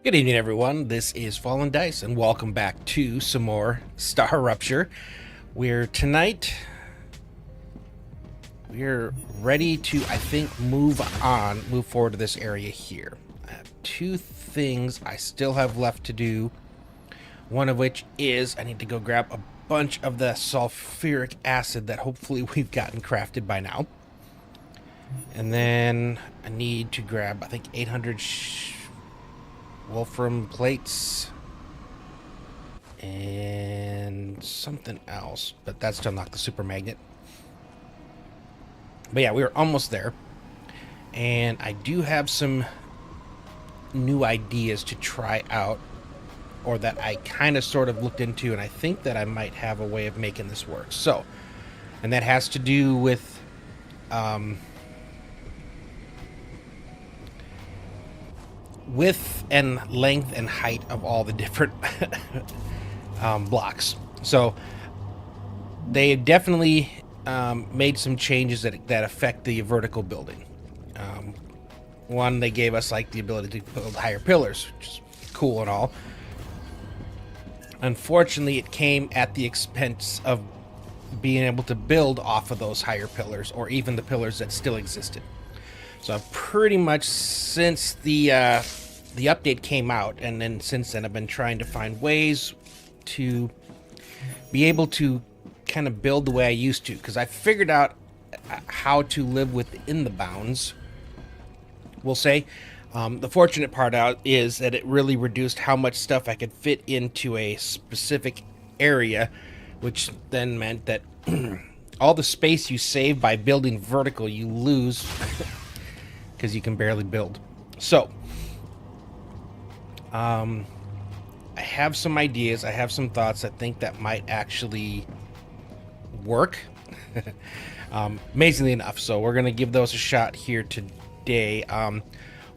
Good evening, everyone. This is Fallen Dice, and welcome back to some more Star Rupture. We're ready to, I think, move forward to this area here. I have two things I still have left to do. One of which is I need to go grab a bunch of the sulfuric acid that hopefully we've gotten crafted by now. And then I need to grab, I think, 800 wolfram plates and something else, but that's to unlock the super magnet. But yeah, we were almost there, and I do have some new ideas to try out, or that I kind of sort of looked into, and I think that I might have a way of making this work. So, and that has to do with width and length and height of all the different blocks. So they definitely made some changes that affect the vertical building. One, they gave us like the ability to build higher pillars, which is cool and all. Unfortunately, it came at the expense of being able to build off of those higher pillars, or even the pillars that still existed. So I've pretty much, since the update came out, and then since then I've been trying to find ways to be able to kind of build the way I used to, because I figured out how to live within the bounds, we'll say. The fortunate part out is that it really reduced how much stuff I could fit into a specific area, which then meant that all the space you save by building vertical you lose because you can barely build. So I have some ideas, I have some thoughts I think that might actually work. Amazingly enough, so we're going to give those a shot here today.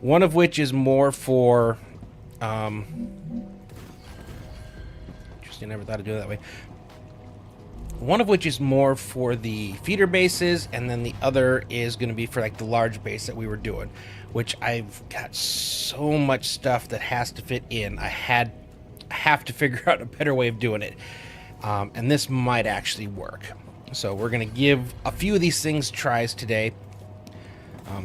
One of which is more for interesting, I never thought I'd do it that way. One of which is more for the feeder bases, and then the other is going to be for like the large base that we were doing, which I've got so much stuff that has to fit in. I have to figure out a better way of doing it, and this might actually work. So we're going to give a few of these things tries today.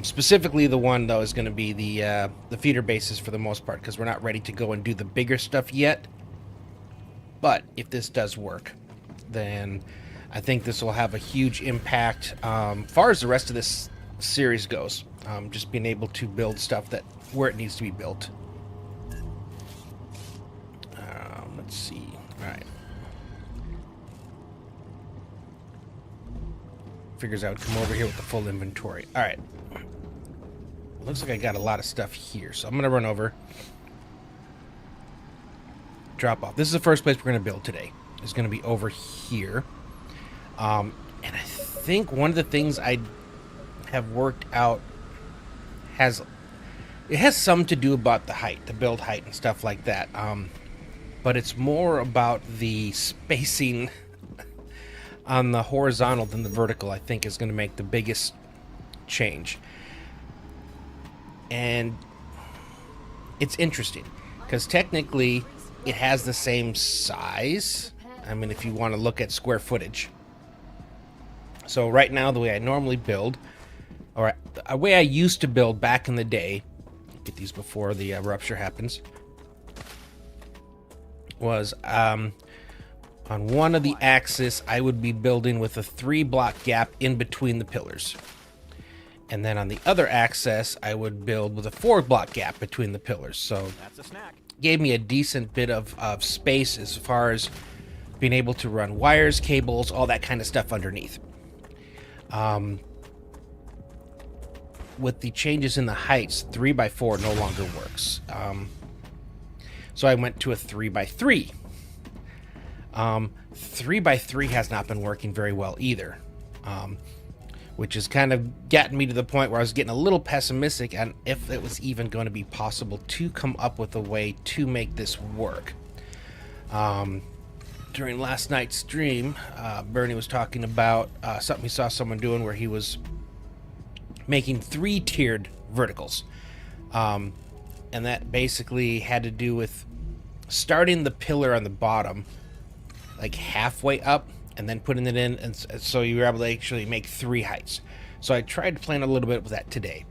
Specifically, the one though is going to be the feeder bases for the most part, because we're not ready to go and do the bigger stuff yet. But if this does work, then I think this will have a huge impact far as the rest of this series goes. Just being able to build stuff that where it needs to be built. Let's see. All right. Figures I would come over here with the full inventory. All right. Looks like I got a lot of stuff here, so I'm going to run over. Drop off. This is the first place we're going to build today. It's going to be over here. And I think one of the things I have worked out has some to do about the height, the build height and stuff like that. But it's more about the spacing on the horizontal than the vertical, I think, is going to make the biggest change. And it's interesting because technically it has the same size. I mean, if you want to look at square footage. So right now, the way I normally build, or a way I used to build back in the day, get these before the rupture happens, was on one of the axes I would be building with a 3-block gap in between the pillars. And then on the other axis, I would build with a 4-block gap between the pillars. So That's a snack. Gave me a decent bit of space as far as being able to run wires, cables, all that kind of stuff underneath. With the changes in the heights, 3x4 no longer works. So I went to a 3x3. 3x3 has not been working very well either. Which has kind of gotten me to the point where I was getting a little pessimistic on if it was even going to be possible to come up with a way to make this work. During last night's stream, Bernie was talking about something he saw someone doing where he was making 3-tiered verticals. and that basically had to do with starting the pillar on the bottom like halfway up and then putting it in, and so you were able to actually make 3 heights. So I tried to plan a little bit with that today.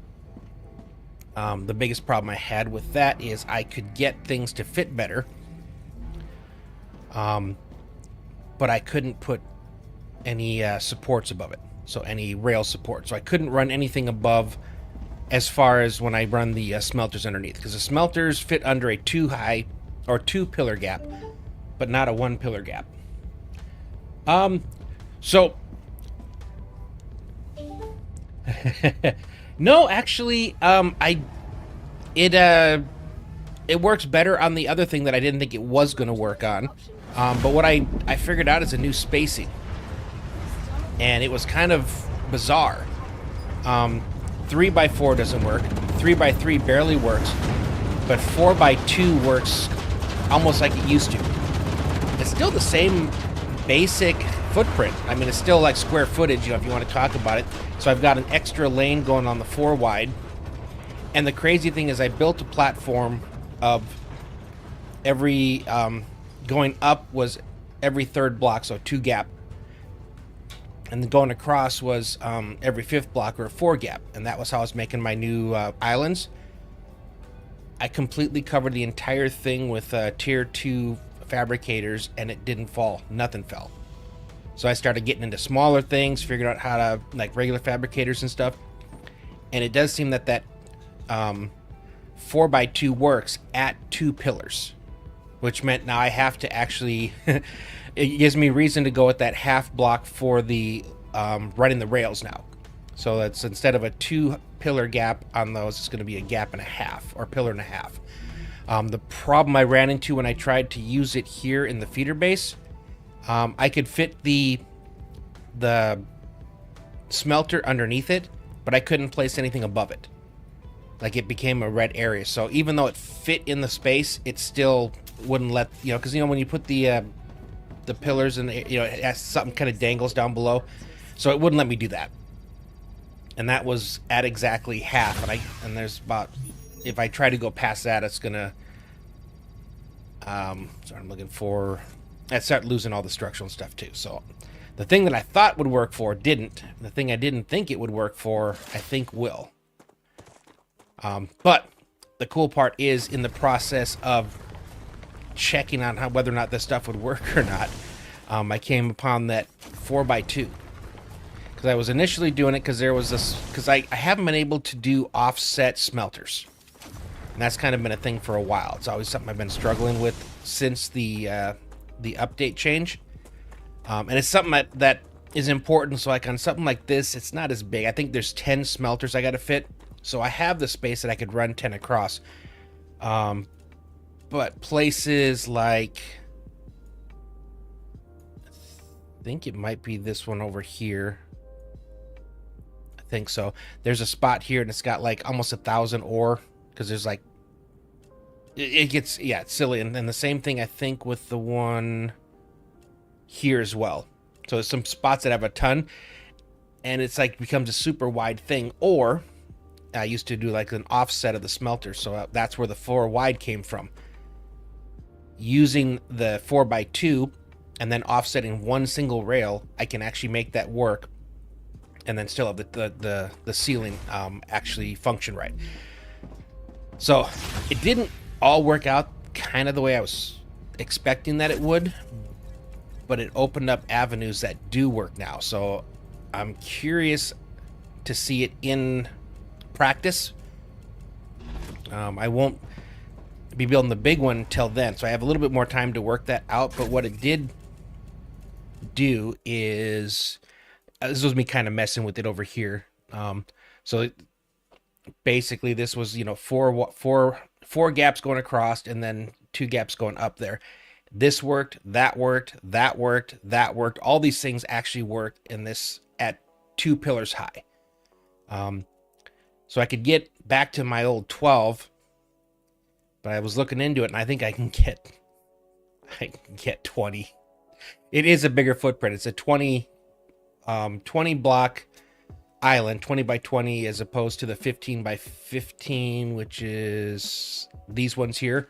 The biggest problem I had with that is I could get things to fit better, but I couldn't put any supports above it, so any rail support. So I couldn't run anything above as far as when I run the smelters underneath, because the smelters fit under a 2 high or 2 pillar gap, but not a 1 pillar gap. So no, actually, it works better on the other thing that I didn't think it was going to work on. But what I figured out is a new spacing, and it was kind of bizarre. 3x4 doesn't work. 3x3 barely works, but 4x2 works almost like it used to. It's still the same basic footprint. I mean, it's still like square footage, you know, if you want to talk about it. So I've got an extra lane going on the 4 wide. And the crazy thing is I built a platform of every, going up was every 3rd block, so 2 gap. And then going across was every 5th block or a 4 gap. And that was how I was making my new islands. I completely covered the entire thing with tier 2 fabricators, and it didn't fall. Nothing fell. So I started getting into smaller things, figured out how to, like, regular fabricators and stuff. And it does seem that 4x2 works at 2 pillars, which meant now I have to actually it gives me reason to go with that half block for the running the rails now. So that's, instead of a 2 pillar gap on those, it's going to be a gap and a half, or pillar and a half. The problem I ran into when I tried to use it here in the feeder base, I could fit the smelter underneath it, but I couldn't place anything above it. Like, it became a red area. So even though it fit in the space, it still wouldn't let, you know, because, you know, when you put the pillars and, you know, it has something kind of dangles down below, so it wouldn't let me do that. And that was at exactly half, and there's about, if I try to go past that, it's gonna sorry, I'm looking for, I start losing all the structural stuff too. So the thing that I thought would work for didn't. The thing I didn't think it would work for, I think will. But the cool part is, in the process of checking on whether or not this stuff would work or not, I came upon that 4x2. Because I was initially doing it because there was this, because I haven't been able to do offset smelters. And that's kind of been a thing for a while. It's always something I've been struggling with since the update change. And it's something that is important. So like on something like this, it's not as big. I think there's 10 smelters I got to fit. So I have the space that I could run 10 across. But places like, I think it might be this one over here. I think so. There's a spot here and it's got like almost 1,000 ore, because there's like, it gets, yeah, it's silly. And then the same thing I think with the one here as well. So there's some spots that have a ton, and it's like becomes a super wide thing. Or I used to do like an offset of the smelter, so that's where the 4 wide came from. Using the 4x2 and then offsetting one single rail, I can actually make that work, and then still have the ceiling actually function right. So it didn't all work out kind of the way I was expecting that it would, but it opened up avenues that do work now. So I'm curious to see it in practice. I won't be building the big one till then, so I have a little bit more time to work that out. But what it did do is, this was me kind of messing with it over here. So basically this was, you know, four gaps going across and then 2 gaps going up there. This worked, that worked, that worked, that worked. All these things actually worked in this at 2 pillars high. So I could get back to my old 12, but I was looking into it, and I think I can get 20. It is a bigger footprint. It's a 20 block island, 20 by 20, as opposed to the 15 by 15, which is these ones here.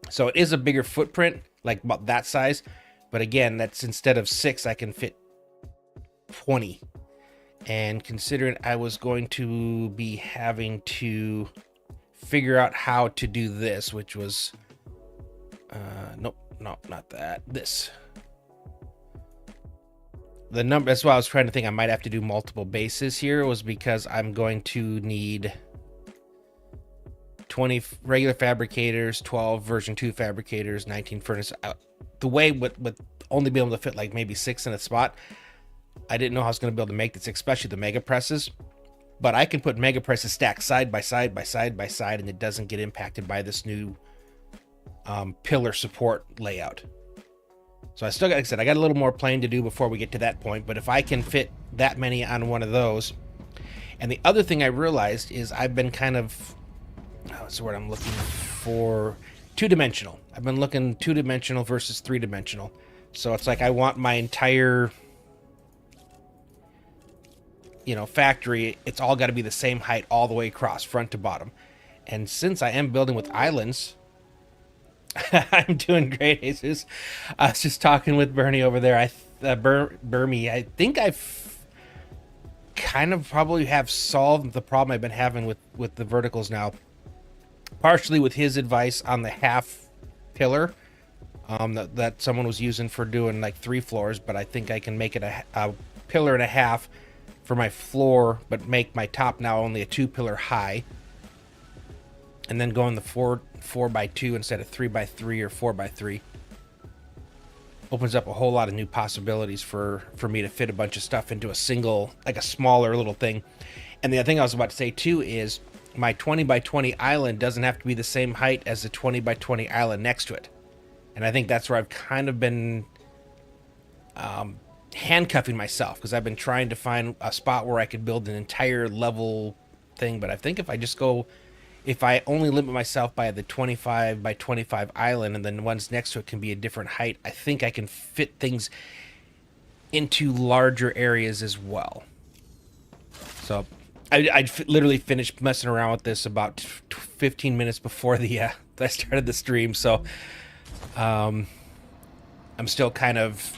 So it is a bigger footprint, like about that size. But again, that's instead of 6, I can fit 20. And considering I was going to be having to figure out how to do this, which was, nope, not that, this. The number, that's why I was trying to think I might have to do multiple bases here, was because I'm going to need 20 regular fabricators, 12 version 2 fabricators, 19 furnace. The way with only be able to fit like maybe 6 in a spot, I didn't know how I was going to be able to make this, especially the mega presses. But I can put mega presses stacked side by side by side by side, and it doesn't get impacted by this new pillar support layout. So I still got, like I said, I got a little more plane to do before we get to that point. But if I can fit that many on one of those, and the other thing I realized is I've been kind of, what's the word I'm looking for? Two-dimensional. I've been looking two-dimensional versus three-dimensional. So it's like I want my entire, factory, it's all got to be the same height all the way across, front to bottom. And since I am building with islands, I'm doing great, Jesus. I was just talking with Bernie over there. Bernie, I think I've kind of probably have solved the problem I've been having with the verticals now. Partially with his advice on the half pillar that someone was using for doing like 3 floors, but I think I can make it a pillar and a half for my floor, but make my top now only a 2 pillar high, and then go in the 4 by 2 instead of 3 by 3 or 4 by 3. Opens up a whole lot of new possibilities for me to fit a bunch of stuff into a single, like a smaller little thing. And the other thing I was about to say too is my 20 by 20 island doesn't have to be the same height as the 20 by 20 island next to it. And I think that's where I've kind of been handcuffing myself, because I've been trying to find a spot where I could build an entire level thing. But I think if I only limit myself by the 25 by 25 island, and then the ones next to it can be a different height, I think I can fit things into larger areas as well. So I literally finished messing around with this about 15 minutes before I started the stream. So I'm still kind of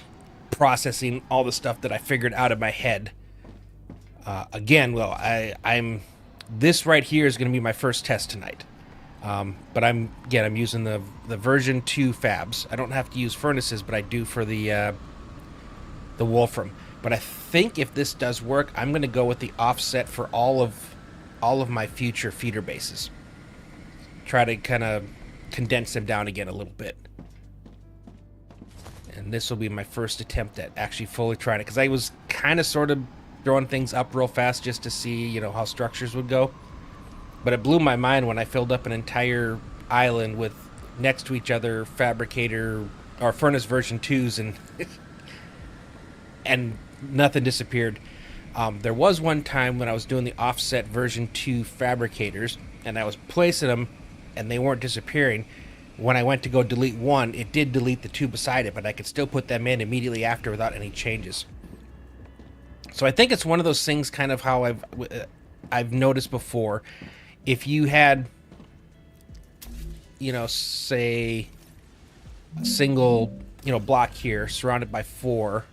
processing all the stuff that I figured out of my head. Again, well, I'm this right here is going to be my first test tonight. But I'm using the version 2 fabs. I don't have to use furnaces, but I do for the Wolfram. But I think if this does work, I'm going to go with the offset for all of my future feeder bases. Try to kind of condense them down again a little bit. And this will be my first attempt at actually fully trying it, because I was kind of sort of throwing things up real fast just to see, how structures would go. But it blew my mind when I filled up an entire island with next to each other fabricator or furnace version 2s and nothing disappeared. There was one time when I was doing the offset version 2 fabricators and I was placing them and they weren't disappearing. When I went to go delete one, it did delete the 2 beside it, but I could still put them in immediately after without any changes. So I think it's one of those things, kind of how I've noticed before. If you had, say a single, block here surrounded by 4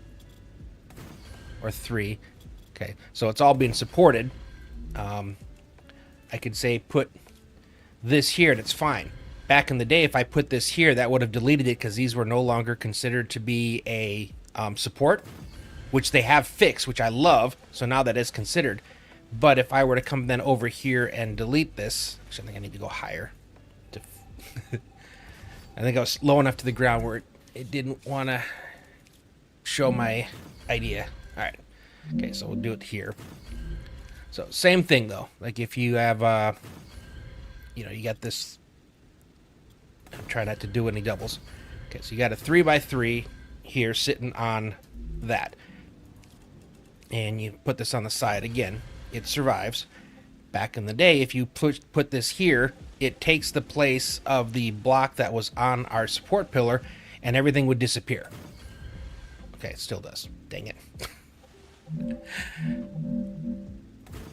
or 3. Okay, so it's all being supported. I could say put this here and it's fine. Back in the day, if I put this here, that would have deleted it because these were no longer considered to be a support, which they have fixed, which I love. So now that is considered. But if I were to come then over here and delete this, actually I think I need to go higher. I think I was low enough to the ground where it didn't want to show my idea. All right. Okay, so we'll do it here. So same thing though. Like if you have, you got this. I'm trying not to do any doubles. Okay, so you got a 3 by 3 here sitting on that. And you put this on the side again. It survives. Back in the day, if you put this here, it takes the place of the block that was on our support pillar, and everything would disappear. Okay, it still does. Dang it.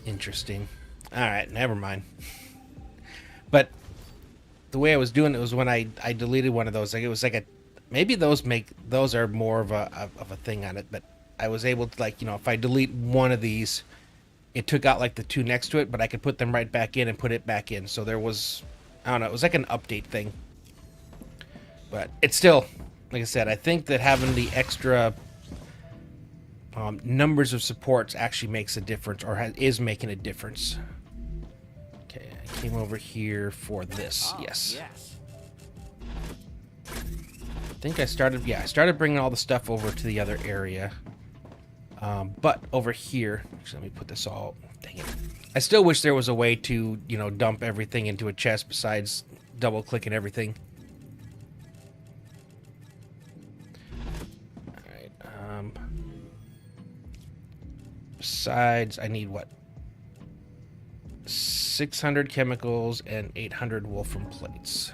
Interesting. All right, never mind. But the way I was doing it was when I deleted one of those. Like it was like a maybe those are more of a thing on it. But I was able to, like, if I delete one of these, it took out like the two next to it, but I could put them right back in and put it back in. So there was, I don't know, it was like an update thing. But it's still, like I said, I think that having the extra numbers of supports actually makes a difference, or is making a difference. Okay, I came over here for this. Yes. I think I started bringing all the stuff over to the other area. But over here, actually, let me put this all, dang it. I still wish there was a way to, dump everything into a chest besides double clicking everything. Besides, I need what? 600 chemicals and 800 wolfram plates.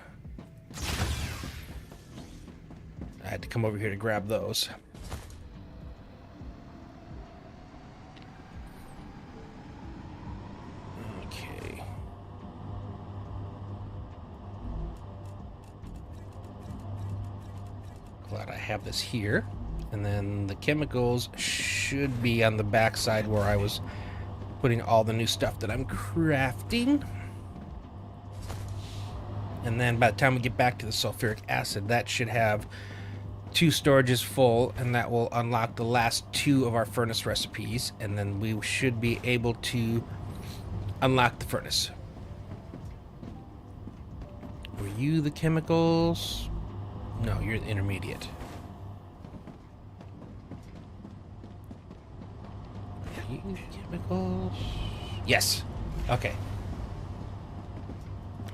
I had to come over here to grab those. Okay. Glad I have this here. And then the chemicals should be on the back side where I was putting all the new stuff that I'm crafting. And then by the time we get back to the sulfuric acid, that should have 2 storages full, and that will unlock the last 2 of our furnace recipes, and then we should be able to unlock the furnace. Were you the chemicals? No, you're the intermediate. Chemicals. Yes. Okay.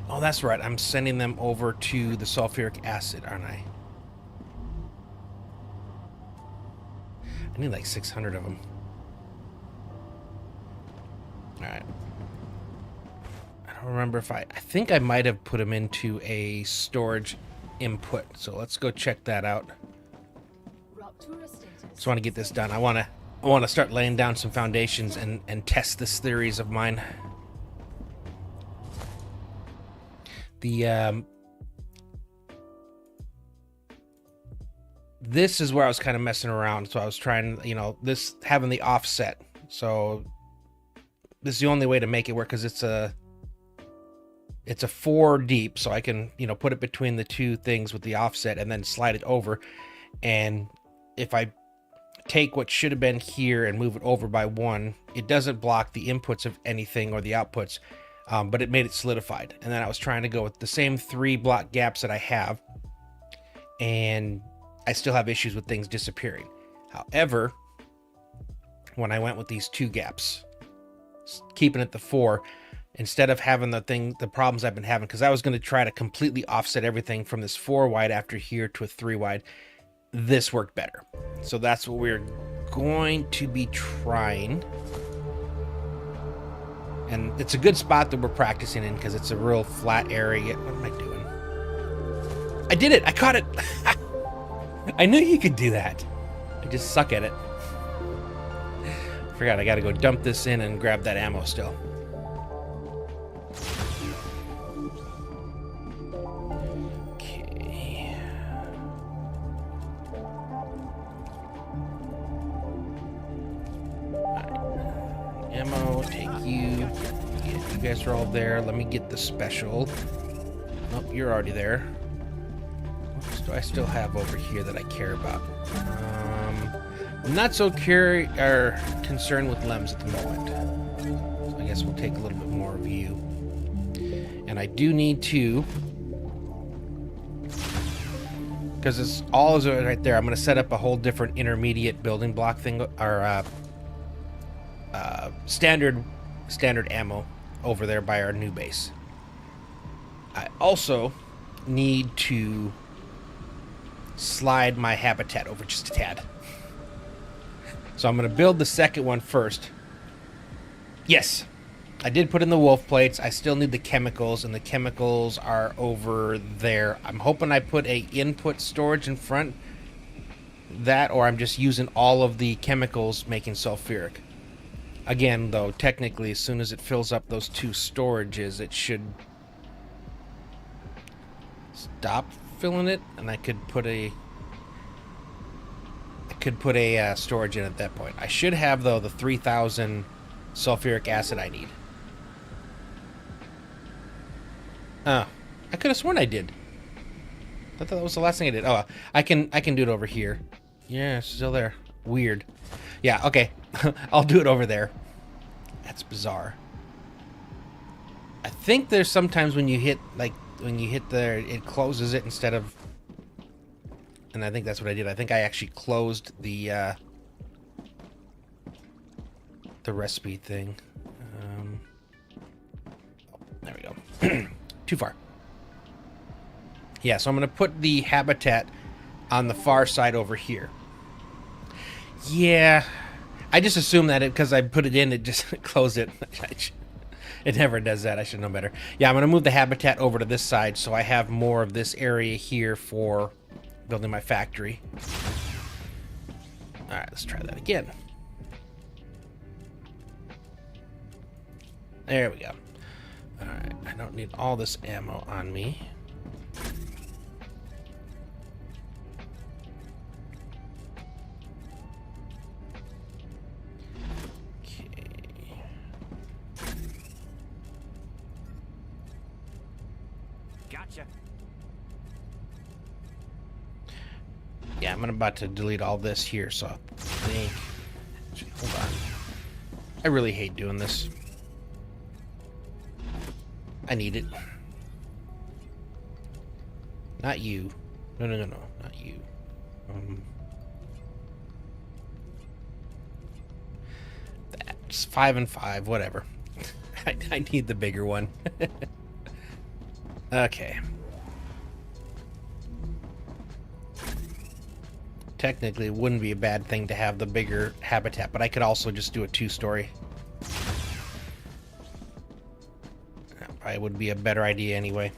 Oh, that's right. I'm sending them over to the sulfuric acid, aren't I? I need like 600 of them. All right. I don't remember if I think I might have put them into a storage input. So let's go check that out. Just want to get this done. I want to start laying down some foundations and test this theories of mine. This is where I was kind of messing around. So I was trying, this having the offset. So this is the only way to make it work, because it's a 4 deep. So I can, put it between the 2 things with the offset and then slide it over. And if I take what should have been here and move it over by 1, it doesn't block the inputs of anything or the outputs, but it made it solidified. And then I was trying to go with the same 3 block gaps that I have, and I still have issues with things disappearing. However, when I went with these 2 gaps, keeping it the 4, instead of having the problems I've been having, because I was going to try to completely offset everything from this 4 wide after here to a 3 wide, this worked better. So that's what we're going to be trying. And it's a good spot that we're practicing in, because it's a real flat area. What am I doing? I did it! I caught it! I knew you could do that. I just suck at it. Forgot I gotta go dump this in and grab that ammo still. Okay. Right. Ammo, take you. Yeah, you guys are all there. Let me get the special. Nope, you're already there. What do I still have over here that I care about? I'm not so concerned with Lems at the moment. So I guess we'll take a little bit more of you. And I do need to, because it's all is right there. I'm going to set up a whole different intermediate building block thing, or standard ammo over there by our new base. I also need to slide my habitat over just a tad. So I'm going to build the second one first. Yes, I did put in the wolf plates. I still need the chemicals, and the chemicals are over there. I'm hoping I put a input storage in front, That, or I'm just using all of the chemicals making sulfuric. Again, though, technically, as soon as it fills up those 2 storages, it should stop filling it, and I could put a storage in at that point. I should have, though, the 3,000 sulfuric acid I need. Oh, I could have sworn I did. I thought that was the last thing I did. Oh, I can do it over here. Yeah, it's still there. Weird. Yeah, okay. I'll do it over there. That's bizarre. I think there's sometimes when you hit, like, when you hit there, it closes it instead of... And I think that's what I did. I think I actually closed the recipe thing. There we go. Too far. Yeah, so I'm going to put the habitat on the far side over here. Yeah, I just assumed that because I put it in, it just closed it. It never does that. I should know better. Yeah, I'm going to move the habitat over to this side so I have more of this area here for building my factory. All right, let's try that again. There we go. All right, I don't need all this ammo on me. Gotcha. Yeah, I'm about to delete all this here, so I think... Actually, hold on. I really hate doing this. I need it. Not you. No, not you. That's 5 and 5, whatever. I need the bigger one. Okay. Technically, it wouldn't be a bad thing to have the bigger habitat, but I could also just do a 2-story. That probably would be a better idea anyway.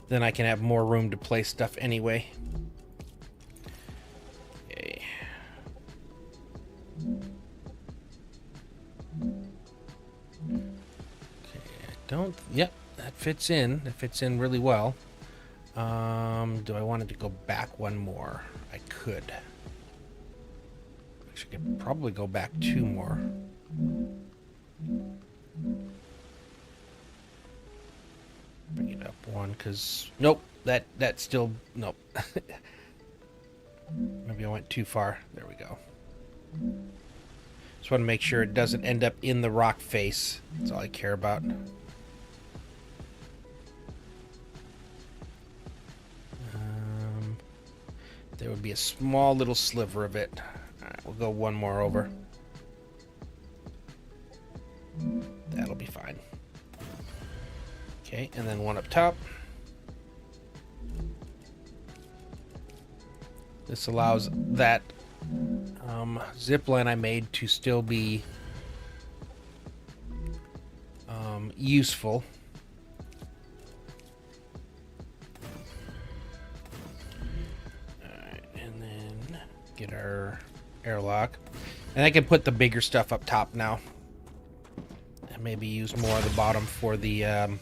Then I can have more room to place stuff anyway. Okay. Yep, that fits in. That fits in really well. Do I want it to go back one more? I could. Actually, I could probably go back 2 more. Bring it up 1, because... Nope, that still... Nope. Maybe I went too far. There we go. Just want to make sure it doesn't end up in the rock face. That's all I care about. There would be a small little sliver of it. All right, we'll go 1 more over. That'll be fine. Okay, and then 1 up top. This allows that zip line I made to still be useful. Get our airlock, and I can put the bigger stuff up top now, and maybe use more of the bottom for the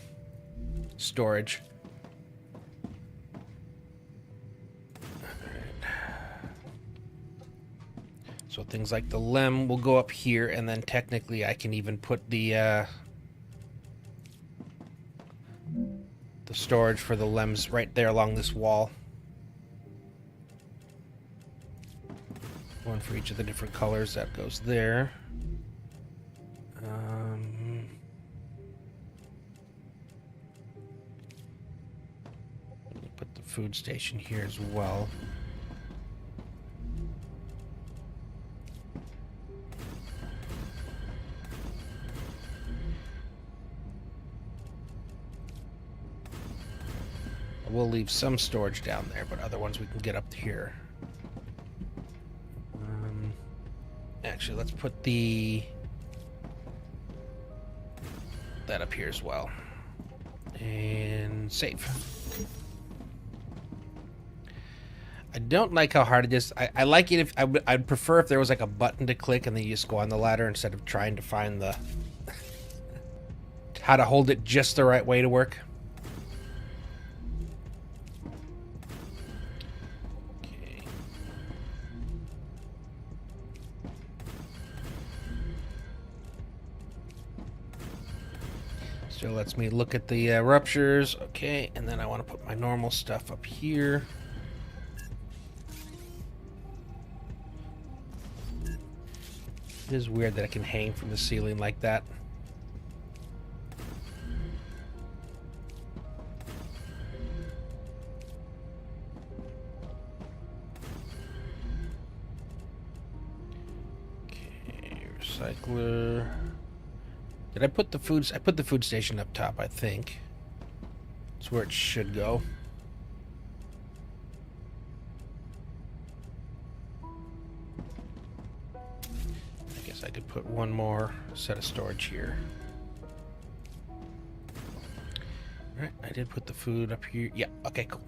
storage. So things like the lem will go up here, and then technically I can even put the storage for the lems right there along this wall. 1 for each of the different colors. That goes there. Put the food station here as well. We'll leave some storage down there, but other ones we can get up here. Actually, let's put that up here as well. And save. I don't like how hard it is. I like it if I'd prefer if there was like a button to click and then you just go on the ladder instead of trying to find the how to hold it just the right way to work. Okay. Still lets me look at the ruptures. Okay, and then I want to put my normal stuff up here. It is weird that I can hang from the ceiling like that. Okay, recycler. Did I put the foods? I put the food station up top, I think. That's where it should go. I could put one more set of storage here. Alright, I did put the food up here. Yeah, okay, cool.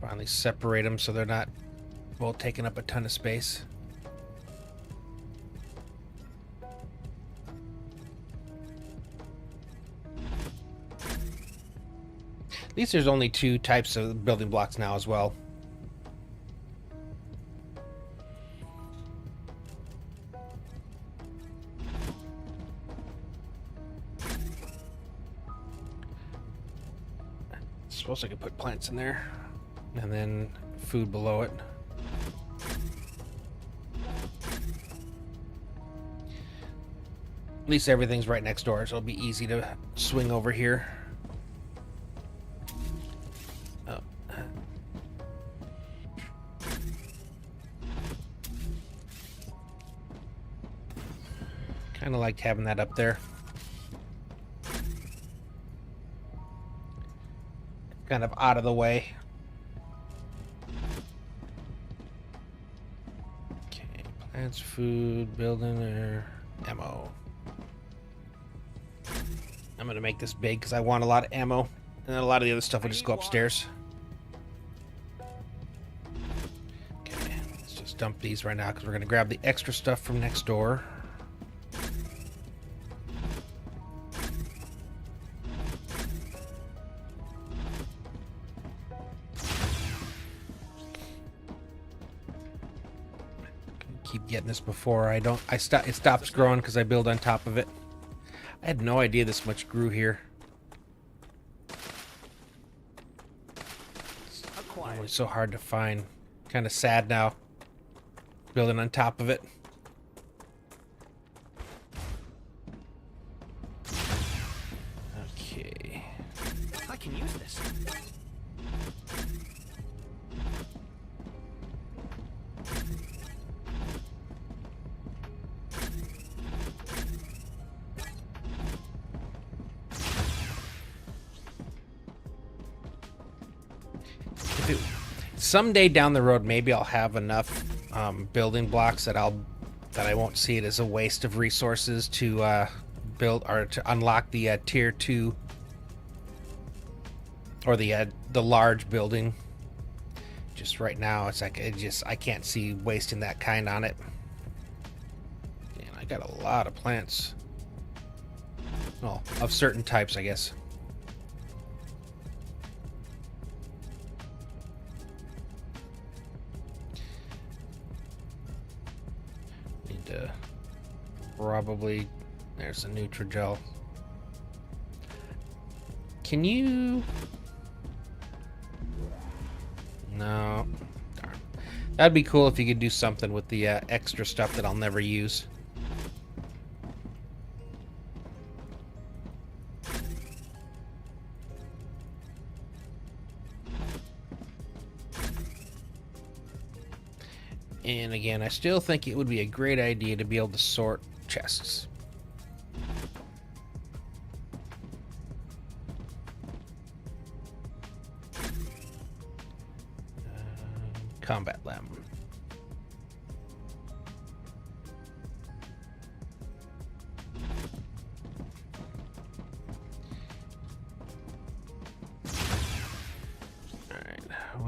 Finally separate them so they're not both taking up a ton of space. At least there's only 2 types of building blocks now as well. I suppose I could put plants in there and then food below it. At least everything's right next door, so it'll be easy to swing over here. Kind of liked having that up there. Kind of out of the way. Okay, plants, food, building, or ammo. I'm gonna make this big because I want a lot of ammo, and then a lot of the other stuff will just go upstairs. Okay, let's just dump these right now because we're gonna grab the extra stuff from next door. Keep getting this before it stops growing because I build on top of it. I had no idea this much grew here. It's always so hard to find. Kind of sad now. Building on top of it. Okay. I can use this. Someday down the road, maybe I'll have enough building blocks that I won't see it as a waste of resources to build or to unlock the tier 2 or the large building. Just right now, it's like I can't see wasting that kind on it. Man, I got a lot of plants. Well, of certain types, I guess. Probably there's a Nutrigel. Can you? No. Darn. That'd be cool if you could do something with the extra stuff that I'll never use. And again, I still think it would be a great idea to be able to sort chests. Combat lab.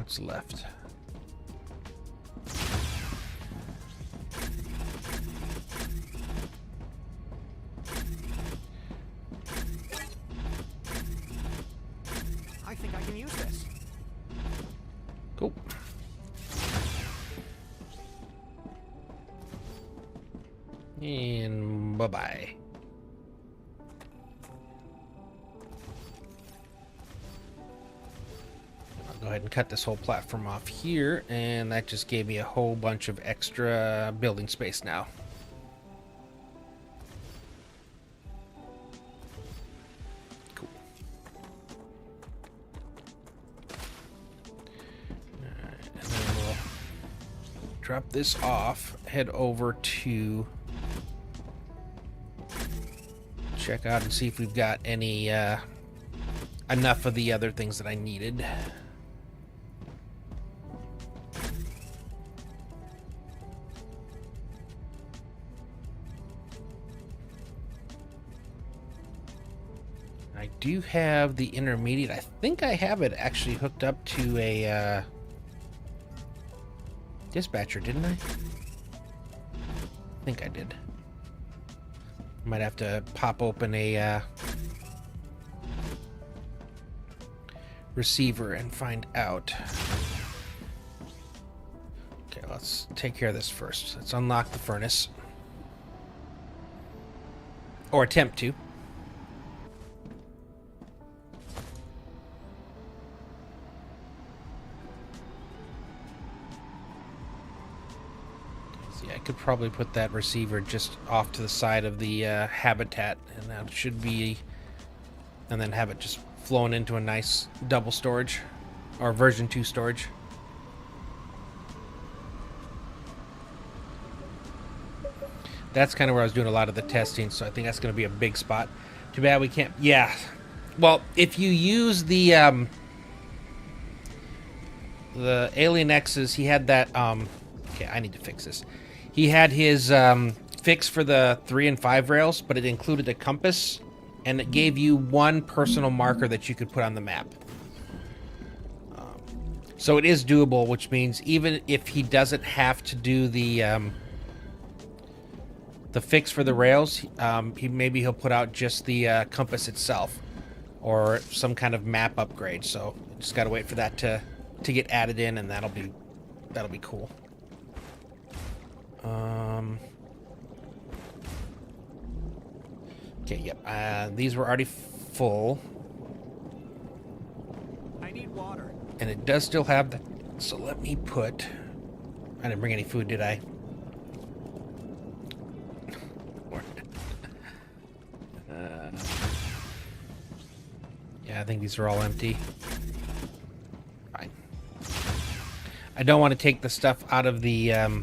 What's left? I think I can use this. Cool. And bye-bye. I'll go ahead and cut this whole platform off here, and that just gave me a whole bunch of extra building space now. Cool. Alright, and then we'll drop this off, head over to check out and see if we've got any enough of the other things that I needed. I do have the intermediate. I think I have it actually hooked up to a dispatcher, didn't I? I think I did. Might have to pop open a receiver and find out. Okay, let's take care of this first. Let's unlock the furnace. Or attempt to. See, I could probably put that receiver just off to the side of the habitat, and that should be, and then have it just flowing into a nice double storage or version 2 storage. That's kind of where I was doing a lot of the testing, so I think that's going to be a big spot. Too bad we can't. Yeah, well, if you use the Alien X's, he had that okay, I need to fix this. He had his fix for the 3 and 5 rails, but it included a compass, and it gave you one personal marker that you could put on the map. So it is doable, which means even if he doesn't have to do the fix for the rails, maybe he'll put out just the compass itself, or some kind of map upgrade. So just gotta wait for that to get added in, and that'll be cool. Okay, yep. These were already full. I need water. And it does still have the... So let me put... I didn't bring any food, did I? Yeah, I think these are all empty. Fine. I don't want to take the stuff out of the... oh,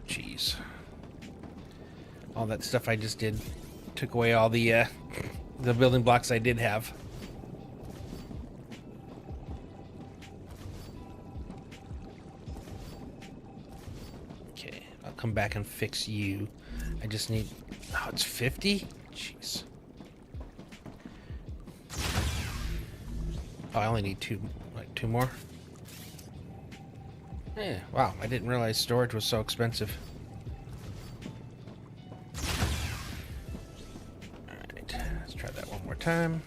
jeez. All that stuff I just did took away all the building blocks I did have. Okay, I'll come back and fix you. I just need... Oh, it's 50? Jeez. Oh, I only need two more. Yeah, wow, I didn't realize storage was so expensive. Alright, let's try that one more time.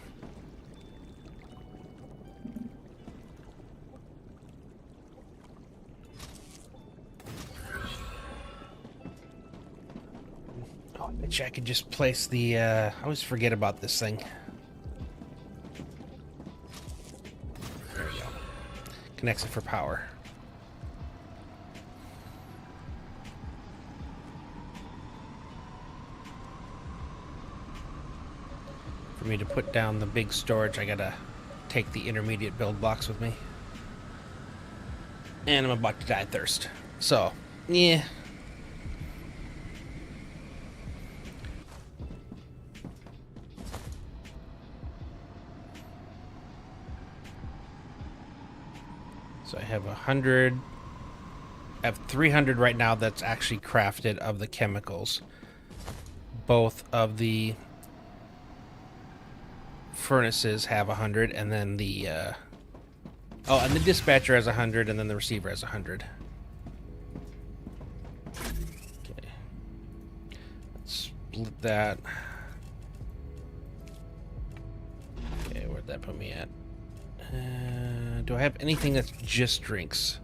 Oh, I bet you I could just place the, I always forget about this thing. There we go. Connects it for power. For me to put down the big storage, I gotta take the intermediate build blocks with me. And I'm about to die of thirst. So, yeah. So I have 100. I have 300 right now that's actually crafted of the chemicals. both of the furnaces have 100, and then the oh, and the dispatcher has 100, and then the receiver has 100. Okay, let's split that. Okay, where'd that put me at? Do I have anything that's just drinks?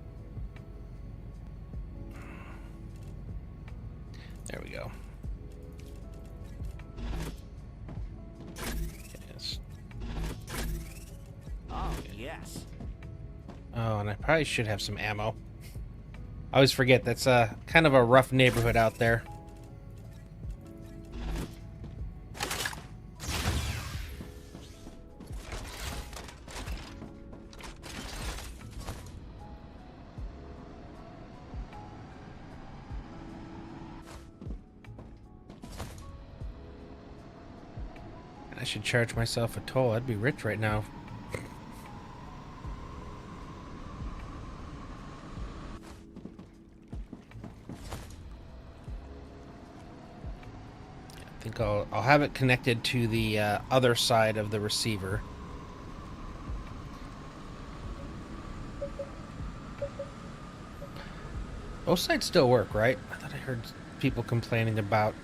There we go. Yes. Oh, yes. Oh, and I probably should have some ammo. I always forget that's kind of a rough neighborhood out there. I should charge myself a toll. I'd be rich right now. I think I'll have it connected to the other side of the receiver. Both sides still work, right? I thought I heard people complaining about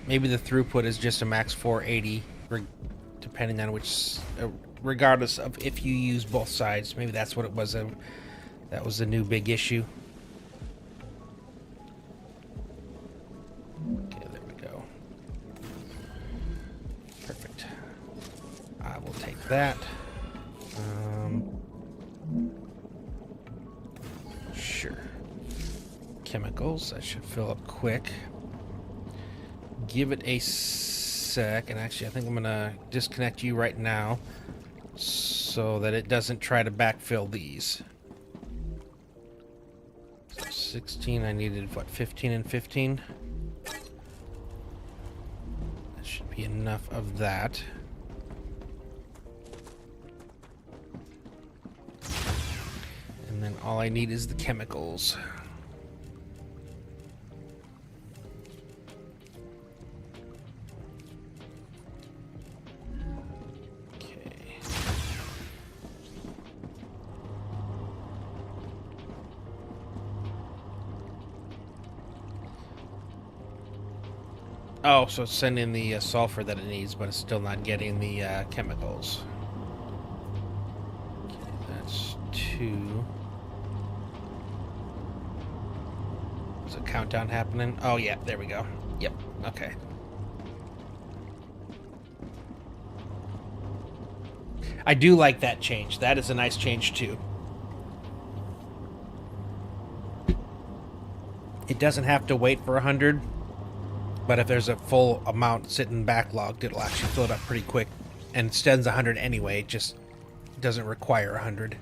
maybe the throughput is just a max 480, depending on which, regardless of if you use both sides. Maybe that's what it was. That was the new big issue. Okay, there we go. Perfect. I will take that. Sure. Chemicals. That should fill up quick. Give it a sec, and actually I think I'm gonna disconnect you right now so that it doesn't try to backfill these. So 16, I needed what, 15 and 15? That should be enough of that. And then all I need is the chemicals. Oh, so it's sending the sulfur that it needs, but it's still not getting the chemicals. Okay, that's 2. Is a countdown happening? Oh, yeah, there we go. Yep, okay. I do like that change. That is a nice change, too. It doesn't have to wait for 100. But if there's a full amount sitting backlogged, it'll actually fill it up pretty quick. And it sends 100 anyway, it just doesn't require 100.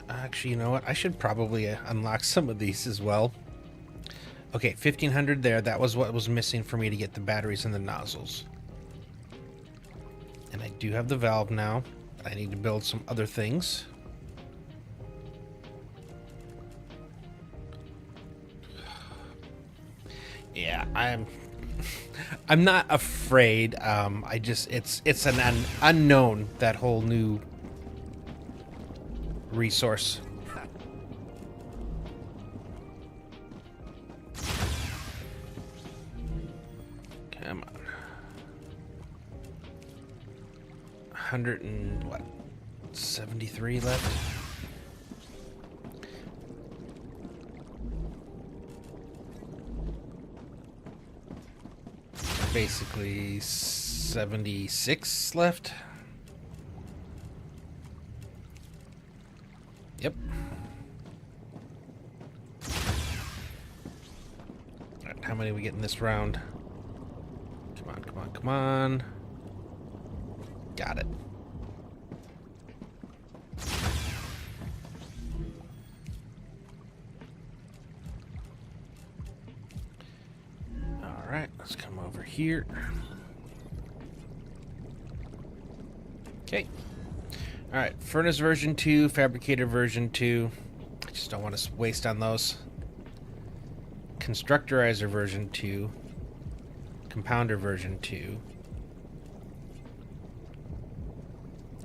Actually, you know what? I should probably unlock some of these as well. Okay, 1500 there. That was what was missing for me to get the batteries and the nozzles. And I do have the valve now, but I need to build some other things. Yeah, I'm not afraid. I just it's an unknown, that whole new resource. Come on. 100 and what? 73 left. Basically 76 left. Yep. All right, how many are we getting this round? Come on, come on, come on. Got it. All right, let's come over here. Okay. Alright, furnace version 2, fabricator version 2. I just don't want to waste on those. Constructorizer version 2. Compounder version 2.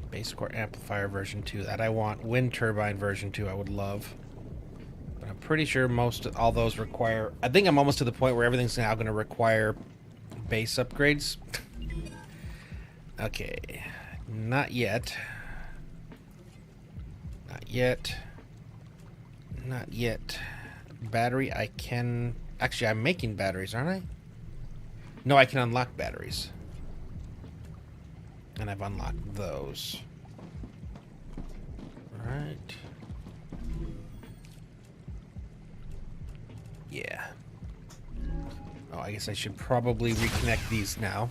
Base core amplifier version 2. That I want. Wind turbine version 2 I would love. But I'm pretty sure all those require... I think I'm almost to the point where everything's now going to require base upgrades. Okay. Not yet. Not yet. Not yet. Battery, I can... Actually, I'm making batteries, aren't I? No, I can unlock batteries. And I've unlocked those. Alright. Yeah. Oh, I guess I should probably reconnect these now.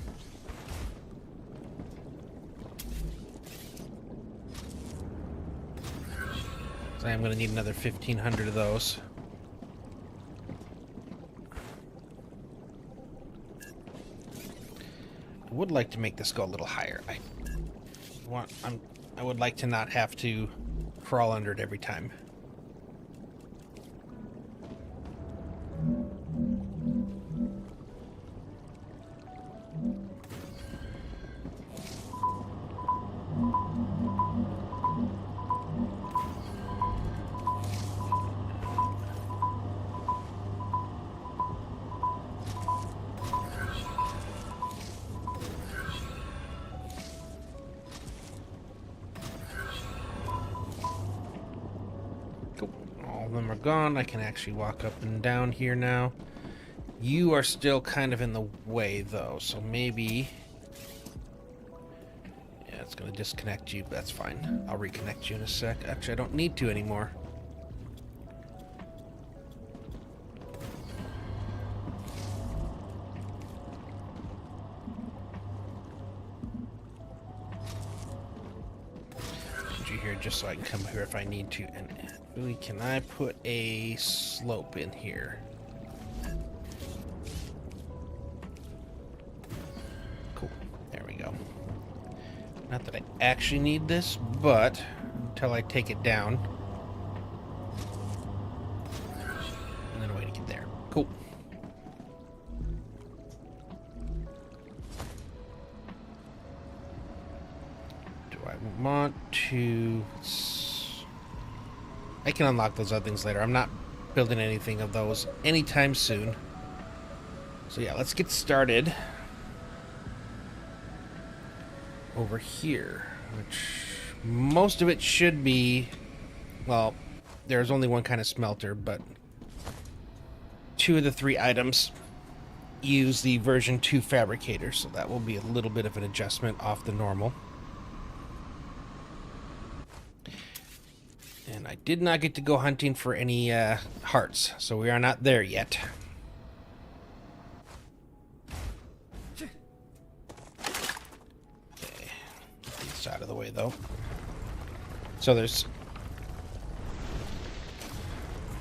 So I am going to need another 1,500 of those. I would like to make this go a little higher. I would like to not have to crawl under it every time. All of them are gone. I can actually walk up and down here now. You are still kind of in the way, though, so maybe... Yeah, it's going to disconnect you, but that's fine. I'll reconnect you in a sec. Actually, I don't need to anymore. Put you here just so I can come here if I need to. And really, can I put a slope in here? Cool. There we go. Not that I actually need this, but until I take it down. And then a way to get there. Cool. Do I want to... I can unlock those other things later. I'm not building anything of those anytime soon. So yeah, let's get started over here, which most of it should be, well, there's only one kind of smelter, but 2 of the 3 items use the version 2 fabricator, so that will be a little bit of an adjustment off the normal. And I did not get to go hunting for any hearts, so we are not there yet. Okay, get these out of the way, though. So there's...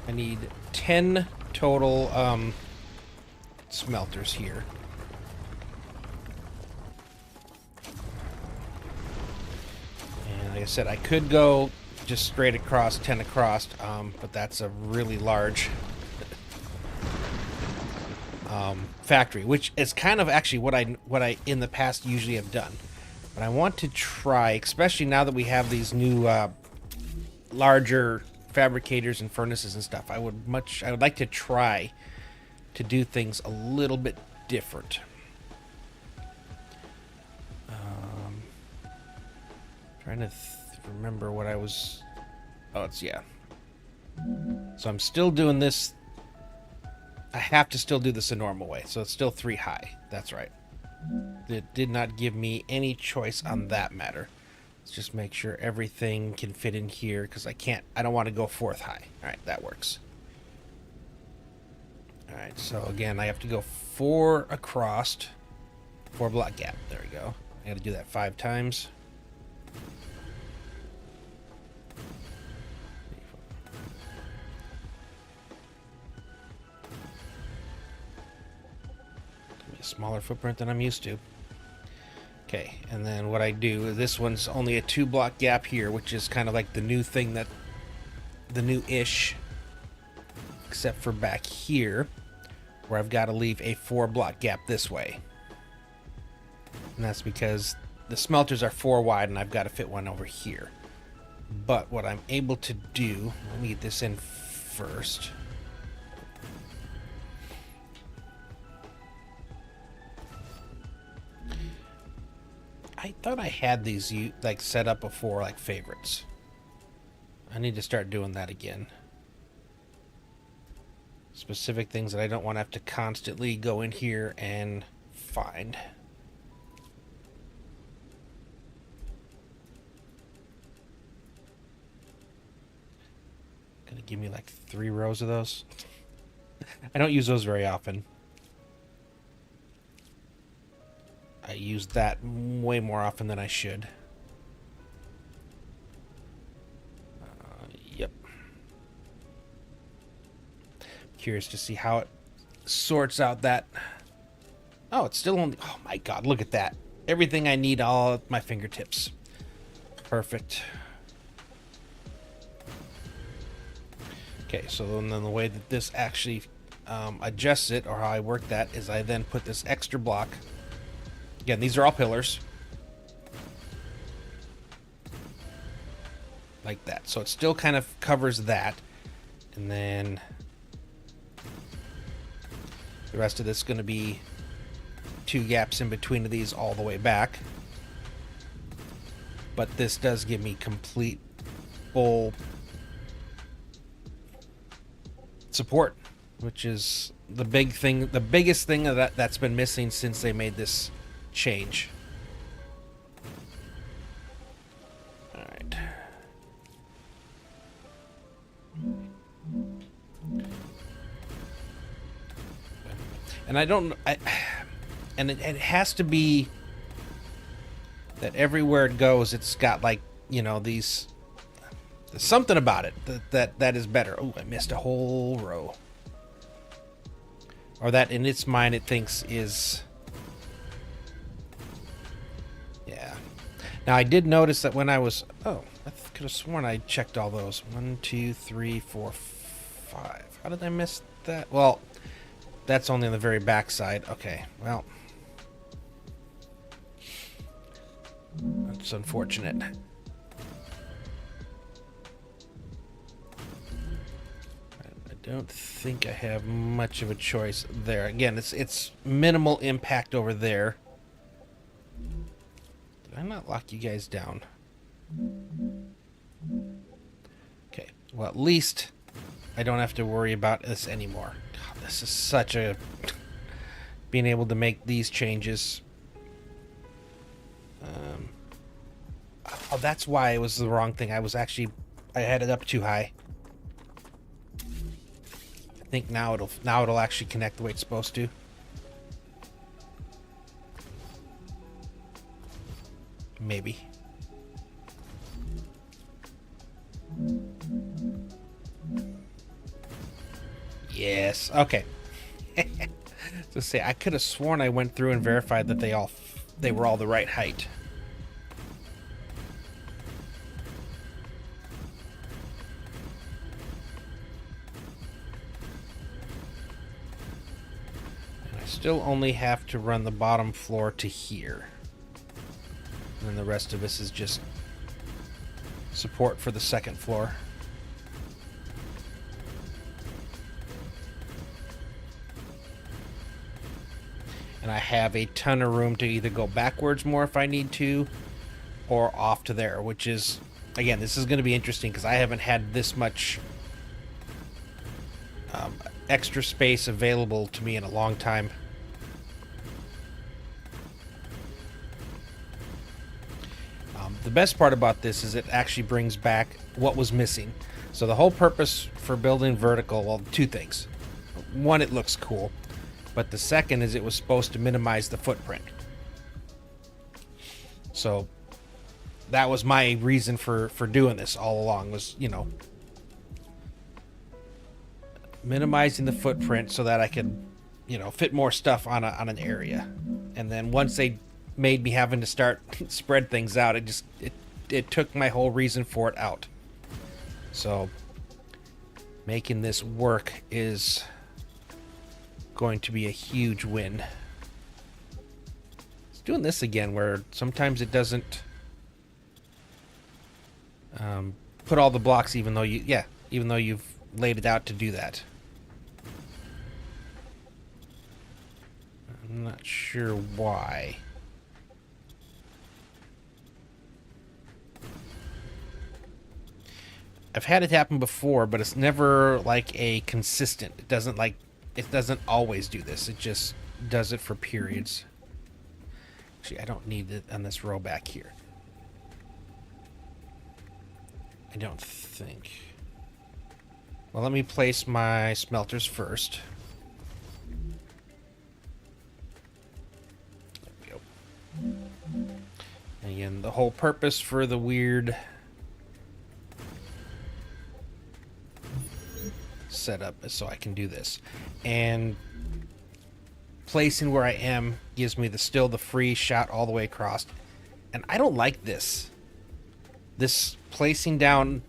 I need 10 total smelters here. And like I said, I could go just straight across, 10 across, but that's a really large factory, which is kind of actually what I in the past usually have done. But I want to try, especially now that we have these new larger fabricators and furnaces and stuff. I would like to try to do things a little bit different. Trying to remember what I was... Oh, it's... yeah. So I'm still doing this... I have to still do this the normal way, so it's still 3 high. That's right. It did not give me any choice on that matter. Let's just make sure everything can fit in here, because I don't want to go 4th high. Alright, that works. Alright, so again, I have to go 4 across, 4 block gap. There we go. I gotta do that 5 times. Smaller footprint than I'm used to. Okay, and then what I do, this one's only a 2-block gap here, which is kind of like the new thing that, the new-ish, except for back here, where I've got to leave a 4-block gap this way. And that's because the smelters are 4 wide and I've got to fit one over here. But what I'm able to do, let me get this in first. I thought I had these like set up before, like favorites. I need to start doing that again. Specific things that I don't want to have to constantly go in here and find. Gonna give me like 3 rows of those. I don't use those very often. I use that way more often than I should. Yep. Curious to see how it sorts out that. Oh, it's still only. Oh my god, look at that. Everything I need all at my fingertips. Perfect. Okay, so then the way that this actually adjusts it, or how I work that, is I then put this extra block. Again, these are all pillars. Like that. So it still kind of covers that. And then the rest of this is going to be 2 gaps in between of these all the way back. But this does give me complete, full support, which is the big thing, the biggest thing that's been missing since they made this change. All right. And and it has to be that everywhere it goes, it's got like, you know, these. There's something about it that is better. Oh, I missed a whole row. Or that in its mind it thinks is. Yeah. Now I did notice that when I was. Oh, I could have sworn I checked all those. 1, 2, 3, 4, 5. How did I miss that? Well, that's only on the very back side. Okay, well. That's unfortunate. I don't think I have much of a choice there. Again, it's minimal impact over there. Did I not lock you guys down? Okay, well at least I don't have to worry about this anymore. God, this is such a... being able to make these changes. Oh, that's why it was the wrong thing. I had it up too high. I think now it'll actually connect the way it's supposed to. Maybe. Yes. Okay. So say I could have sworn I went through and verified that they were all the right height. Still only have to run the bottom floor to here. And then the rest of this is just support for the second floor. And I have a ton of room to either go backwards more if I need to, or off to there, which is, again, this is going to be interesting because I haven't had this much extra space available to me in a long time. The best part about this is it actually brings back what was missing. So the whole purpose for building vertical, well, 2 things. One, it looks cool. But the second is it was supposed to minimize the footprint. So that was my reason for doing this all along, was, you know, minimizing the footprint so that I could, you know, fit more stuff on an area. And then once they made me having to start spread things out. It took my whole reason for it out. So making this work is going to be a huge win. It's doing this again where sometimes it doesn't put all the blocks even though you've laid it out to do that. I'm not sure why. I've had it happen before, but it's never like a consistent. It doesn't always do this. It just does it for periods. Actually, I don't need it on this row back here. I don't think. Well, let me place my smelters first. There we go. Again, the whole purpose for the weird setup is so I can do this. And placing where I am gives me still the free shot all the way across. And I don't like this. This placing down...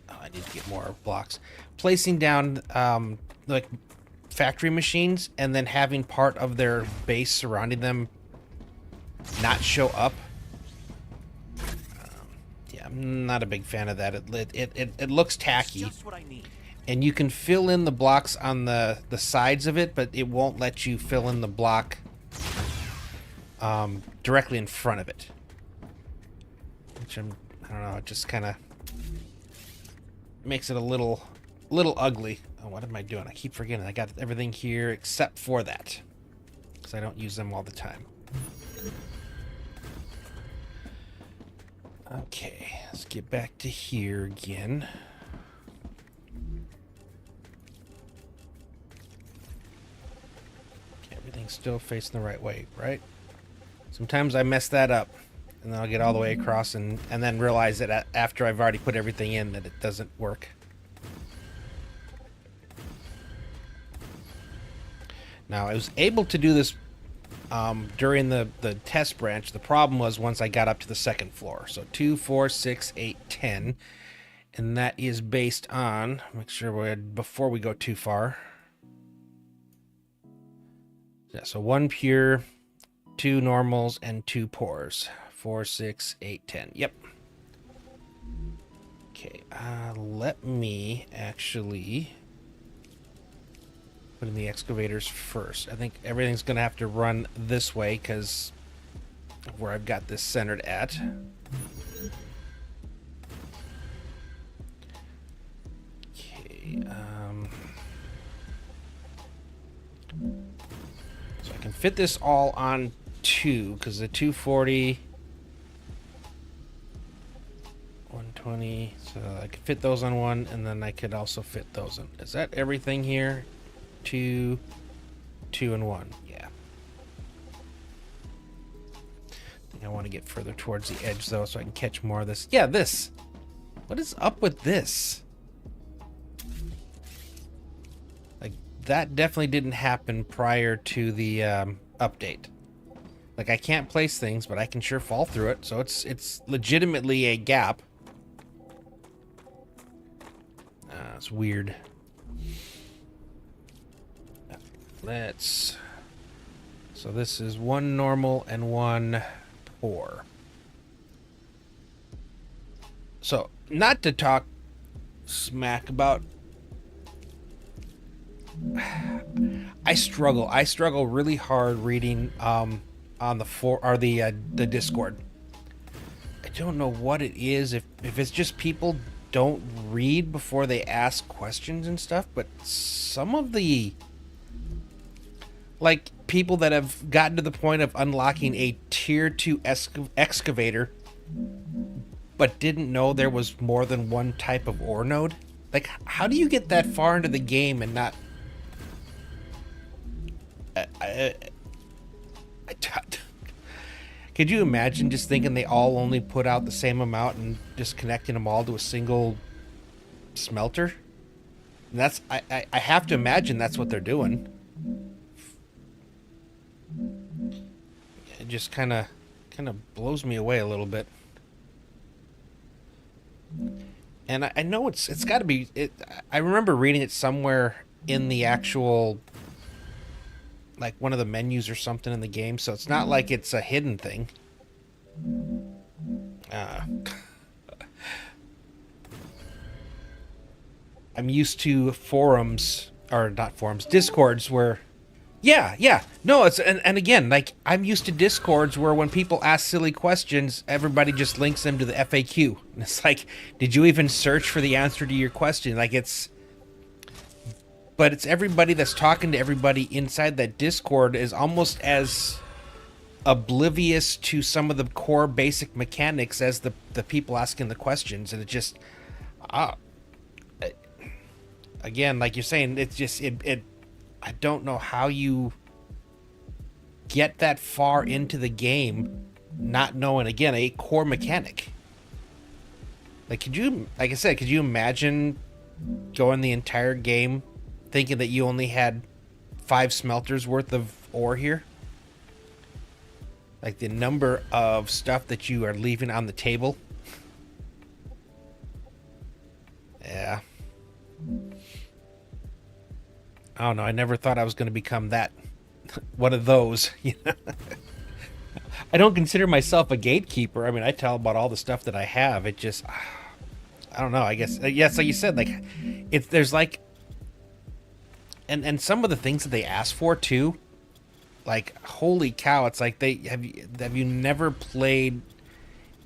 Oh, I need to get more blocks. Placing down like factory machines and then having part of their base surrounding them not show up. Yeah, I'm not a big fan of that. It looks tacky. Just what I need. And you can fill in the blocks on the sides of it, but it won't let you fill in the block directly in front of it. Which I don't know, it just kind of makes it a little ugly. Oh, what am I doing? I keep forgetting. I got everything here except for that, because I don't use them all the time. Okay, let's get back to here again. Okay, everything's still facing the right way, right? Sometimes I mess that up, and then I'll get all the way across and then realize that after I've already put everything in that it doesn't work. Now, I was able to do this during the test branch. The problem was once I got up to the second floor. So 2, 4, 6, 8, 10. And that is based on, make sure before we go too far. Yeah, so 1 pure, 2 normals, and 2 pours. 4, 6, 8, 10. Yep. Okay, let me actually put in the excavators first. I think everything's going to have to run this way because of where I've got this centered at. Okay, so I can fit this all on 2 because the 240, 120, so I could fit those on 1, and then I could also fit those on. Is that everything here? 2, 2, and 1. Yeah. I think I want to get further towards the edge though, so I can catch more of this. Yeah, this. What is up with this? Like, that definitely didn't happen prior to the update. Like, I can't place things, but I can sure fall through it, so it's legitimately a gap. It's weird. So this is 1 normal and 1 pour. So, not to talk smack about... I struggle really hard reading on the Discord. I don't know what it is, if it's just people don't read before they ask questions and stuff, but some of the... like, people that have gotten to the point of unlocking a tier 2 excavator but didn't know there was more than one type of ore node. Like, how do you get that far into the game and not... Could you imagine just thinking they all only put out the same amount and just connecting them all to a single smelter? And that's... I have to imagine that's what they're doing. just kind of blows me away a little bit. And I know it's got to be. I remember reading it somewhere in the actual, like, one of the menus or something in the game. So it's not like it's a hidden thing. I'm used to forums, or not forums, Discords where, yeah, no, it's and again, like, I'm used to Discords where when people ask silly questions, everybody just links them to the FAQ. And it's like, did you even search for the answer to your question? Like, but it's everybody that's talking to everybody inside that Discord is almost as oblivious to some of the core basic mechanics as the people asking the questions, and it just, again, like you're saying, it's just I don't know how you get that far into the game not knowing, again, a core mechanic. Like, like I said, could you imagine going the entire game thinking that you only had 5 smelters worth of ore here? Like, the number of stuff that you are leaving on the table. Yeah. I don't know. I never thought I was going to become that, one of those. You know? I don't consider myself a gatekeeper. I mean, I tell about all the stuff that I have. It just, I don't know. I guess, yes, like you said, like, there's like, and some of the things that they ask for too, like, holy cow! It's like, have you never played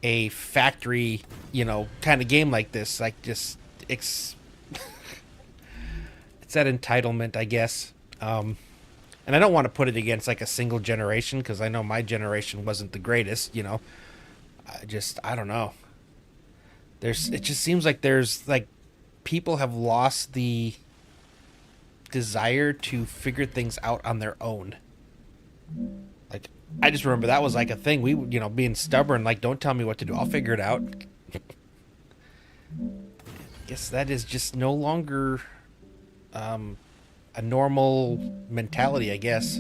a factory, kind of game like this? Like, just it's that entitlement, I guess. And I don't want to put it against like a single generation, because I know my generation wasn't the greatest. I don't know. It just seems like there's like people have lost the desire to figure things out on their own. Like, I just remember that was like a thing. We, being stubborn, like, don't tell me what to do, I'll figure it out. Guess that is just no longer a normal mentality, I guess.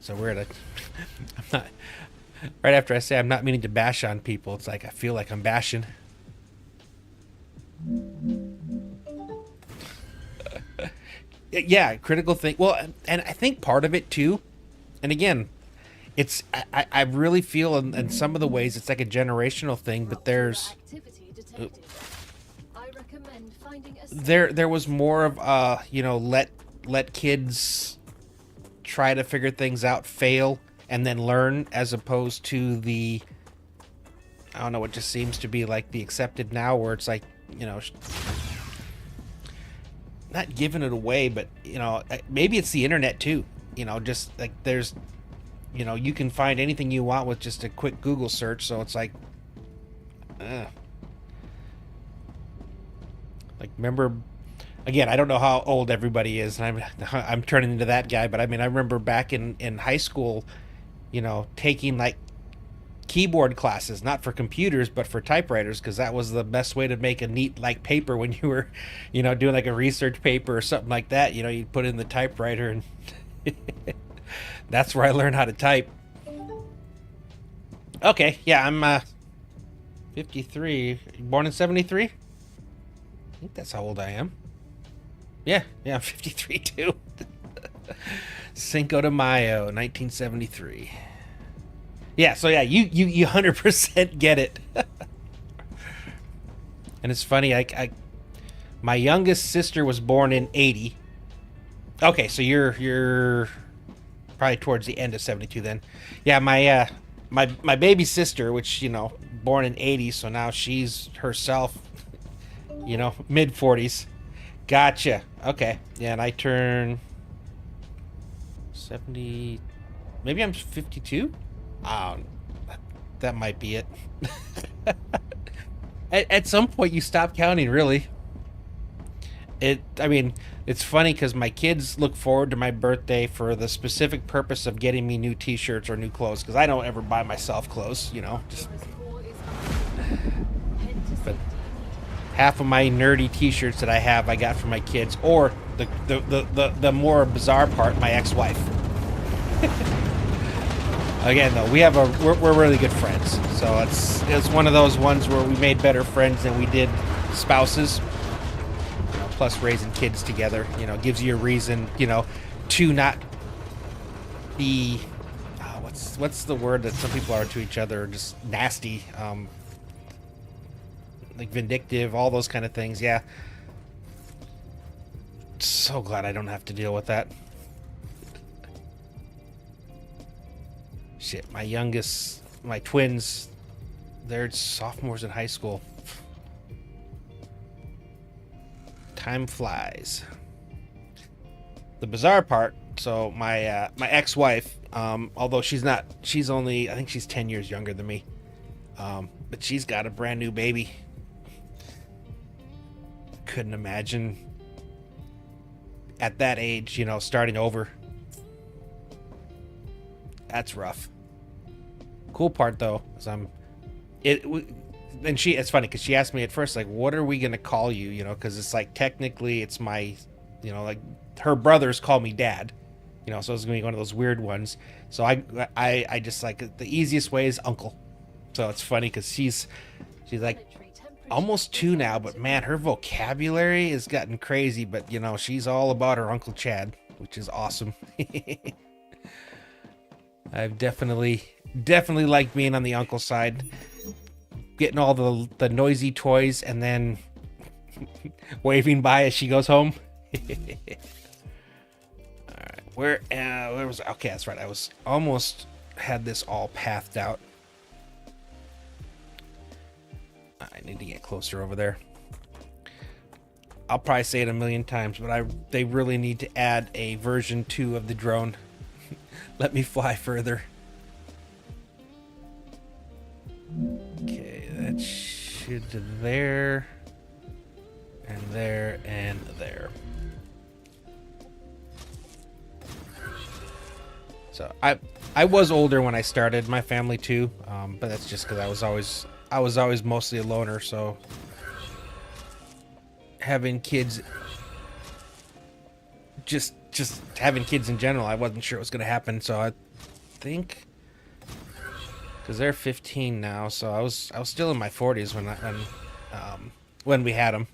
So weird. I'm not. Right after I say I'm not meaning to bash on people, it's like I feel like I'm bashing. Yeah, critical think. Well, and I think part of it too, and again, it's I really feel in some of the ways it's like a generational thing, but there's there was more of let kids try to figure things out, fail, and then learn, as opposed to the, I don't know, what just seems to be like the accepted now, where it's like, not giving it away, but maybe it's the internet too. Just like there's, you can find anything you want with just a quick Google search. So it's like, like, remember, again, I don't know how old everybody is, and I'm turning into that guy, but I mean, I remember back in high school, taking like keyboard classes, not for computers but for typewriters, because that was the best way to make a neat like paper when you were doing like a research paper or something like that. You'd put in the typewriter, and that's where I learned how to type. Okay, yeah, I'm 53, born in 73. I think that's how old I am. Yeah, I'm 53 too. Cinco de Mayo 1973. Yeah, so yeah, you 100% get it. And it's funny, my youngest sister was born in 80. Okay, so you're probably towards the end of 72 then. Yeah, my baby sister, which, born in 80, so now she's herself, mid 40s. Gotcha. Okay. Yeah, and I turn 70, maybe I'm 52? That might be it. At some point you stop counting, really. I mean, it's funny because my kids look forward to my birthday for the specific purpose of getting me new t-shirts or new clothes, because I don't ever buy myself clothes, but half of my nerdy t-shirts that I got from my kids, or the more bizarre part, my ex-wife. Again, though, we're really good friends, so it's one of those ones where we made better friends than we did spouses. Plus, raising kids together, gives you a reason, to not be what's the word that some people are to each other, just nasty, like vindictive, all those kind of things. Yeah. So glad I don't have to deal with that. Shit, my twins, they're sophomores in high school. Time flies. The bizarre part, so my ex-wife, although she's only, I think she's 10 years younger than me, but she's got a brand new baby. Couldn't imagine at that age, starting over. That's rough. Cool part though is it's funny because she asked me at first, like, what are we gonna call you, because it's like technically it's my, like her brothers call me dad, so it's gonna be one of those weird ones. So I just like the easiest way is uncle. So it's funny because she's like almost 2 now, but man, her vocabulary has gotten crazy. But she's all about her Uncle Chad, which is awesome. I've definitely liked being on the uncle side, getting all the noisy toys and then waving by as she goes home. All right, where was I? Okay, that's right. I was almost had this all pathed out. I need to get closer over there. I'll probably say it a million times, but they really need to add a version 2 of the drone. Let me fly further. Okay, that should there and there and there. So I was older when I started my family too, but that's just because I was always mostly a loner. So having kids, just having kids in general, I wasn't sure it was going to happen. So I think, because they're 15 now, so I was still in my 40s when we had them,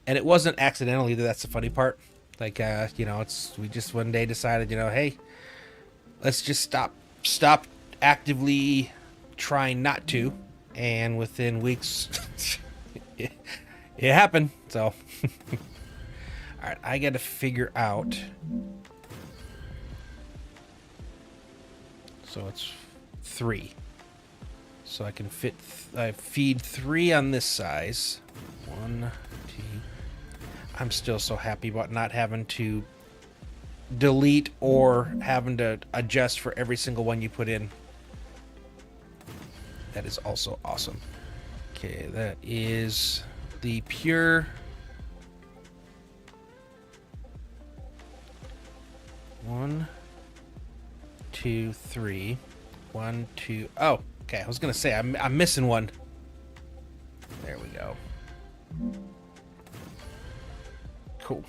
and it wasn't accidental either. That's the funny part. Like we just one day decided, hey, let's just stop actively trying not to, and within weeks, it happened. So. All right, I got to figure out. So it's 3. So I can feed 3 on this size. 1, 2. I'm still so happy about not having to delete or having to adjust for every single one you put in. That is also awesome. Okay, that is the pure. 1, 2, 3. 1, 2. Oh, okay. I was gonna say I'm missing one. There we go. Cool.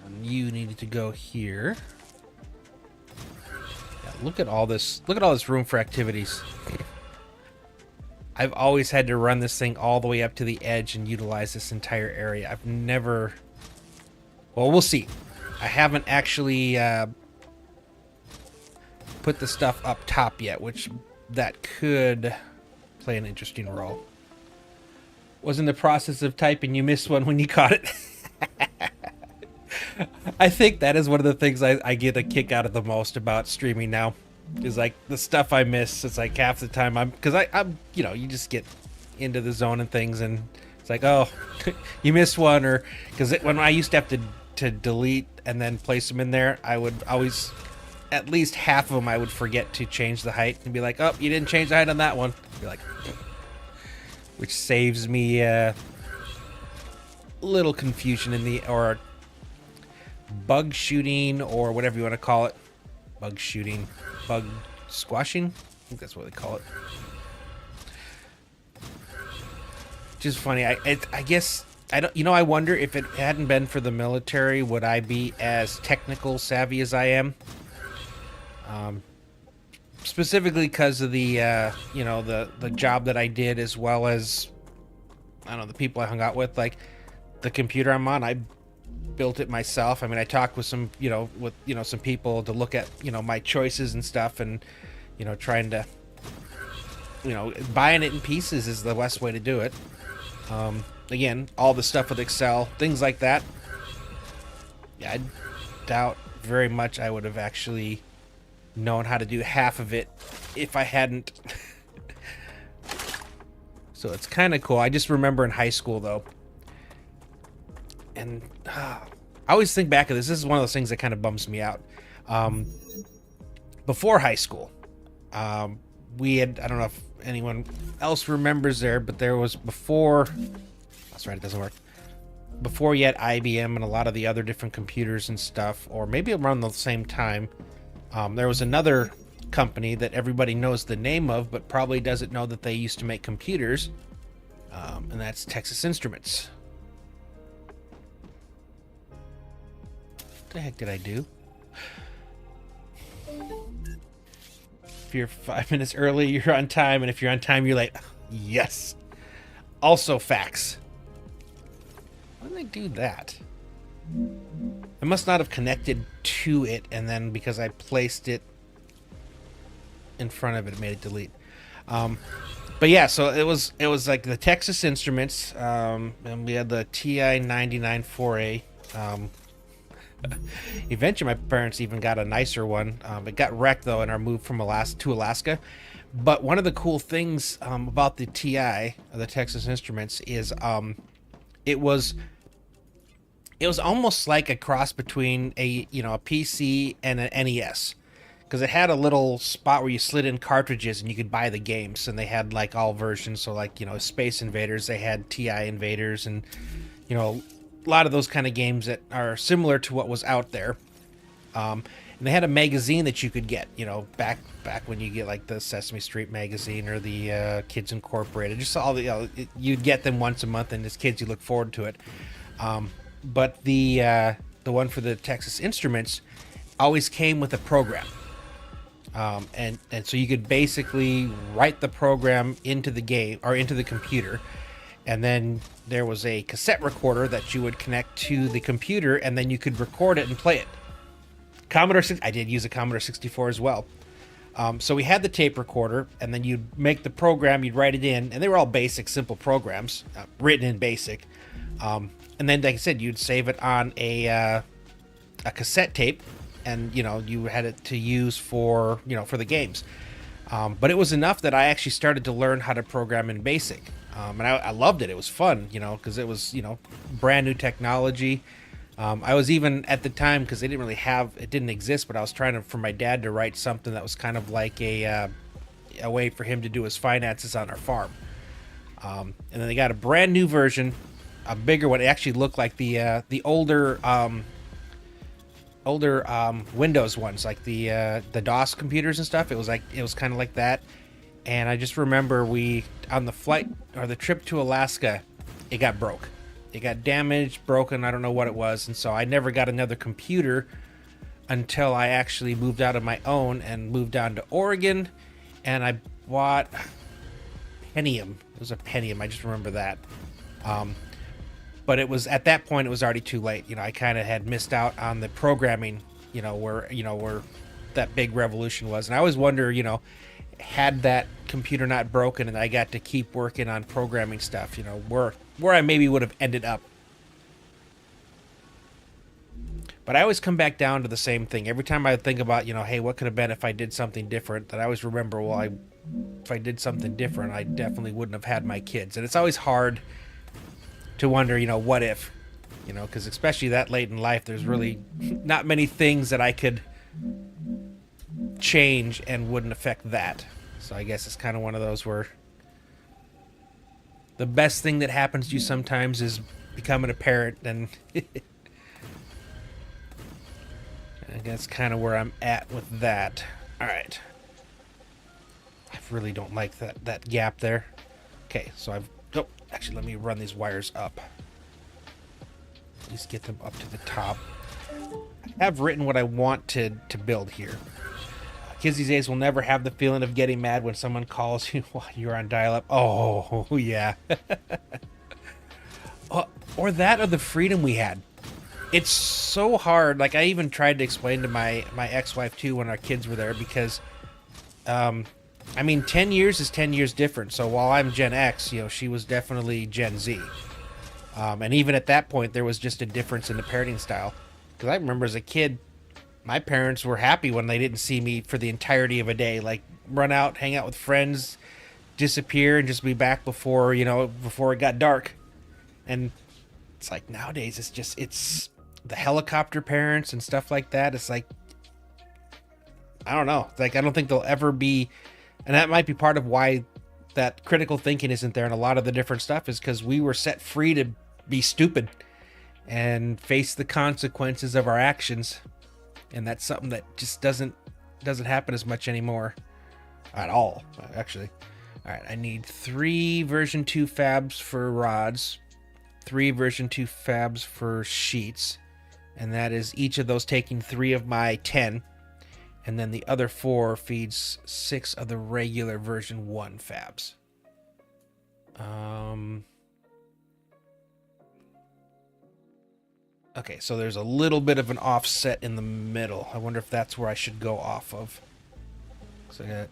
And you needed to go here. Yeah, look at all this. Look at all this room for activities. I've always had to run this thing all the way up to the edge and utilize this entire area. I've never... Well, we'll see. I haven't actually put the stuff up top yet, which that could play an interesting role. Was in the process of typing, you missed one when you caught it. I think that is one of the things I get a kick out of the most about streaming now. Is like the stuff I miss. It's like half the time I'm you just get into the zone and things, and it's like, oh, you missed one, or because when I used to have to delete and then place them in there, I would always, at least half of them, I would forget to change the height and be like, oh, you didn't change the height on that one. Be like, which saves me a little confusion or bug shooting or whatever you want to call it. Bug shooting. Bug squashing? I think that's what they call it. Which is funny. I guess I don't, I wonder if it hadn't been for the military, would I be as technical savvy as I am? Specifically because of the, the job that I did, as well as, I don't know, the people I hung out with. Like, the computer I'm on, I built it myself. I mean, I talked with some, some people to look at, my choices and stuff, and, trying to, buying it in pieces is the best way to do it. Again, all the stuff with Excel, things like that. Yeah, I doubt very much I would have actually known how to do half of it if I hadn't. So it's kind of cool. I just remember in high school, though, and I always think back of this. This is one of those things that kind of bums me out. Before high school, we had, I don't know if anyone else remembers there, but there was before, that's right, it doesn't work. Before yet IBM and a lot of the other different computers and stuff, or maybe around the same time, there was another company that everybody knows the name of, but probably doesn't know that they used to make computers, and that's Texas Instruments. What the heck did I do? If you're 5 minutes early, you're on time, and if you're on time, you're late. Yes. Also facts. Why did I do that? I must not have connected to it, and then because I placed it in front of it, it made it delete. But yeah, so it was like the Texas Instruments, and we had the TI 99 4A. Eventually, my parents even got a nicer one. It got wrecked though in our move from Alaska. But one of the cool things about the TI, the Texas Instruments, is it was almost like a cross between a PC and an NES, because it had a little spot where you slid in cartridges and you could buy the games, and they had like all versions. So like Space Invaders, they had TI Invaders, and a lot of those kind of games that are similar to what was out there. And they had a magazine that you could get, back when you get like the Sesame Street magazine or the Kids Incorporated. Just all the, you'd get them once a month, and as kids, you look forward to it. But the one for the Texas Instruments always came with a program. And so you could basically write the program into the game or into the computer. And then there was a cassette recorder that you would connect to the computer, and then you could record it and play it. I did use a Commodore 64 as well. So we had the tape recorder, and then you'd make the program, you'd write it in, and they were all basic, simple programs, written in BASIC. And then, like I said, you'd save it on a cassette tape, and you had it to use for for the games. But it was enough that I actually started to learn how to program in BASIC. And I loved it. It was fun, because it was, brand new technology. I was even at the time, because it didn't exist, but I was trying for my dad to write something that was kind of like a way for him to do his finances on our farm. And then they got a brand new version, a bigger one. It actually looked like the older Windows ones, like the DOS computers and stuff. It was kind of like that. And I just remember on the flight or the trip to Alaska, it got broke. It got damaged, broken, I don't know what it was. And so I never got another computer until I actually moved out on my own and moved down to Oregon. And I bought Pentium. It was a Pentium. I just remember that. But it was at that point, it was already too late. I kind of had missed out on the programming, where that big revolution was. And I always wonder, had that computer not broken and I got to keep working on programming stuff, where I maybe would have ended up. But I always come back down to the same thing. Every time I think about, hey, what could have been if I did something different, that I always remember, well, if I did something different, I definitely wouldn't have had my kids. And it's always hard to wonder, what if, because especially that late in life, there's really not many things that I could change and wouldn't affect that. So I guess it's kind of one of those where the best thing that happens to you sometimes is becoming a parent, and I guess kind of where I'm at with that. All right, I really don't like that gap there. Okay, so actually, let me run these wires up. At least get them up to the top. I have written what I want to build here. Kids these days will never have the feeling of getting mad when someone calls you while you're on dial-up. Oh, yeah. Or that, or the freedom we had. It's so hard. Like, I even tried to explain to my ex-wife, too, when our kids were there, because, I mean, 10 years is 10 years different. So while I'm Gen X, you know, she was definitely Gen Z. And even at that point, there was just a difference in the parenting style. Because I remember as a kid, my parents were happy when they didn't see me for the entirety of a day. Like, run out, hang out with friends, disappear, and just be back before, you know, before it got dark. And it's like, nowadays, it's the helicopter parents and stuff like that. It's like, I don't know. Like, I don't think they'll ever be, and that might be part of why that critical thinking isn't there in a lot of the different stuff, is because we were set free to be stupid and face the consequences of our actions. And that's something that just doesn't happen as much anymore at all, actually. All right, I need 3 version 2 fabs for rods, 3 version 2 fabs for sheets, and that is each of those taking 3 of my 10, and then the other 4 feeds 6 of the regular version 1 fabs. Okay, so there's a little bit of an offset in the middle. I wonder if that's where I should go off of. So I got,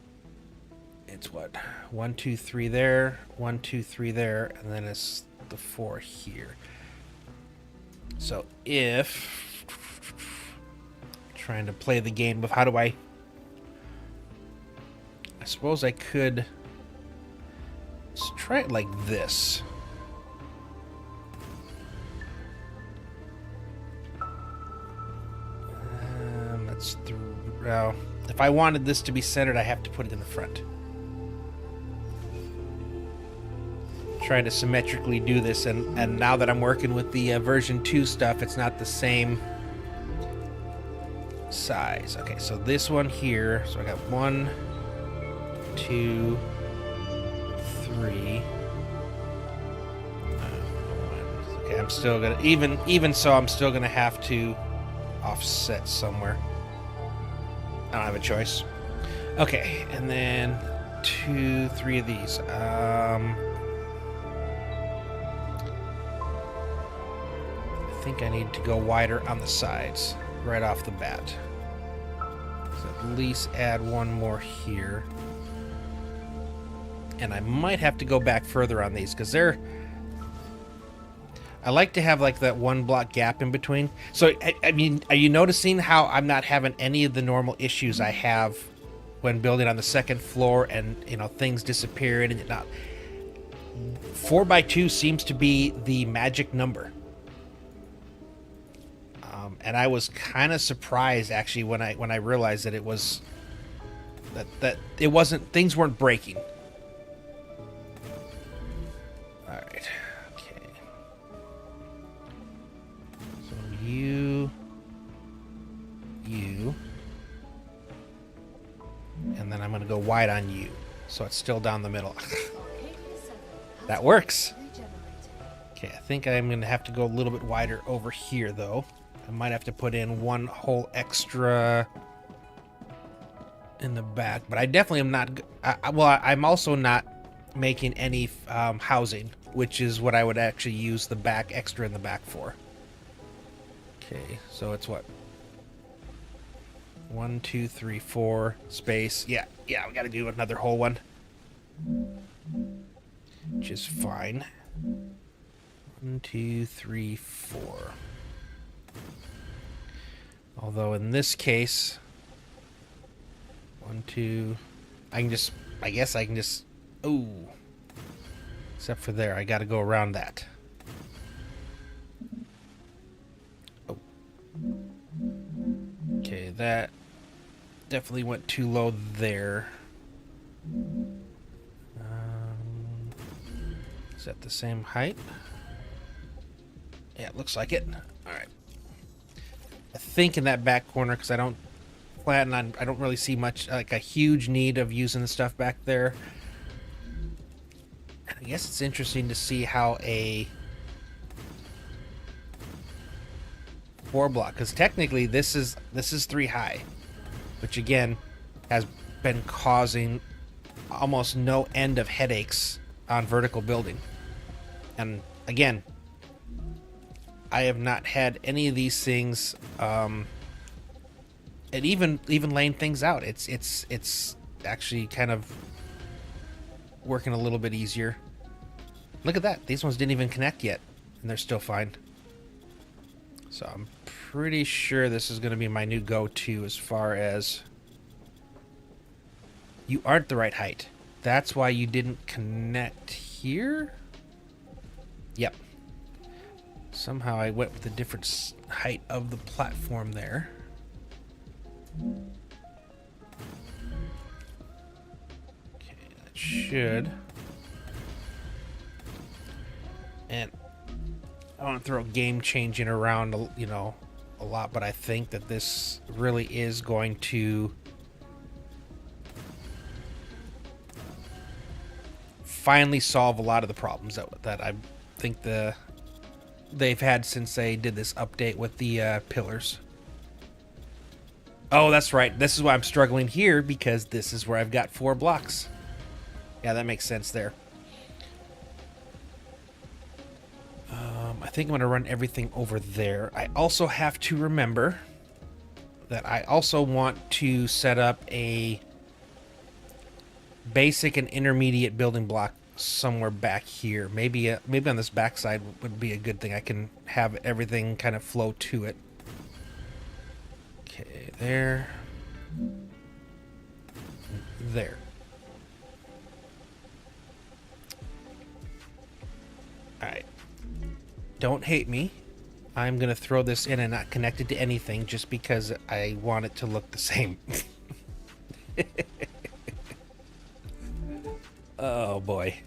it's what? 1, 2, 3 there, 1, 2, 3 there, and then it's the 4 here. So if trying to play the game of how do I suppose I could, let's try it like this. If I wanted this to be centered, I have to put it in the front. Trying to symmetrically do this, and now that I'm working with the version 2 stuff, it's not the same size. Okay, so this one here, so I got 1, 2, 3. Okay, I'm still gonna, even so, I'm still gonna have to offset somewhere. I don't have a choice. Okay, and then 2, 3 of these. I think I need to go wider on the sides right off the bat. So at least add 1 more here. And I might have to go back further on these because they're, I like to have like that 1 block gap in between. So, I mean, are you noticing how I'm not having any of the normal issues I have when building on the 2nd floor and, you know, things disappearing and not? 4x2 seems to be the magic number. And I was kind of surprised actually when I realized that it was that it wasn't, things weren't breaking. All right. You, and then I'm going to go wide on you, so it's still down the middle. That works. Okay, I think I'm going to have to go a little bit wider over here, though. I might have to put in 1 whole extra in the back, but I definitely am not. I'm also not making any housing, which is what I would actually use the back extra in the back for. Okay, so it's what? 1, 2, 3, 4 space. Yeah, we got to do another whole one, which is fine. 1, 2, 3, 4. Although in this case, 1, 2, I guess I can just. Oh, except for there, I got to go around that. Okay, that definitely went too low there. Is that the same height? Yeah, it looks like it. All right. I think in that back corner, because I don't really see much, like a huge need of using the stuff back there. I guess it's interesting to see how 4 block, because technically this is 3 high, which again has been causing almost no end of headaches on vertical building. And again, I have not had any of these things, and even laying things out. It's actually kind of working a little bit easier. Look at that. These ones didn't even connect yet, and they're still fine. So I'm pretty sure this is going to be my new go-to as far as you aren't the right height. That's why you didn't connect here? Yep. Somehow I went with a different height of the platform there. Okay, that should. And I want to throw game changing around, you know, a lot, but I think that this really is going to finally solve a lot of the problems that I think they've had since they did this update with the pillars. Oh, that's right. This is why I'm struggling here, because this is where I've got 4 blocks. Yeah, that makes sense there. I think I'm going to run everything over there. I also have to remember that I also want to set up a basic and intermediate building block somewhere back here. Maybe on this backside would be a good thing. I can have everything kind of flow to it. Okay, there. There. Alright. Don't hate me. I'm going to throw this in and not connect it to anything just because I want it to look the same. Oh boy.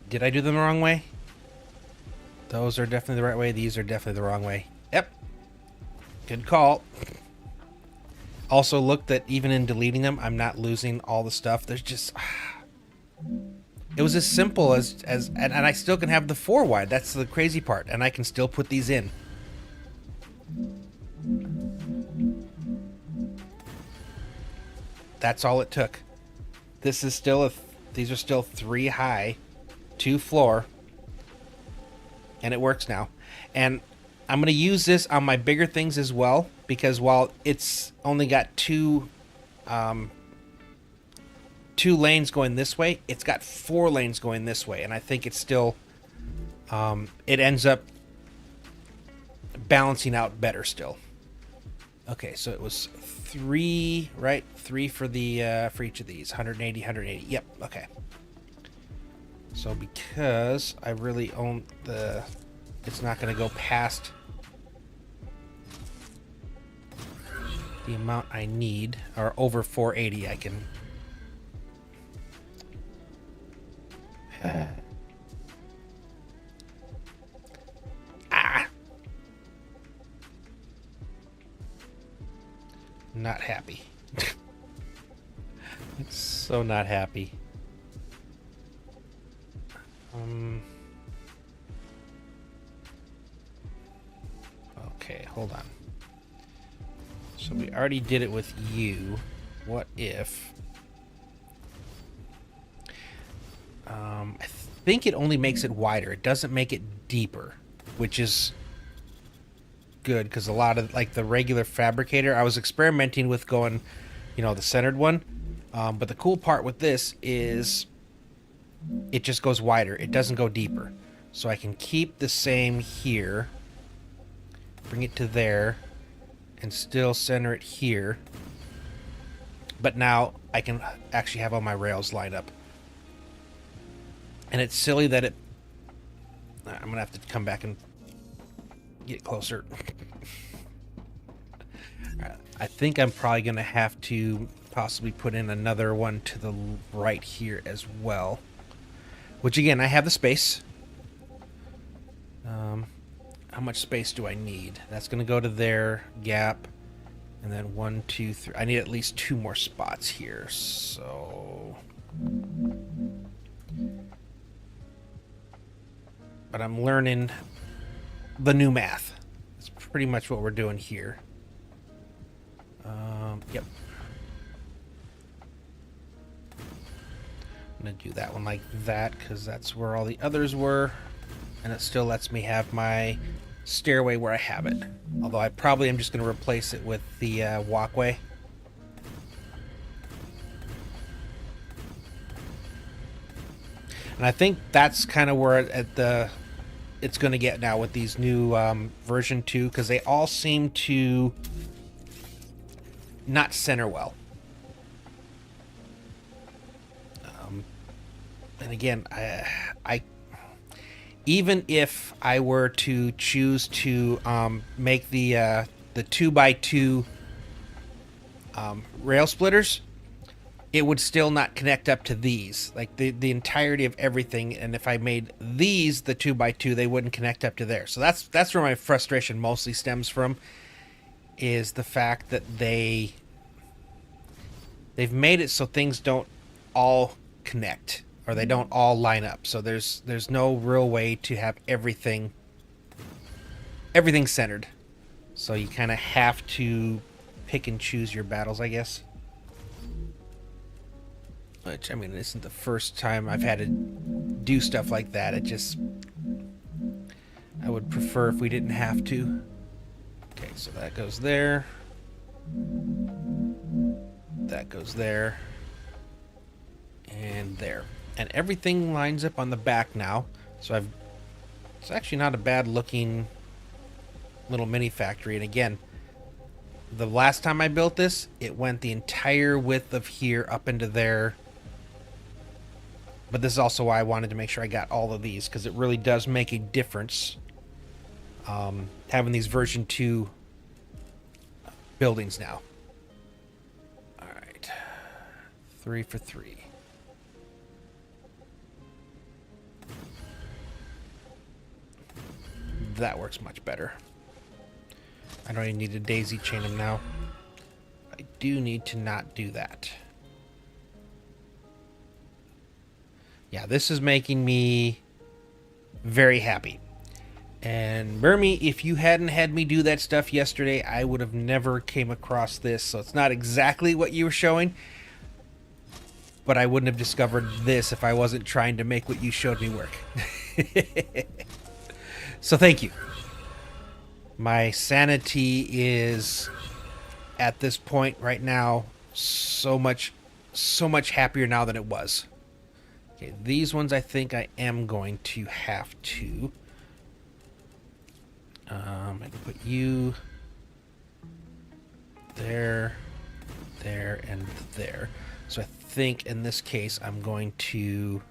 Did I do them the wrong way? Those are definitely the right way. These are definitely the wrong way. Yep. Good call. Also, look that even in deleting them, I'm not losing all the stuff. There's just... It was as simple as and I still can have the 4 wide. That's the crazy part. And I can still put these in. That's all it took. This is still these are still 3 high, 2 floor, and it works now. And I'm going to use this on my bigger things as well, because while it's only got 2 lanes going this way, it's got 4 lanes going this way, and I think it's still it ends up balancing out better still. Okay, so it was 3, right? 3 for the for each of these. 180, 180. Yep, okay. So because I really own the... It's not going to go past the amount I need, or over 480 I can... Not happy. So not happy. Okay, hold on. So we already did it with you. What if... I think it only makes it wider. It doesn't make it deeper, which is good, because a lot of, like, the regular fabricator, I was experimenting with going, you know, the centered one. But the cool part with this is it just goes wider. It doesn't go deeper. So I can keep the same here, bring it to there, and still center it here. But now I can actually have all my rails lined up. And it's silly that it... I'm going to have to come back and get closer. I think I'm probably going to have to possibly put in another one to the right here as well. Which, again, I have the space. How much space do I need? That's going to go to their gap. And then 1, 2, 3. I need at least 2 more spots here. So... But I'm learning the new math. That's pretty much what we're doing here. Yep. I'm going to do that one like that because that's where all the others were. And it still lets me have my stairway where I have it. Although I probably am just going to replace it with the walkway. And I think that's kind of where it's going to get now with these new version 2, because they all seem to not center well. And again, I even if I were to choose to make the 2x2 rail splitters, it would still not connect up to these, like the entirety of everything. And if I made these the 2x2, they wouldn't connect up to there. So that's where my frustration mostly stems from, is the fact that they've made it so things don't all connect, or they don't all line up. So there's no real way to have everything centered. So you kind of have to pick and choose your battles, I guess. Which, I mean, it isn't the first time I've had to do stuff like that. I would prefer if we didn't have to. Okay, so that goes there. That goes there. And there. And everything lines up on the back now. So it's actually not a bad looking little mini factory. And again, the last time I built this, it went the entire width of here up into there. But this is also why I wanted to make sure I got all of these, because it really does make a difference having these version 2 buildings now. All right. 3 for 3. That works much better. I don't even need to daisy chain them now. I do need to not do that. Yeah, this is making me very happy. And Burmy, if you hadn't had me do that stuff yesterday, I would have never came across this. So it's not exactly what you were showing, but I wouldn't have discovered this if I wasn't trying to make what you showed me work. So thank you. My sanity is, at this point right now, so much happier now than it was. Okay, these ones I think I am going to have to. I can put you there, there, and there. So I think in this case I'm going to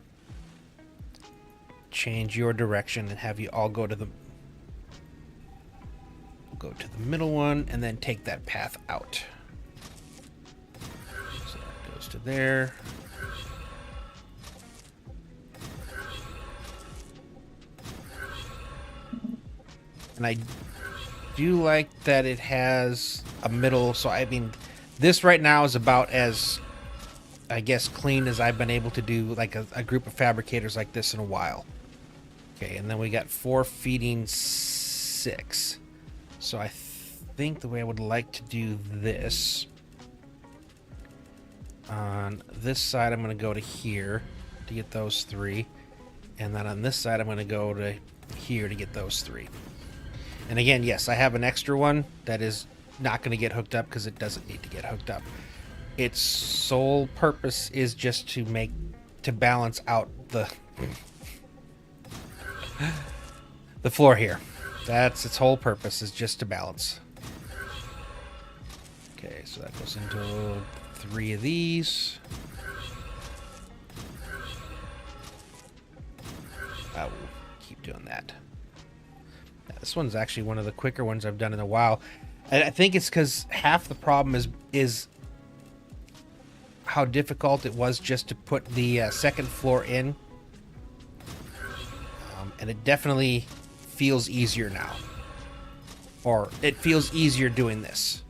change your direction and have you all go to the middle one, and then take that path out. So that goes to there. And I do like that it has a middle, so I mean, this right now is about as, I guess, clean as I've been able to do like a group of fabricators like this in a while. Okay, and then we got 4 feeding 6. So I think the way I would like to do this, on this side I'm going to go to here to get those 3, and then on this side I'm going to go to here to get those 3. And again, yes, I have an extra one that is not going to get hooked up because it doesn't need to get hooked up. Its sole purpose is just to balance out the floor here. That's its whole purpose, is just to balance. Okay, so that goes into 3 of these. I will keep doing that. This one's actually one of the quicker ones I've done in a while. And I think it's because half the problem is how difficult it was just to put the second floor in. And it definitely feels easier now. Or it feels easier doing this.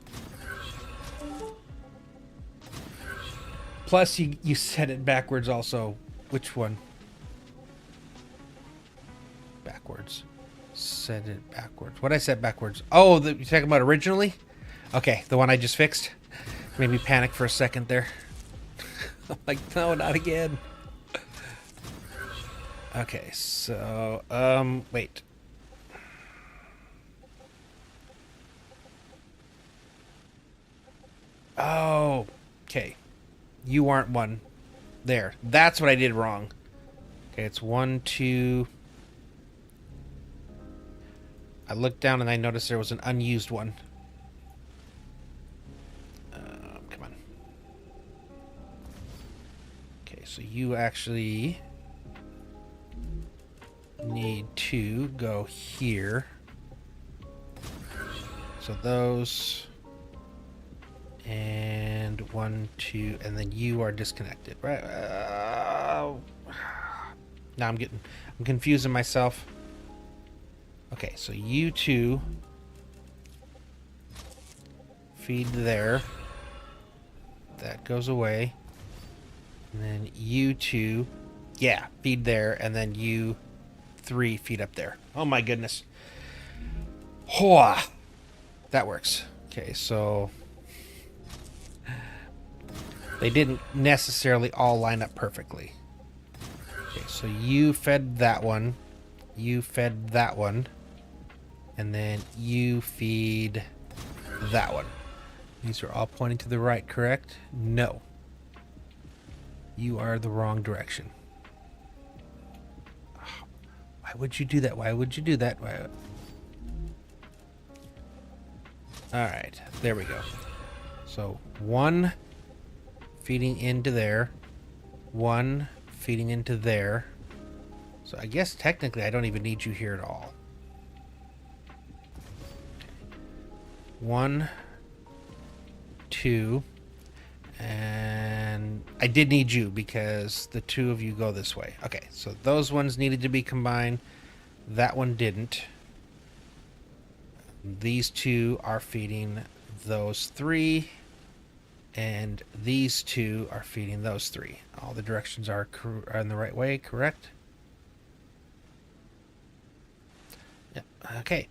Plus, you set it backwards also. Which one? Backwards. Set it backwards. What did I set backwards? Oh, you're talking about originally? Okay, the one I just fixed. Made me panic for a second there. I'm like, no, not again. Okay, so, wait. Oh, okay. You aren't one. There. That's what I did wrong. Okay, it's 1, 2. I looked down and I noticed there was an unused one. Come on. Okay, so you actually need to go here. So those, and 1, 2, and then you are disconnected, right? Now I'm confusing myself. Okay, so you two feed there. That goes away. And then you two, yeah, feed there, and then you 3 feed up there. Oh my goodness. Hoa! That works. Okay, so they didn't necessarily all line up perfectly. Okay, so you fed that one. You fed that one. And then you feed that one. These are all pointing to the right, correct? No. You are the wrong direction. Why would you do that? Why would you do that? Why? Alright, there we go. So, 1 feeding into there. 1 feeding into there. So I guess technically I don't even need you here at all. 1, 2, and I did need you because the 2 of you go this way. Okay, so those ones needed to be combined. That one didn't. These 2 are feeding those 3, and these 2 are feeding those 3. All the directions are in the right way, correct? Yeah, okay.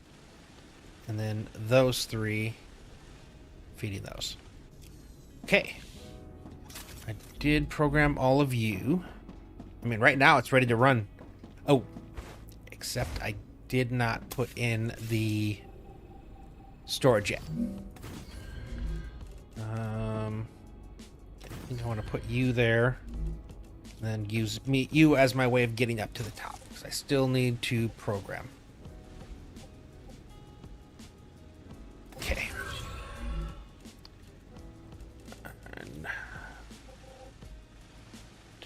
And then those 3 feeding those. Okay. I did program all of you. I mean, right now it's ready to run. Oh, except I did not put in the storage yet. I think I want to put you there. And then use you as my way of getting up to the top. Because I still need to program. Okay. And,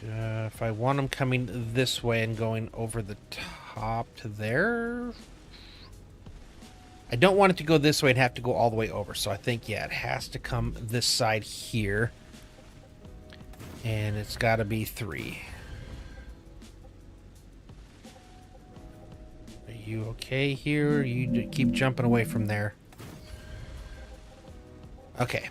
if I want them coming this way and going over the top to there, I don't want it to go this way and have to go all the way over. So I think, yeah, it has to come this side here. And it's got to be 3. Are you okay here? You keep jumping away from there. Okay.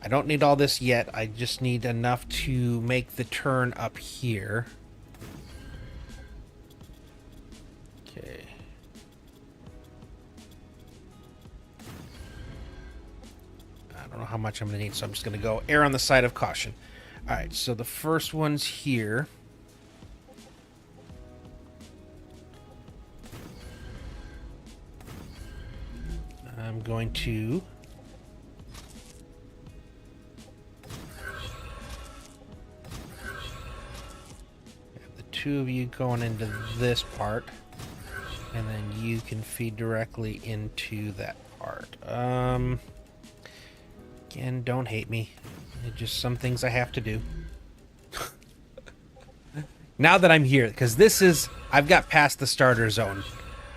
I don't need all this yet. I just need enough to make the turn up here. Okay. I don't know how much I'm going to need, so I'm just going to go err on the side of caution. All right, so the first one's here. I'm going to have the 2 of you going into this part, and then you can feed directly into that part. Again, don't hate me. It's just some things I have to do. Now that I'm here, because I've got past the starter zone.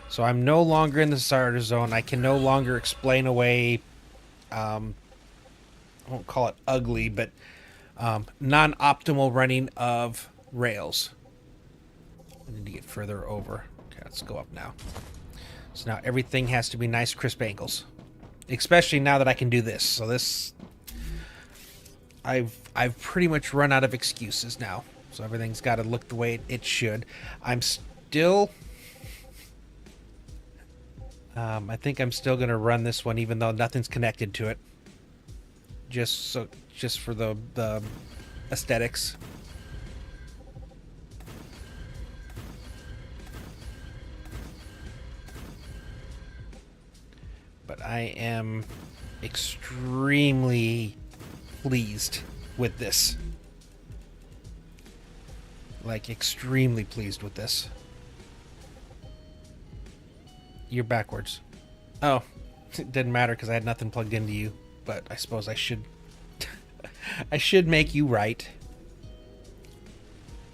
So I'm no longer in the starter zone. I can no longer explain away, I won't call it ugly, but non-optimal running of rails. I need to get further over. Okay, let's go up now. So now everything has to be nice, crisp angles. Especially now that I can do this. So this, I've pretty much run out of excuses now. So everything's got to look the way it should. I'm still I think I'm still going to run this one even though nothing's connected to it. Just for the aesthetics. But I am extremely pleased with this. Like, extremely pleased with this. You're backwards. Oh, it didn't matter because I had nothing plugged into you. But I suppose I should... I should make you right.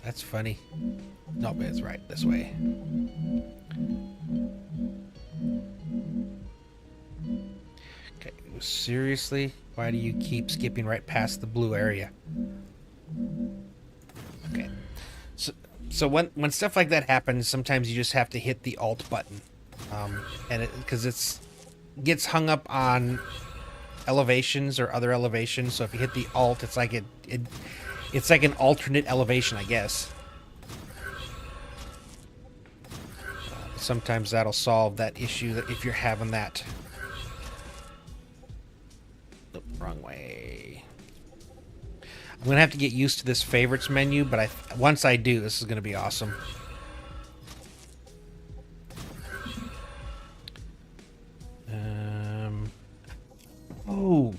That's funny. No, but it's right this way. Okay, seriously? Why do you keep skipping right past the blue area? Okay. So when stuff like that happens, sometimes you just have to hit the Alt button. And because it's gets hung up on elevations or other elevations. So if you hit the Alt, it's like it's like an alternate elevation, I guess. Sometimes that'll solve that issue that if you're having that. The wrong way. I'm gonna have to get used to this favorites menu, but once I do, this is gonna be awesome. Oh,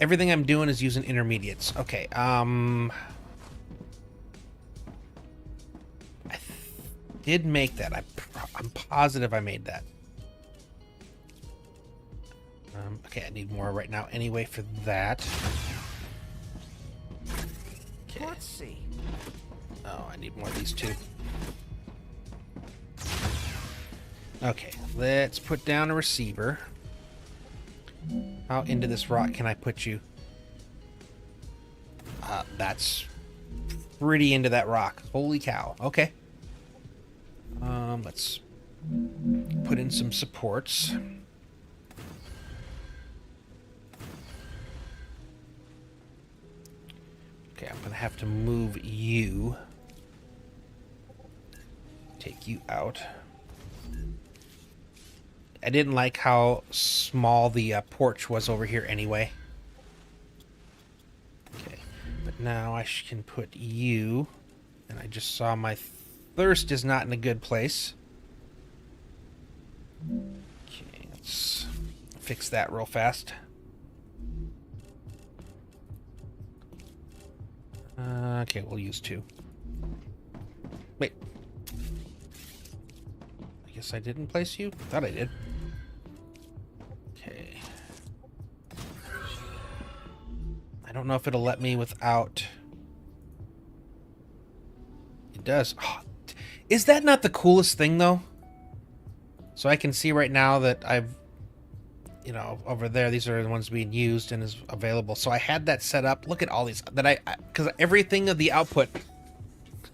everything I'm doing is using intermediates. Okay. I did make that. I'm positive I made that. Okay, I need more right now anyway for that. Okay. Let's see. Oh, I need more of these too. Okay, let's put down a receiver. How into this rock can I put you? That's pretty into that rock. Holy cow. Okay. Let's put in some supports. Okay, I'm gonna have to move you. Take you out. I didn't like how small the porch was over here anyway. Okay, but now I can put you, and I just saw my thirst is not in a good place. Okay, let's fix that real fast. Okay, we'll use 2. Wait. I guess I didn't place you? Thought I did. Okay. I don't know if it'll let me without... It does. Oh, is that not the coolest thing, though? So I can see right now that I've... You know, over there, these are the ones being used and is available. So I had that set up. Look at all these that because everything of the output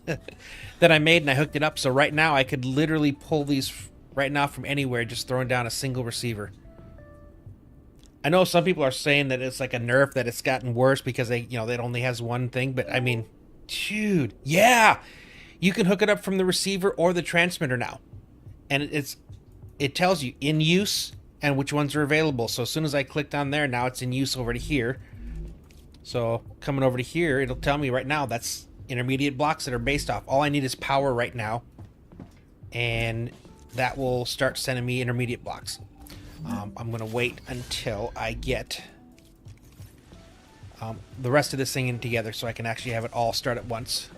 that I made and I hooked it up. So right now I could literally pull these right now from anywhere, just throwing down a single receiver. I know some people are saying that it's like a nerf, that it's gotten worse because it only has one thing. But I mean, dude, yeah, you can hook it up from the receiver or the transmitter now, and it tells you in use and which ones are available. So as soon as I clicked on there, now it's in use over to here. So coming over to here, it'll tell me right now that's intermediate blocks that are based off. All I need is power right now, and that will start sending me intermediate blocks. I'm gonna wait until I get the rest of this thing in together so I can actually have it all start at once.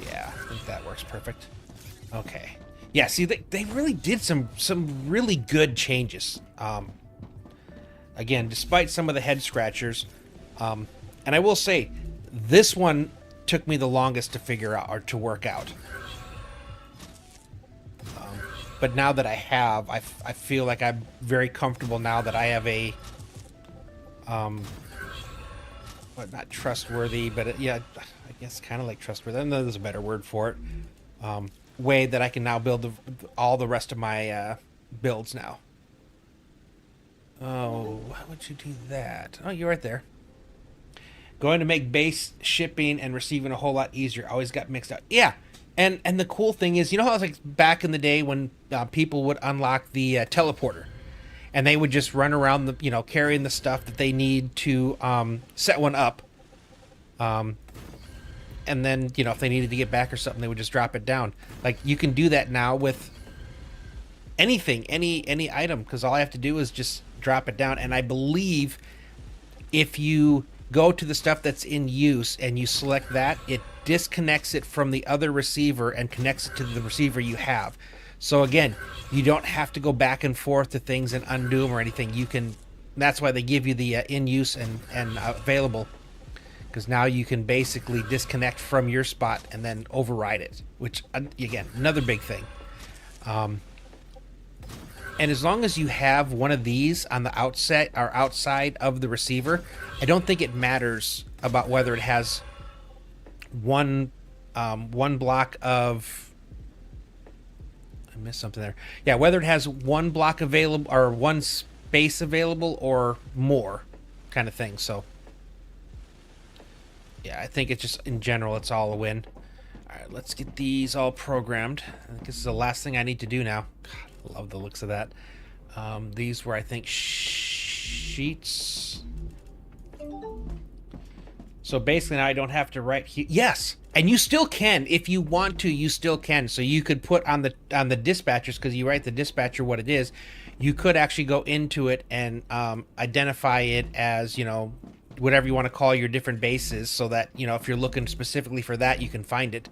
Yeah, I think that works perfect. Okay. Yeah, see, they really did some really good changes. Again, despite some of the head scratchers. And I will say, this one took me the longest to figure out, or to work out. But now that I have, I feel like I'm very comfortable now that I have a... Well, not trustworthy, but yeah, I guess kind of like trustworthy. I know there's a better word for it. Way that I can now build all the rest of my builds now. Oh, why would you do that? Oh, you're right there. Going to make base shipping and receiving a whole lot easier. Always got mixed up. Yeah, And the cool thing is, you know how it's like back in the day when people would unlock the teleporter, and they would just run around the, carrying the stuff that they need to set one up. And then, if they needed to get back or something, they would just drop it down. Like, you can do that now with anything, any item, because all I have to do is just drop it down. And I believe if you go to the stuff that's in use and you select that, it disconnects it from the other receiver and connects it to the receiver you have. So again, you don't have to go back and forth to things and undo them or anything. You can. That's why they give you the in use and available, because now you can basically disconnect from your spot and then override it, which, again, another big thing. And as long as you have one of these on the outset or outside of the receiver, I don't think it matters about whether it has one block of... I missed something there. Yeah, whether it has one block available or one space available or more kind of thing. So, yeah, I think it's just, in general, it's all a win. All right, let's get these all programmed. I think this is the last thing I need to do now. God, love the looks of that. These were, I think, sheets. So basically now I don't have to write... Yes! And you still can. If you want to, you still can. So you could put on the dispatchers, because you write the dispatcher what it is, you could actually go into it and identify it as, whatever you want to call your different bases, so that, if you're looking specifically for that, you can find it.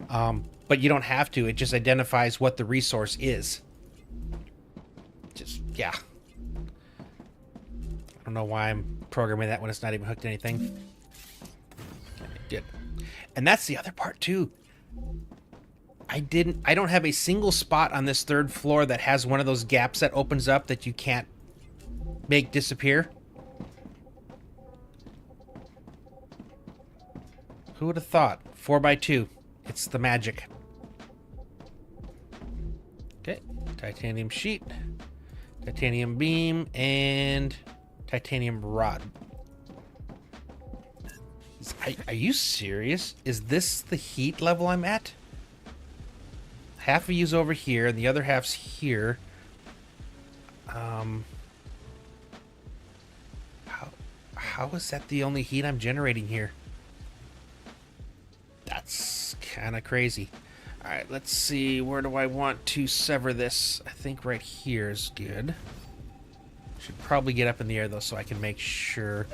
But you don't have to. It just identifies what the resource is. Just, yeah. I don't know why I'm programming that when it's not even hooked to anything. Good. And that's the other part too. I don't have a single spot on this third floor that has one of those gaps that opens up that you can't make disappear. Who would have thought? 4x2. It's the magic. Okay. Titanium sheet, titanium beam, and titanium rod. Are you serious? Is this the heat level I'm at? Half of you's over here, and the other half's here. How is that the only heat I'm generating here? That's kind of crazy. All right, let's see. Where do I want to sever this? I think right here is good. Should probably get up in the air though, so I can make sure.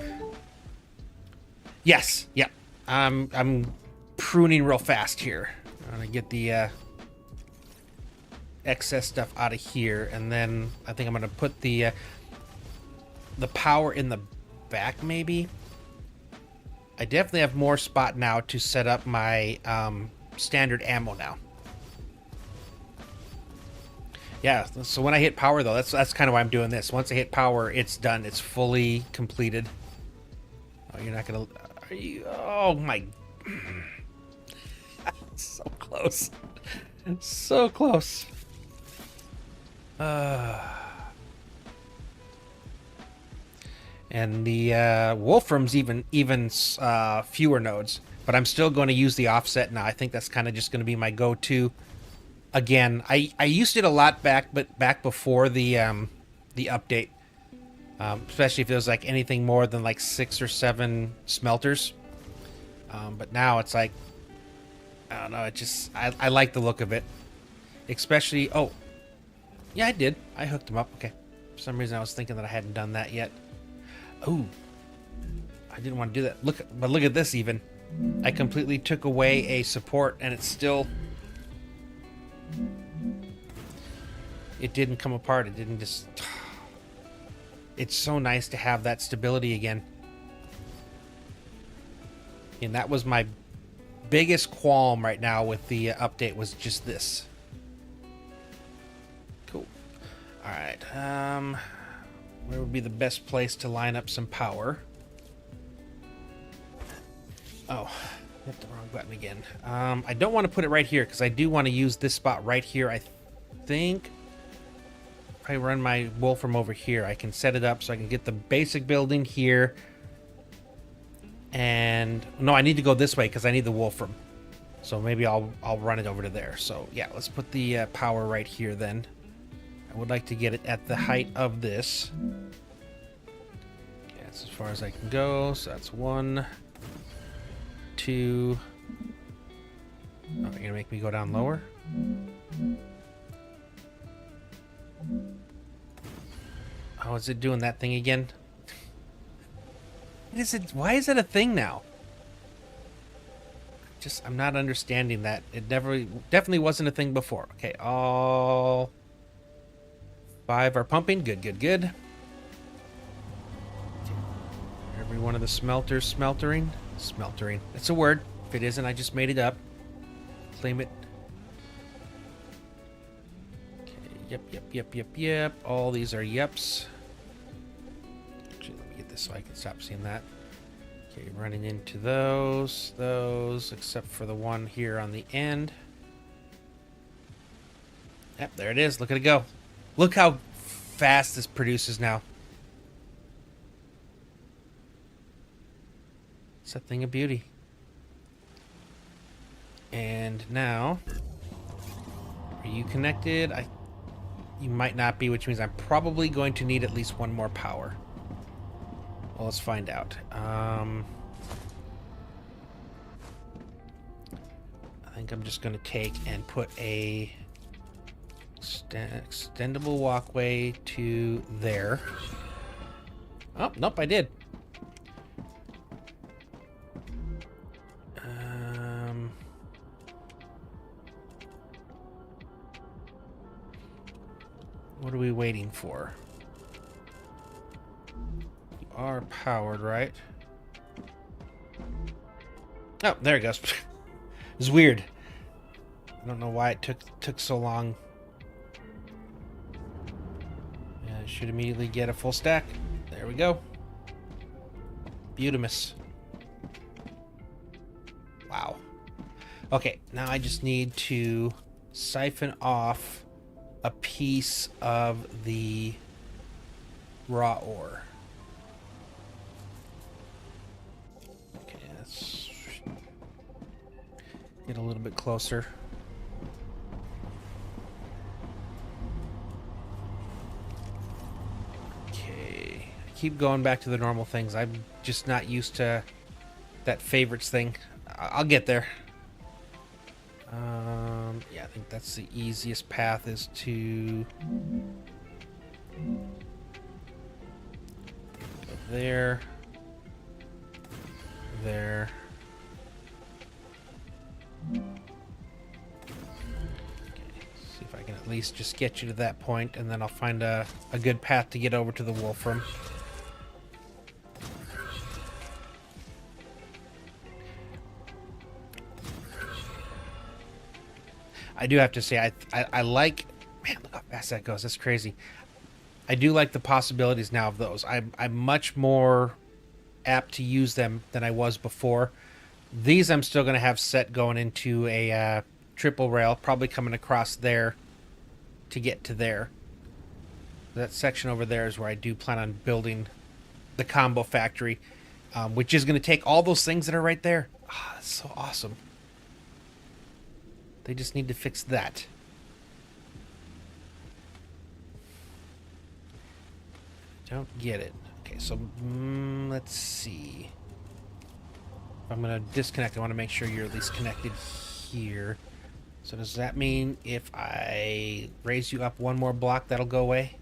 Yes. Yep. I'm pruning real fast here. I'm gonna get the excess stuff out of here, and then I think I'm gonna put the power in the back. Maybe. I definitely have more spot now to set up my standard ammo now. Yeah, so when I hit power though, that's kind of why I'm doing this. Once I hit power, it's done. It's fully completed. Oh, you're not gonna... Are you... Oh my... So close. So close. And the Wolfram's even fewer nodes, but I'm still going to use the offset now. I think that's kind of just going to be my go-to. Again, I used it a lot back before the update, especially if it was like anything more than like 6 or 7 smelters. But now it's like, I don't know. It just I like the look of it, especially. Oh, yeah, I did. I hooked them up. Okay. For some reason, I was thinking that I hadn't done that yet. Oh, I didn't want to do that. But look at this. Even I completely took away a support, and it's still. It didn't come apart. It didn't just... It's so nice to have that stability again. And that was my biggest qualm right now with the update, was just this. Cool. Alright. Where would be the best place to line up some power? Oh, hit the wrong button again. I don't want to put it right here, because I do want to use this spot right here. I think if I run my Wolfram over here, I can set it up so I can get the basic building here. And no, I need to go this way because I need the Wolfram. So maybe I'll run it over to there. So yeah, let's put the power right here then. I would like to get it at the height of this. Yeah, that's as far as I can go. So that's 1, 2. Oh, you're gonna make me go down lower? Oh, is it doing that thing again? What is it? Why is it a thing now? I'm not understanding that. It definitely wasn't a thing before. Okay, all 5 are pumping. Good, good, good. Okay. Every one of the smelters smeltering. Smeltering. It's a word. If it isn't, I just made it up. Claim it. Okay, yep. All these are yeps. Actually, let me get this so I can stop seeing that. Okay, running into those, except for the one here on the end. Yep, there it is. Look at it go. Look how fast this produces now. It's a thing of beauty. And now, are you connected? You might not be, which means I'm probably going to need at least one more power. Well, let's find out. I think I'm just going to take and put a extendable walkway to there. Oh, nope, I did. What are we waiting for? Are powered, right? Oh, there it goes. It's weird. I don't know why it took so long. Yeah, I should immediately get a full stack. There we go. Beautimus. Wow. Okay, now I just need to siphon off a piece of the raw ore. Get a little bit closer. Okay. I keep going back to the normal things. I'm just not used to that favorites thing. I'll get there. Yeah, I think that's the easiest path is to there. There. Okay, see if I can at least just get you to that point, and then I'll find a good path to get over to the Wolfram. I do have to say, I like... Man, look how fast that goes. That's crazy. I do like the possibilities now of those. I'm much more apt to use them than I was before. These I'm still going to have set going into a triple rail, probably coming across there to get to there. That section over there is where I do plan on building the combo factory, which is going to take all those things that are right there. Ah, that's so awesome. They just need to fix that. Don't get it. Okay, so let's see. I'm going to disconnect. I want to make sure you're at least connected here. So does that mean if I raise you up one more block, that'll go away?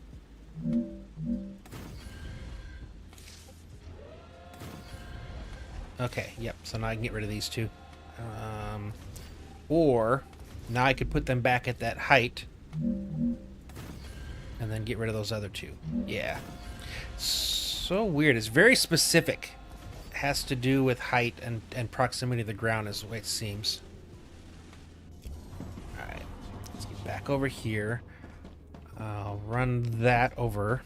Okay, yep. So now I can get rid of these two. Or now I could put them back at that height and then get rid of those other two. Yeah. So weird. It's very specific. It has to do with height and proximity to the ground is the way it seems. Alright. Let's get back over here. I'll run that over.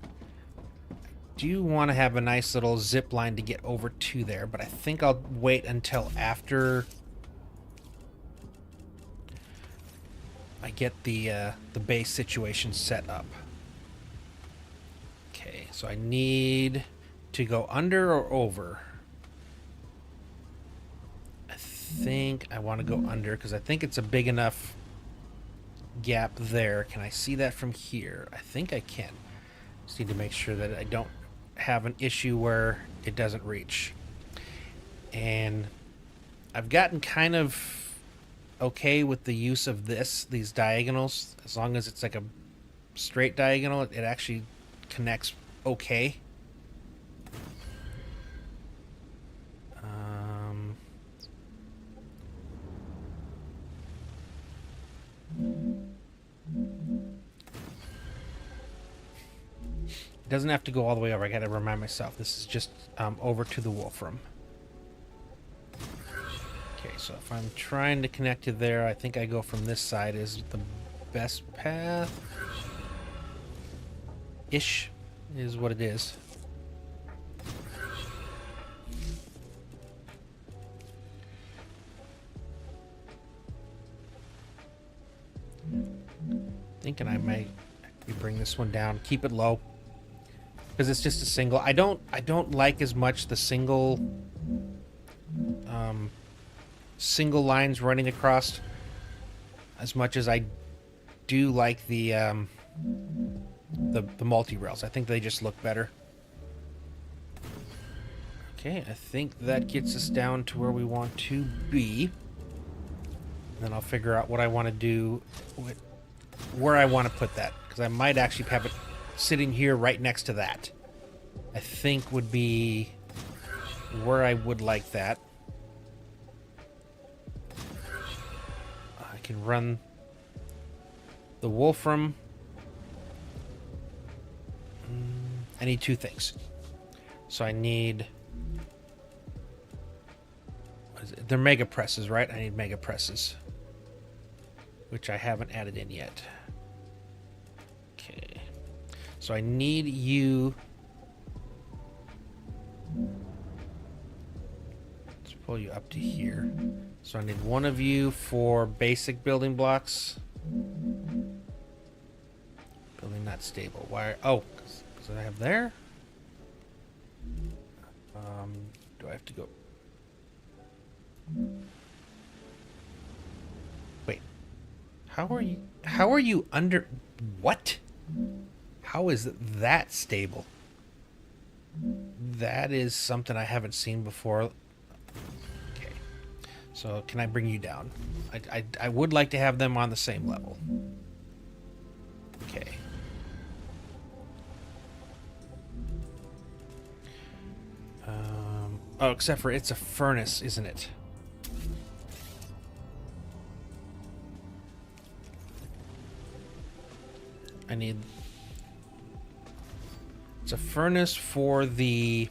I do want to have a nice little zip line to get over to there, but I think I'll wait until after I get the base situation set up. Okay, so I need to go under or over. I think I want to go under because I think it's a big enough gap there. Can I see that from here? I think I can. Just need to make sure that I don't have an issue where it doesn't reach. And I've gotten kind of okay with the use of these diagonals. As long as it's like a straight diagonal, it actually connects okay. It doesn't have to go all the way over. I gotta remind myself. This is just over to the Wolfram. Okay, so if I'm trying to connect to there, I think I go from this side is the best path. Ish is what it is. Thinking I might bring this one down, keep it low, because it's just a single. I don't like as much the single lines running across as much as I do like the multi rails. I think they just look better. Okay, I think that gets us down to where we want to be. Then I'll figure out what I want to do with where I want to put that, because I might actually have it sitting here right next to that. I think would be where I would like that. I can run the Wolfram. I need two things. So I need... What is it? They're mega presses, right? I need mega presses, which I haven't added in yet. Okay. So I need you... Let's pull you up to here. So I need one of you for basic building blocks. Building not stable. Why? Oh, because I have there. Do I have to go? Wait. How are you under... What? How is that stable? That is something I haven't seen before. Okay. So can I bring you down? I would like to have them on the same level. Okay. Oh, except for it's a furnace, isn't it? I need... It's a furnace for the...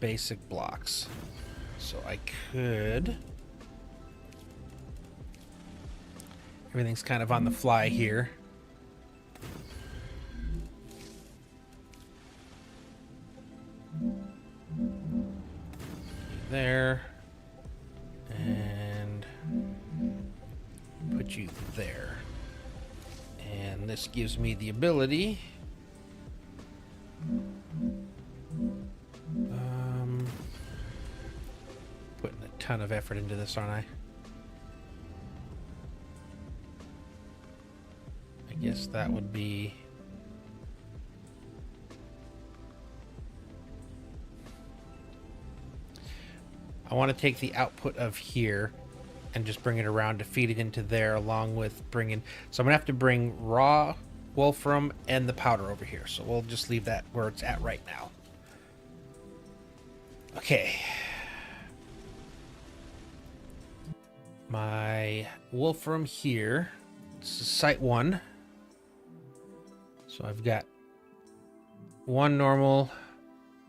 basic blocks. So I could... Everything's kind of on the fly here. There. And put you there. And this gives me the ability... putting a ton of effort into this, aren't I? I guess that would be... I want to take the output of here and just bring it around to feed it into there, along with bringing... So I'm going to have to bring raw wolfram and the powder over here. So we'll just leave that where it's at right now. Okay. My wolfram here. This is site 1. So I've got 1 normal,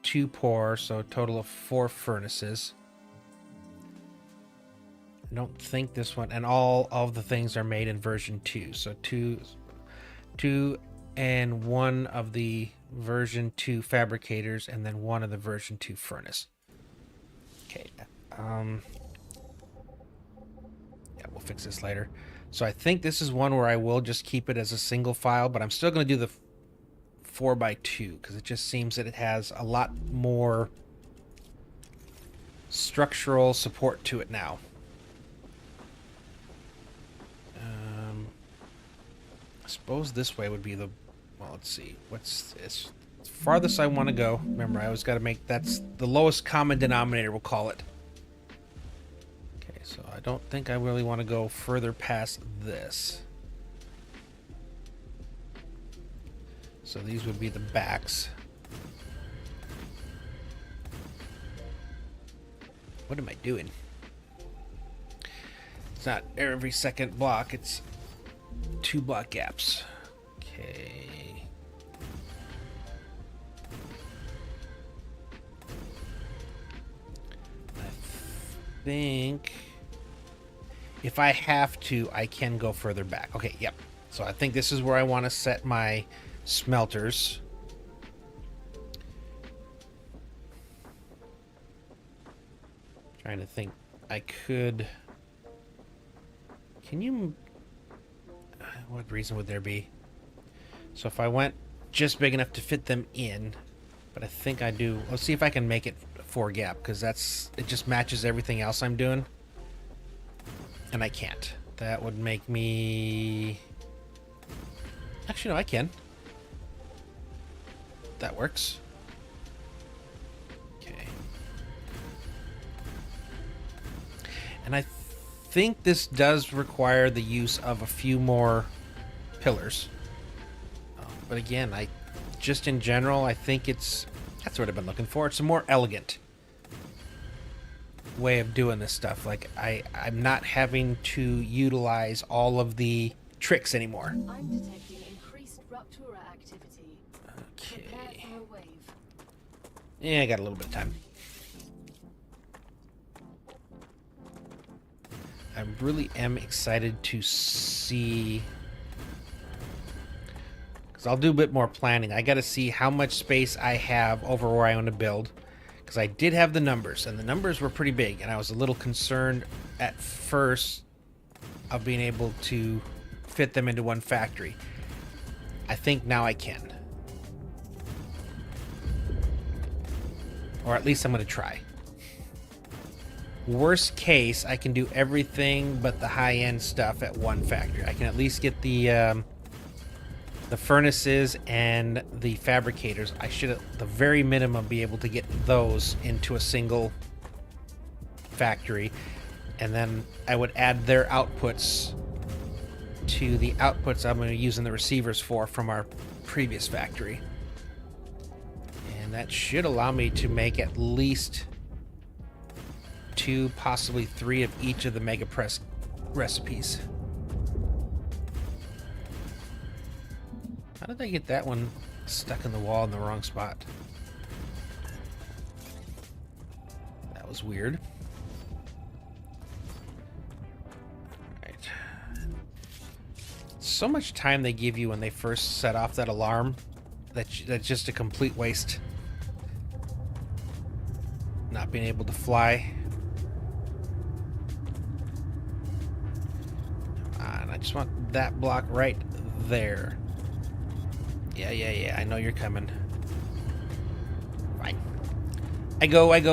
2 pour, so a total of 4 furnaces. I don't think this one, and all of the things are made in version 2. So 2 and 1 of the version 2 fabricators, and then 1 of the version 2 furnace. Okay. Yeah, we'll fix this later. So I think this is one where I will just keep it as a single file, but I'm still going to do the 4x2 because it just seems that it has a lot more structural support to it now. I suppose this way would be the... Well, let's see. What's this? It's farthest I want to go. Remember, I always got to make... That's the lowest common denominator, we'll call it. Okay, so I don't think I really want to go further past this. So these would be the backs. What am I doing? It's not every second block, it's 2 block gaps. Okay. I think if I have to, I can go further back. Okay, yep. So I think this is where I want to set my smelters. Trying to think. I could... Can you... What reason would there be? So if I went just big enough to fit them in, but I think I do... Let's see if I can make it 4 gap, because that's... It just matches everything else I'm doing. And I can't. That would make me... Actually, no, I can. That works. Okay. And I think this does require the use of a few more pillars. But again, just in general, I think it's... That's what I've been looking for. It's a more elegant way of doing this stuff. Like, I'm not having to utilize all of the tricks anymore. I'm detecting increased Ruptura activity. Okay. Prepare for a wave. Yeah, I got a little bit of time. I really am excited to see... Because I'll do a bit more planning. I got to see how much space I have over where I want to build. Because I did have the numbers, and the numbers were pretty big, and I was a little concerned at first of being able to fit them into one factory. I think now I can. Or at least I'm going to try. Worst case, I can do everything but the high-end stuff at one factory. I can at least get the furnaces and the fabricators. I should, at the very minimum, be able to get those into a single factory. And then I would add their outputs to the outputs I'm going to use in the receivers from our previous factory. And that should allow me to make at least 2, possibly 3 of each of the Mega Press recipes. How did I get that one stuck in the wall in the wrong spot? That was weird. Right. So much time they give you when they first set off that alarm. That's just a complete waste. Not being able to fly. And I just want that block right there. Yeah, I know you're coming. Fine. I go. At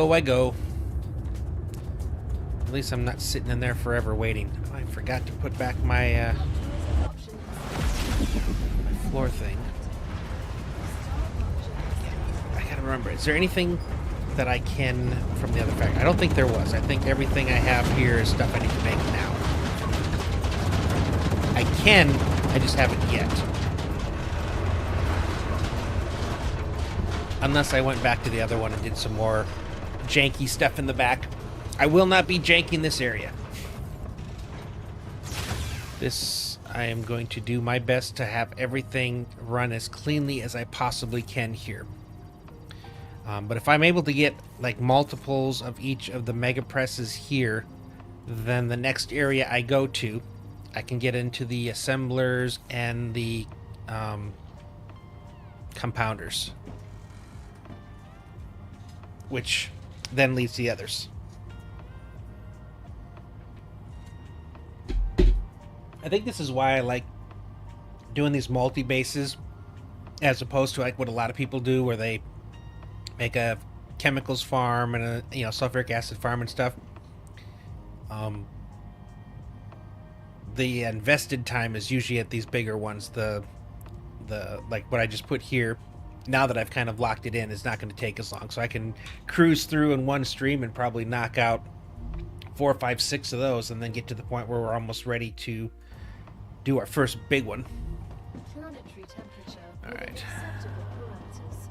least I'm not sitting in there forever waiting. Oh, I forgot to put back my, my floor thing. I gotta remember, is there anything that I can from the other factory? I don't think there was. I think everything I have here is stuff I need to make now. I can, I just haven't yet. Unless I went back to the other one and did some more janky stuff in the back. I will not be janking this area. This, I am going to do my best to have everything run as cleanly as I possibly can here. But if I'm able to get like multiples of each of the mega presses here, then the next area I go to, I can get into the assemblers and the compounders, which then leads to the others. I think this is why I like doing these multi-bases as opposed to like what a lot of people do, where they make a chemicals farm and a sulfuric acid farm and stuff. The invested time is usually at these bigger ones. The like what I just put here, now that I've kind of locked it in, is not going to take as long. So I can cruise through in one stream and probably knock out 4, 5, 6 of those, and then get to the point where we're almost ready to do our first big one. Planetary temperature. All within right. acceptable parameters.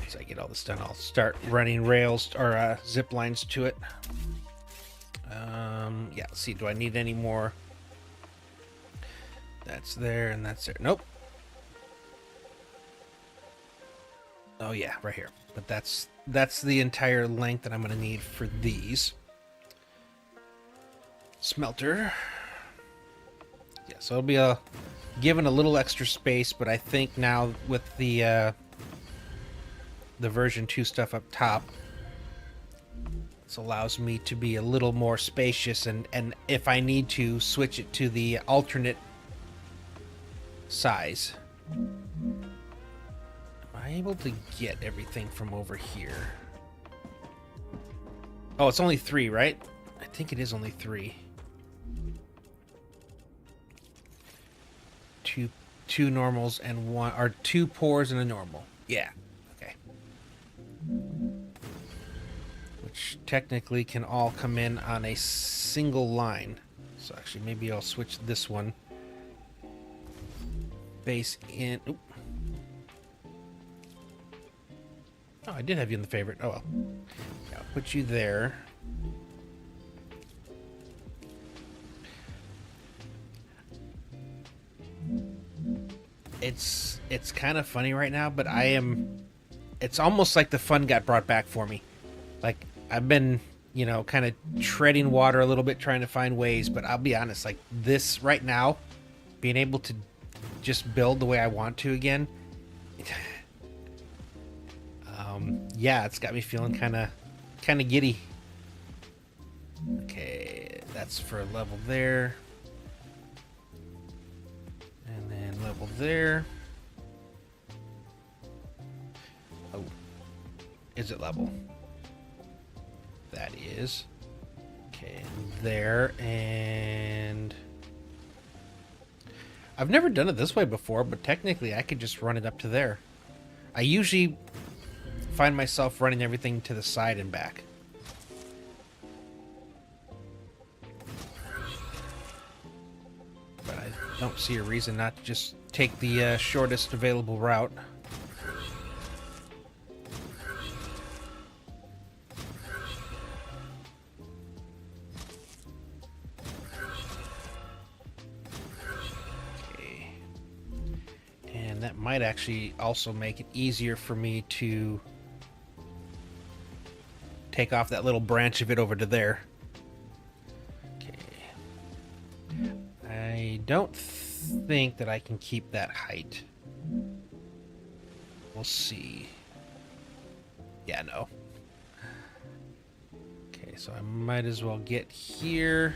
As I get all this done, I'll start running rails or zip lines to it. Yeah, let's see, do I need any more? That's there and that's there. Nope. Oh yeah, right here. But that's the entire length that I'm going to need for these. Smelter. Yeah, so it'll be given a little extra space, but I think now with the version 2 stuff up top, this allows me to be a little more spacious, and if I need to, switch it to the alternate size. Am I able to get everything from over here? Oh, it's only 3, right? I think it is only 3. Two normals and one, or 2 pours and a normal. Yeah. Okay. Which technically can all come in on a single line. So actually, maybe I'll switch this one. Base in. Oop. Oh, I did have you in the favorite. Oh well. Yeah, I'll put you there. It's kind of funny right now, but it's almost like the fun got brought back for me. Like, I've been, kind of treading water a little bit, trying to find ways, but I'll be honest, like, this right now, being able to just build the way I want to again, yeah, it's got me feeling kind of giddy. Okay, that's for a level there. And then level there. Oh, is it level? That is. Okay, there, and I've never done it this way before, but technically I could just run it up to there. I usually find myself running everything to the side and back. But I don't see a reason not to just take the shortest available route. Okay. And that might actually also make it easier for me to take off that little branch of it over to there. Okay. I don't think that I can keep that height. We'll see. Yeah, no. Okay, so I might as well get here.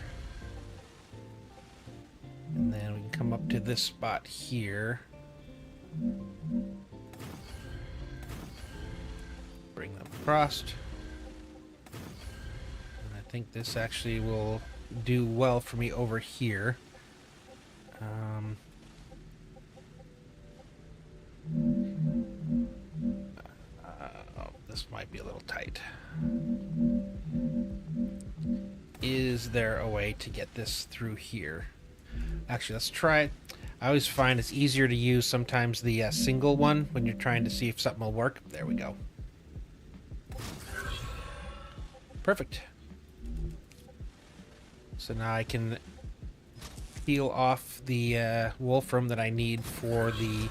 And then we can come up to this spot here. Bring them across. And I think this actually will do well for me over here. Oh, this might be a little tight. Is there a way to get this through here? Actually, let's try it. I always find it's easier to use sometimes the single one when you're trying to see if something will work. There we go. Perfect. So now I can peel off the wolfram that I need for the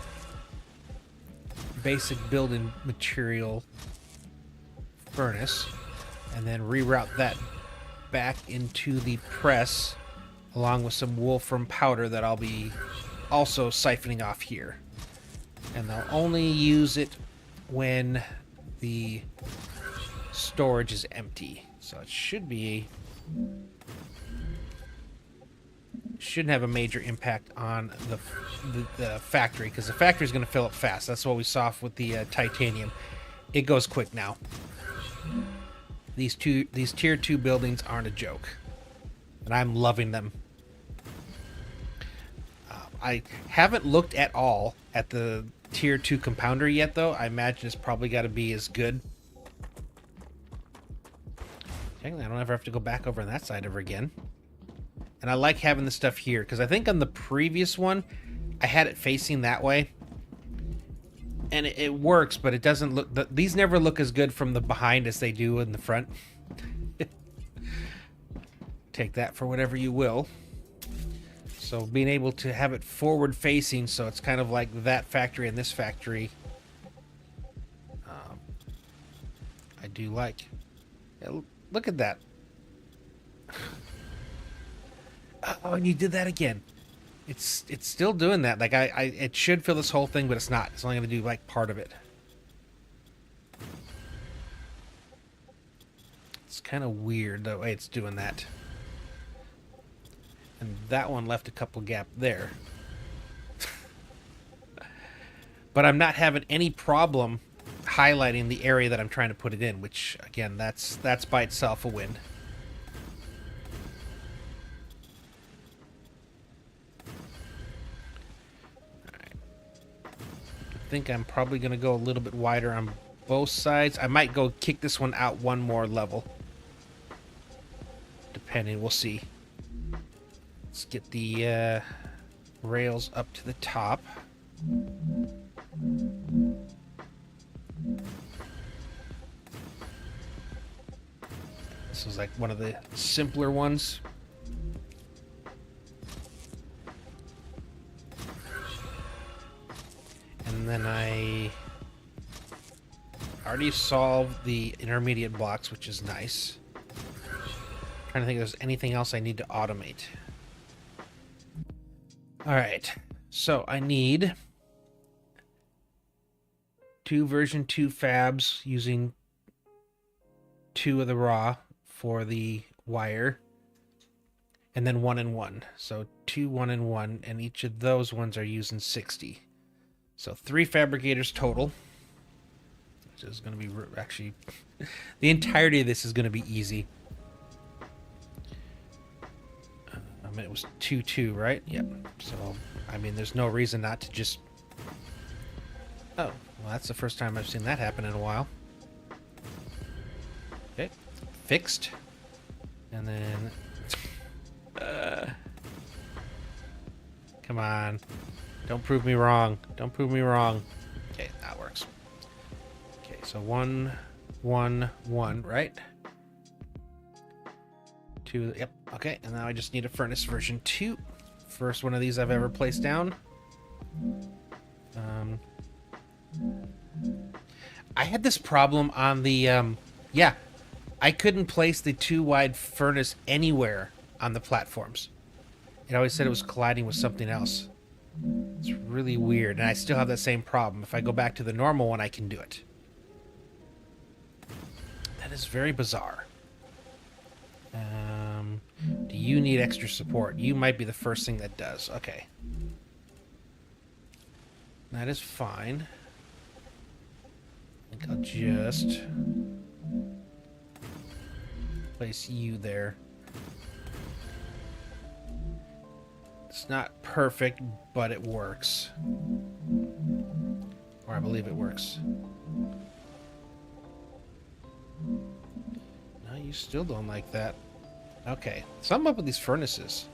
basic building material furnace, and then reroute that back into the press along with some wolfram powder that I'll be also siphoning off here. And I'll only use it when the storage is empty. So it should be shouldn't have a major impact on the factory, because the factory is going to fill up fast. That's what we saw with the titanium. It goes quick now. These tier 2 buildings aren't a joke, and I'm loving them. I haven't looked at all at the tier 2 compounder yet, though. I imagine it's probably got to be as good. Technically, I don't ever have to go back over on that side ever again. And I like having the stuff here, because I think on the previous one, I had it facing that way. And it works, but it doesn't look... These never look as good from the behind as they do in the front. Take that for whatever you will. So being able to have it forward facing, so it's kind of like that factory and this factory, I do like. Yeah, look at that. Oh, and you did that again. It's still doing that. Like it should fill this whole thing, but it's not. It's only going to do like part of it. It's kind of weird the way it's doing that. And that one left a couple gap there. But I'm not having any problem highlighting the area that I'm trying to put it in, which again, that's by itself a win. Alright. I think I'm probably going to go a little bit wider on both sides. I might go kick this one out one more level. Depending, we'll see. Let's get the rails up to the top. This is like one of the simpler ones. And then I already solved the intermediate blocks, which is nice. Trying to think if there's anything else I need to automate. Alright, so I need 2 version 2 fabs using 2 of the raw for the wire, and then 1 and 1. So 2, 1 and 1, and each of those ones are using 60. So 3 fabricators total, which is going to be actually the entirety of this is going to be easy. I mean, it was 2-2, right? Yep. So, I mean, there's no reason not to just... Oh, well, that's the first time I've seen that happen in a while. Okay. Fixed. And then... Come on. Don't prove me wrong. Don't prove me wrong. Okay, that works. Okay, so 1, 1, 1, right? 2, yep, okay, and now I just need a furnace version 2. First one of these I've ever placed down. I had this problem on the, yeah, I couldn't place the 2-wide furnace anywhere on the platforms. It always said it was colliding with something else. It's really weird, and I still have that same problem. If I go back to the normal one, I can do it. That is very bizarre. Do you need extra support? You might be the first thing that does. Okay. That is fine. I think I'll just place you there. It's not perfect, but it works. Or I believe it works. No, you still don't like that. Okay, so I'm up with these furnaces.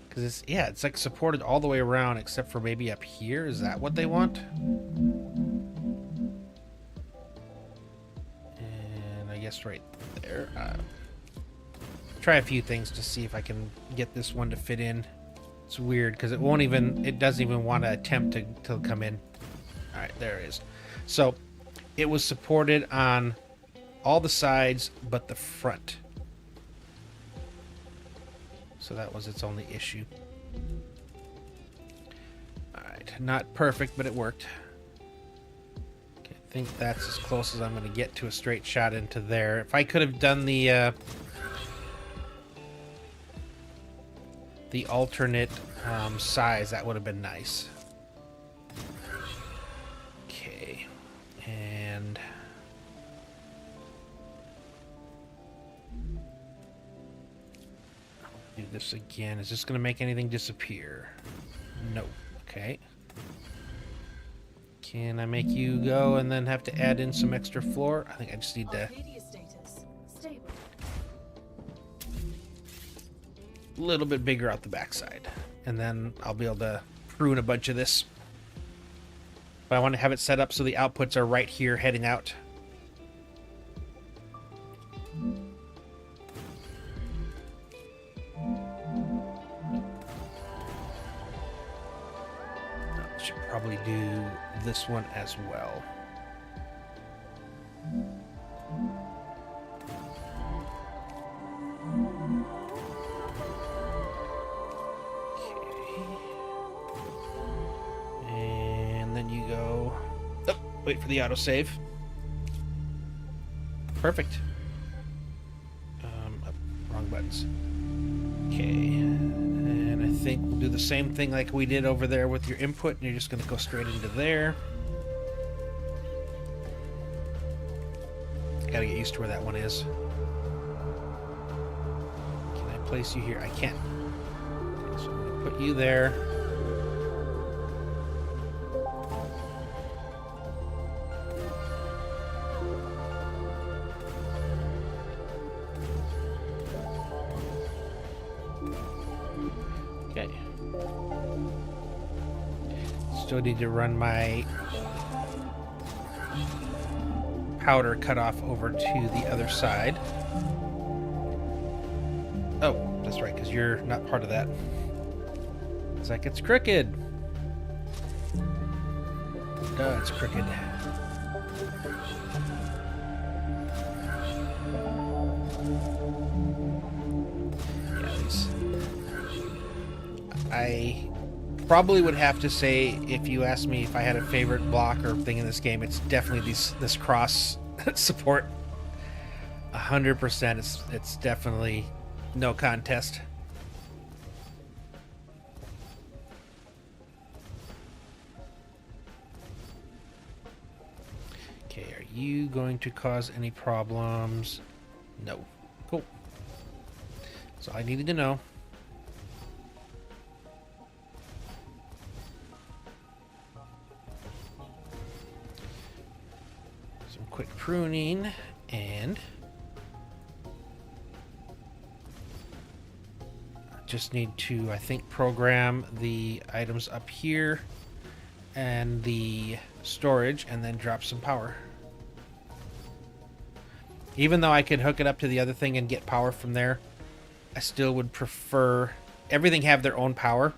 Because it's, yeah, it's like supported all the way around except for maybe up here. Is that what they want? And I guess right there. Try a few things to see if I can get this one to fit in. It's weird because it doesn't even want to attempt to come in. All right, there it is. So it was supported on all the sides but the front. So that was its only issue. All right, not perfect, but it worked. Okay, think that's as close as I'm going to get to a straight shot into there. If I could have done the alternate size, that would have been nice. Okay, and do this again. Is this going to make anything disappear? No. Okay. Can I make you go and then have to add in some extra floor? I think I just need to Arcadia status. Stable. a little bit bigger out the backside. And then I'll be able to prune a bunch of this. But I want to have it set up so the outputs are right here heading out. Should probably do this one as well. Okay. And then you go. Oh, wait for the autosave. Perfect. Oh, wrong buttons. Okay. And I think we'll do the same thing like we did over there with your input, and you're just going to go straight into there. Gotta get used to where that one is. Can I place you here? I can. Okay, so I'm going to put you there. Okay. Still need to run my powder cutoff over to the other side. Oh, that's right, because you're not part of that. It's like it's crooked. Duh, it's crooked. Yeah, these. I probably would have to say, if you asked me if I had a favorite block or thing in this game, it's definitely this cross support. 100%. It's definitely no contest. Okay, are you going to cause any problems? No. Cool. That's all I needed to know. Quick pruning, and just need to, I think, program the items up here and the storage, and then drop some power. Even though I could hook it up to the other thing and get power from there, I still would prefer everything have their own power.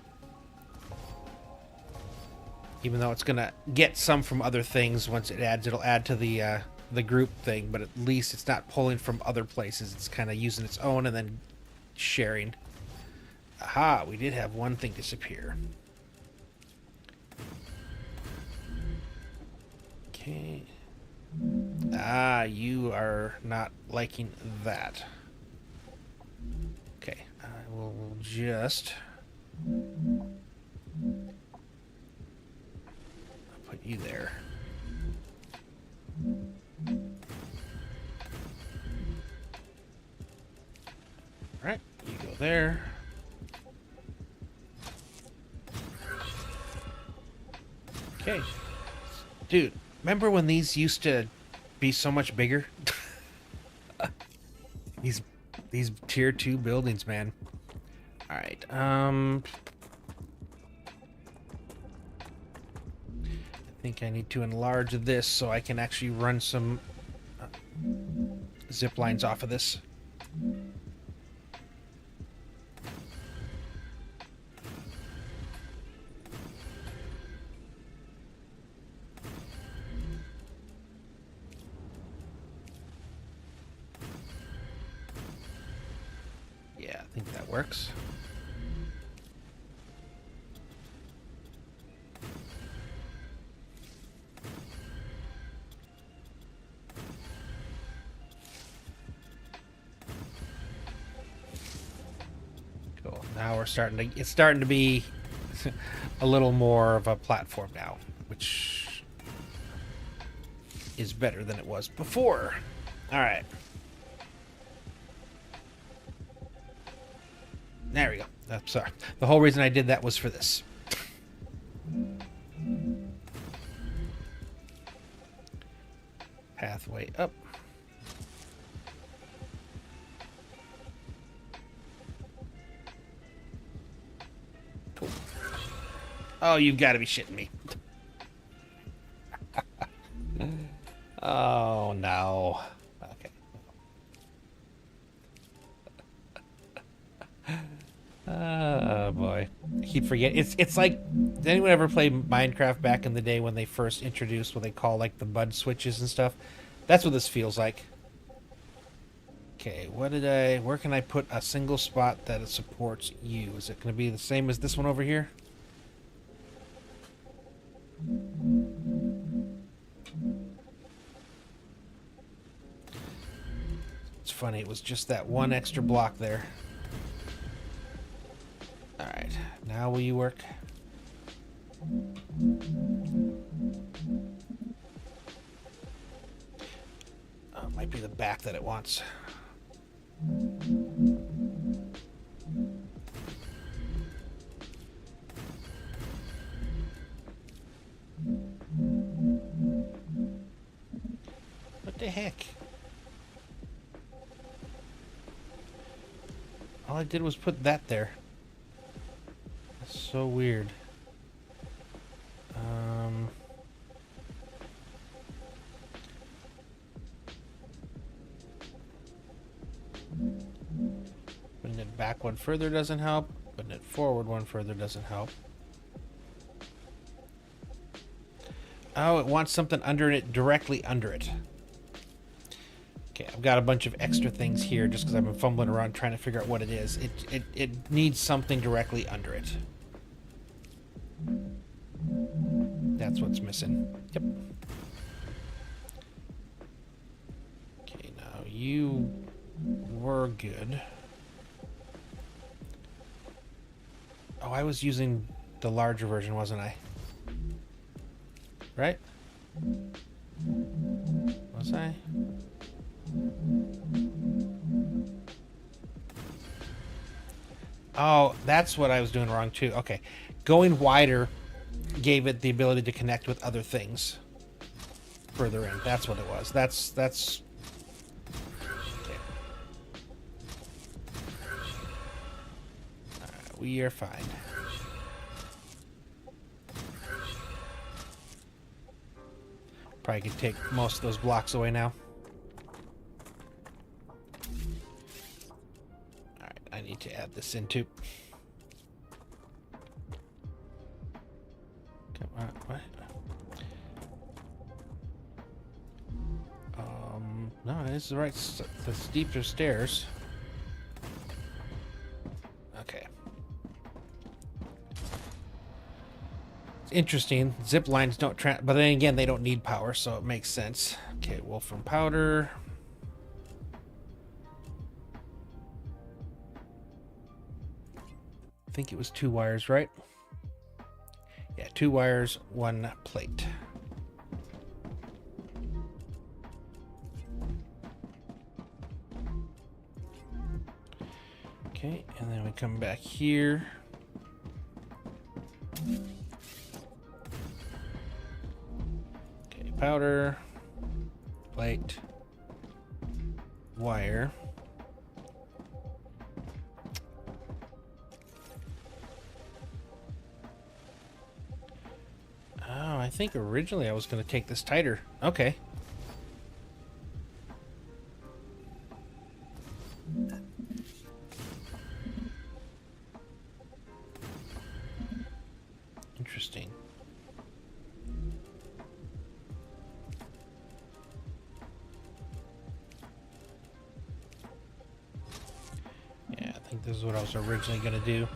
Even though it's gonna get some from other things once it adds, it'll add to the group thing, but at least it's not pulling from other places. It's kind of using its own and then sharing. Aha, we did have one thing disappear. Okay. Ah, you are not liking that. Okay, I will just put you there. Alright, you go there. Okay. Dude, remember when these used to be so much bigger? These tier 2 buildings, man. Alright, I think I need to enlarge this so I can actually run some zip lines off of this. Yeah, I think that works. Now we're starting to... It's starting to be a little more of a platform now, which is better than it was before. All right. There we go. I'm sorry. The whole reason I did that was for this. Pathway up. Cool. Oh, you've got to be shitting me. Oh, no. Okay. Oh, boy. I keep forgetting. It's like, did anyone ever play Minecraft back in the day when they first introduced what they call, like, the bud switches and stuff? That's what this feels like. Okay, where can I put a single spot that it supports you? Is it going to be the same as this one over here? It's funny, it was just that one extra block there. Alright, now will you work? Oh, it might be the back that it wants. What the heck? All I did was put that there. That's so weird. Putting it back one further doesn't help. Putting it forward one further doesn't help. Oh, it wants something under it, directly under it. Okay, I've got a bunch of extra things here just because I've been fumbling around trying to figure out what it is. It needs something directly under it. That's what's missing. Yep. Okay, now you were good. Oh, I was using the larger version, wasn't I? Right? Was I? Oh, that's what I was doing wrong too. Okay. Going wider gave it the ability to connect with other things further in. That's what it was. That's okay. We are fine. Probably could take most of those blocks away now. Alright, I need to add this in too. Come on, what? No, this is the right, the steeper stairs. Okay. Interesting. Zip lines don't but then again they don't need power, so it makes sense. Okay, wolfram powder. I think it was 2 wires, right? Yeah, 2 wires, 1 plate. Okay, and then we come back here. Powder, plate, wire. Oh, I think originally I was going to take this tighter. Okay. Interesting. This is what I was originally going to do.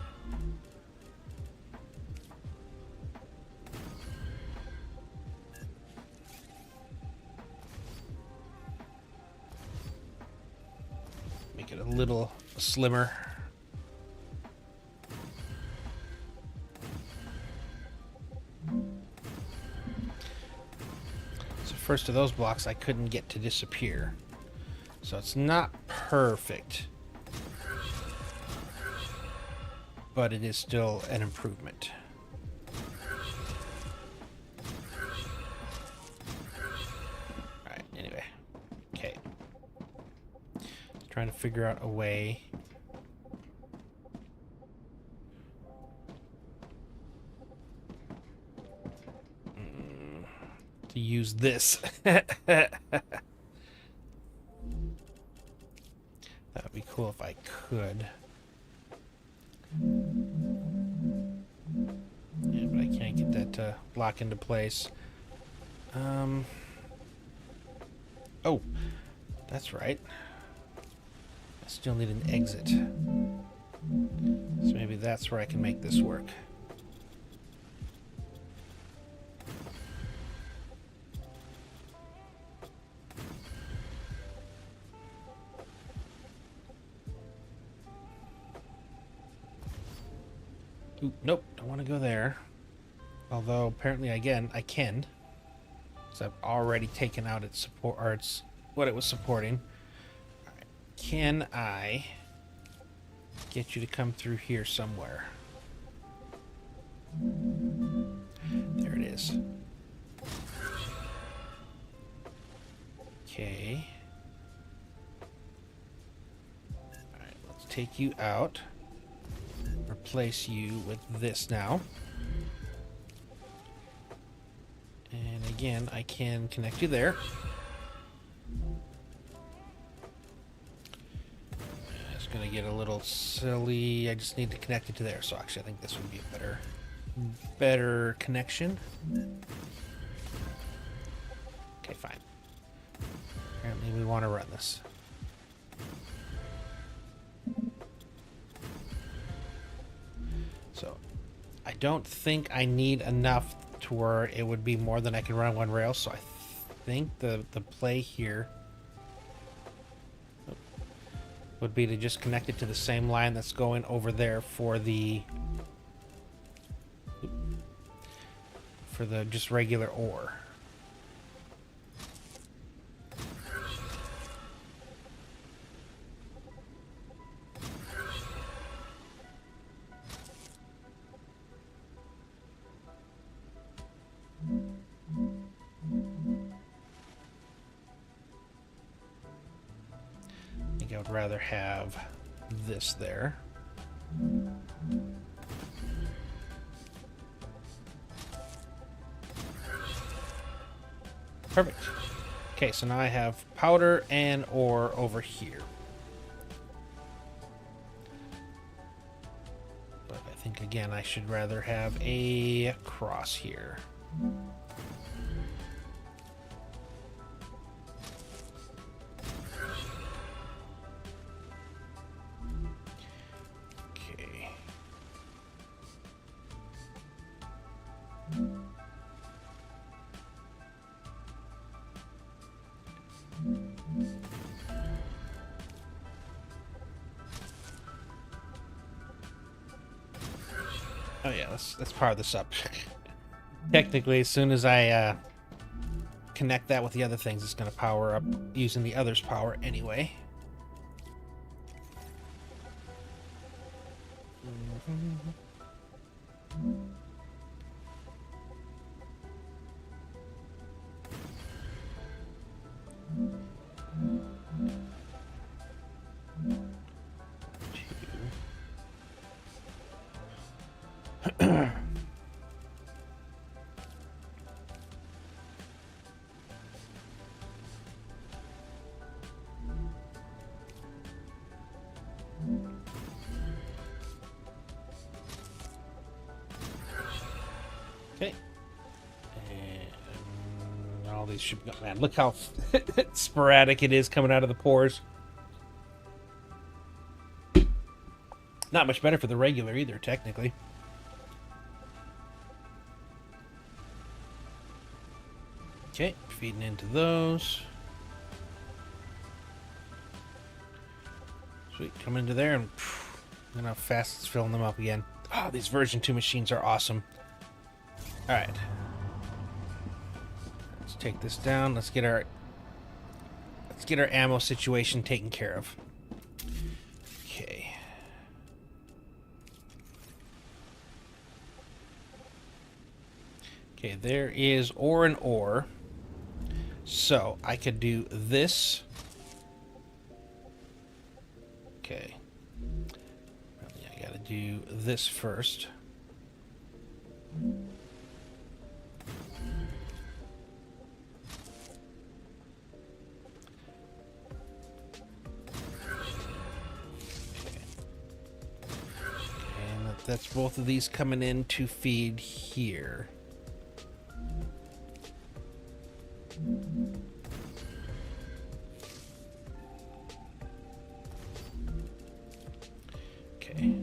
Make it a little slimmer. first of those blocks I couldn't get to disappear. So it's not perfect. But it is still an improvement. Alright, anyway. Okay. Trying to figure out a way. To use this. That would be cool if I could. Yeah, but I can't get that to lock into place. Oh, that's right. I still need an exit. So maybe that's where I can make this work. Ooh, nope, don't want to go there. Although apparently, again, I can. So I've already taken out its support, or its what it was supporting. All right. Can I get you to come through here somewhere? There it is. Okay. All right, let's take you out. Replace you with this now. And again, I can connect you there. It's going to get a little silly. I just need to connect it to there. So actually, I think this would be a better connection. Okay, fine. Apparently, we want to run this. So, I don't think I need enough to where it would be more than I can run one rail. So I think the play here would be to just connect it to the same line that's going over there for the just regular ore. I would rather have this there. Perfect. Okay, so now I have powder and ore over here. But I think, again, I should rather have a cross here. Oh yeah, let's power this up. Technically, as soon as I connect that with the other things, it's going to power up using the other's power anyway. Okay. And all these should go. Man, look how sporadic it is coming out of the pores. Not much better for the regular either, technically. Okay, feeding into those. Sweet, come into there and look how fast it's filling them up again. Oh, these version 2 machines are awesome. Alright. Let's take this down. Let's get our ammo situation taken care of. Okay. Okay, there is ore and ore. So I could do this. Okay. I gotta do this first. And that's both of these coming in to feed here. Okay.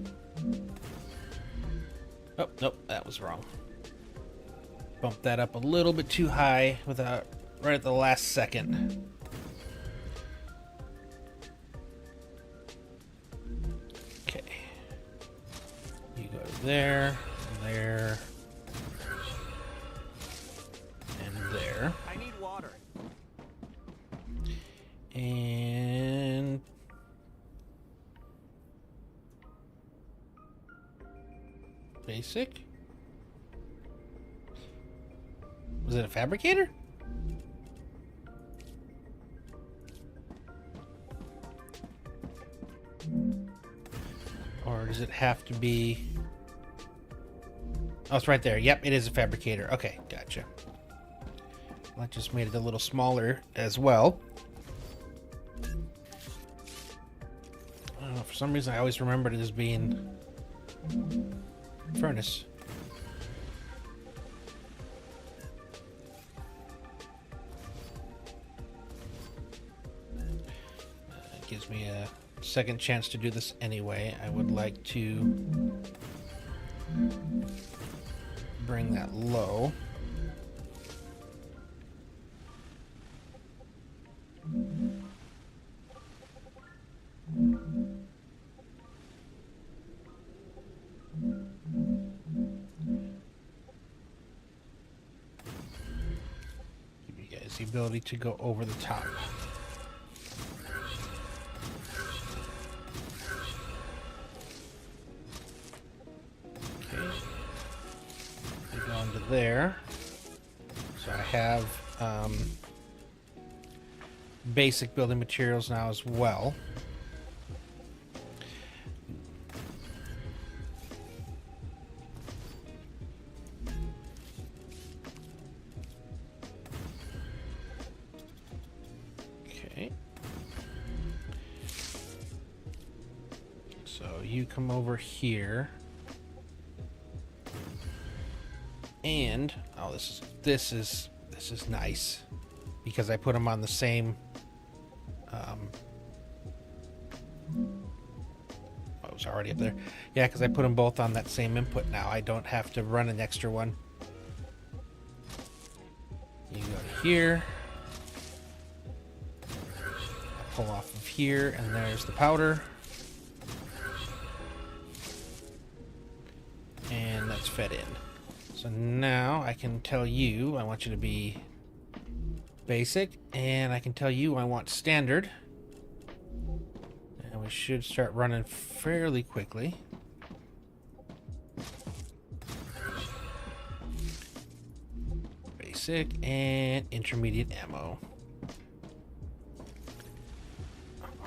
Oh, nope, that was wrong. Bumped that up a little bit too high without right at the last second. Okay. You go there, there, and there. I need water. And basic. Was it a fabricator? Or does it have to be... Oh, it's right there. Yep, it is a fabricator. Okay, gotcha. That just made it a little smaller as well. I don't know, for some reason I always remembered it as being furnace. It gives me a second chance to do this anyway. I would like to bring that low. Give you guys the ability to go over the top. Okay. We go into there. So I have basic building materials now as well. Okay. So you come over here. And oh, this is nice because I put them on the same. Oh, it was already up there. Yeah, because I put them both on that same input now. I don't have to run an extra one. You go to here. I pull off of here, and there's the powder. And that's fed in. So now I can tell you I want you to be basic, and I can tell you I want standard. And we should start running fairly quickly. Basic and intermediate ammo.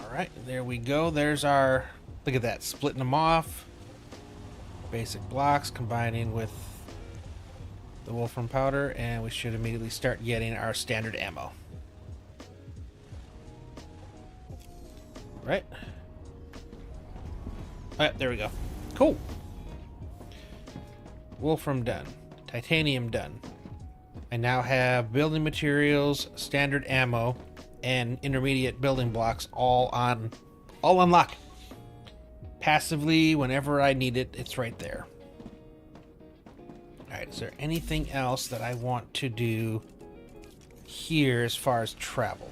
Alright, there we go. There's our... Look at that, splitting them off. Basic blocks combining with the wolfram powder, and we should immediately start getting our standard ammo. Right? Alright, there we go. Cool. Wolfram done. Titanium done. I now have building materials, standard ammo, and intermediate building blocks all unlocked. Passively, whenever I need it, it's right there. Alright, is there anything else that I want to do here as far as travel?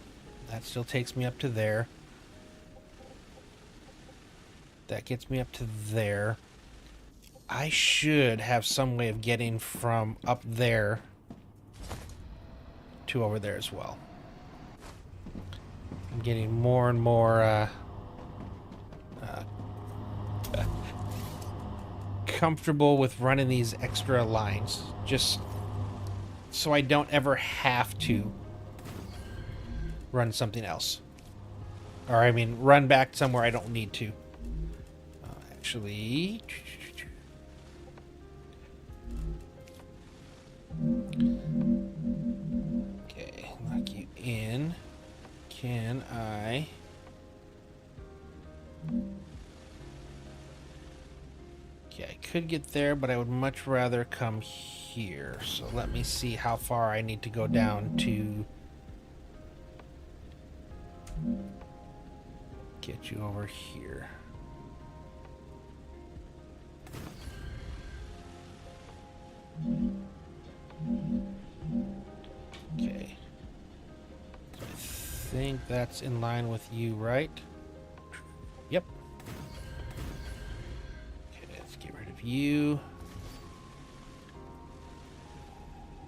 That still takes me up to there. That gets me up to there. I should have some way of getting from up there two over there as well. I'm getting more and more comfortable with running these extra lines, just so I don't ever have to run something else. Or, I mean, run back somewhere I don't need to. Actually... Okay, lock you in. Can I... Okay, I could get there, but I would much rather come here. So let me see how far I need to go down to get you over here. Okay. So I think that's in line with you, right? Yep. Okay, let's get rid of you.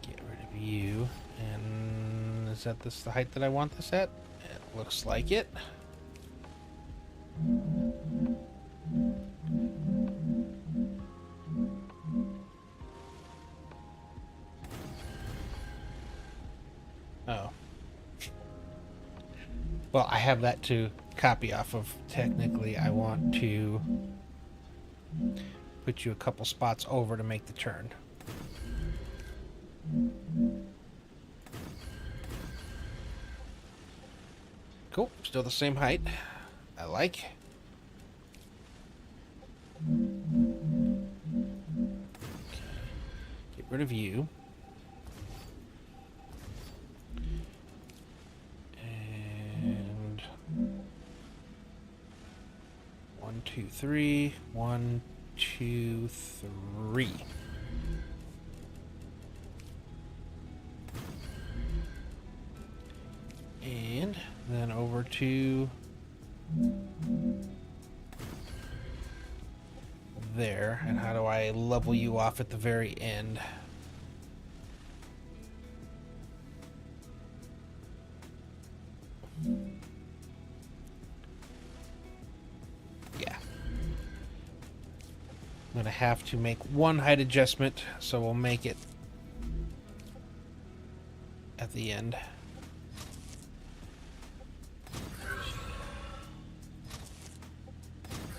Get rid of you. And is that this the height that I want this at? It looks like it. Oh. Well, I have that to copy off of. Technically, I want to put you a couple spots over to make the turn. Cool. Still the same height. I like. Okay. Get rid of you. And 1, 2, 3. 1, 2, 3. And then over to there. And how do I level you off at the very end? Yeah. I'm going to have to make one height adjustment, so we'll make it at the end.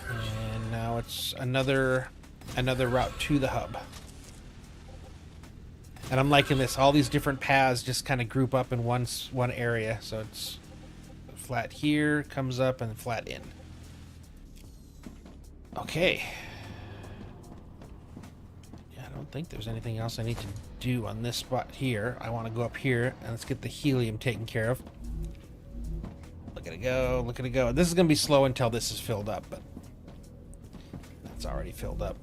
And now it's another route to the hub. And I'm liking this. All these different paths just kind of group up in one area. So it's flat here, comes up, and flat in. Okay. Yeah, I don't think there's anything else I need to do on this spot here. I want to go up here, and let's get the helium taken care of. Look at it go, look at it go. This is going to be slow until this is filled up, but it's already filled up.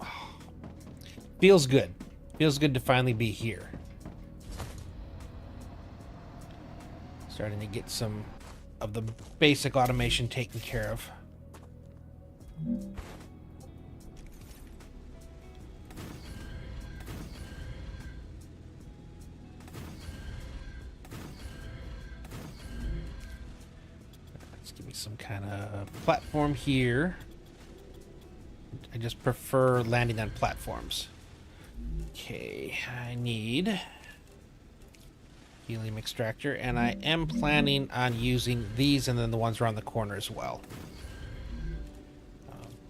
Feels good. Feels good to finally be here. Starting to get some of the basic automation taken care of. Let's give me some kind of platform here. I just prefer landing on platforms. Okay, I need helium extractor, and I am planning on using these and then the ones around the corner as well.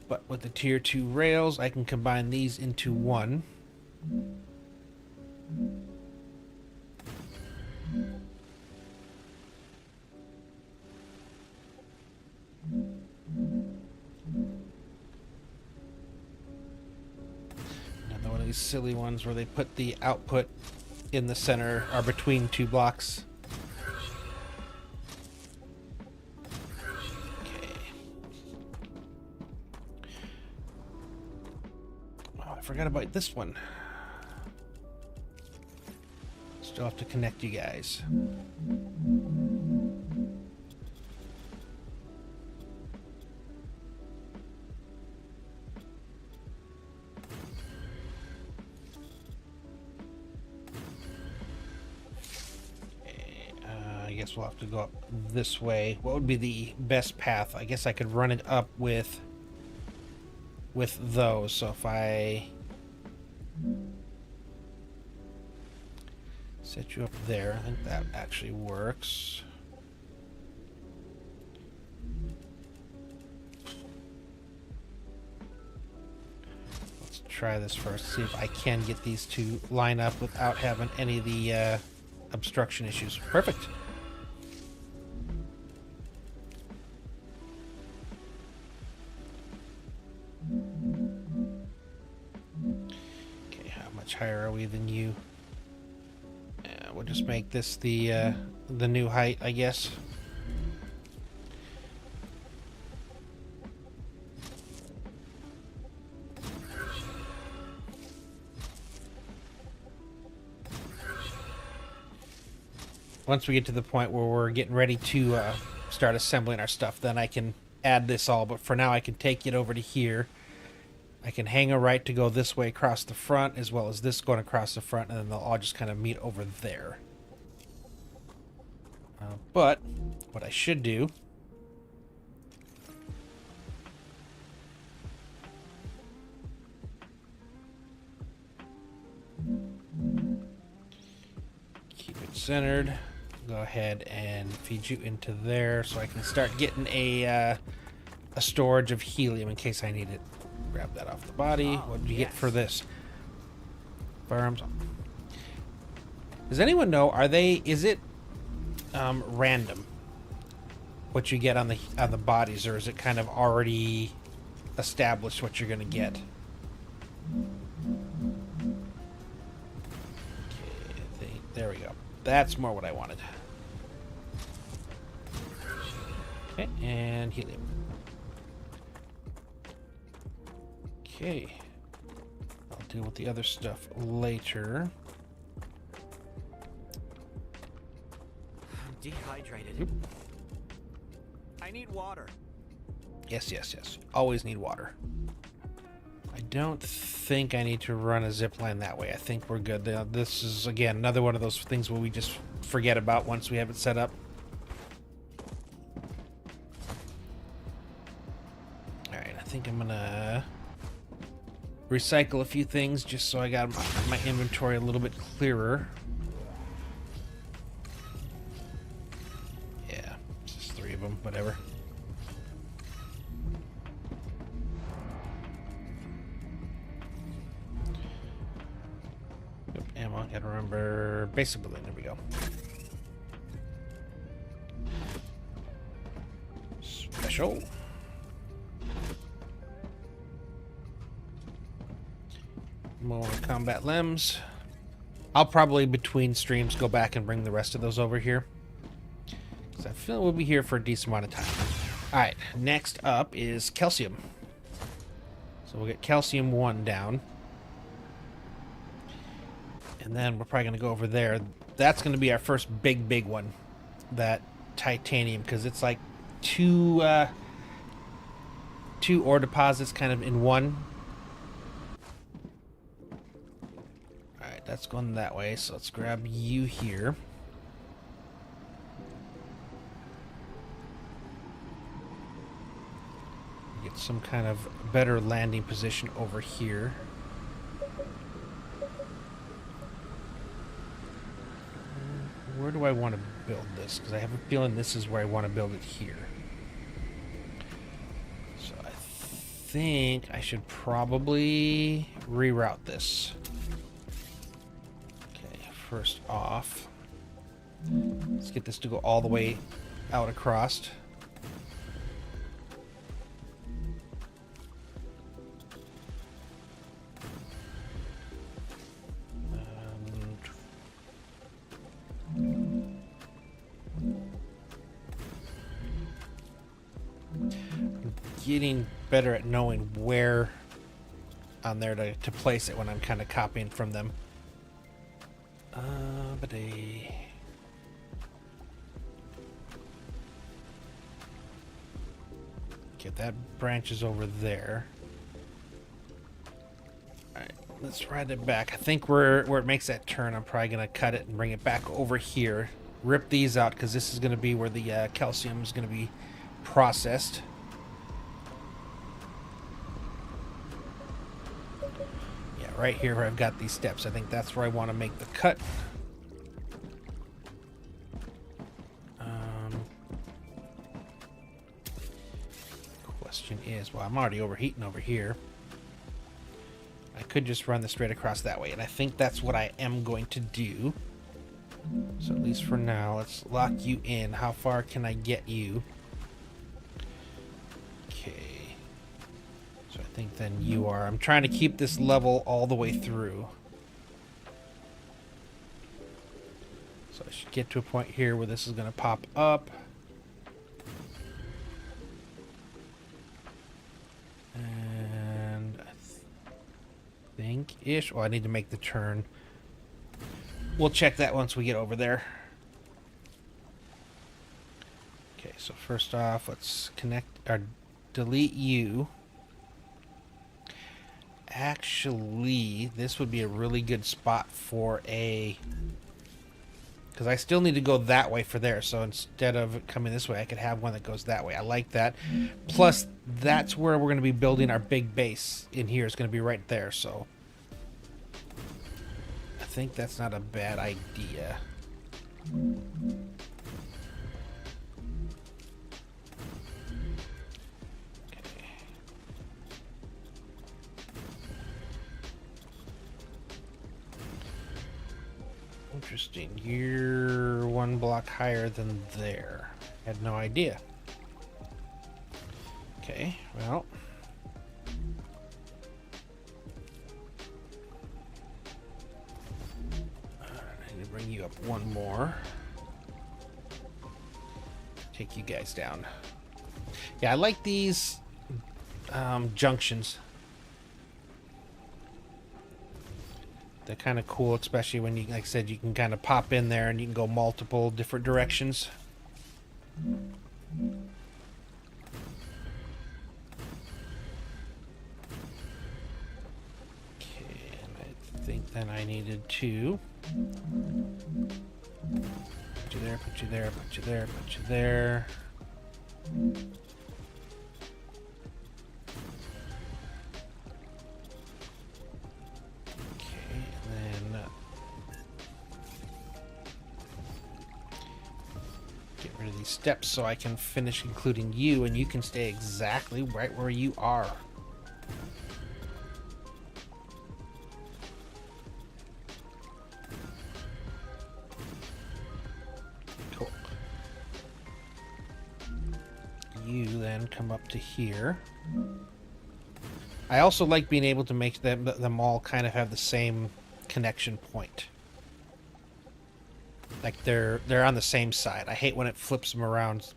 But with the tier 2 rails, I can combine these into one. Another one of these silly ones where they put the output in the center or between two blocks. Okay. Oh, I forgot about this one. Still have to connect you guys. guess we'll have to go up this way. What would be the best path? I guess I could run it up with those. So if I set you up there, I think that actually works. Let's try this first, see if I can get these to line up without having any of the obstruction issues. Perfect. Okay, how much higher are we than you? We'll just make this the new height, I guess. Once we get to the point where we're getting ready to start assembling our stuff, then I can add this all. But for now, I can take it over to here. I can hang a right to go this way across the front, as well as this going across the front, and then they'll all just kind of meet over there. But what I should do keep it centered. Go ahead and feed you into there so I can start getting a storage of helium in case I need it. Grab that off the body. What did you get for this? Firearms. Does anyone know? Is it random what you get on the bodies, or is it kind of already established what you're gonna get? Okay, there we go. That's more what I wanted. Okay, and helium. Okay. I'll deal with the other stuff later. I'm dehydrated. Oop. I need water. Yes, yes, yes. Always need water. I don't think I need to run a zip line that way. I think we're good. This is, again, another one of those things where we just forget about once we have it set up. Alright, I think I'm gonna recycle a few things just so I got my inventory a little bit clearer. Yeah, it's just 3 of them, whatever. Yep, ammo, gotta remember basic building, there we go. Special. More combat limbs. I'll probably between streams go back and bring the rest of those over here, because I feel we'll be here for a decent amount of time. Alright, next up is calcium. So we'll get calcium 1 down. And then we're probably going to go over there. That's going to be our first big one. That titanium, because it's like two ore deposits kind of in one. Alright, that's going that way, so let's grab you here. Get some kind of better landing position over here. Where do I want to build this? Because I have a feeling this is where I want to build it here. So I think I should probably reroute this. Okay, first off, let's get this to go all the way out across. Getting better at knowing where on there to place it when I'm kind of copying from them. Okay, that branch is over there. Alright, let's ride it back. I think where it makes that turn, I'm probably going to cut it and bring it back over here rip these out because this is going to be where the calcium is going to be processed. Yeah, right here where I've got these steps. I think that's where I want to make the cut. Question is, well, I'm already overheating over here. I could just run this straight across that way, and I think that's what I am going to do. So at least for now, let's lock you in. How far can I get you? Okay. So I think then you are. I'm trying to keep this level all the way through. So I should get to a point here where this is going to pop up. And I think-ish. Oh, I need to make the turn. We'll check that once we get over there. Okay, so first off, let's connect or delete you. Actually, this would be a really good spot for a... because I still need to go that way for there. So instead of coming this way, I could have one that goes that way. I like that. Plus, that's where we're going to be building our big base in here. It's going to be right there, so... I think that's not a bad idea. Okay. Interesting. You're one block higher than there. Had no idea. Okay, well... bring you up one more. Take you guys down. Yeah, I like these junctions. They're kind of cool, especially when you, like I said, you can kind of pop in there and you can go multiple different directions. Okay, and I think then I needed to put you there, put you there, put you there, put you there. Okay, and then get rid of these steps so I can finish including you, and you can stay exactly right where you are. You then come up to here. I also like being able to make them all kind of have the same connection point. Like they're on the same side. I hate when it flips them around.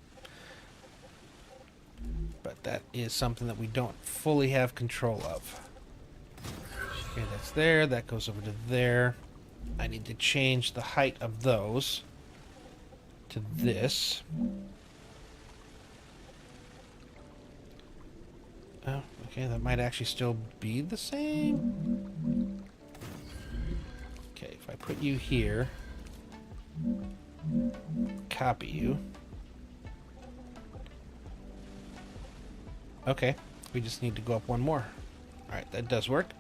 But that is something that we don't fully have control of. Okay, that's there. That goes over to there. I need to change the height of those to this. Oh, okay, that might actually still be the same. Okay, if I put you here, copy you. Okay, we just need to go up one more. Alright, that does work.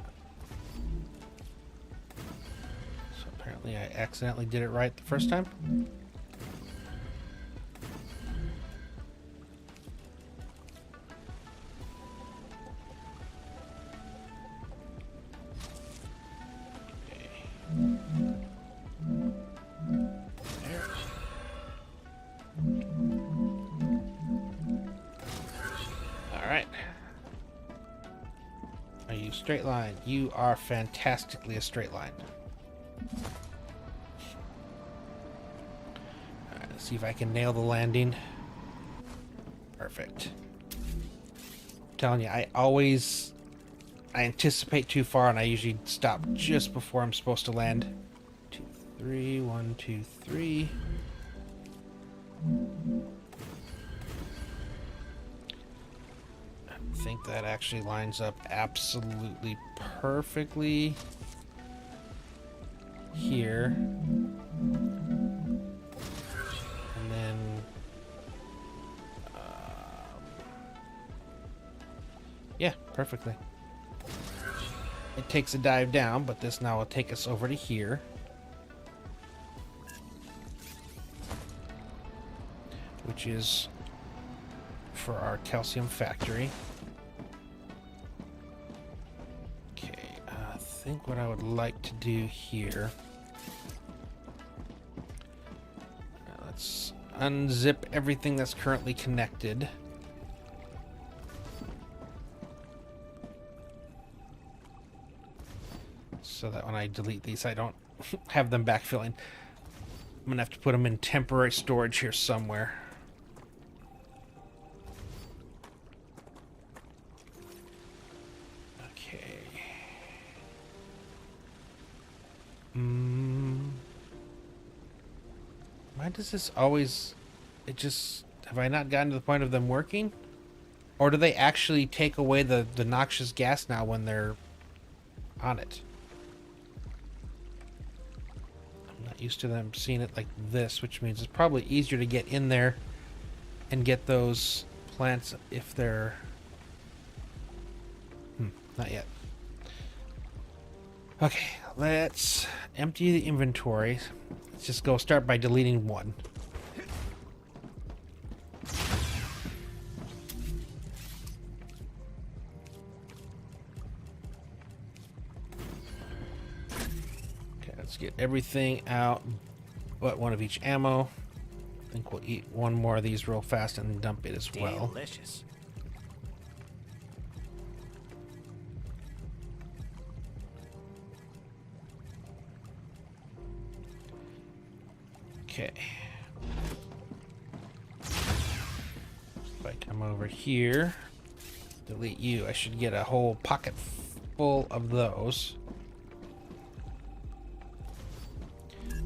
So apparently I accidentally did it right the first time. Are you straight line? You are fantastically a straight line. Alright, let's see if I can nail the landing. Perfect. I'm telling you, I anticipate too far and I usually stop just before I'm supposed to land. 2, 3, 1, 2, 3. I think that actually lines up absolutely perfectly here. Yeah, perfectly. It takes a dive down, but this now will take us over to here. Which is for our calcium factory. Okay, I think what I would like to do here... let's unzip everything that's currently connected. So that when I delete these, I don't have them backfilling. I'm gonna have to put them in temporary storage here somewhere. Okay. Why does this always... It just... Have I not gotten to the point of them working? Or do they actually take away the noxious gas now when they're on it? I'm not used to them seeing it like this, which means it's probably easier to get in there and get those plants if they're... not yet. Okay, let's empty the inventory. Let's just go start by deleting one. Okay, let's get everything out but one of each ammo. I think we'll eat one more of these real fast and then dump it as well. Delicious. Okay. If I come over here, delete you, I should get a whole pocket full of those.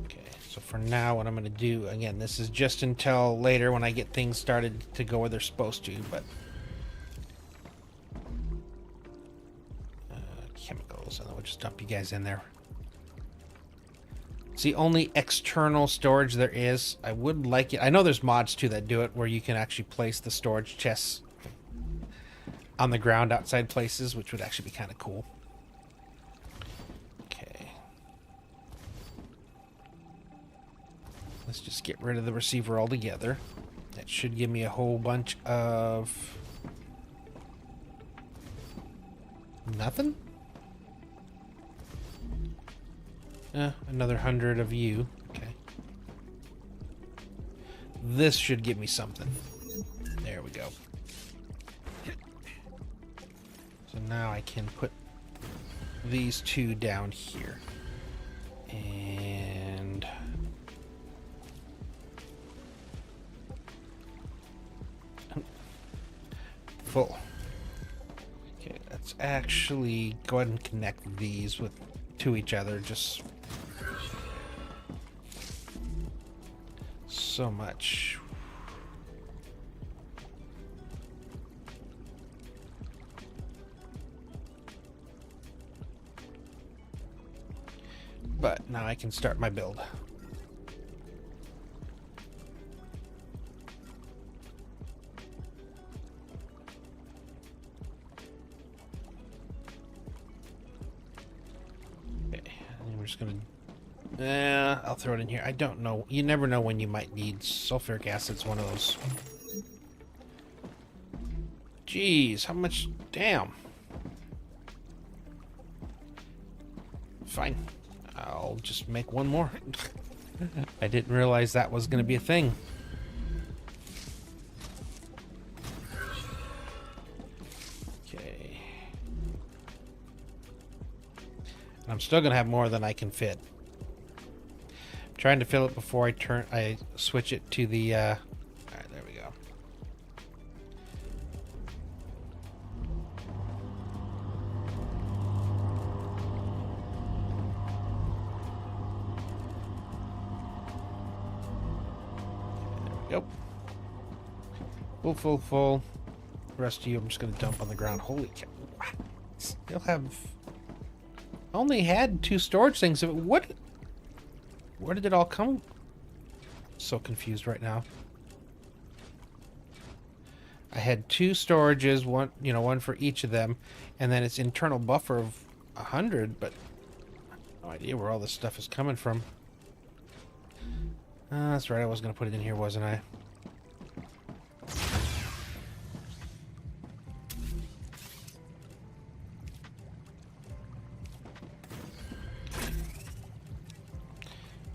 Okay, so for now, what I'm going to do, again, this is just until later when I get things started to go where they're supposed to, but... chemicals, and then we'll just dump you guys in there. It's the only external storage there is. I would like it. I know there's mods too that do it where you can actually place the storage chests on the ground outside places, which would actually be kind of cool. Okay. Let's just get rid of the receiver altogether. That should give me a whole bunch of... nothing? Another 100 of you. Okay. This should give me something. There we go. So now I can put these two down here. And... full. Okay, let's actually go ahead and connect these to each other. Just so much. But now I can start my build. Okay, and we're just gonna... I'll throw it in here. I don't know. You never know when you might need sulfuric acid's one of those. Jeez, how much? Damn. Fine. I'll just make one more. I didn't realize that was going to be a thing. Okay. And I'm still going to have more than I can fit. Trying to fill it before I switch it to the all right, there we go. There we go. Full. The rest of you I'm just gonna dump on the ground. Holy cow. Still have only had 2 storage things. What? Where did it all come? So confused right now. I had 2 storages, one, one for each of them, and then its internal buffer of 100, but no idea where all this stuff is coming from. That's right, I was going to put it in here, wasn't I?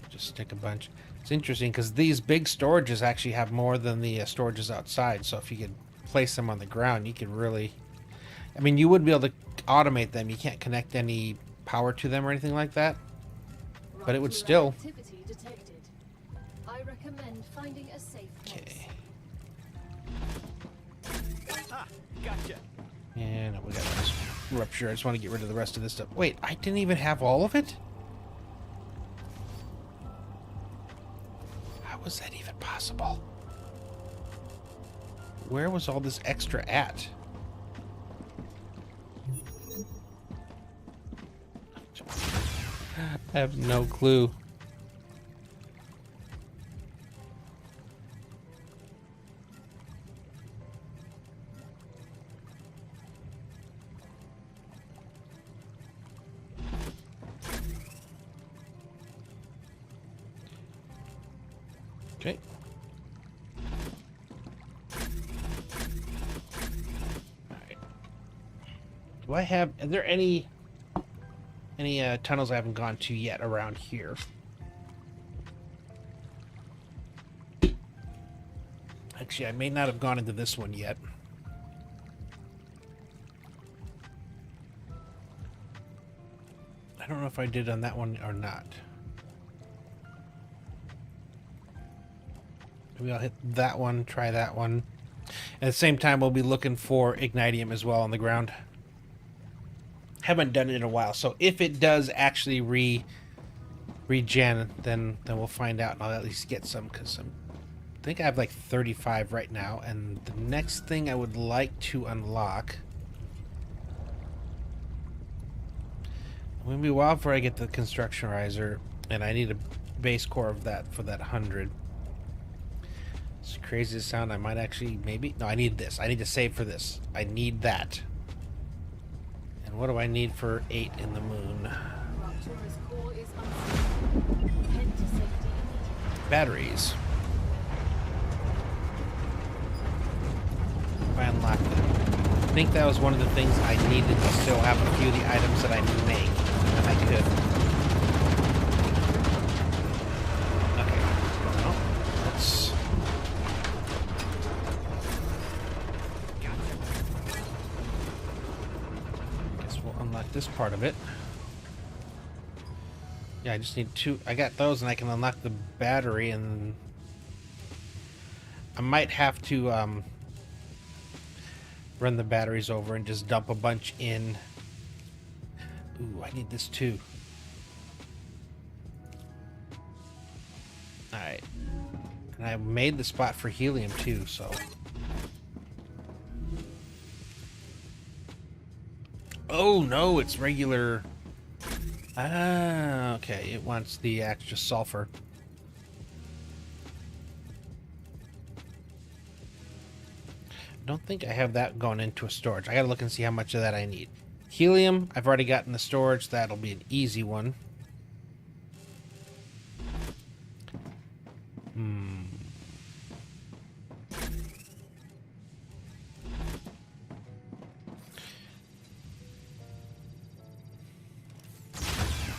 Just stick a bunch. It's interesting because these big storages actually have more than the storages outside, so if you could place them on the ground, you could really... I mean, you would be able to automate them. You can't connect any power to them or anything like that, but it would still... Activity detected. I recommend finding a safe place. Okay. Ah, gotcha. Yeah, no, we got this rupture. I just want to get rid of the rest of this stuff. Wait, I didn't even have all of it? How was that even possible? Where was all this extra at? I have no clue. Okay. Alright. Do I have... Are there any tunnels I haven't gone to yet around here? Actually, I may not have gone into this one yet. I don't know if I did on that one or not. Maybe I'll hit that one, try that one. At the same time, we'll be looking for Ignitium as well on the ground. Haven't done it in a while, so if it does actually regen, then we'll find out, and I'll at least get some, because I think I have like 35 right now, and the next thing I would like to unlock... It's going to be a while before I get the construction riser, and I need a base core of that for that 100. It's crazy to sound, I might actually, maybe... No, I need this. I need to save for this. I need that. And what do I need for 8 in the moon? Raptora's core is unstable. Head to safety immediately. Batteries. If I unlock them. I think that was one of the things I needed to still have a few of the items that I make. And I could. Okay. Well, let's... Guess we'll unlock this part of it. Yeah, I just need 2. I got those, and I can unlock the battery, and I might have to run the batteries over and just dump a bunch in. Ooh, I need this too. Alright. And I made the spot for helium too, so... Oh no, it's regular... Ah, okay. It wants the extra sulfur. Don't think I have that going into a storage. I gotta look and see how much of that I need. Helium, I've already got in the storage. That'll be an easy one.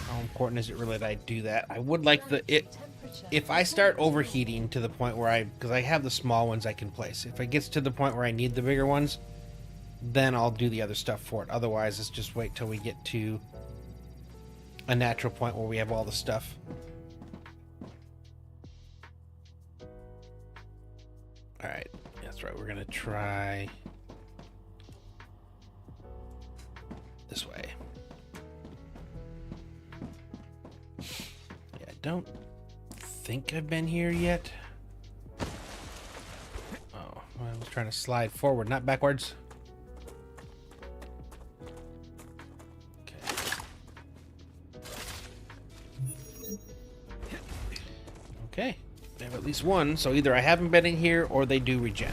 How important is it really that I do that? I would like if I start overheating to the point where because I have the small ones I can place. If it gets to the point where I need the bigger ones, then I'll do the other stuff for it. Otherwise, let's just wait till we get to a natural point where we have all the stuff. Alright, that's right. We're going to try this way. Yeah, I don't think I've been here yet. Oh, I was trying to slide forward, not backwards. Okay, they have at least one, so either I haven't been in here or they do regen.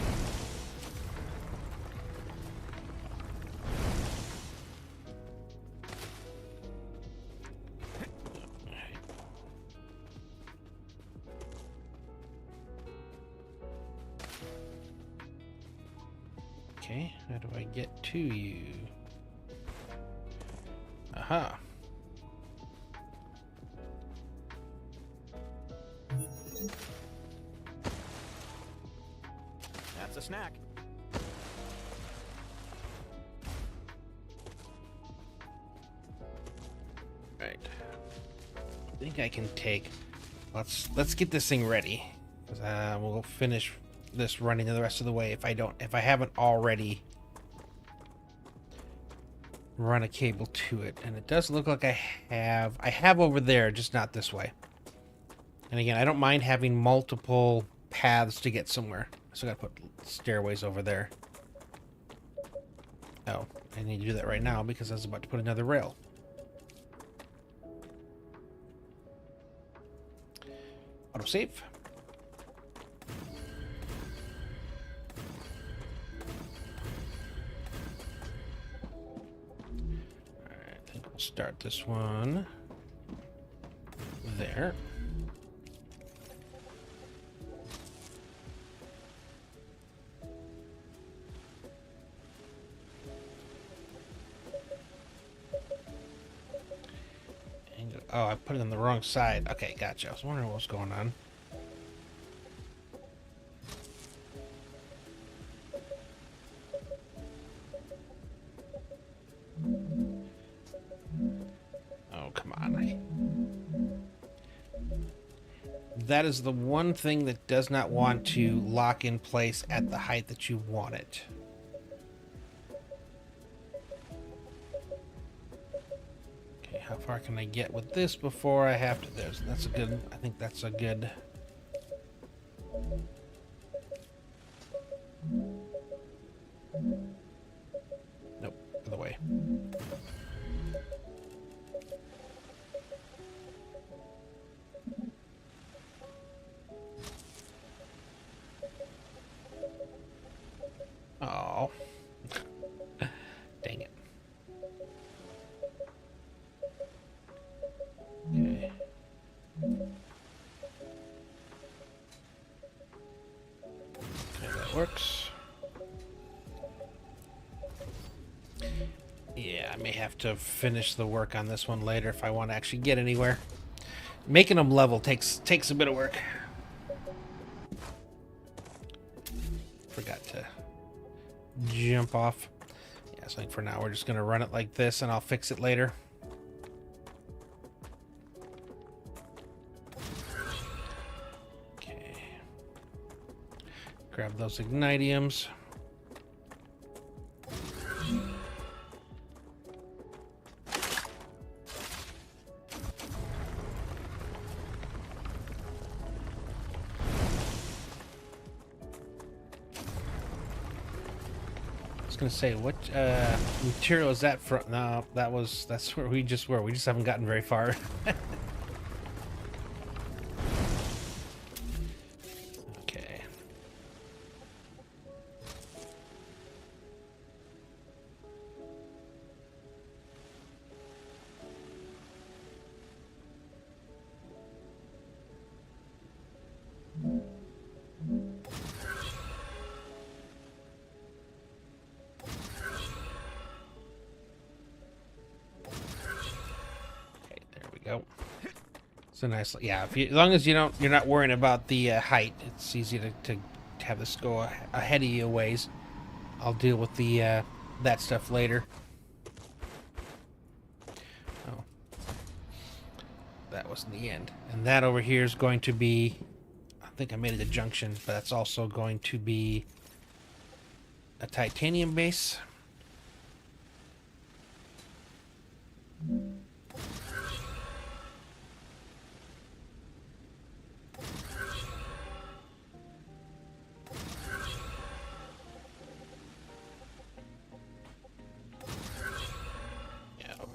Okay, how do I get to you? Aha. That's a snack. Right. I think I can take. Let's get this thing ready. 'Cause, we'll finish this running the rest of the way if I haven't already run a cable to it. And it does look like I have over there, just not this way. And again, I don't mind having multiple paths to get somewhere. So I gotta put stairways over there. Oh, I need to do that right now because I was about to put another rail. Autosave. Alright, I think we'll start this one there. Oh, I put it on the wrong side. Okay, gotcha. I was wondering what was going on. Oh, come on. That is the one thing that does not want to lock in place at the height that you want it. How far can I get with this before I have to? That's a good. I think that's a good. Nope, other way. Oh, dang it. Okay. Okay, that works. Yeah, I may have to finish the work on this one later if I want to actually get anywhere. Making them level takes a bit of work. Forgot to jump off. Yeah, so I think for now we're just gonna run it like this and I'll fix it later. Grab those ignitiums. I was gonna say, what material is that from? No, that's where we just were. We just haven't gotten very far. Go. It's a nice, yeah. As long as you're not worrying about the height, it's easy to have this go ahead of you a ways. I'll deal with the that stuff later. Oh, that wasn't the end. And that over here is going to be, I think I made it a junction, but that's also going to be a titanium base.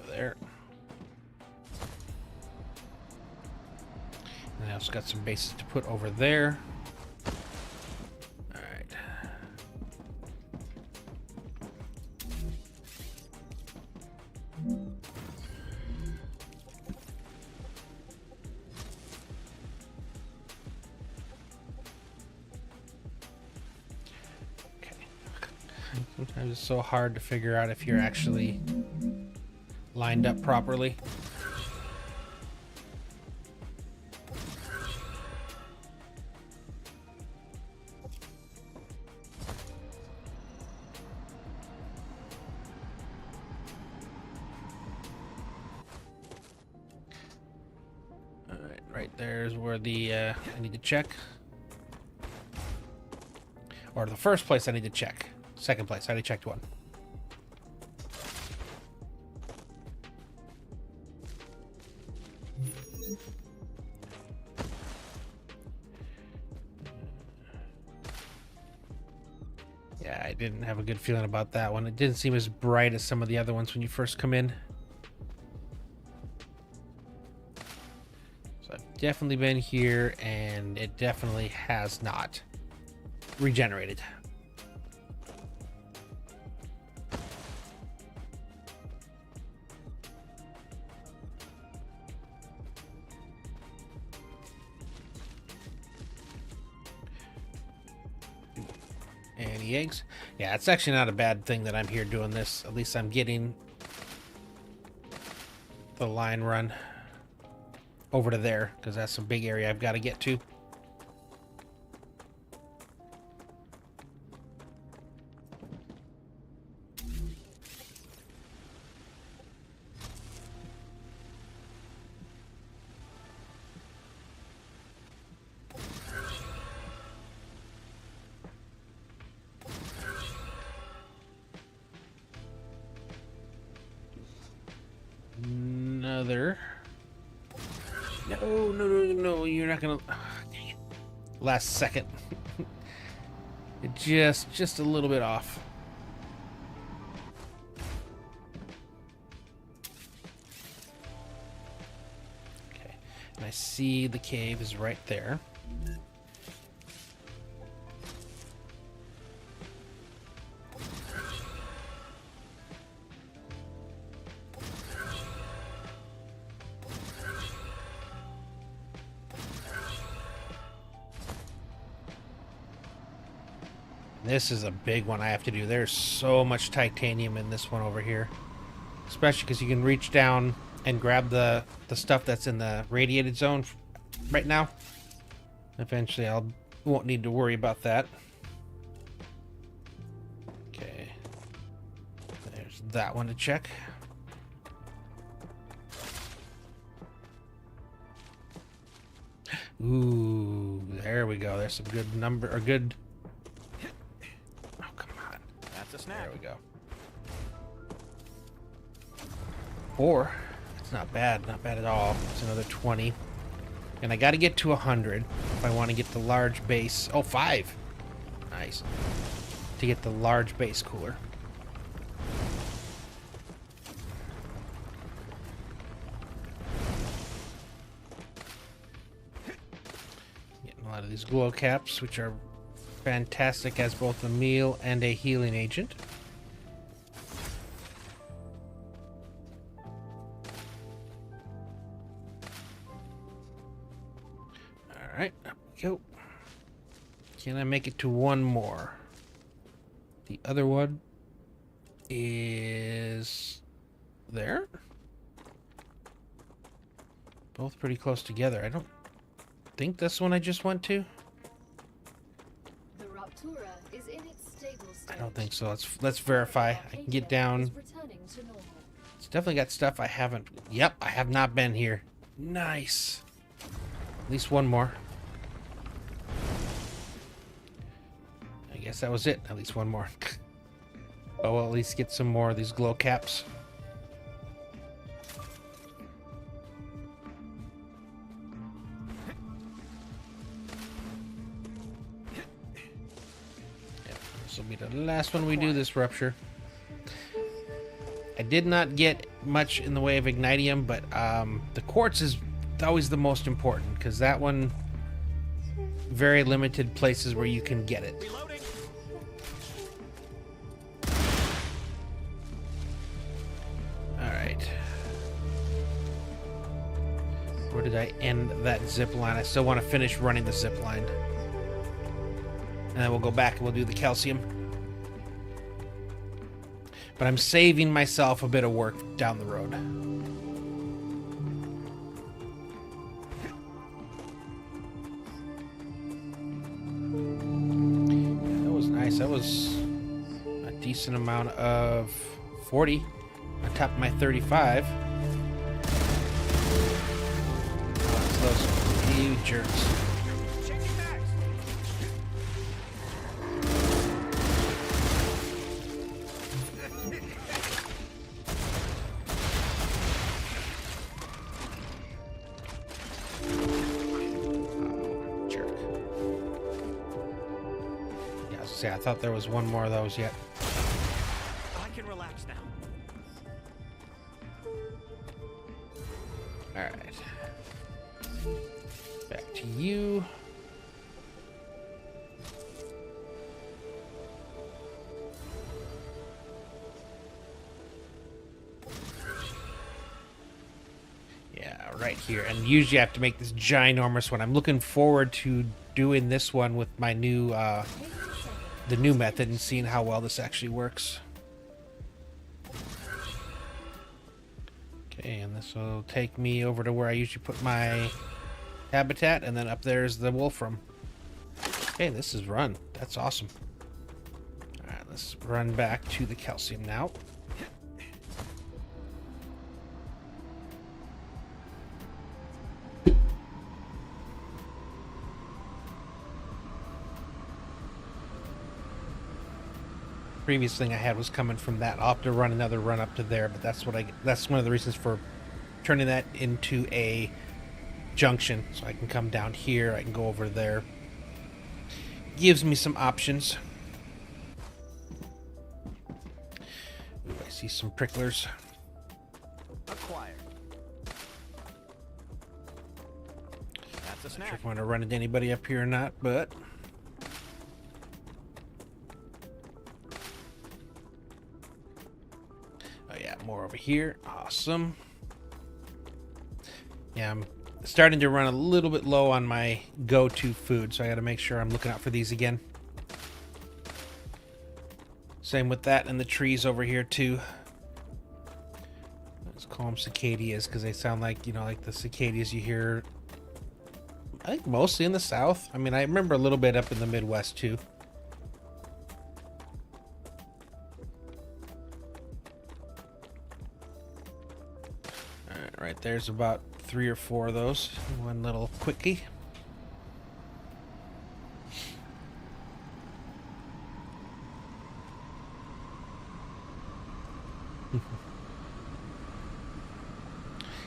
There. And I also got some bases to put over there. All right. Okay. Sometimes it's so hard to figure out if you're actually lined up properly. Alright, right there's where the I need to check. Or the first place I need to check. Second place, I already checked one. Yeah, I didn't have a good feeling about that one. It didn't seem as bright as some of the other ones when you first come in. So I've definitely been here, and it definitely has not regenerated. Any eggs? Yeah, it's actually not a bad thing that I'm here doing this. At least I'm getting the line run over to there, because that's a big area I've got to get to. Another. No, you're not gonna. Oh, dang it. Last second. It just a little bit off. Okay, and I see the cave is right there. This is a big one I have to do. There's so much titanium in this one over here. Especially because you can reach down and grab the stuff that's in the radiated zone right now. Eventually won't need to worry about that. Okay. There's that one to check. Ooh, there we go. There's some good number, or good... That's a snap. There we go. 4. It's not bad. Not bad at all. It's another 20. And I got to get to 100 if I want to get the large base. Oh, 5. Nice. To get the large base cooler. Getting a lot of these glow caps, which are fantastic as both a meal and a healing agent. Alright, up we go. Can I make it to one more? The other one is there. Both pretty close together. I don't think this one I just went to. Is in its stable state. I don't think so. Let's verify. I can get down. It's definitely got stuff I haven't. Yep, I have not been here. Nice. At least one more. I guess that was it. At least one more. Oh, well, at least get some more of these glow caps. This will be the last one we do this rupture. I did not get much in the way of ignitium, but the quartz is always the most important, because that one, very limited places where you can get it. Reloading. Alright. Where did I end that zip line? I still want to finish running the zip line. And then we'll go back and we'll do the calcium. But I'm saving myself a bit of work down the road. That was nice. That was a decent amount of 40 on top of my 35. Oh, it's those you jerks. I thought there was one more of those yet. I can relax now. All right. Back to you. Yeah, right here. And usually I have to make this ginormous one. I'm looking forward to doing this one with my new the new method and seeing how well this actually works. Okay, and this will take me over to where I usually put my habitat, and then up there's the wolfram. Okay, this is run. That's awesome. Alright, let's run back to the calcium now. Previous thing I had was coming from that. I'll have to run another run up to there, but that's one of the reasons for turning that into a junction, so I can come down here, I can go over there. Gives me some options. Ooh, I see some pricklers. Acquired. That's a Not snack. sure if I want to run into anybody up here or not, but oh yeah, more over here. Awesome. Yeah, I'm starting to run a little bit low on my go-to food, so I got to make sure I'm looking out for these again. Same with that and the trees over here too. Let's call them cicadias because they sound like, you know, like the cicadas you hear, I think mostly in the south. I mean, I remember a little bit up in the Midwest too. Alright, right there's about 3 or 4 of those. One little quickie.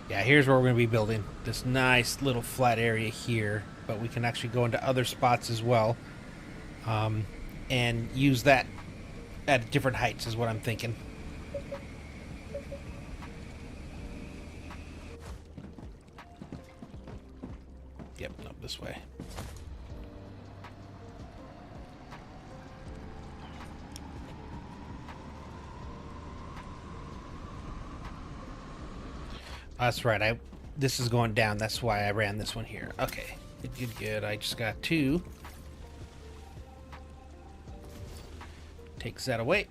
Yeah, here's where we're going to be building this nice little flat area here, but we can actually go into other spots as well, and use that at different heights is what I'm thinking. Yep, no, this way. That's right. This is going down. That's why I ran this one here. Okay. Good. I just got 2. Takes that away.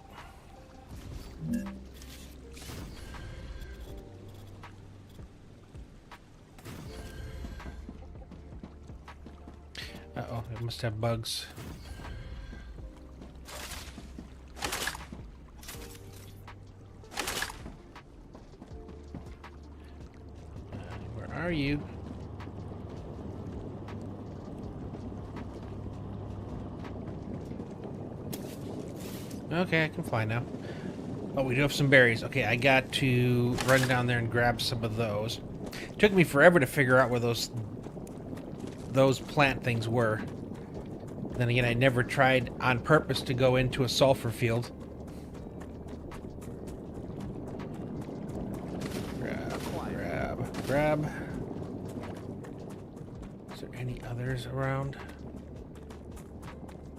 Uh-oh, it must have bugs. Where are you? Okay, I can fly now. Oh, we do have some berries. Okay, I got to run down there and grab some of those. It took me forever to figure out where those plant things were. Then again, I never tried on purpose to go into a sulfur field. Grab. Is there any others around?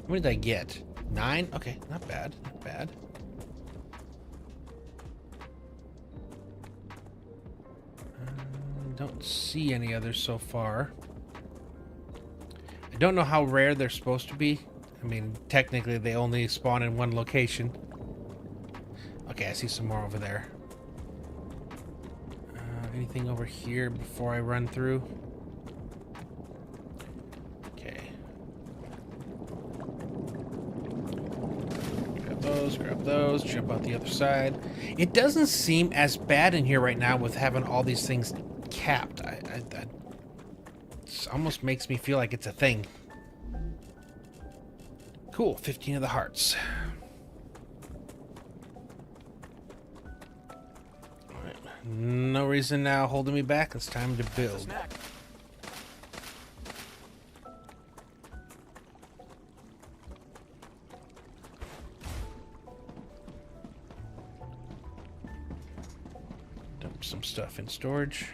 What did I get? 9? Okay, not bad. Not bad. Don't see any others so far. I don't know how rare they're supposed to be. I mean, technically they only spawn in one location. Okay, I see some more over there. Anything over here before I run through? Okay. Grab those, jump out the other side. It doesn't seem as bad in here right now with having all these things capped. It almost makes me feel like it's a thing. Cool, 15 of the hearts. Alright, no reason now holding me back. It's time to build. Snack. Dump some stuff in storage.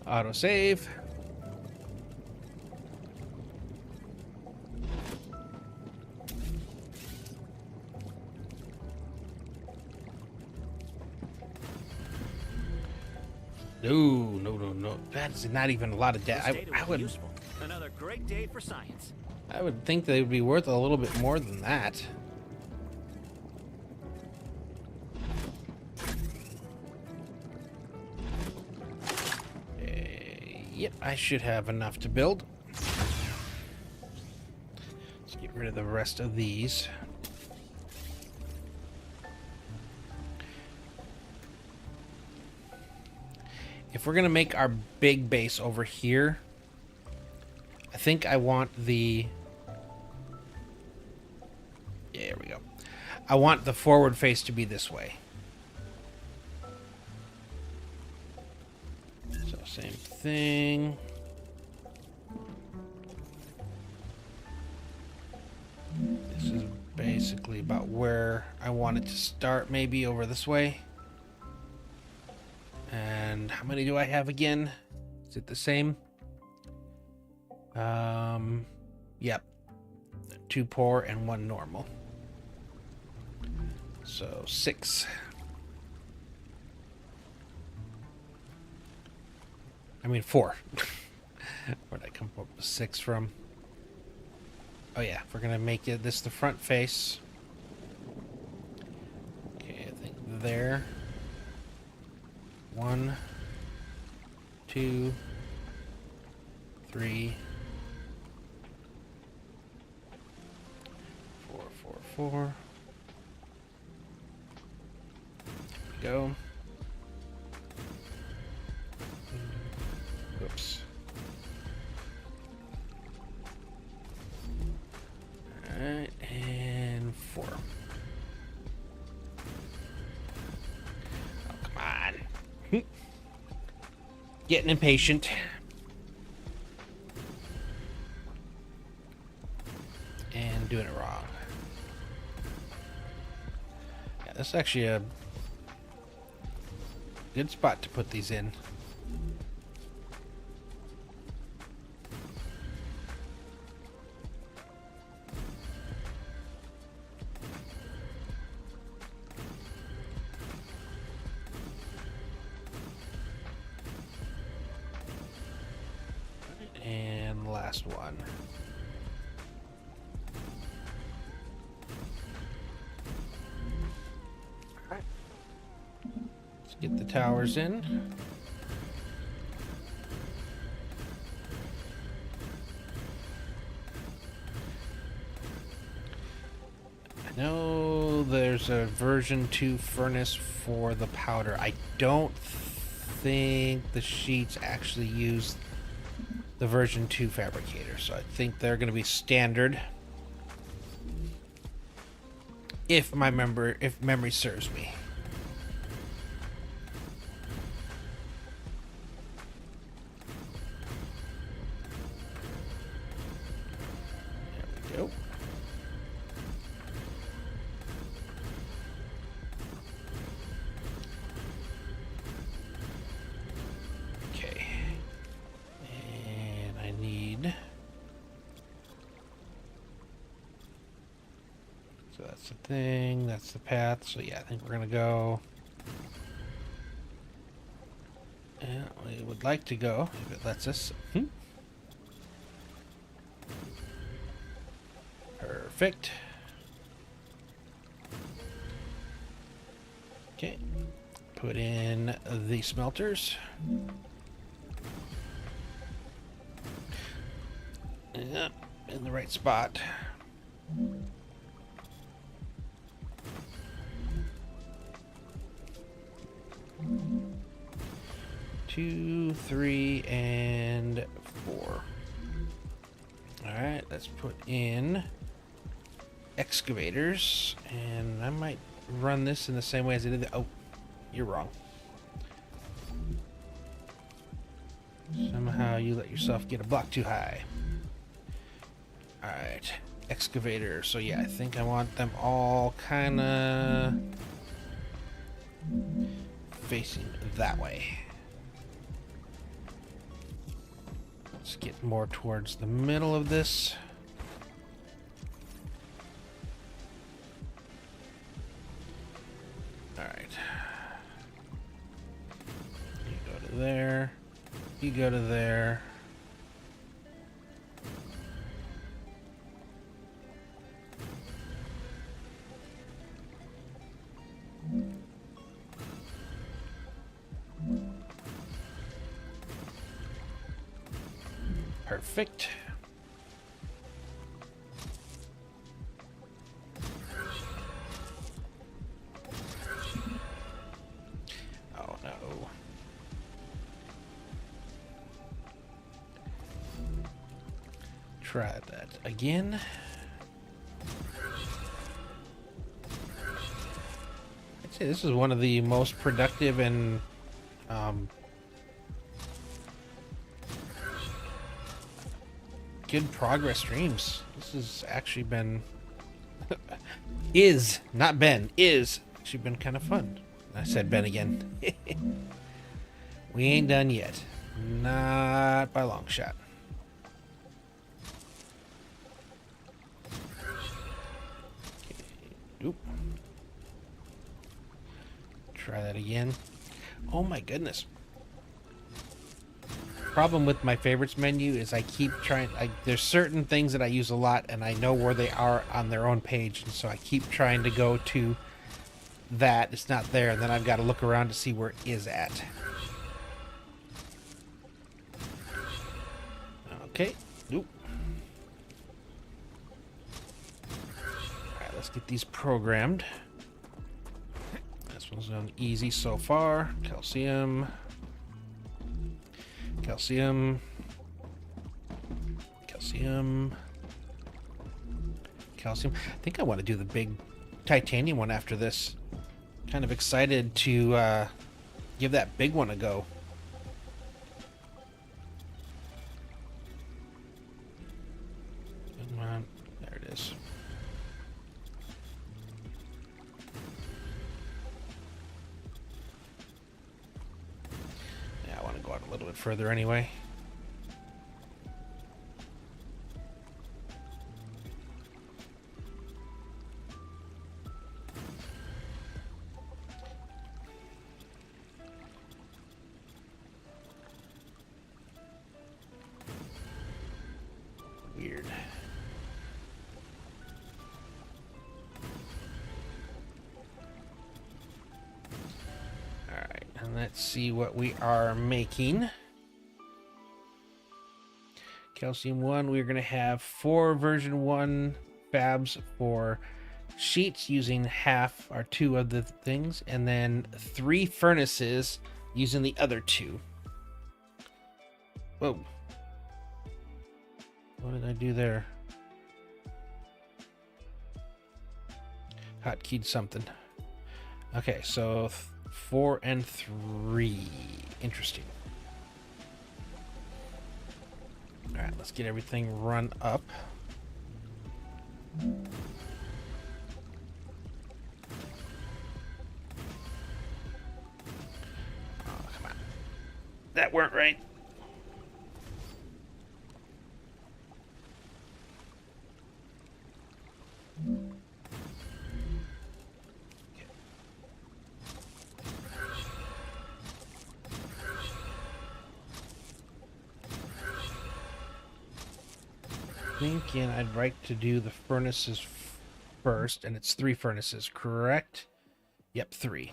Auto save. No. That's not even a lot of data. This data was useful. Another great day for science. I would think they would be worth a little bit more than that. Yep, I should have enough to build. Let's get rid of the rest of these. If we're gonna make our big base over here, I think I want the... Yeah, there we go. I want the forward face to be this way. So same thing. This is basically about where I want it to start, maybe over this way. And how many do I have again? Is it the same? Yep. 2 poor and 1 normal. So 6. I mean 4. Where'd I come up with 6 from? Oh yeah, we're gonna make it this the front face. Okay, I think there. 1, 2, 3, 4. Go. Whoops. Alright, and 4. Oh, come on. Getting impatient. And doing it wrong. Yeah, this is actually a good spot to put these in. And last one. Alright. Let's get the towers in. I know there's a version 2 furnace for the powder. I don't think the sheets actually use the version 2 fabricator, so I think they're going to be standard if memory serves me. There we go. Okay. And I need... So that's the thing, that's the path. So yeah, I think we're gonna go... Yeah, we would like to go, if it lets us. Perfect. Okay. Put in the smelters. Yep, in the right spot. Two, 3, and 4. Alright, let's put in excavators. And I might run this in the same way as I did the... Oh, you're wrong. Somehow you let yourself get a block too high. Alright, excavator. So yeah, I think I want them all kind of facing that way. Let's get more towards the middle of this. Alright. You go to there. You go to there. Perfect. Oh no. Try that again. I'd say this is one of the most productive and good progress streams. This has actually been is actually been kind of fun. I said Ben again. We ain't done yet. Not by a long shot. Okay. Oop. Try that again. Oh my goodness. Problem with my favorites menu is I keep trying. There's certain things that I use a lot, and I know where they are on their own page, and so I keep trying to go to that. It's not there, and then I've got to look around to see where it is at. Okay. Nope. Alright, let's get these programmed. This one's done easy so far. Calcium. Calcium. Calcium. Calcium. I think I want to do the big titanium one after this. Kind of excited to give that big one a go. Come on. There it is. Yeah, I want to go out a little bit further anyway. Weird. Alright, and let's see what we are making. Calcium 1, we're going to have 4 version 1 fabs for sheets using half or 2 of the things, and then 3 furnaces using the other 2. Whoa. What did I do there? Hotkeyed something. Okay, so 4 and 3. Interesting. All right, let's get everything run up. Oh, come on. That weren't right. thinking I'd like to do the furnaces first, and it's 3 furnaces, correct? Yep, 3.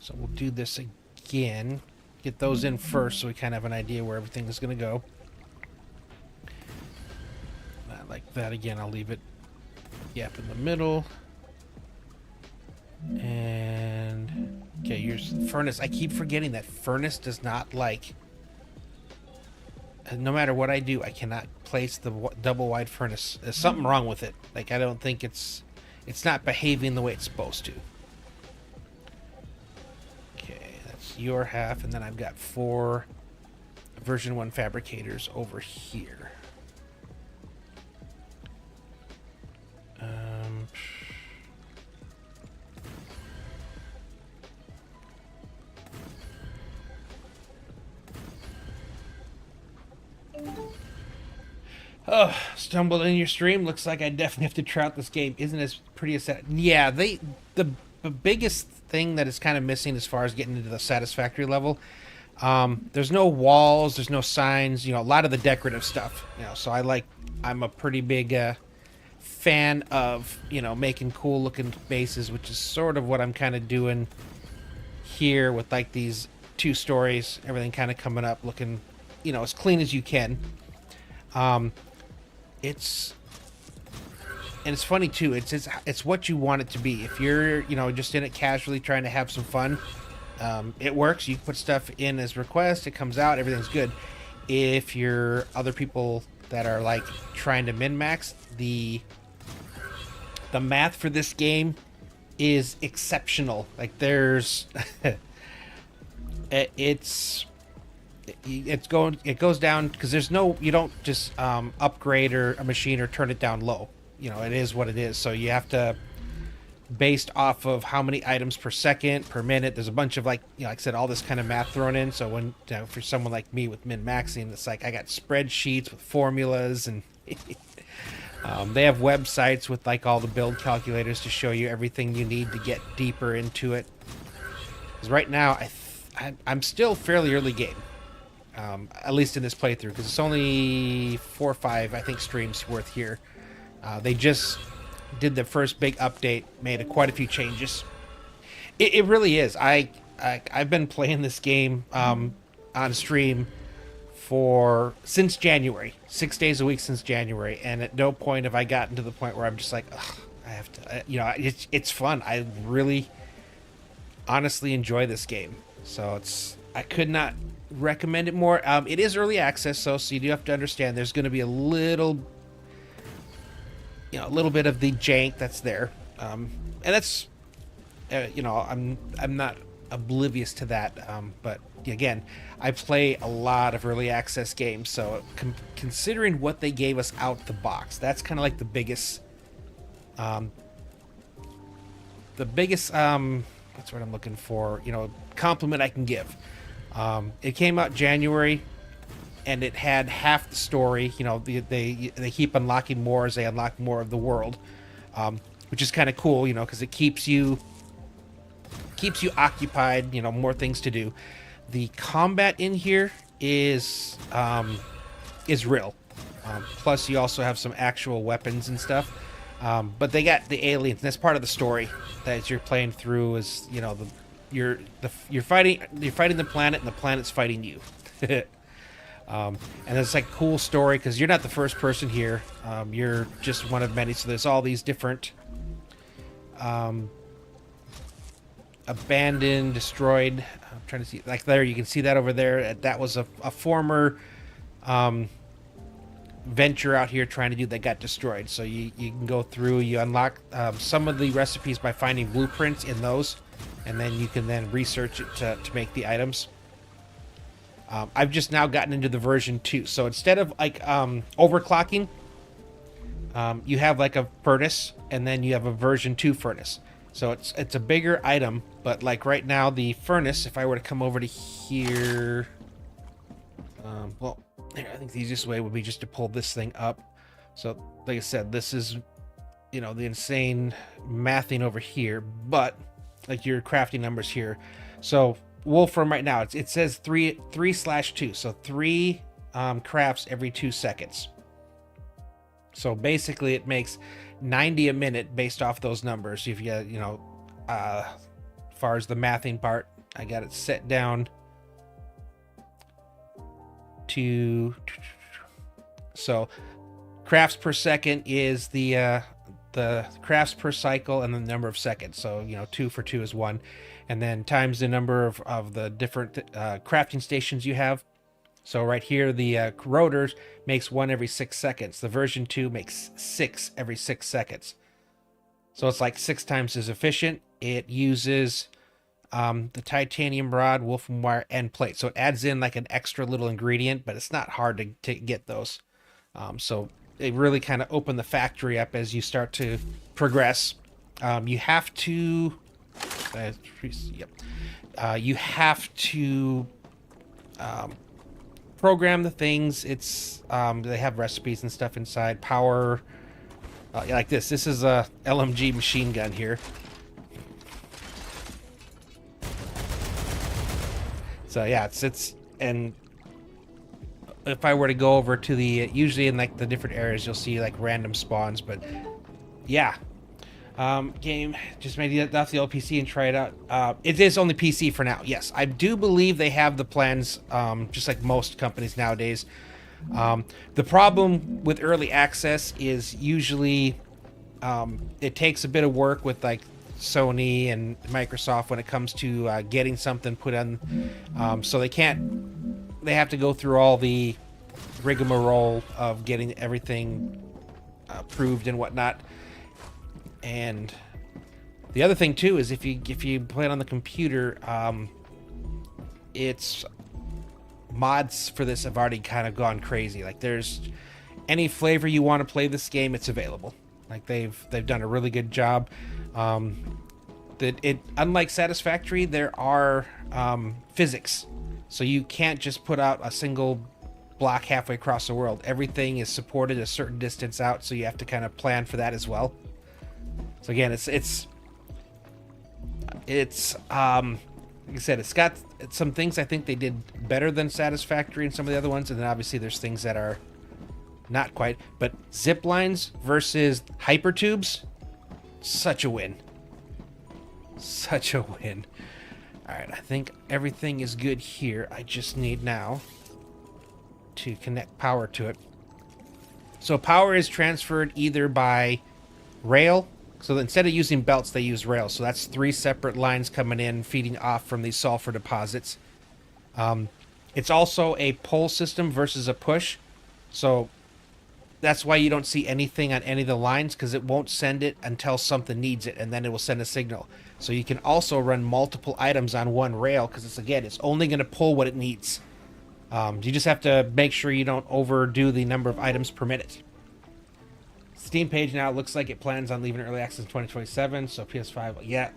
So we'll do this again. Get those in first so we kind of have an idea where everything is going to go. Not like that again. I'll leave it gap in the middle. And okay, here's the furnace. I keep forgetting that furnace does not like. No matter what I do, I cannot place the double wide furnace. There's something wrong with it. Like I don't think it's not behaving the way it's supposed to. Okay, that's your half, and then I've got 4 version 1 fabricators over here. Oh, stumbled in your stream. Looks like I definitely have to try out this game. Isn't as pretty as that? Yeah, the biggest thing that is kind of missing as far as getting into the satisfactory level. There's no walls. There's no signs. You know, a lot of the decorative stuff. You know, so I'm a pretty big fan of making cool looking bases, which is sort of what I'm kind of doing here with like these 2 stories. Everything kind of coming up looking as clean as you can. It's funny too. It's what you want it to be. If you're just in it casually trying to have some fun, it works. You put stuff in as request, it comes out, everything's good. If you're other people that are like trying to min-max, the math for this game is exceptional. Like there's it goes down because there's no, you don't just upgrade a machine or turn it down low. It is what it is. So you have to, based off of how many items per second, per minute, there's a bunch of like I said, all this kind of math thrown in. So when for someone like me with min-maxing, it's like I got spreadsheets with formulas, and they have websites with like all the build calculators to show you everything you need to get deeper into it. Because right now I'm still fairly early game. At least in this playthrough, because it's only 4 or 5, I think, streams worth here. They just did the first big update, made quite a few changes. It really is. I've been playing this game on stream since January, 6 days a week since January, and at no point have I gotten to the point where I'm just like, ugh, I have to. It's fun. I really, honestly enjoy this game. So I could not recommend it more. It is early access, so you do have to understand there's going to be a little bit of the jank that's there, and that's I'm not oblivious to that, but again, I play a lot of early access games, so considering what they gave us out the box, that's kind of like the biggest that's what I'm looking for, compliment I can give. It came out January, and it had half the story. They keep unlocking more as they unlock more of the world, which is kind of cool. Because it keeps you occupied. More things to do. The combat in here is real. Plus, you also have some actual weapons and stuff. But they got the aliens. That's part of the story that you're playing through. Is you're fighting the planet, and the planet's fighting you. And it's like a cool story because you're not the first person here. You're just one of many. So there's all these different abandoned, destroyed. I'm trying to see, like there, you can see that over there. That was a former venture out here trying to do that got destroyed. So you can go through. You unlock some of the recipes by finding blueprints in those. And then you can then research it to make the items. I've just now gotten into the version 2. So instead of like overclocking, you have like a furnace, and then you have a version 2 furnace. So it's a bigger item, but like right now the furnace, if I were to come over to here, well, I think the easiest way would be just to pull this thing up. So like I said, this is the insane mathing over here, but like your crafting numbers here. So Wolfram right now, it says 3/2, so 3 crafts every 2 seconds. So basically it makes 90 a minute based off those numbers. If you get, as far as the mathing part, I got it set down to, so crafts per second is the crafts per cycle and the number of seconds. So 2 for 2 is 1, and then times the number of the different crafting stations you have. So right here, the rotors makes 1 every 6 seconds. The version 2 makes 6 every 6 seconds. So it's like 6 times as efficient. It uses the titanium rod, wolfram wire, and plate. So it adds in like an extra little ingredient, but it's not hard to get those. So it really kind of opened the factory up as you start to progress. You have to... you have to... program the things. It's they have recipes and stuff inside. Power, like this is a LMG machine gun here. So yeah, it's and if I were to go over to the, usually in like the different areas you'll see like random spawns, but yeah. Game, just maybe get off the old PC and try it out. It is only PC for now. Yes, I do believe they have the plans, just like most companies nowadays. The problem with early access is usually it takes a bit of work with like Sony and Microsoft when it comes to getting something put on. So they have to go through all the rigmarole of getting everything approved and whatnot. And the other thing too is if you play it on the computer, it's mods for this have already kind of gone crazy. Like there's any flavor you want to play this game, it's available. Like they've done a really good job. Unlike Satisfactory, there are physics, so you can't just put out a single block halfway across the world. Everything is supported a certain distance out, so you have to kind of plan for that as well. So again, it's like I said, it's got some things I think they did better than Satisfactory and some of the other ones, and then obviously there's things that are not quite. But zip lines versus hypertubes, such a win. Such a win. Alright, I think everything is good here. I just need now to connect power to it. So power is transferred either by rail. So instead of using belts, they use rails. So that's 3 separate lines coming in, feeding off from these sulfur deposits. It's also a pull system versus a push. So that's why you don't see anything on any of the lines, because it won't send it until something needs it, and then it will send a signal. So you can also run multiple items on one rail, because it's only going to pull what it needs. You just have to make sure you don't overdo the number of items per minute. Steam page now looks like it plans on leaving early access in 2027, so PS5, yeah.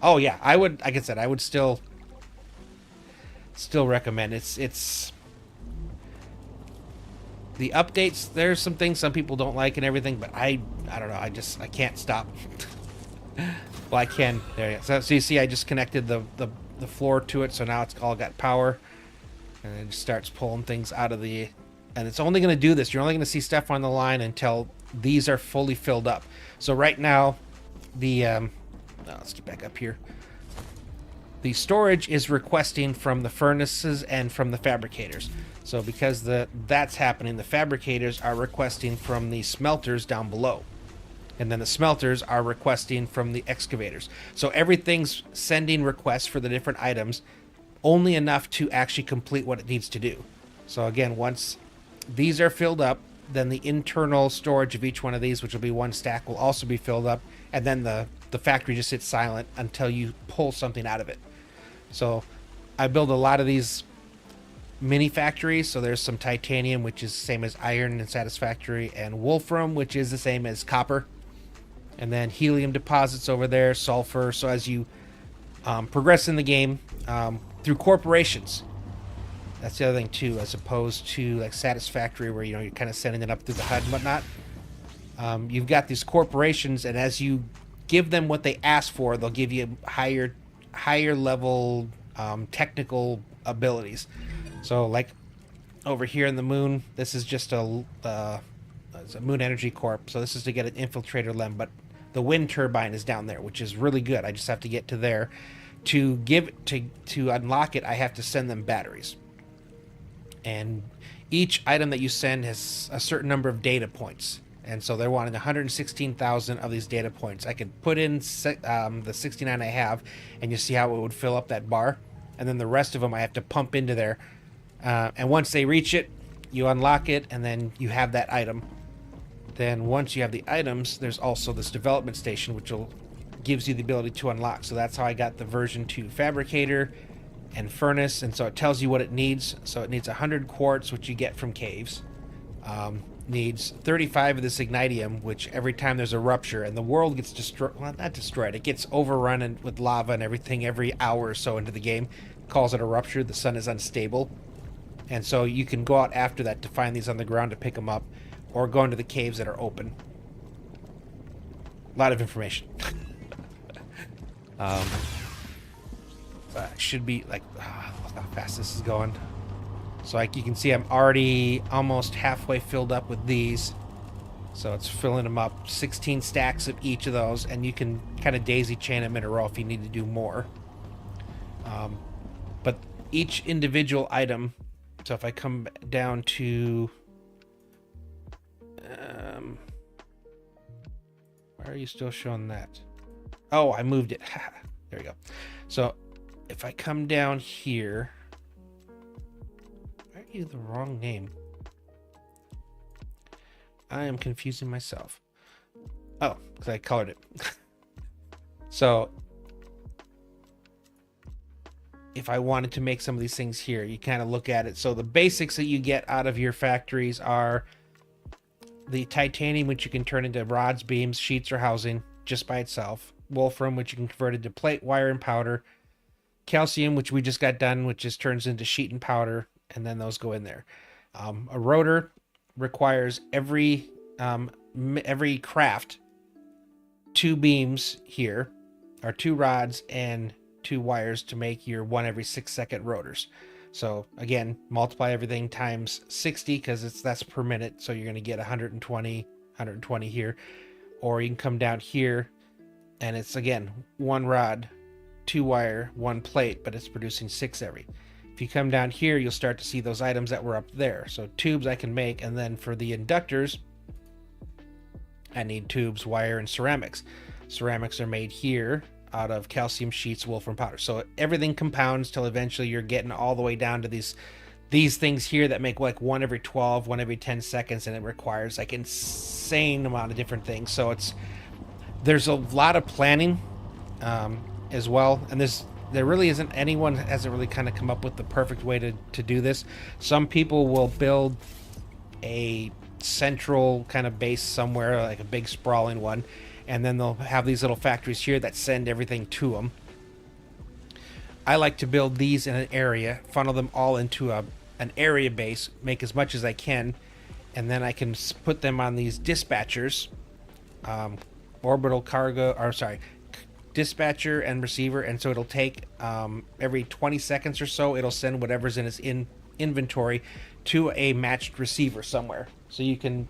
Oh yeah, I would, like I said, I would still recommend. It's the updates, there's some things some people don't like and everything, but I don't know, I can't stop. Well, I can. There you go. So you see I just connected the floor to it, so now it's all got power, and it just starts pulling things out of the, and it's only going to do this. You're only going to see stuff on the line until these are fully filled up. So right now, let's get back up here. The storage is requesting from the furnaces and from the fabricators. So because that's happening, the fabricators are requesting from the smelters down below. And then the smelters are requesting from the excavators. So everything's sending requests for the different items, only enough to actually complete what it needs to do. So again, once these are filled up, then the internal storage of each one of these, which will be 1 stack, will also be filled up, and then the factory just sits silent until you pull something out of it. So I build a lot of these mini factories. So there's some titanium, which is the same as iron and Satisfactory, and wolfram, which is the same as copper, and then helium deposits over there, sulfur. So as you progress in the game through corporations, that's the other thing too, as opposed to like Satisfactory, where you're kind of sending it up through the HUD and whatnot. You've got these corporations, and as you give them what they ask for, they'll give you higher level technical abilities. So like over here in the moon, this is just a it's a Moon Energy Corp. So this is to get an infiltrator lem, but the wind turbine is down there, which is really good. I just have to get to there. To unlock it, I have to send them batteries. And each item that you send has a certain number of data points. And so they're wanting 116,000 of these data points. I could put in the 69 I have, and you see how it would fill up that bar. And then the rest of them I have to pump into there. And once they reach it, you unlock it, and then you have that item. Then once you have the items, there's also this development station, which gives you the ability to unlock. So that's how I got the version 2 fabricator and furnace. And so it tells you what it needs. So it needs 100 quartz, which you get from caves. Needs 35 of this ignitium, which every time there's a rupture and the world gets destroyed, well, not destroyed, it gets overrun with lava and everything every hour or so into the game. Calls it a rupture. The sun is unstable. And so you can go out after that to find these on the ground to pick them up, or go into the caves that are open. A lot of information. Should be like, look how fast this is going. So like you can see, I'm already almost halfway filled up with these. So it's filling them up, 16 stacks of each of those, and you can kind of daisy chain them in a row if you need to do more. But each individual item, so if I come down to, why are you still showing that? Oh, I moved it. There we go. So if I come down here, why are you the wrong name? I am confusing myself. Oh, because I colored it. So if I wanted to make some of these things here, you kind of look at it. So the basics that you get out of your factories are the titanium, which you can turn into rods, beams, sheets, or housing just by itself. Wolfram, which you can convert into plate, wire, and powder. Calcium, which we just got done, which just turns into sheet and powder, and then those go in there. A rotor requires every craft 2 beams here, or 2 rods and 2 wires to make your 1 every 6-second rotors. So again, multiply everything times 60 because that's per minute. So you're going to get 120 here, or you can come down here and it's again 1 rod, 2 wire, 1 plate, but it's producing 6 every. If you come down here, you'll start to see those items that were up there. So tubes I can make, and then for the inductors, I need tubes, wire, and ceramics. Ceramics are made here out of calcium sheets, wolfram powder. So everything compounds till eventually you're getting all the way down to these things here that make like 1 every 12, 1 every 10 seconds, and it requires like insane amount of different things. So there's a lot of planning as well, and there really isn't anyone hasn't really kind of come up with the perfect way to do this. Some people will build a central kind of base somewhere, like a big sprawling one, and then they'll have these little factories here that send everything to them. I like to build these in an area, funnel them all into an area base, make as much as I can, and then I can put them on these dispatchers, orbital cargo, or sorry, dispatcher and receiver, and so it'll take every 20 seconds or so, it'll send whatever's in its inventory to a matched receiver somewhere. So you can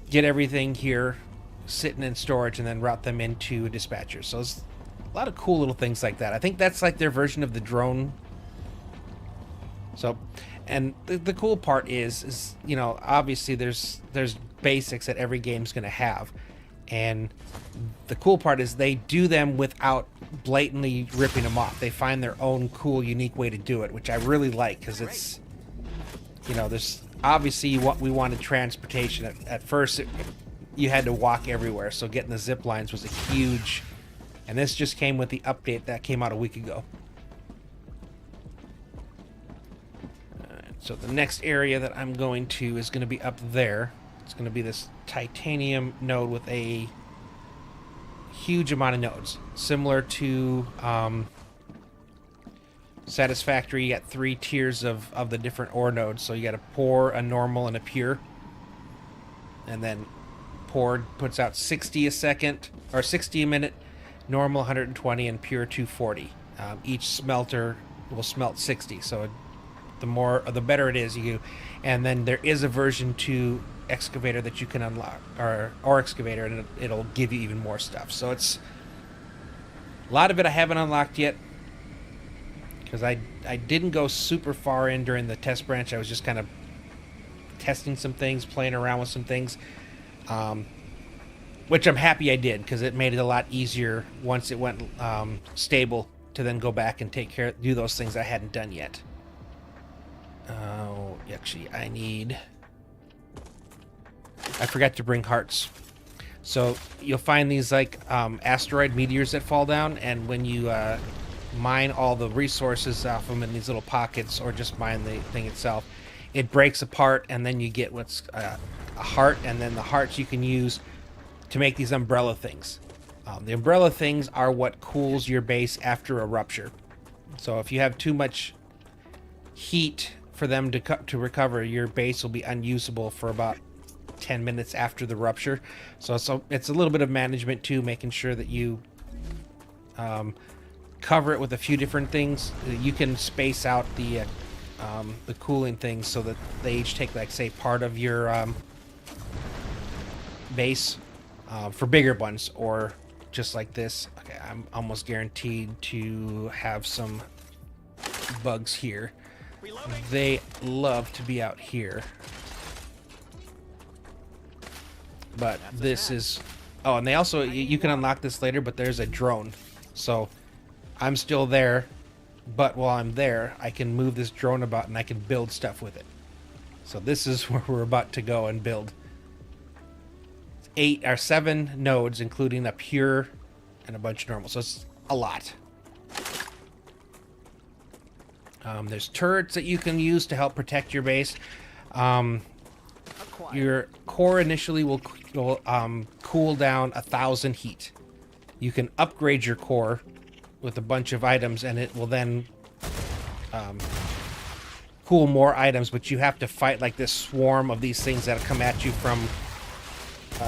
get everything here sitting in storage and then route them into dispatchers. So it's a lot of cool little things like that. I think that's like their version of the drone. So, and the cool part is you know, obviously there's basics that every game's going to have, and the cool part is they do them without blatantly ripping them off. They find their own cool, unique way to do it, which I really like, because it's, you know, there's obviously we wanted transportation. At first you had to walk everywhere, so getting the zip lines was a huge, and this just came with the update that came out a week ago. So the next area that I'm going to is going to be up there. It's going to be this titanium node with a huge amount of nodes, similar to Satisfactory. You got 3 tiers of the different ore nodes. So you got a poor, a normal, and a pure. And then poor puts out 60 a second, or 60 a minute, normal 120, and pure 240. Each smelter will smelt 60. So the better it is, and then there is a version 2 excavator that you can unlock, or excavator, and it'll give you even more stuff. So it's a lot of it I haven't unlocked yet, because I didn't go super far in during the test branch. I was just kind of testing some things, playing around with some things, which I'm happy I did, because it made it a lot easier once it went stable to then go back and do those things I hadn't done yet. Oh, actually, I forgot to bring hearts. So you'll find these like asteroid meteors that fall down, and when you mine all the resources off them in these little pockets, or just mine the thing itself, it breaks apart, and then you get what's a heart, and then the hearts you can use to make these umbrella things. The umbrella things are what cools your base after a rupture. So if you have too much heat for them to recover, your base will be unusable for about 10 minutes after the rupture. So it's a little bit of management too, making sure that you cover it with a few different things. You can space out the cooling things so that they each take, like, say, part of your base for bigger ones, or just like this. Okay, I'm almost guaranteed to have some bugs here. Reloading. They love to be out here. But this is... Oh, and they also... You can unlock this later, but there's a drone. So I'm still there, but while I'm there, I can move this drone about and I can build stuff with it. So this is where we're about to go and build. 8 or 7 nodes, including a pure and a bunch of normal. So it's a lot. There's turrets that you can use to help protect your base. Your core initially will cool down 1,000 heat. You can upgrade your core with a bunch of items, and it will then cool more items, but you have to fight like this swarm of these things that come at you from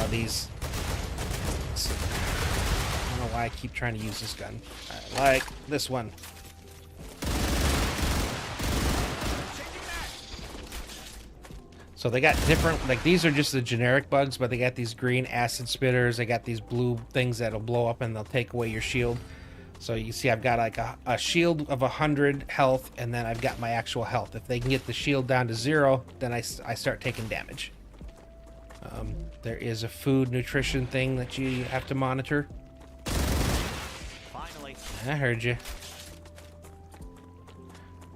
these... I don't know why I keep trying to use this gun. I like this one. So they got different, like, these are just the generic bugs, but they got these green acid spitters. They got these blue things that'll blow up and they'll take away your shield. So you see I've got like a shield of 100 health, and then I've got my actual health. If they can get the shield down to 0, then I start taking damage. There is a food nutrition thing that you have to monitor. Finally. I heard you.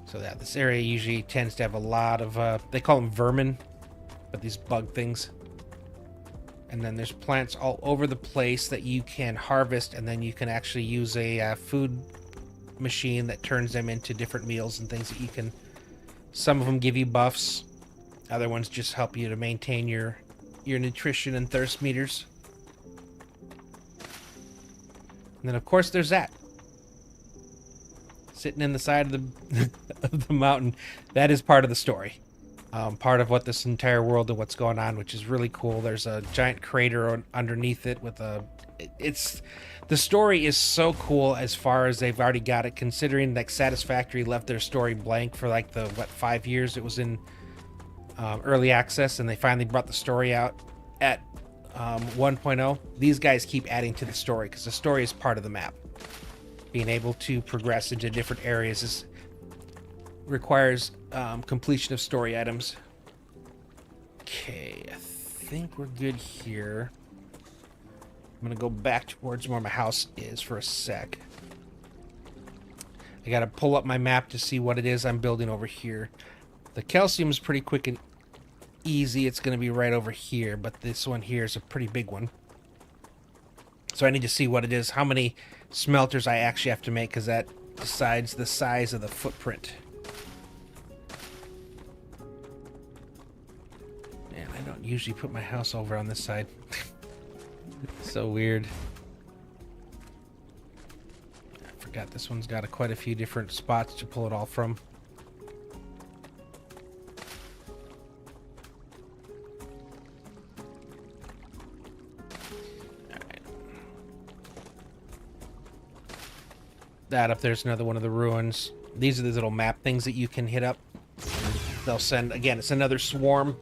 So that this area usually tends to have a lot of, they call them vermin, but these bug things. And then there's plants all over the place that you can harvest, and then you can actually use a food machine that turns them into different meals and things that you can... Some of them give you buffs. Other ones just help you to maintain your nutrition and thirst meters. And then, of course, there's that. Sitting in the side of the, of the mountain. That is part of the story. Part of what this entire world and what's going on, which is really cool. There's a giant crater underneath it with a... The story is so cool as far as they've already got it, considering like Satisfactory left their story blank for like the, 5 years it was in early access, and they finally brought the story out at 1.0. These guys keep adding to the story because the story is part of the map. Being able to progress into different areas requires completion of story items. Okay, I think we're good here. I'm gonna go back towards where my house is for a sec. I gotta pull up my map to see what it is I'm building over here. The calcium is pretty quick and easy. It's gonna be right over here, but this one here is a pretty big one. So I need to see what it is, how many smelters I actually have to make, because that decides the size of the footprint. Man, I don't usually put my house over on this side. So weird. I forgot this one's got quite a few different spots to pull it all from. Alright. That up there's another one of the ruins. These are these little map things that you can hit up. They'll send, again, it's another swarm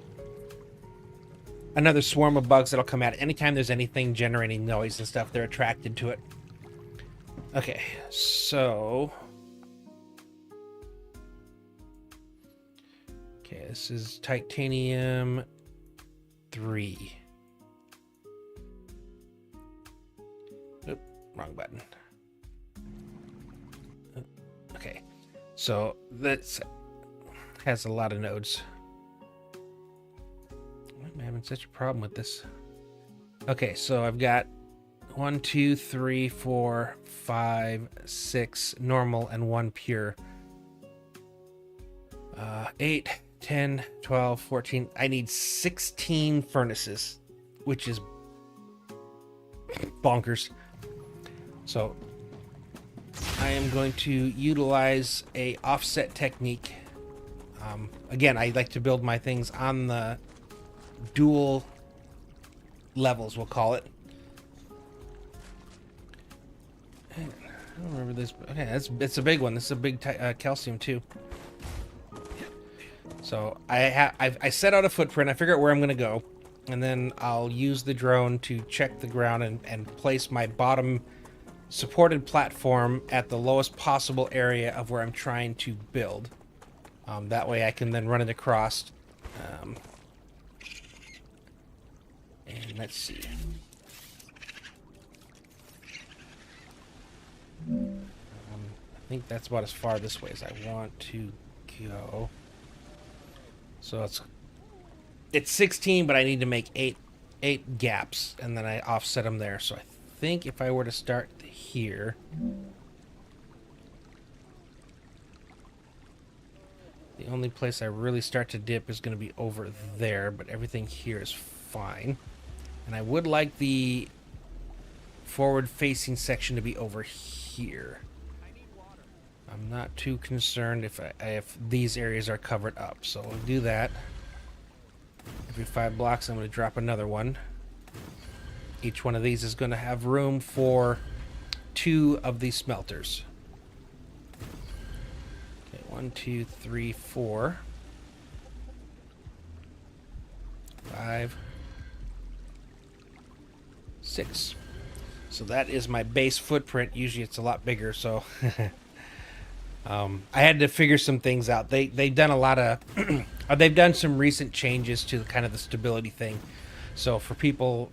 another swarm of bugs that'll come at it. Anytime there's anything generating noise and stuff, they're attracted to it. Okay, so... Okay, this is titanium 3. Oop, wrong button. Okay, so that has a lot of nodes. I'm having such a problem with this. Okay, so I've got 1, 2, 3, 4, 5, 6 normal and 1 pure. 8, 10, 12, 14. I need 16 furnaces, which is bonkers. So I am going to utilize a offset technique. Again, I like to build my things on the dual levels, we'll call it. I don't remember this. Okay, it's a big one. This is a big calcium too. So I set out a footprint. I figure out where I'm going to go, and then I'll use the drone to check the ground and place my bottom supported platform at the lowest possible area of where I'm trying to build. That way I can then run it across. And let's see. I think that's about as far this way as I want to go. So it's 16, but I need to make eight gaps, and then I offset them there. So I think if I were to start here, the only place I really start to dip is going to be over there, but everything here is fine. And I would like the forward-facing section to be over here. I'm not too concerned if these areas are covered up, so we'll do that. Every 5 blocks, I'm going to drop another one. Each one of these is going to have room for 2 of these smelters. Okay, 1, 2, 3, 4, 5, 6. So that is my base footprint. Usually it's a lot bigger, so I had to figure some things out. They've done a lot of they've done some recent changes to kind of the stability thing. So for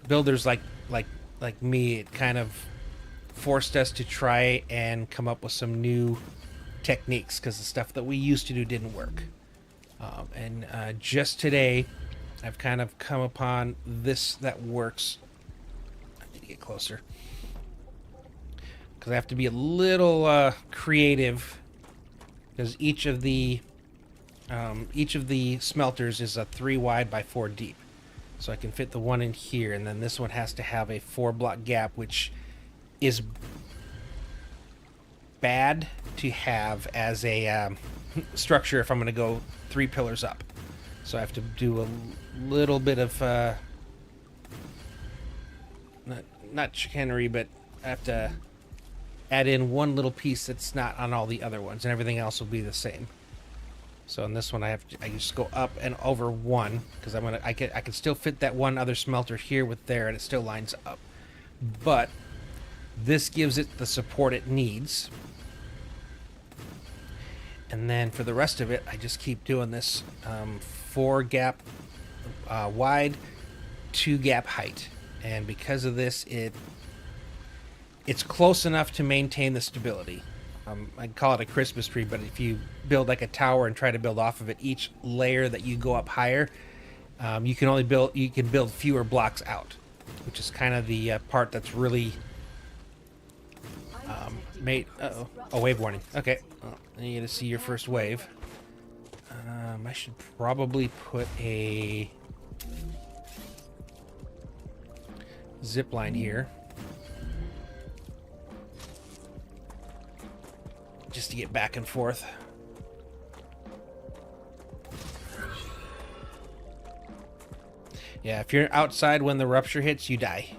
builders like me, it kind of forced us to try and come up with some new techniques, because the stuff that we used to do didn't work. And just today, I've kind of come upon this that works. I need to get closer, because I have to be a little creative, because each of the smelters is a 3 wide by 4 deep. So I can fit the one in here, and then this one has to have a 4 block gap, which is bad to have as a structure if I'm going to go 3 pillars up. So I have to do a little bit of not chicanery, but I have to add in one little piece that's not on all the other ones, and everything else will be the same. So in this one, I just go up and over 1, because I can still fit that one other smelter here with there, and it still lines up. But this gives it the support it needs. And then for the rest of it, I just keep doing this 4 gap wide, 2 gap height, and because of this, it's close enough to maintain the stability. I call it a Christmas tree, but if you build like a tower and try to build off of it, each layer that you go up higher, you can build fewer blocks out, which is kind of the part that's really made. A wave warning. Okay, well, you get to see your first wave. I should probably put a zip line here, just to get back and forth. Yeah, if you're outside when the rupture hits, you die.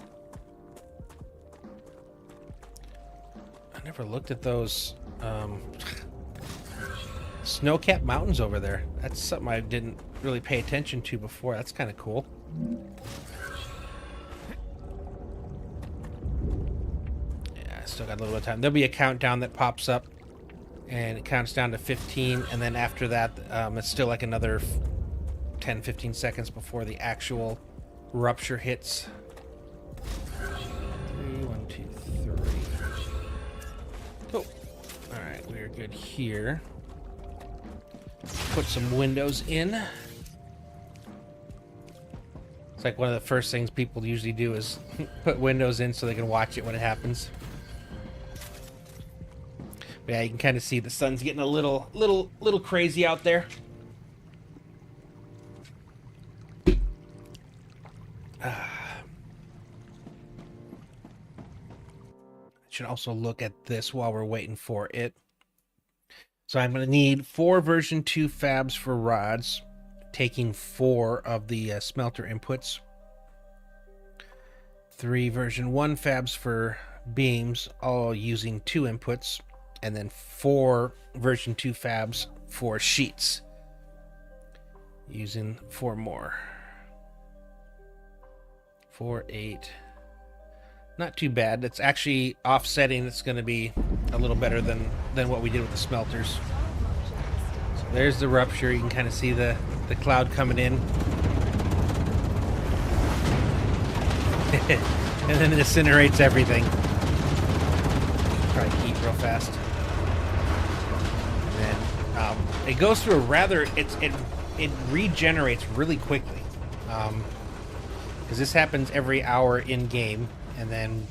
I never looked at those Snow-capped mountains over there. That's something I didn't really pay attention to before. That's kind of cool. Yeah, I still got a little bit of time. There'll be a countdown that pops up, and it counts down to 15, and then after that, it's still like another 10, 15 seconds before the actual rupture hits. 3, 1, 2, 3. Cool. Alright, we're good here. Put some windows in. It's like one of the first things people usually do is put windows in so they can watch it when it happens. But yeah, you can kind of see the sun's getting a little crazy out there. Should also look at this while we're waiting for it. So I'm going to need 4 version 2 fabs for rods, taking 4 of the smelter inputs. 3 version 1 fabs for beams, all using 2 inputs. And then 4 version 2 fabs for sheets, using 4 more. 4, 8. Not too bad. It's actually offsetting. It's going to be a little better than what we did with the smelters. So there's the rupture. You can kind of see the cloud coming in. And then it incinerates everything. Probably heat real fast. And then it goes through a rather... It regenerates really quickly. Because this happens every hour in-game. And then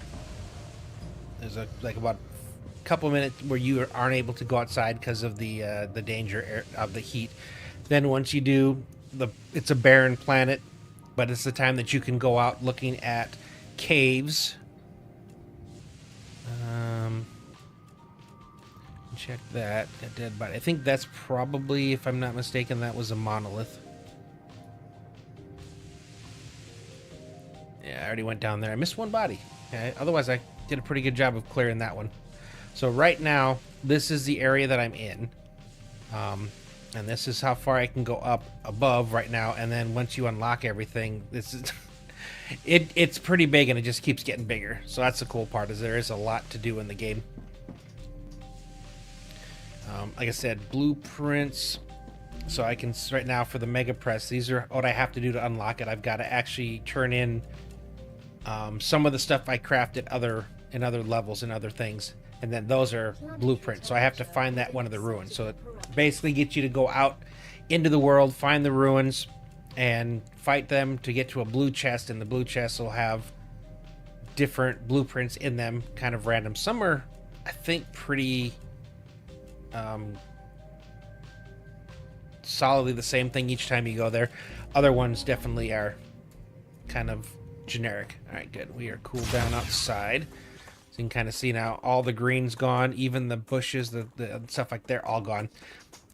there's about a couple minutes where you aren't able to go outside because of the danger of the heat. Then once you do, it's a barren planet, but it's the time that you can go out looking at caves. Check that. A dead body. I think that's probably, if I'm not mistaken, that was a monolith. Yeah, I already went down there. I missed one body. Okay. Otherwise, I did a pretty good job of clearing that one. So right now, this is the area that I'm in. And this is how far I can go up above right now. And then once you unlock everything, this is... it's pretty big, and it just keeps getting bigger. So that's the cool part, is there is a lot to do in the game. Like I said, blueprints... So I can, right now for the Mega Press, these are what I have to do to unlock it. I've got to actually turn in some of the stuff I crafted in other levels and other things. And then those are blueprints. So I have to find that one of the ruins. So it basically gets you to go out into the world, find the ruins, and fight them to get to a blue chest. And the blue chest will have different blueprints in them, kind of random. Some are, I think, pretty... solidly the same thing each time you go there. Other ones definitely are kind of generic. All right, good. We are cooled down outside. So you can kind of see now all the green's gone, even the bushes, the stuff like they're all gone.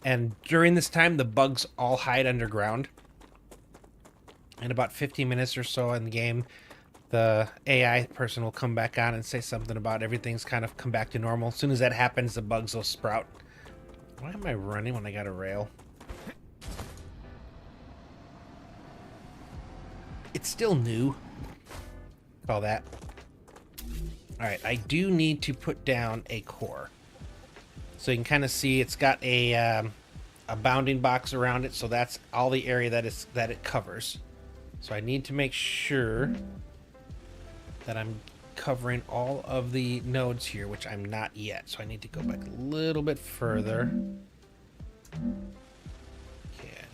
And during this time, the bugs all hide underground. In about 15 minutes or so in the game, the AI person will come back on and say something about everything's kind of come back to normal. As soon as that happens, the bugs will sprout. Why am I running when I got a rail? It's still new. Call that. Alright, I do need to put down a core. So you can kind of see it's got a bounding box around it, so that's all the area that it covers. So I need to make sure that I'm covering all of the nodes here, which I'm not yet. So I need to go back a little bit further.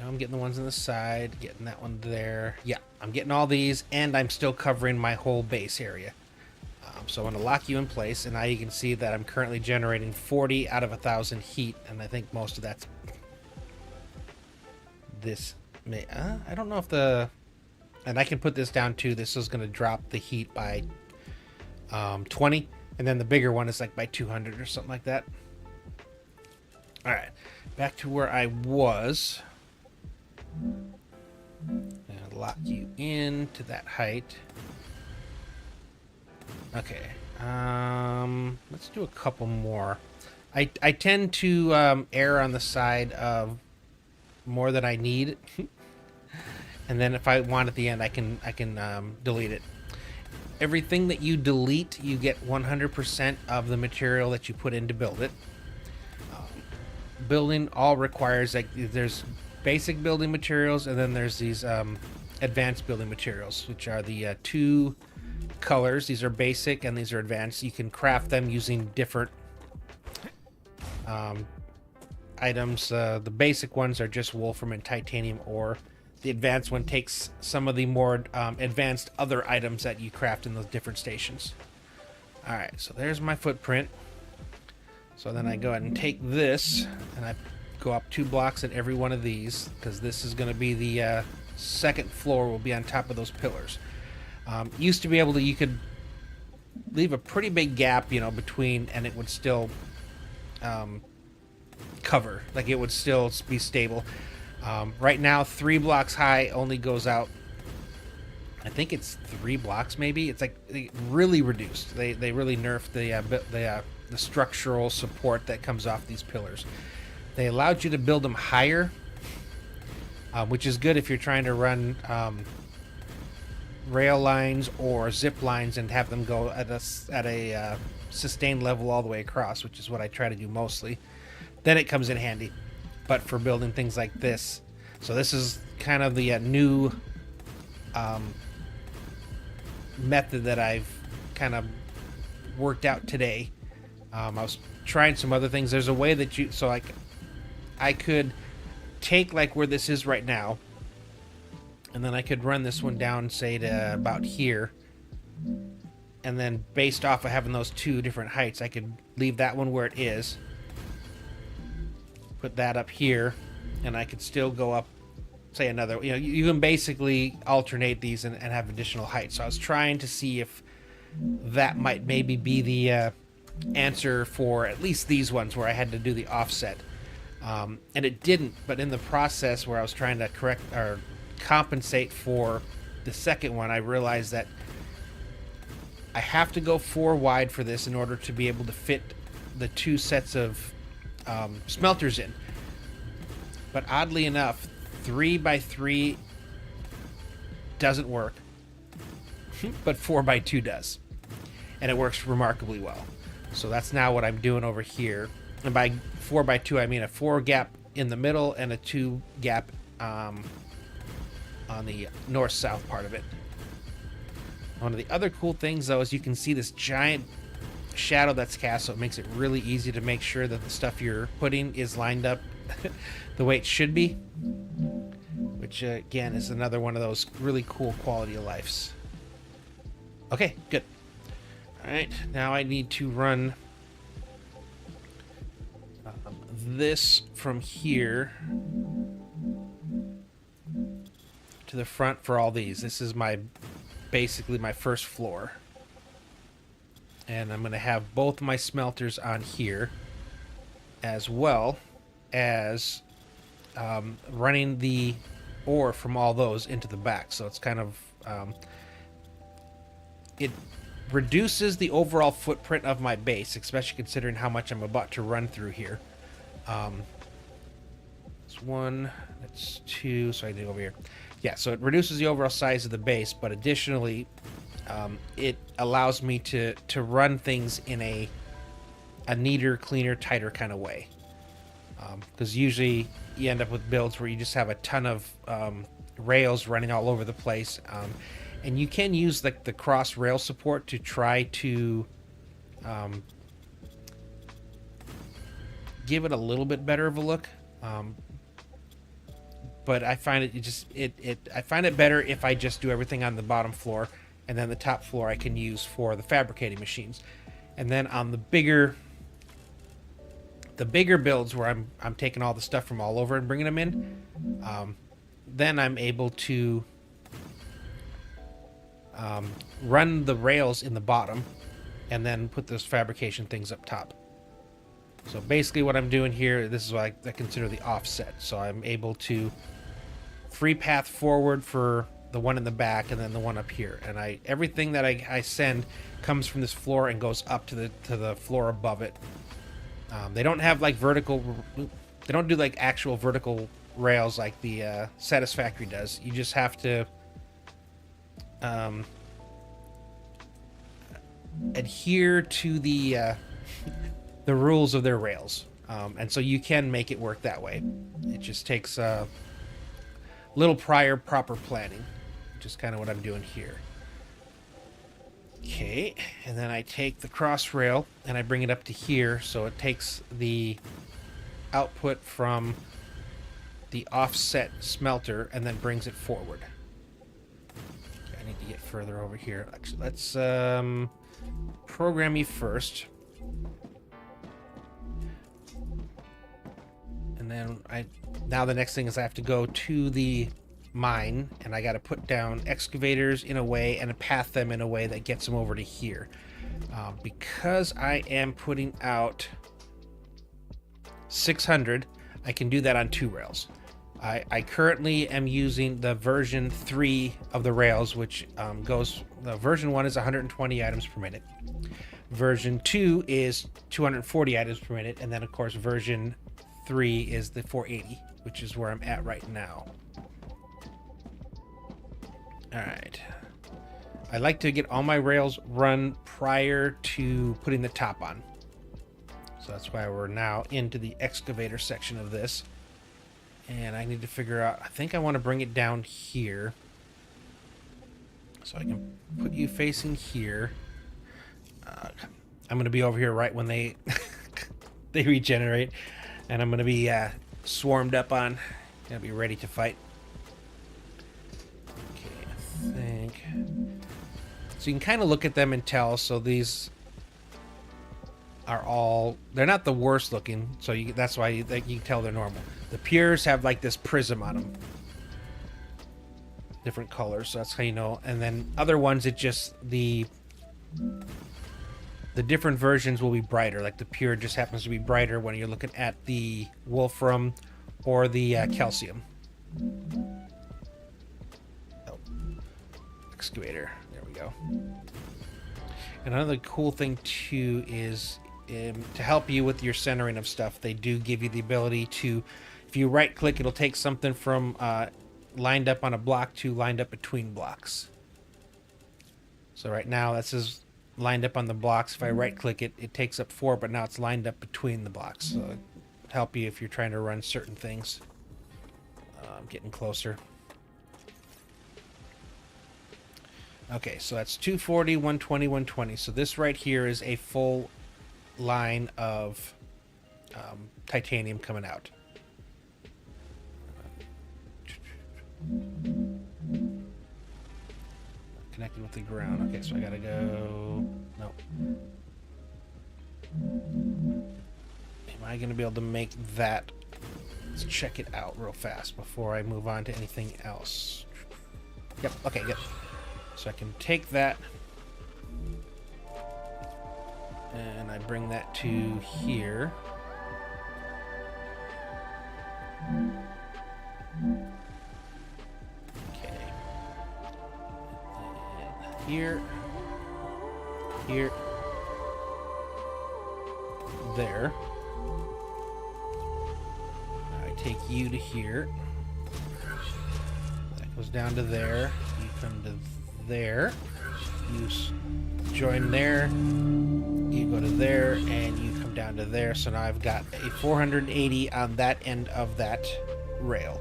I'm getting the ones on the side, getting that one there. Yeah, I'm getting all these, and I'm still covering my whole base area. So I'm going to lock you in place, and now you can see that I'm currently generating 40 out of 1,000 heat, and I think most of that's... This may... I don't know if the... And I can put this down too. This is going to drop the heat by 20, and then the bigger one is like by 200 or something like that. Alright, back to where I was... I'll lock you in to that height. Okay. Let's do a couple more. I tend to err on the side of more than I need, and then if I want at the end, I can delete it. Everything that you delete, you get 100% of the material that you put in to build it. Building all requires, like, there's basic building materials, and then there's these advanced building materials, which are the two colors. These are basic and these are advanced. You can craft them using different items. The basic ones are just wolfram and titanium ore. The advanced one takes some of the more advanced other items that you craft in those different stations. Alright, so there's my footprint. So then I go ahead and take this, and I go up 2 blocks at every one of these, because this is going to be the second floor will be on top of those pillars. Used to be able to, you could leave a pretty big gap, you know, between, and it would still cover, like it would still be stable. Right now, 3 blocks high only goes out, I think it's 3 blocks maybe. It's like really reduced. They really nerfed the structural support that comes off these pillars. They allowed you to build them higher, which is good if you're trying to run rail lines or zip lines and have them go at a sustained level all the way across, which is what I try to do mostly. Then it comes in handy. But for building things like this, so this is kind of the new method that I've kind of worked out today. I was trying some other things. There's a way that you, so like I could take like where this is right now, and then I could run this one down, say to about here, and then based off of having those 2 different heights, I could leave that one where it is, put that up here, and I could still go up, say another, you know, you can basically alternate these and have additional height. So I was trying to see if that might maybe be the answer for at least these ones where I had to do the offset. And it didn't, but in the process where I was trying to correct or compensate for the second one, I realized that I have to go 4 wide for this in order to be able to fit the 2 sets of smelters in. But oddly enough, 3 by 3 doesn't work, but 4 by 2 does, and it works remarkably well. So that's now what I'm doing over here. And by 4 by 2, I mean a 4 gap in the middle and a 2 gap on the north-south part of it. One of the other cool things, though, is you can see this giant shadow that's cast, so it makes it really easy to make sure that the stuff you're putting is lined up the way it should be, which again is another one of those really cool quality of lives. Okay, good. All right, now I need to run this from here to the front for all these. This is basically my first floor. And I'm going to have both my smelters on here, as well as running the ore from all those into the back. So it's kind of it reduces the overall footprint of my base, especially considering how much I'm about to run through here. That's 1, that's 2, so I do over here. Yeah, so it reduces the overall size of the base, but additionally, it allows me to run things in a neater, cleaner, tighter kind of way. Because usually you end up with builds where you just have a ton of rails running all over the place. And you can use like the cross rail support to try to give it a little bit better of a look. But I find I find it better if I just do everything on the bottom floor, and then the top floor I can use for the fabricating machines. And then on the bigger builds where I'm taking all the stuff from all over and bringing them in, then I'm able to run the rails in the bottom and then put those fabrication things up top. So basically what I'm doing here, this is what I consider the offset. So I'm able to free path forward for the one in the back and then the one up here. And everything that I send comes from this floor and goes up to the floor above it. They don't have like vertical. They don't do like actual vertical rails like the Satisfactory does. You just have to adhere to the rules of their rails, and so you can make it work that way. It just takes a little prior proper planning, which is kind of what I'm doing here. Okay, and then I take the cross rail and I bring it up to here, so it takes the output from the offset smelter and then brings it forward. Okay, I need to get further over here. Actually, let's program you first. And then now the next thing is I have to go to the mine, and I got to put down excavators in a way and path them in a way that gets them over to here. Because I am putting out 600, I can do that on 2 rails. I currently am using the version 3 of the rails, which the version 1 is 120 items per minute. Version 2 is 240 items per minute, and then of course version 3 is the 480, which is where I'm at right now. Alright. I like to get all my rails run prior to putting the top on. So that's why we're now into the excavator section of this. And I need to figure out, I think I want to bring it down here. So I can put you facing here. I'm going to be over here right when they they regenerate. And I'm going to be swarmed up on. Going to be ready to fight. Think. So you can kind of look at them and tell. So these are all, they're not the worst looking, so that's why you can tell they're normal. The pures have like this prism on them, different colors, so that's how you know. And then other ones, it just the different versions will be brighter. Like the pure just happens to be brighter when you're looking at the wolfram or the calcium. Excavator. There we go. And another cool thing too is to help you with your centering of stuff, they do give you the ability to, if you right click, it'll take something from lined up on a block to lined up between blocks. So right now this is lined up on the blocks. If I right click it, it takes up 4, but now it's lined up between the blocks. So it'll help you if you're trying to run certain things. I'm getting closer. Okay, so that's 240, 120, 120. So this right here is a full line of titanium coming out. Connected with the ground. Okay, so I gotta go... No. Am I gonna be able to make that? Let's check it out real fast before I move on to anything else. Yep, okay, good. So I can take that and I bring that to here. Okay. And here. Here. There. I take you to here. That goes down to there. You come to there, you join there, you go to there, and you come down to there. So now I've got a 480 on that end of that rail.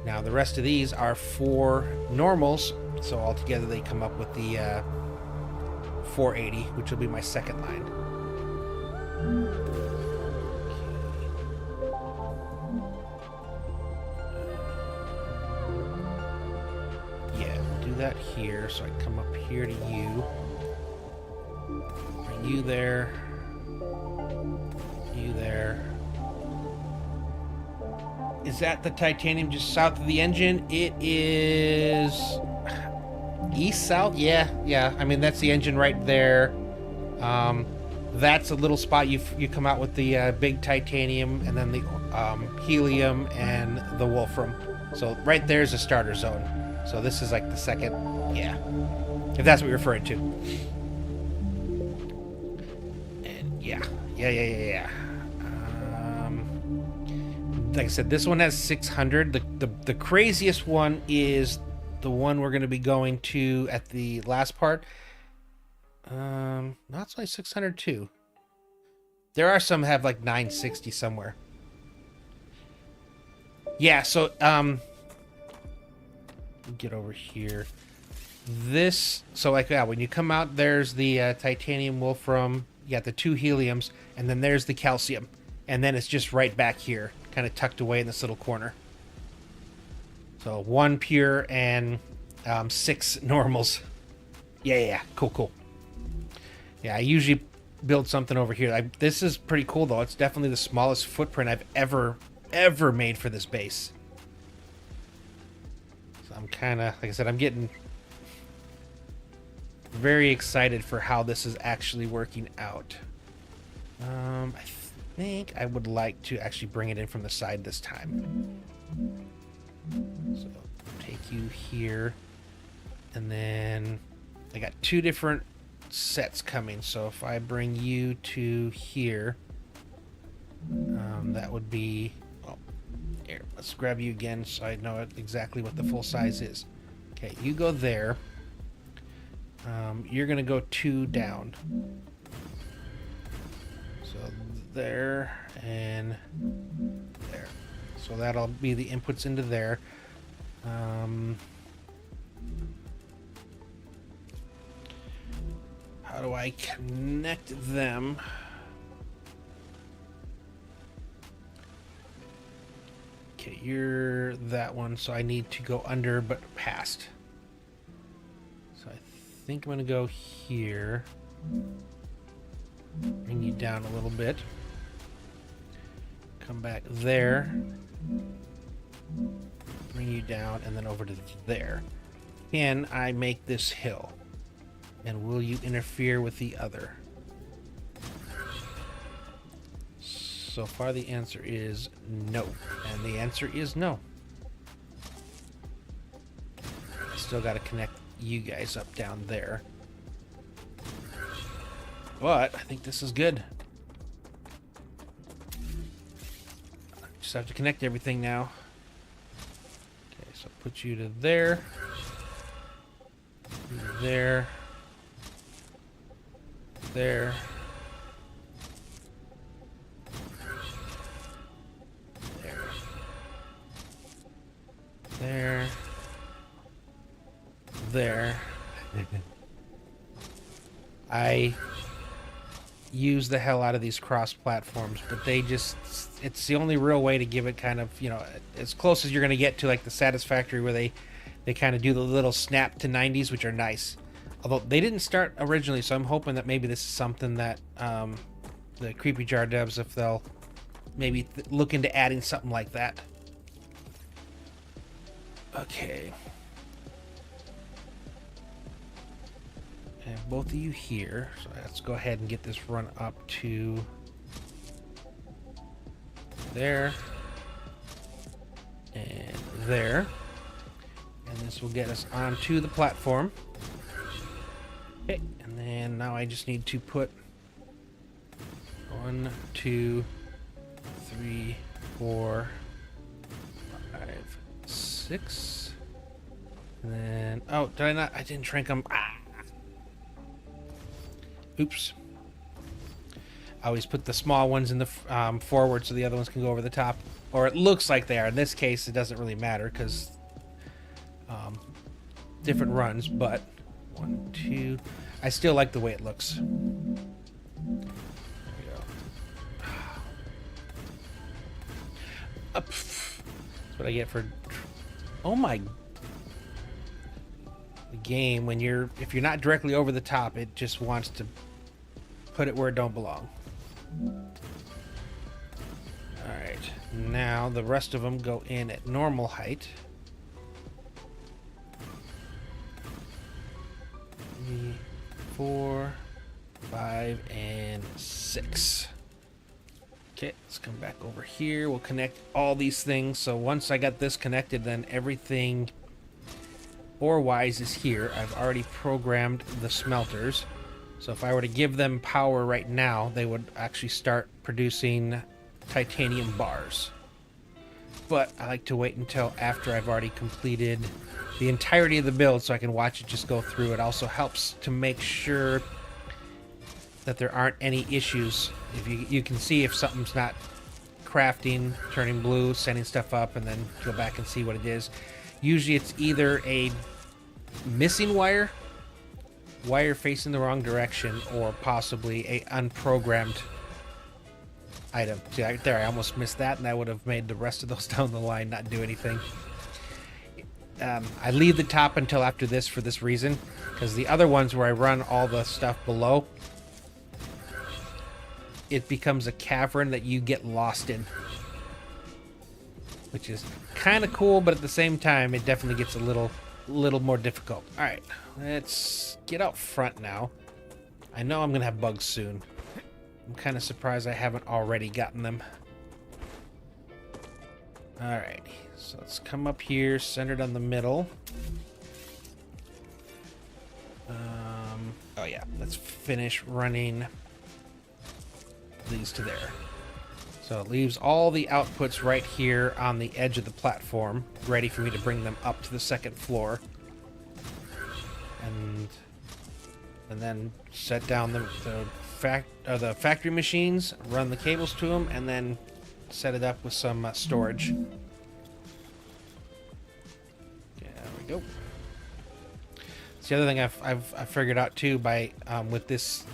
Now the rest of these are 4 normals, so altogether they come up with the 480, which will be my second line. That here, so I come up here to you, bring you there, you there. Is that the titanium just south of the engine? It is east south. Yeah. I mean that's the engine right there. That's a little spot you come out with the big titanium, and then the helium and the wolfram. So right there's a starter zone. So this is like the second, yeah, if that's what you're referring to. And yeah. like I said, this one has 600. The craziest one is the one we're going to be going to at the last part. No, it's only 600 too. There are some have like 960 somewhere. Yeah, so get over here. This, so like, yeah, when you come out, there's the titanium wolfram. You got the 2 heliums, and then there's the calcium, and then it's just right back here, kind of tucked away in this little corner. So 1 pure and 6 normals. Yeah, cool. Yeah, I usually build something over here. This is pretty cool though. It's definitely the smallest footprint I've ever made for this base. So I'm kind of, like I said, I'm getting very excited for how this is actually working out. I think I would like to actually bring it in from the side this time. So take you here, and then I got 2 different sets coming. So if I bring you to here, that would be, oh, here, let's grab you again so I know exactly what the full size is. Okay, you go there. You're gonna go 2 down. So there and there. So that'll be the inputs into there. How do I connect them? Okay, you're that one, so I need to go under but past. So I think I'm gonna go here. Bring you down a little bit. Come back there. Bring you down and then over to there. Can I make this hill? And will you interfere with the other? So far the answer is no. And the answer is no. I still got to connect you guys up down there. But I think this is good. Just have to connect everything now. Okay, so put you to there. There. There. There. There. There. I use the hell out of these cross platforms, but they just, it's the only real way to give it kind of, you know, as close as you're going to get to like the Satisfactory, where they kind of do the little snap to 90s, which are nice. Although they didn't start originally, so I'm hoping that maybe this is something that the Creepy Jar devs, if they'll maybe look into adding something like that. Okay. And both of you here, so let's go ahead and get this run up to there and there, and this will get us onto the platform. Okay, and then now I just need to put 1, 2, 3, 4, 5, 6, and then, oh, did I not? I didn't shrink them. Oops. I always put the small ones in the forward so the other ones can go over the top, or it looks like they are. In this case, it doesn't really matter because different runs, but 1, 2. I still like the way it looks. There we go. Up. That's what I get for. Oh my. The game, when if you're not directly over the top, it just wants to put it where it don't belong. All right. Now the rest of them go in at normal height. 3, 4, 5, and 6. Okay, let's come back over here. We'll connect all these things. So once I got this connected, then everything ore-wise is here. I've already programmed the smelters. So if I were to give them power right now, they would actually start producing titanium bars. but I like to wait until after I've already completed the entirety of the build so I can watch it just go through. It also helps to make sure that there aren't any issues. If you can see if something's not crafting, turning blue, sending stuff up, and then go back and see what it is. Usually it's either a missing wire facing the wrong direction, or possibly a unprogrammed item. See, right there, I almost missed that, and I would have made the rest of those down the line not do anything. I leave the top until after this for this reason, because the other ones where I run all the stuff below, it becomes a cavern that you get lost in, which is kind of cool, but at the same time, it definitely gets a little more difficult. All right, let's get out front now. I know I'm gonna have bugs soon. I'm kind of surprised I haven't already gotten them. All right, so let's come up here, centered on the middle. Oh yeah, let's finish running these to there. So it leaves all the outputs right here on the edge of the platform, ready for me to bring them up to the second floor. And then set down the factory machines, run the cables to them, and then set it up with some storage. There we go. It's the other thing I've figured out too by with this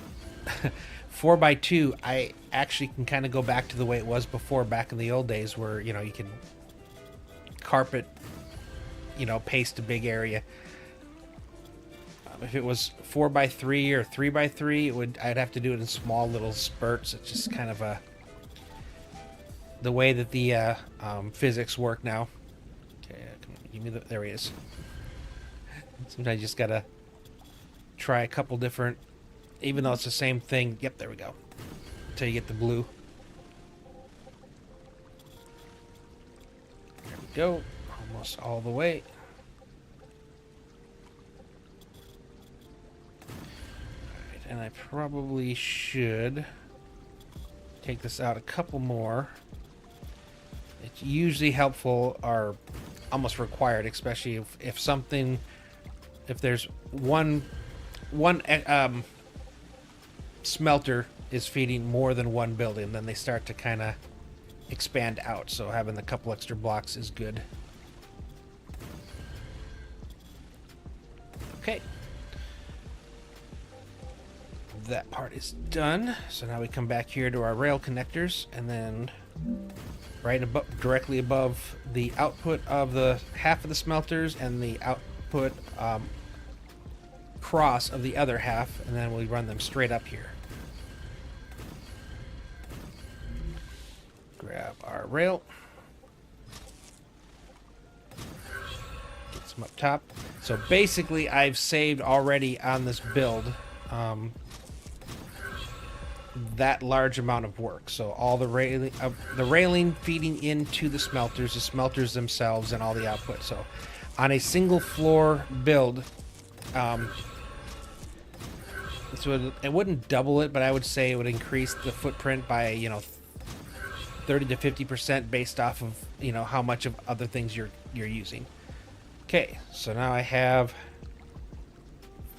4x2, I actually can kind of go back to the way it was before, back in the old days, where you could carpet, paste a big area. If it was 4x3 or 3x3, I'd have to do it in small little spurts. It's just kind of the way that the physics work now. Okay, come on, give me there he is. Sometimes you just gotta try a couple different, even though it's the same thing. Yep, there we go. Until you get the blue. There we go. Almost all the way. Alright, and I probably should take this out a couple more. It's usually helpful, or almost required, especially if there's one smelter is feeding more than one building, then they start to kind of expand out. So having a couple extra blocks is good. Okay. That part is done. So now we come back here to our rail connectors, and then directly above the output of the half of the smelters and the output cross of the other half, and then we run them straight up here. Grab our rail, get some up top. So basically I've saved already on this build that large amount of work. So all the railing feeding into the smelters themselves, and all the output. So on a single floor build, so it wouldn't double it, but I would say it would increase the footprint by 30 to 50% based off of how much of other things you're using. Okay, so now I have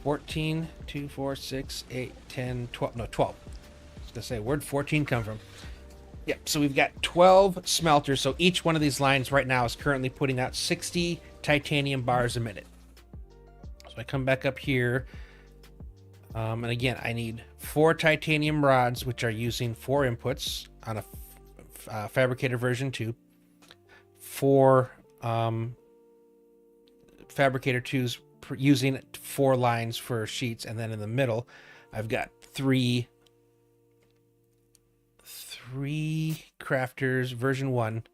14, 2, 4, 6, 8, 10, 12. No, 12. I was gonna say, where'd 14 come from? Yep, so we've got 12 smelters. So each one of these lines right now is currently putting out 60 titanium bars a minute. So I come back up here. And again, I need 4 titanium rods, which are using 4 inputs on a fabricator version 2. 4 fabricator 2s using 4 lines for sheets, and then in the middle, I've got 3 crafters version 1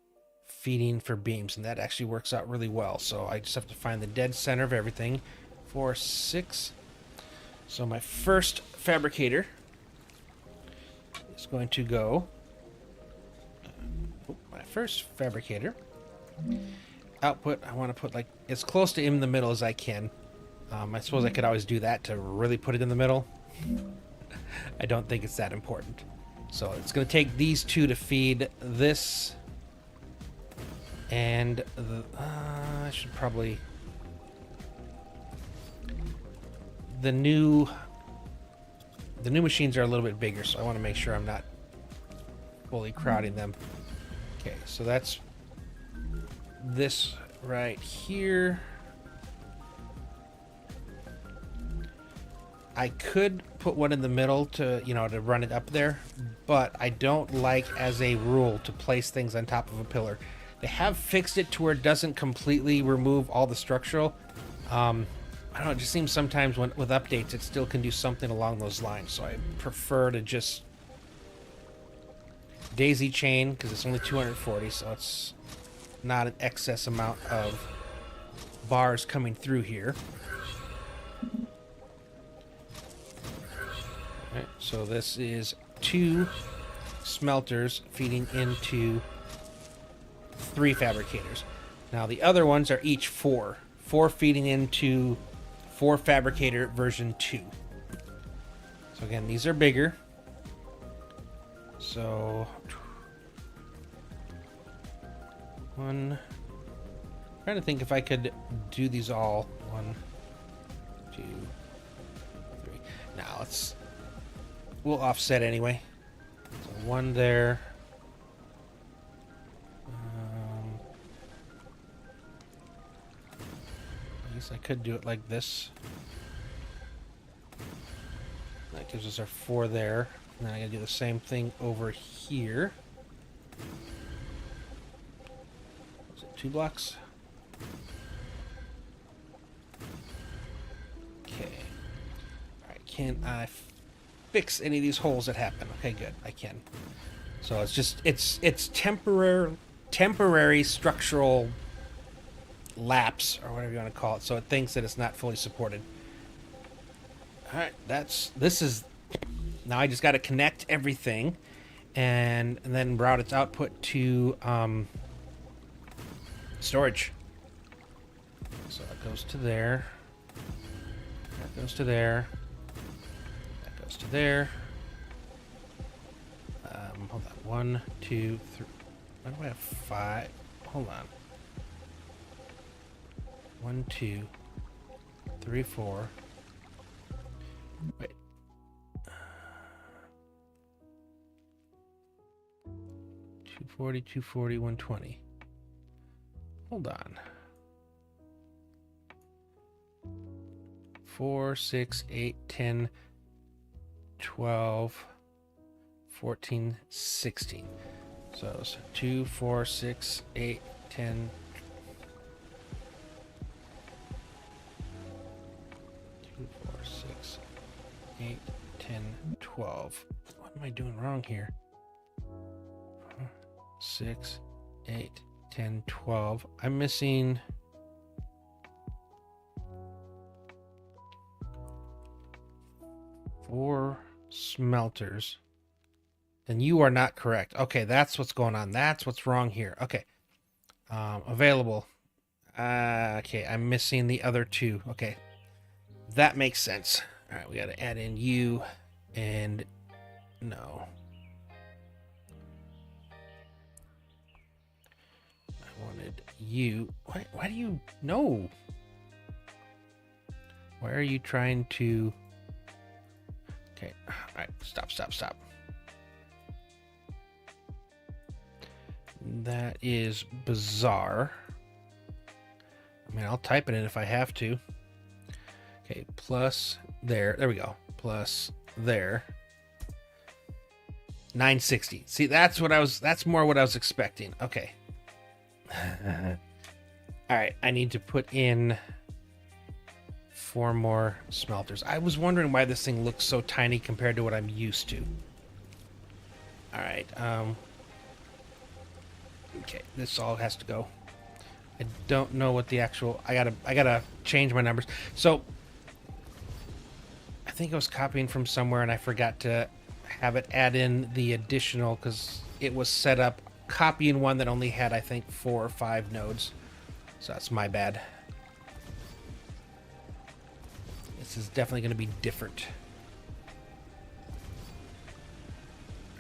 feeding for beams, and that actually works out really well. So I just have to find the dead center of everything. 4, 6. So my first fabricator is going to go. My first fabricator output, I want to put like as close to in the middle as I can. I suppose I could always do that to really put it in the middle. I don't think it's that important. So it's going to take these 2 to feed this And I should probably... The new machines are a little bit bigger, so I want to make sure I'm not fully crowding them. Okay, so that's this right here. I could put one in the middle to, to run it up there, but I don't like, as a rule, to place things on top of a pillar. They have fixed it to where it doesn't completely remove all the structural. I don't know, it just seems sometimes with updates it still can do something along those lines, so I prefer to just daisy chain, because it's only 240, so it's not an excess amount of bars coming through here. Alright, so this is 2 smelters feeding into 3 fabricators. Now the other ones are each 4 feeding into 4 fabricator version 2. So again, these are bigger. So trying to think if I could do these all. 1, 2, 3. Now we'll offset anyway. So 1 there. I guess I could do it like this. That gives us our 4 there. And then I gotta do the same thing over here. Was it 2 blocks? Okay. Alright, can I fix any of these holes that happen? Okay, good. I can. So it's just it's temporary structural lapse, or whatever you want to call it, so it thinks that it's not fully supported. Alright, this is now I just got to connect everything and then route its output to storage. So that goes to there, that goes to there, that goes to there. Hold on, 1, 2, 3. Why do I have 5? Hold on. 1, 2, 3, 4. Wait. 240, 240, 120. Hold on. 4, 6, 8, 10, 12, 14, 16. So it's 2, 4, 6, 8, 10. 2, 4, 6, 8, 10, 12. What am I doing wrong here? 6, 8, 10, 12. I'm missing 4 smelters. And you are not correct. Okay, that's what's going on. That's what's wrong here. Okay. Available. Okay, I'm missing the other 2. Okay. That makes sense. All right, we got to add in you and no. I wanted you. Why do you no? Why are you trying to? Okay. All right. Stop. That is bizarre. I mean, I'll type it in if I have to. Okay, plus there. There we go. Plus there. 960. See, that's more what I was expecting. Okay. All right, I need to put in 4 more smelters. I was wondering why this thing looks so tiny compared to what I'm used to. All right. Okay, this all has to go. I don't know what the actual... I gotta change my numbers. So, I think I was copying from somewhere and I forgot to have it add in the additional because it was set up copying one that only had, I think, 4 or 5 nodes. So that's my bad. This is definitely going to be different.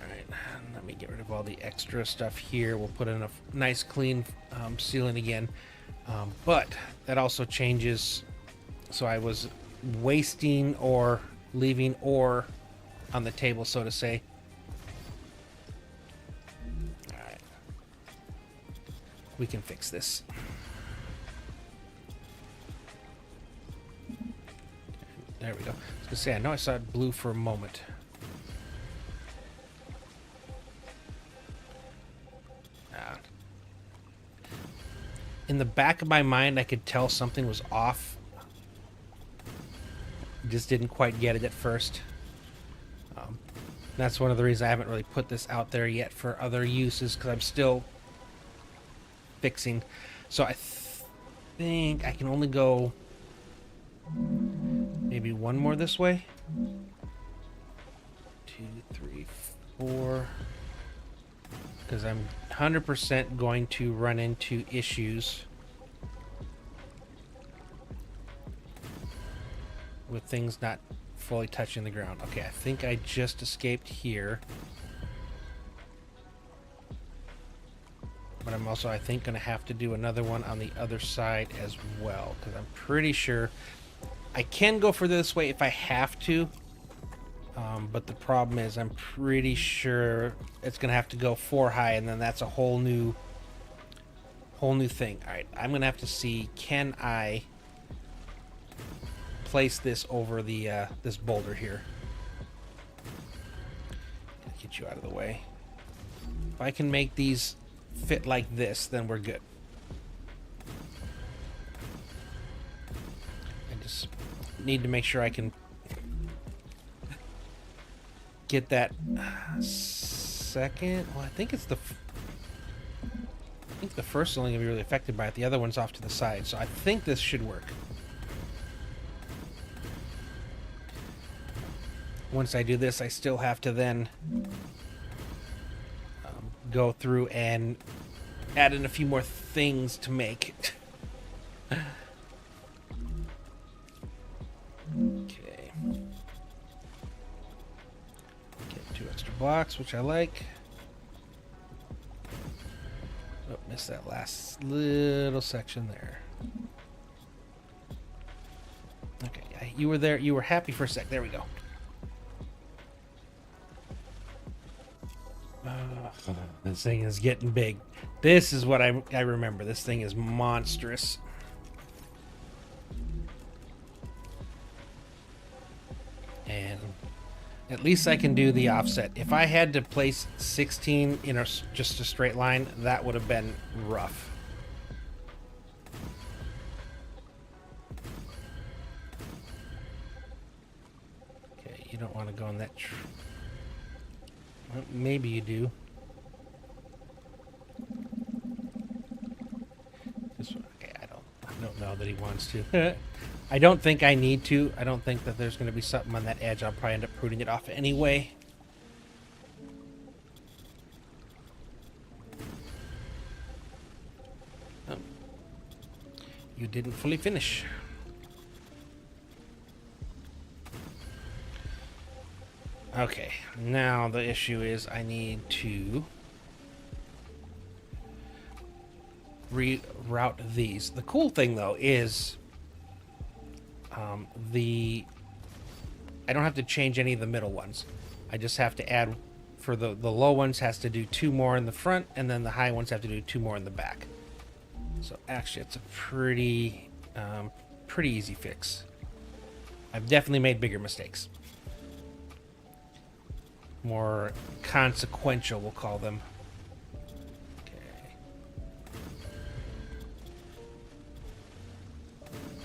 Alright, let me get rid of all the extra stuff here. We'll put in a nice clean ceiling again. But that also changes. So I was wasting or leaving ore on the table, so to say. All right. We can fix this. There we go. I was gonna say, I know I saw it blue for a moment. In the back of my mind, I could tell something was off. Just didn't quite get it at first. That's one of the reasons I haven't really put this out there yet for other uses, because I'm still fixing. So I think I can only go maybe one more this way. 2, 3, 4. Because I'm 100% going to run into issues with things not fully touching the ground. Okay, I think I just escaped here. But I'm also, I think, going to have to do another one on the other side as well. Because I'm pretty sure I can go for this way if I have to. But the problem is I'm pretty sure it's going to have to go 4 high, and then that's a whole new thing. All right, I'm going to have to see, can I place this over the this boulder here? Get you out of the way. If I can make these fit like this, then we're good. I just need to make sure I can get that second. Well, I think it's the first is only gonna be really affected by it. The other one's off to the side, so I think this should work. Once I do this, I still have to then go through and add in a few more things to make. Okay. Get 2 extra blocks, which I like. Oh, missed that last little section there. Okay, you were there. You were happy for a sec. There we go. This thing is getting big. This is what I remember. This thing is monstrous. And at least I can do the offset. If I had to place 16 in just a straight line, that would have been rough. Okay, you don't want to go in that. Well, maybe you do. This one, okay, I don't know that he wants to. I don't think I need to. I don't think that there's going to be something on that edge. I'll probably end up pruning it off anyway. Oh. You didn't fully finish. Okay, now the issue is I need to reroute these. The cool thing though is I don't have to change any of the middle ones. I just have to add, for the low ones has to do 2 more in the front, and then the high ones have to do 2 more in the back. So actually it's a pretty easy fix. I've definitely made bigger mistakes. More consequential, we'll call them. Okay.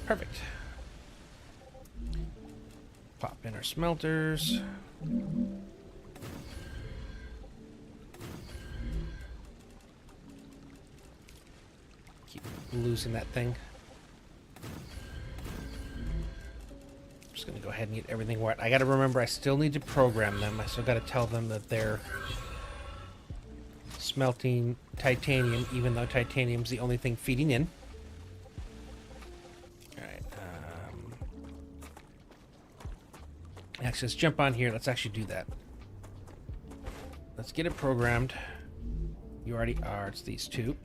Perfect. Pop in our smelters. Keep losing that thing. Just gonna go ahead and get everything wet. I gotta remember I still need to program them. I still gotta tell them that they're smelting titanium, even though titanium's the only thing feeding in. Alright, actually, let's jump on here. Let's actually do that. let's get it programmed. You already are. It's these two.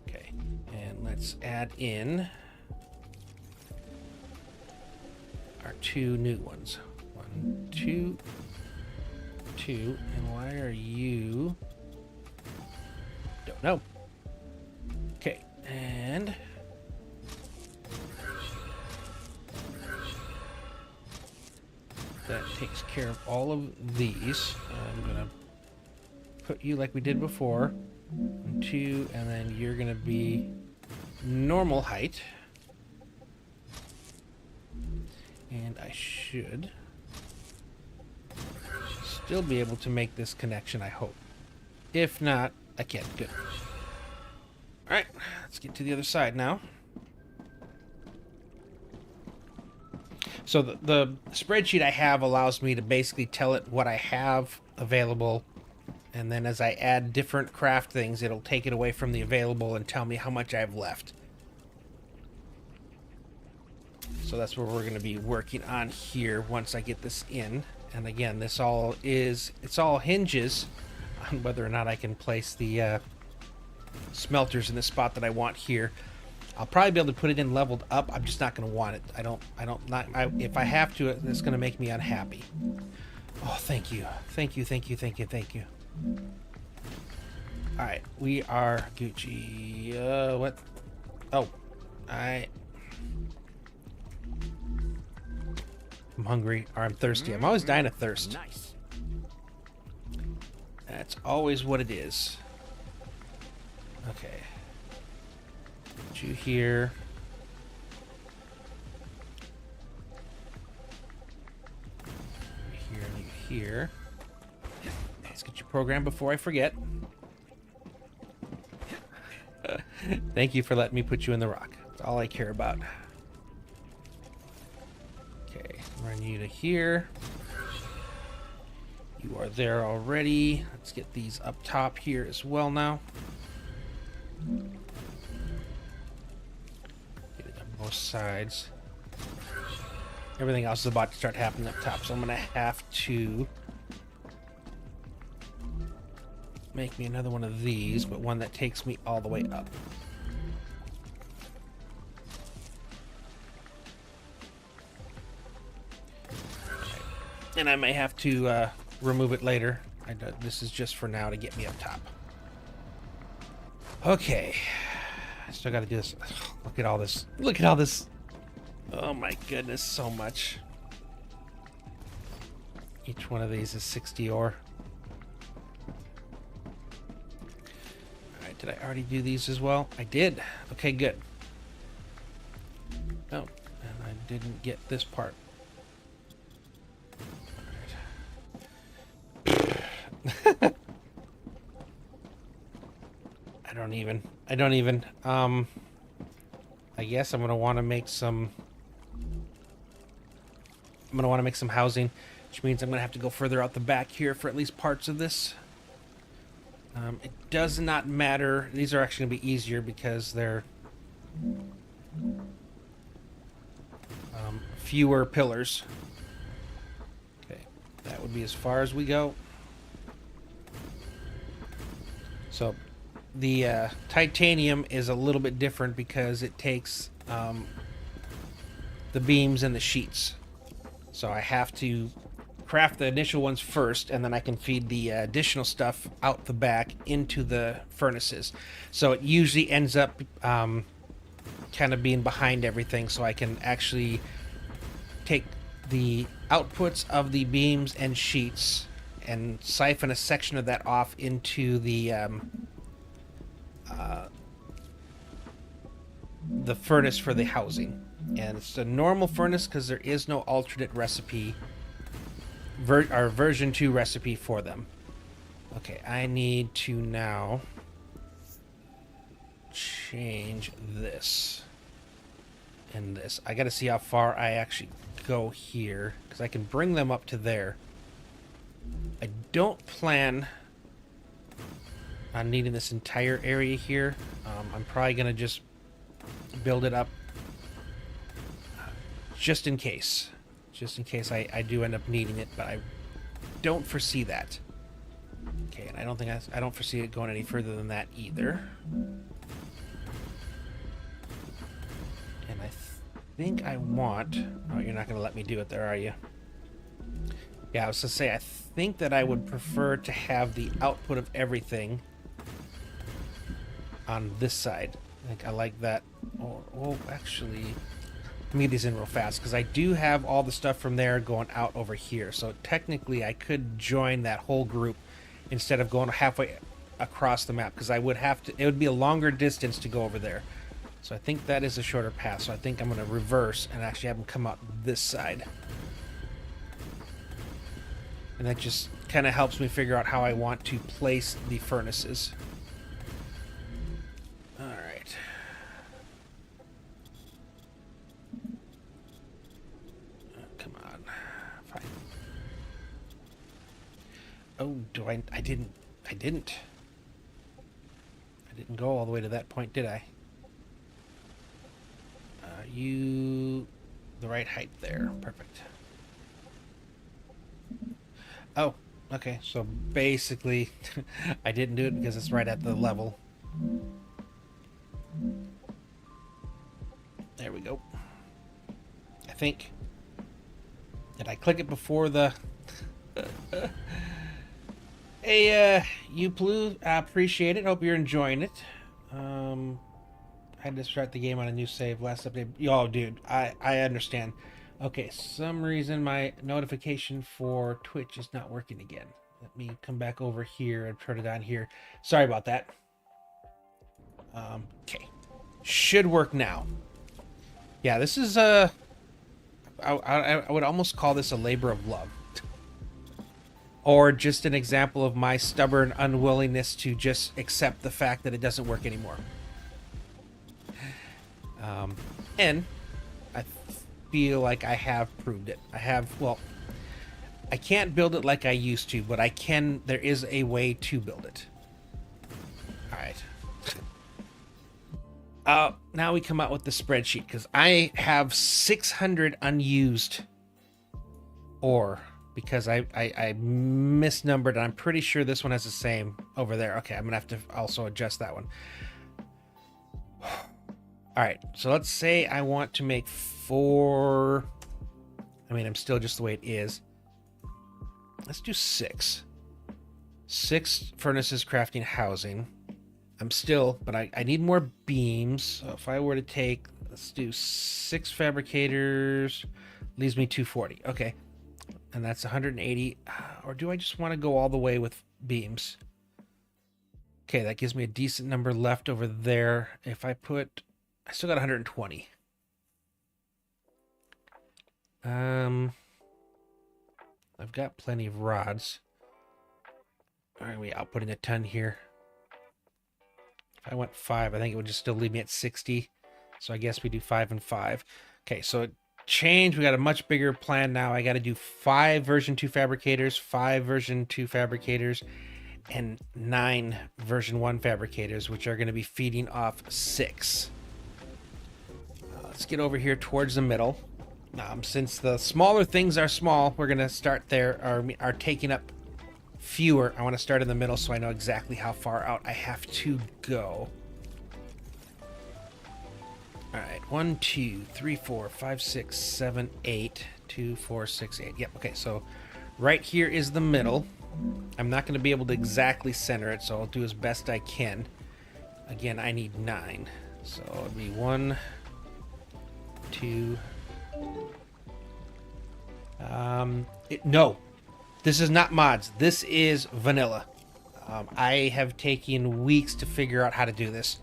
Okay, and let's add in our two new ones. 1, 2, 2. And why are you? Don't know. Okay, and that takes care of all of these. I'm gonna put you like we did before. 1, 2, and then you're gonna be normal height. And I should still be able to make this connection, I hope. If not, I can't. Good. Alright, let's get to the other side now. So the spreadsheet I have allows me to basically tell it what I have available, and then as I add different craft things, it'll take it away from the available and tell me how much I have left. So that's what we're going to be working on here once I get this in. And again, it's all hinges on whether or not I can place the smelters in the spot that I want here. I'll probably be able to put it in leveled up. I'm just not going to want it. If I have to, it's going to make me unhappy. Oh, thank you. Thank you. All right, we are Gucci. What? Oh, I'm hungry, or I'm thirsty. I'm always dying of thirst. Nice. That's always what it is. Okay. Put you here. Here and you here. Let's get your program before I forget. Thank you for letting me put you in the rock. That's all I care about. Okay, run you to here. You are there already. Let's get these up top here as well now. Get it on both sides. Everything else is about to start happening up top, so I'm gonna have to make me another one of these, but one that takes me all the way up. And I may have to remove it later. This is just for now to get me up top. Okay. I still got to do this. Look at all this. Look at all this. Oh my goodness, so much. Each one of these is 60 ore. Alright, did I already do these as well? I did. Okay, good. Oh, and I didn't get this part. I don't even. I guess I'm gonna want to make some. I'm gonna want to make some housing, which means I'm gonna have to go further out the back here for at least parts of this. It does not matter. These are actually gonna be easier because they're fewer pillars. Okay, that would be as far as we go. So the titanium is a little bit different because it takes the beams and the sheets. So I have to craft the initial ones first, and then I can feed the additional stuff out the back into the furnaces. So it usually ends up kind of being behind everything, so I can actually take the outputs of the beams and sheets and siphon a section of that off into the furnace for the housing. And it's a normal furnace because there is no alternate recipe or version 2 recipe for them. Okay, I need to now change this and this. I gotta see how far I actually go here because I can bring them up to there. I don't plan on needing this entire area here. I'm probably gonna just build it up just in case I do end up needing it, but don't foresee that. Okay, and I don't foresee it going any further than that either. And I think I want... Oh, you're not going to let me do it there, are you? Yeah, I was to say, I think that I would prefer to have the output of everything on this side. I think I like that. Oh, actually, let me get these in real fast, because I do have all the stuff from there going out over here. So technically, I could join that whole group instead of going halfway across the map, because I would have to... It would be a longer distance to go over there. So I think that is a shorter path. So I think I'm going to reverse and actually have them come out this side. And that just kind of helps me figure out how I want to place the furnaces. All right. Come on. Fine. Oh, I didn't go all the way to that point, did I? You... the right height there. Perfect. Oh, okay. So basically, I didn't do it because it's right at the level. There we go. I think. Did I click it before the... Hey, you Blue, I appreciate it. Hope you're enjoying it. I had to start the game on a new save last update. Yo, dude, I understand. Okay, some reason my notification for Twitch is not working again. Let me come back over here and turn it on here. Sorry about that. Okay. Should work now. Yeah, this is I would almost call this a labor of love. Or just an example of my stubborn unwillingness to just accept the fact that it doesn't work anymore. And I feel like I have proved it. Well, I can't build it like I used to, but there is a way to build it. Alright. Now we come out with the spreadsheet, because I have 600 unused ore, because I misnumbered, and I'm pretty sure this one has the same over there. Okay, I'm gonna have to also adjust that one. Alright, so let's say I want to make 4... I mean, I'm still just the way it is. Let's do 6. 6 furnaces crafting housing. But I need more beams. So if I were to take, let's do 6 fabricators, leaves me 240. Okay. And that's 180. Or do I just want to go all the way with beams? Okay, that gives me a decent number left over there. If I still got 120. I've got plenty of rods. All right, we outputting a ton here. If I went 5, I think it would just still leave me at 60. So I guess we do 5 and 5. Okay, so it changed. We got a much bigger plan now. I got to do 5 version 2 fabricators, 5 version 2 fabricators, and 9 version 1 fabricators, which are going to be feeding off 6. Let's get over here towards the middle. Since the smaller things are small, we're going to start there, are taking up fewer. I want to start in the middle so I know exactly how far out I have to go. Alright, 1, 2, 3, 4, 5, 6, 7, 8. 2, 4, 6, 8. Yep, okay, so right here is the middle. I'm not going to be able to exactly center it, so I'll do as best I can. Again, I need 9. So it'll be 1, 2. No, this is not mods. This is vanilla. I have taken weeks to figure out how to do this.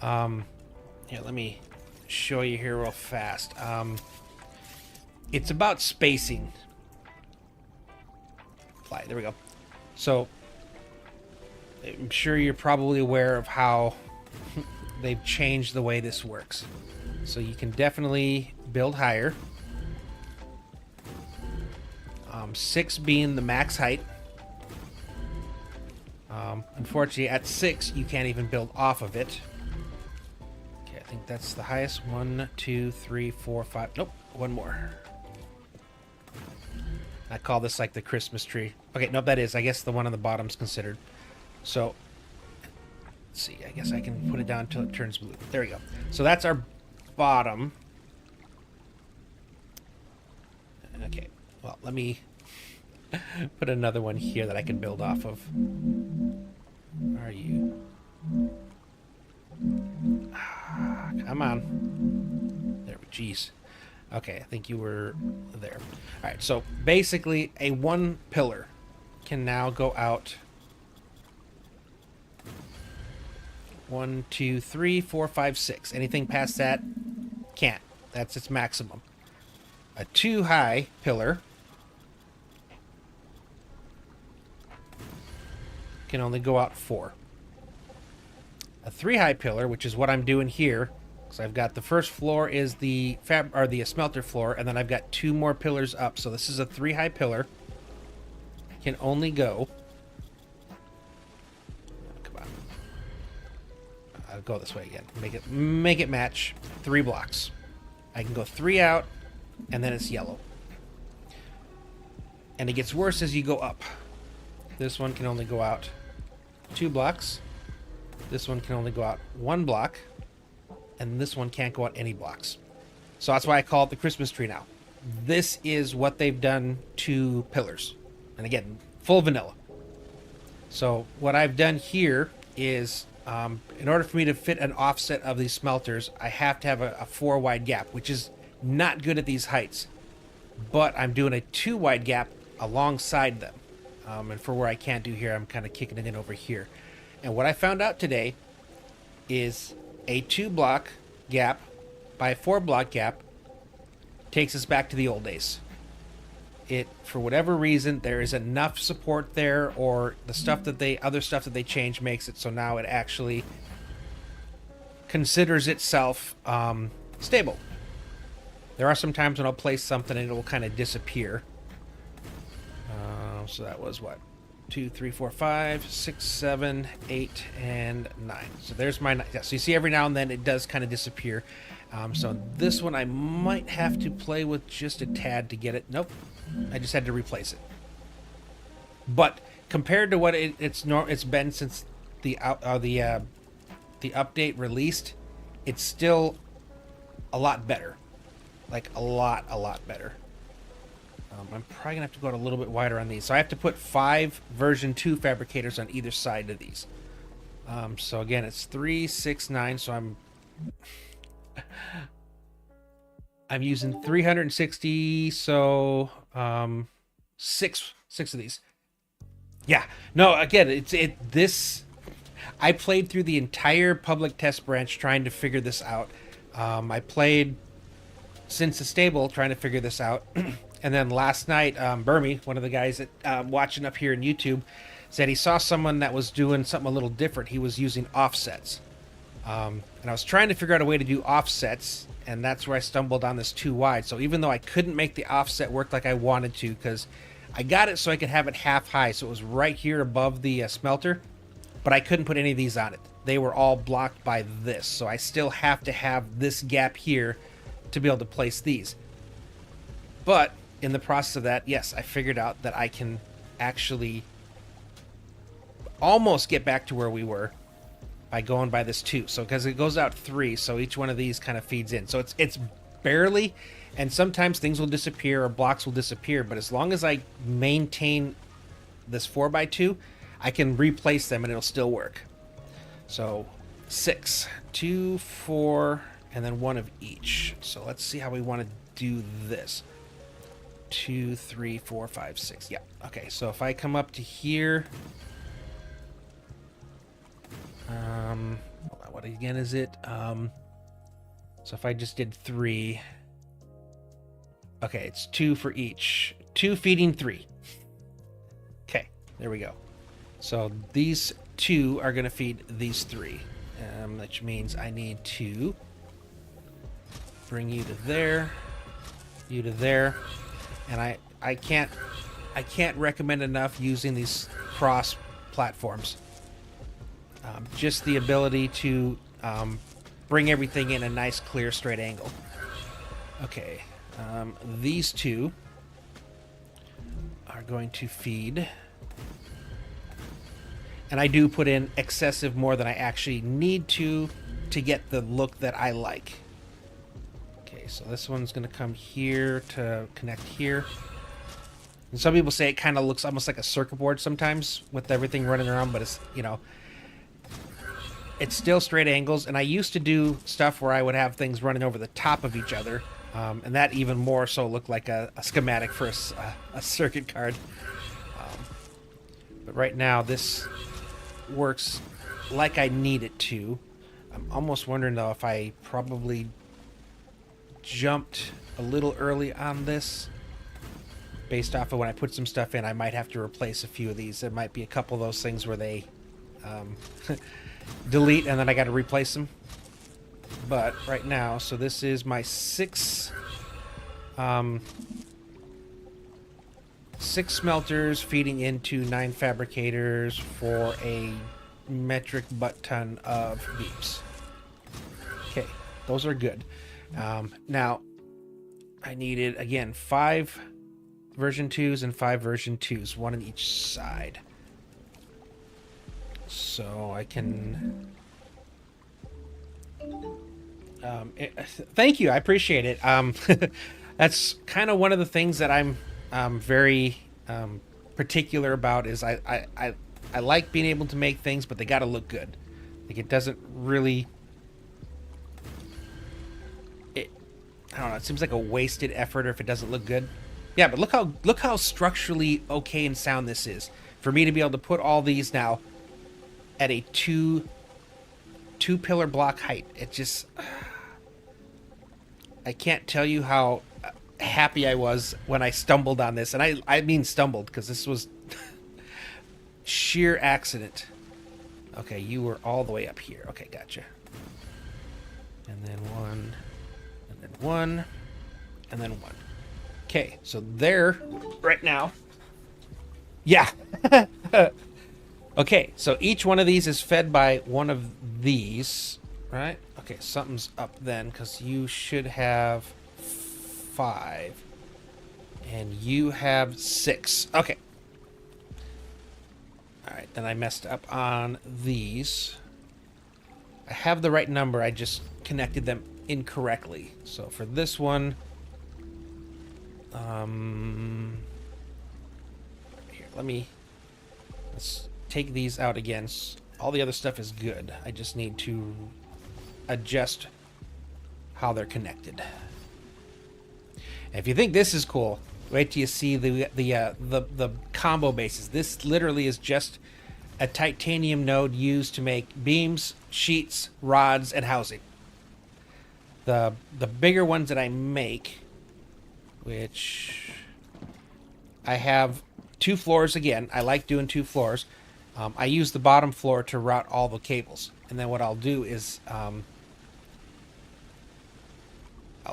Here, let me show you here real fast. It's about spacing. Apply. There we go. So I'm sure you're probably aware of how they've changed the way this works. So you can definitely build higher. 6 being the max height. Unfortunately, at 6, you can't even build off of it. Okay, I think that's the highest. 1, 2, 3, 4, 5. Nope, one more. I call this like the Christmas tree. Okay, nope, that is. I guess the one on the bottom's considered. So, let's see. I guess I can put it down until it turns blue. There we go. So that's our bottom. Okay, well, let me put another one here that I can build off of. Where are you? Ah, come on. There we Jeez. Okay, I think you were there. All right, so basically a one pillar can now go out 1, 2, 3, 4, 5, 6. Anything past that can't. That's its maximum. A 2 high pillar can only go out 4. A 3 high pillar, which is what I'm doing here, because I've got the first floor is the smelter floor, and then I've got 2 more pillars up. So this is a 3 high pillar. Can only go. Come on. I'll go this way again. Make it match 3 blocks. I can go 3 out, and then it's yellow. And it gets worse as you go up. This one can only go out 2 blocks. This one can only go out 1 block. And this one can't go out any blocks. So that's why I call it the Christmas tree now. This is what they've done to pillars. And again, full vanilla. So what I've done here is, in order for me to fit an offset of these smelters, I have to have a 4 wide gap, which is not good at these heights. But I'm doing a 2 wide gap alongside them. And for where I can't do here, I'm kind of kicking it in over here. And what I found out today is a 2 block gap by a 4 block gap takes us back to the old days. It, for whatever reason, there is enough support there, or the stuff that other stuff that they change makes it so now it actually considers itself stable. There are some times when I'll place something and it will kind of disappear. So that was what? 2, 3, 4, 5, 6, 7, 8, and 9. So there's my... Yeah, so you see every now and then it does kind of disappear. So this one I might have to play with just a tad to get it. Nope. I just had to replace it. But compared to what it's been since the update released, it's still a lot better. Like a lot better. I'm probably going to have to go out a little bit wider on these. So I have to put 5 version 2 fabricators on either side of these. So again, it's 3, 6, 9. So I'm using 360. So 6 of these. Yeah. No, again, this. I played through the entire public test branch trying to figure this out. I played since the stable trying to figure this out. And then last night, Burmy, one of the guys that watching up here in YouTube, said he saw someone that was doing something a little different. He was using offsets. And I was trying to figure out a way to do offsets, and that's where I stumbled on this 2 wide. So even though I couldn't make the offset work like I wanted to, because I got it so I could have it half high, so it was right here above the smelter, but I couldn't put any of these on it. They were all blocked by this, so I still have to have this gap here to be able to place these. But in the process of that, yes, I figured out that I can actually almost get back to where we were by going by this 2. So because it goes out 3, so each one of these kind of feeds in. So it's barely, and sometimes things will disappear or blocks will disappear, but as long as I maintain this 4x2, I can replace them and it'll still work. So 6, 2, 4, and then 1 of each. So let's see how we want to do this. 2, 3, 4, 5, 6. Yeah. Okay. So if I come up to here, what again is it? So if I just did 3, okay, it's 2 for each. 2 feeding 3. Okay. There we go. So these 2 are going to feed these 3, which means I need to bring you to there, you to there. And I can't recommend enough using these cross platforms. Just the ability to bring everything in a nice, clear, straight angle. Okay, these 2 are going to feed And I do put in excessive more than I actually need to get the look that I like. Okay, so this one's going to come here to connect here. And some people say it kind of looks almost like a circuit board sometimes with everything running around, but it's, you know, it's still straight angles. And I used to do stuff where I would have things running over the top of each other. And that even more so looked like a schematic for a circuit card. But right now, this works like I need it to. I'm almost wondering, though, if I probably jumped a little early on this. Based off of when I put some stuff in, I might have to replace a few of these. There might be a couple of those things where they delete and then I got to replace them. But right now, so this is my six smelters feeding into 9 fabricators for a metric butt ton of beams. Okay, those are good. Now, I needed, again, 5 version 2s and 5 version 2s, 1 on each side. So I can... thank you, I appreciate it. That's kind of one of the things that I'm very particular about is I like being able to make things, but they got to look good. Like, it doesn't really... I don't know, it seems like a wasted effort if it doesn't look good. Yeah, but look how structurally okay and sound this is. For me to be able to put all these now at a two pillar block height. It just... I can't tell you how happy I was when I stumbled on this. And I mean stumbled, because this was sheer accident. Okay, you were all the way up here. Okay, gotcha. And then 1, and then 1, and then 1. Okay, so there, right now. Yeah. Okay, so each one of these is fed by one of these, right? Okay, something's up then, because you should have 5. And you have 6. Okay. Alright, then I messed up on these. I have the right number, I just connected them incorrectly. So for this one... here, let's take these out again. All the other stuff is good. I just need to adjust how they're connected. And if you think this is cool, wait till you see the combo bases. This literally is just a titanium node used to make beams, sheets, rods, and housing. The bigger ones that I make, which I have 2 floors again. I like doing 2 floors. I use the bottom floor to route all the cables. And then what I'll do is I'll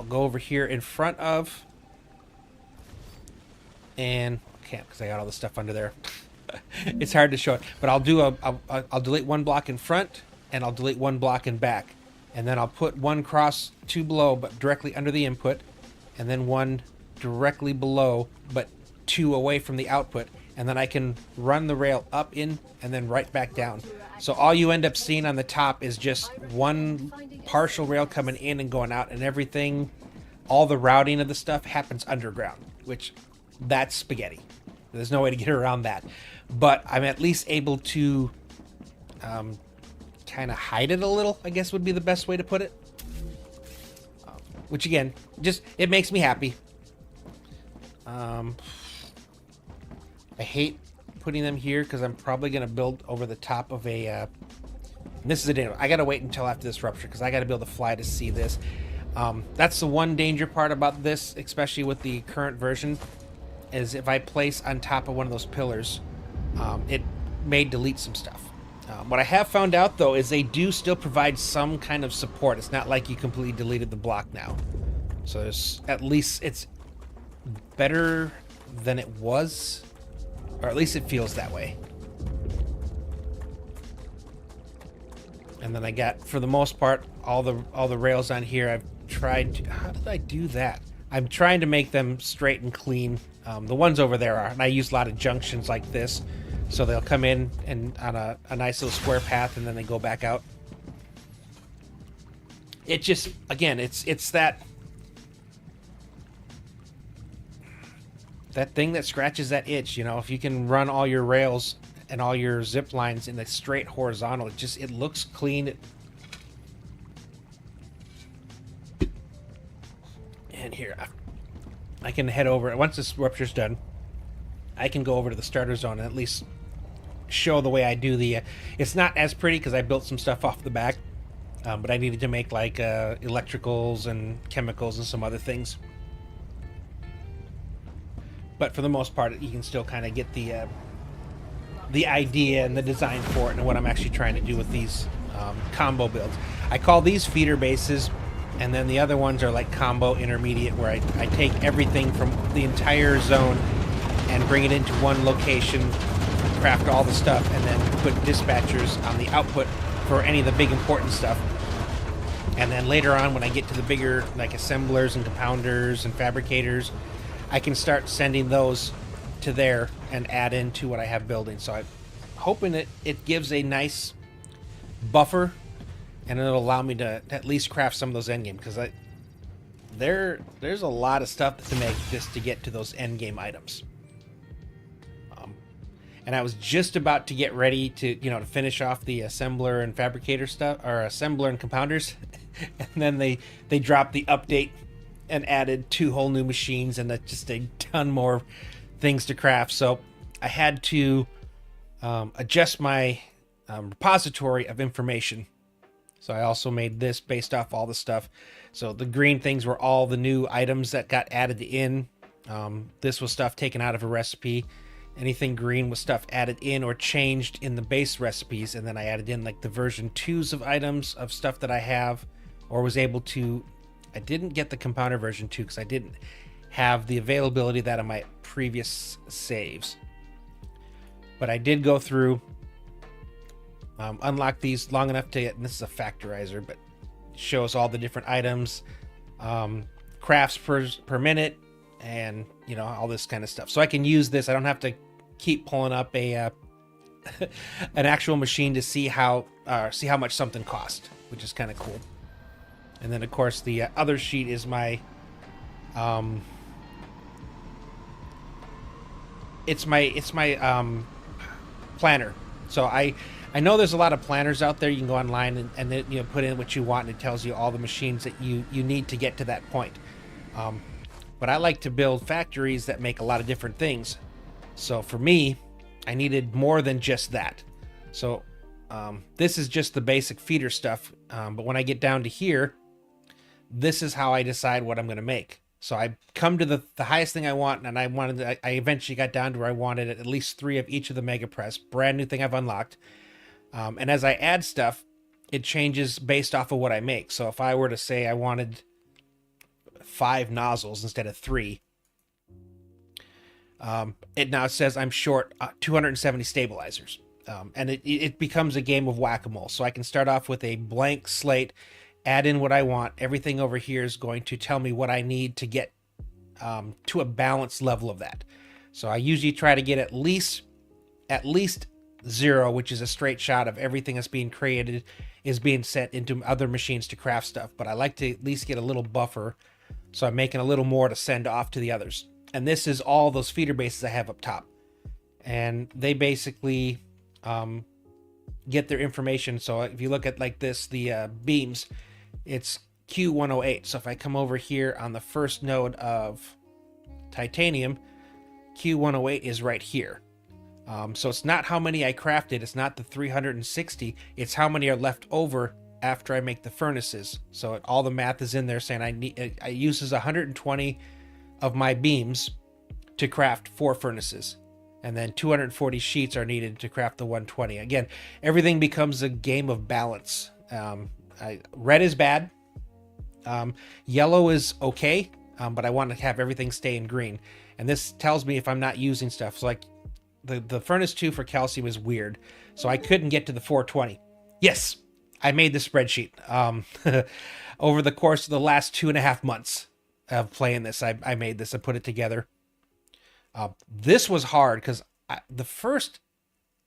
go over here in front of, and can't because I got all the stuff under there. It's hard to show it, but I'll do I'll delete 1 block in front and I'll delete 1 block in back, and then I'll put 1 cross 2 below but directly under the input, and then 1 directly below but 2 away from the output, and then I can run the rail up in and then right back down. So all you end up seeing on the top is just 1 partial rail coming in and going out, and everything, all the routing of the stuff happens underground, which that's spaghetti. There's no way to get around that. But I'm at least able to kind of hide it a little, I guess would be the best way to put it. Which again, just, it makes me happy. I hate putting them here because I'm probably going to build over the top of a... this is a danger. I got to wait until after this rupture because I got to be able to fly to see this. That's the one danger part about this, especially with the current version, is if I place on top of one of those pillars, it may delete some stuff. What I have found out, though, is they do still provide some kind of support. It's not like you completely deleted the block now. So there's, at least it's better than it was, or at least it feels that way. And then I got, for the most part, all the rails on here. I've tried to, how did I do that? I'm trying to make them straight and clean. The ones over there are, and I use a lot of junctions like this, So they'll come in and on a nice little square path, and then they go back out. It just, again, it's that thing that scratches that itch. You know, if you can run all your rails and all your zip lines in a straight horizontal, it looks clean. And here, I can head over, once this rupture's done, I can go over to the starter zone and at least show the way I do the, it's not as pretty because I built some stuff off the back, but I needed to make like electricals and chemicals and some other things. But for the most part, you can still kind of get the idea and the design for it and what I'm actually trying to do with these combo builds. I call these feeder bases, and then the other ones are like combo intermediate, where I take everything from the entire zone and bring it into one location, craft all the stuff, and then put dispatchers on the output for any of the big important stuff. And then later on, when I get to the bigger like assemblers and compounders and fabricators, I can start sending those to there and add into what I have building. So I'm hoping it gives a nice buffer, and it'll allow me to at least craft some of those endgame, because there's a lot of stuff to make just to get to those endgame items. And I was just about to get ready to, to finish off the assembler and fabricator stuff, or assembler and compounders, and then they dropped the update and added 2 whole new machines and just a ton more things to craft. So I had to adjust my repository of information. So I also made this based off all the stuff. So the green things were all the new items that got added in. This was stuff taken out of a recipe. Anything green was stuff added in or changed in the base recipes, and then I added in like the version 2s of items of stuff that I have or was able to. I didn't get the compounder version 2 because I didn't have the availability of that on my previous saves. But I did go through, unlock these long enough to get, and this is a factorizer, but it shows all the different items, crafts per minute, and all this kind of stuff. So I can use this. I don't have to keep pulling up a an actual machine to see how much something cost, which is kind of cool. And then of course the other sheet is my it's my planner. So I know there's a lot of planners out there. You can go online and then, put in what you want, and it tells you all the machines that you need to get to that point. But I like to build factories that make a lot of different things. So for me, I needed more than just that. So this is just the basic feeder stuff. But when I get down to here, this is how I decide what I'm going to make. So I come to the highest thing I want, and I eventually got down to where I wanted at least 3 of each of the Mega Press. Brand new thing I've unlocked. And as I add stuff, it changes based off of what I make. So if I were to say I wanted 5 nozzles instead of 3, it now says I'm short 270 stabilizers. And it becomes a game of whack-a-mole. So I can start off with a blank slate, add in what I want. Everything over here is going to tell me what I need to get to a balanced level of that. So I usually try to get at least 0, which is a straight shot of everything that's being created is being sent into other machines to craft stuff. But I like to at least get a little buffer, so I'm making a little more to send off to the others. And this is all those feeder bases I have up top. And they basically get their information. So if you look at like this, the beams, it's Q108. So if I come over here on the first node of titanium, Q108 is right here. So it's not how many I crafted. It's not the 360. It's how many are left over after I make the furnaces. So all the math is in there saying I uses 120 of my beams to craft 4 furnaces, and then 240 sheets are needed to craft the 120. Again, everything becomes a game of balance. Red is bad, yellow is okay, but I want to have everything stay in green, and this tells me if I'm not using stuff. So like the furnace 2 for calcium is weird, so I couldn't get to the 420. Yes, I made the spreadsheet over the course of the last 2.5 months of playing this. I made this. I put it together. This was hard because the first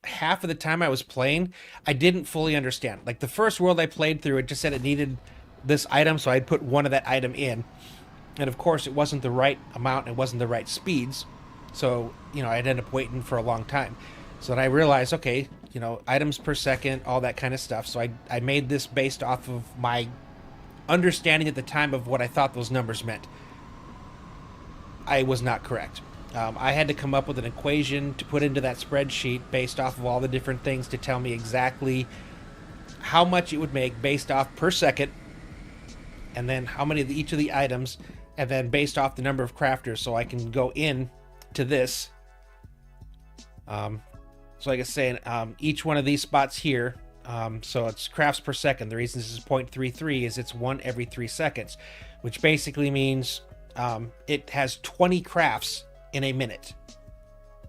half of the time I was playing, I didn't fully understand. Like the first world I played through, it just said it needed this item, so I'd put one of that item in. And of course, it wasn't the right amount, it wasn't the right speeds. So, you know, I'd end up waiting for a long time. So then I realized, okay, you know, items per second, all that kind of stuff. So I made this based off of my understanding at the time of what I thought those numbers meant. I was not correct. I had to come up with an equation to put into that spreadsheet based off of all the different things to tell me exactly how much it would make based off per second, and then how many of each of the items, and then based off the number of crafters, so I can go in to this. So like I was saying, each one of these spots here, so it's crafts per second. The reason this is 0.33 is it's 1 every 3 seconds, which basically means it has 20 crafts in a minute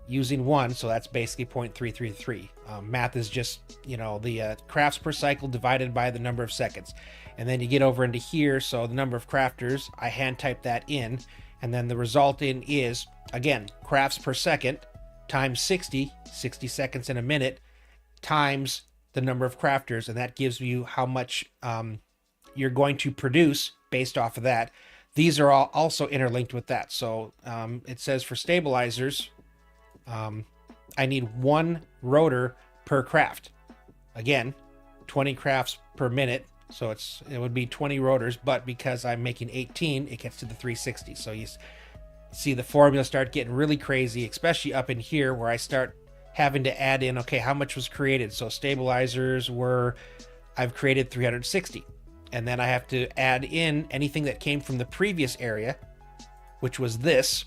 using 1, so that's basically 0.333. Math is just, you know, the crafts per cycle divided by the number of seconds. And then you get over into here, so the number of crafters, I hand type that in, and then the result in is, again, crafts per second times 60 seconds in a minute, times the number of crafters, and that gives you how much you're going to produce based off of that. These are all also interlinked with that. So it says for stabilizers, I need 1 rotor per craft. Again, 20 crafts per minute. So it would be 20 rotors, but because I'm making 18, it gets to the 360. So you see the formula start getting really crazy, especially up in here where I start having to add in, okay, how much was created? So stabilizers I've created 360. And then I have to add in anything that came from the previous area, which was this.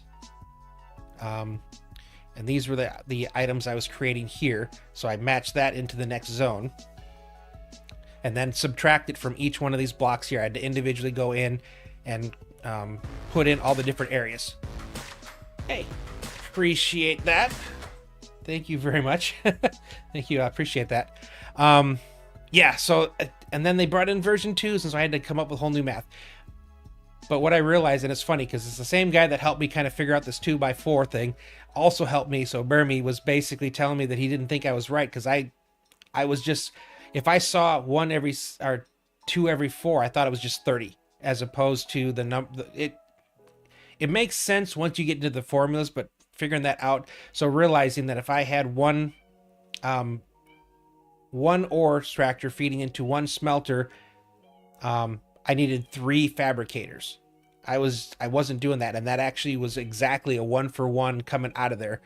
And these were the items I was creating here. So I matched that into the next zone. And then subtract it from each one of these blocks here. I had to individually go in and put in all the different areas. Hey, appreciate that. Thank you very much. Thank you, I appreciate that. Yeah, so, and then they brought in version 2, so I had to come up with whole new math. But what I realized, and it's funny, because it's the same guy that helped me kind of figure out this 2x4 thing, also helped me. So Burmy was basically telling me that he didn't think I was right, because I was just, if I saw 1 every, or 2 every 4, I thought it was just 30, as opposed to the number. It makes sense once you get into the formulas, but figuring that out, so realizing that if I had one ore extractor feeding into 1 smelter, I needed 3 fabricators. I wasn't doing that, and that actually was exactly a 1-for-1 coming out of there.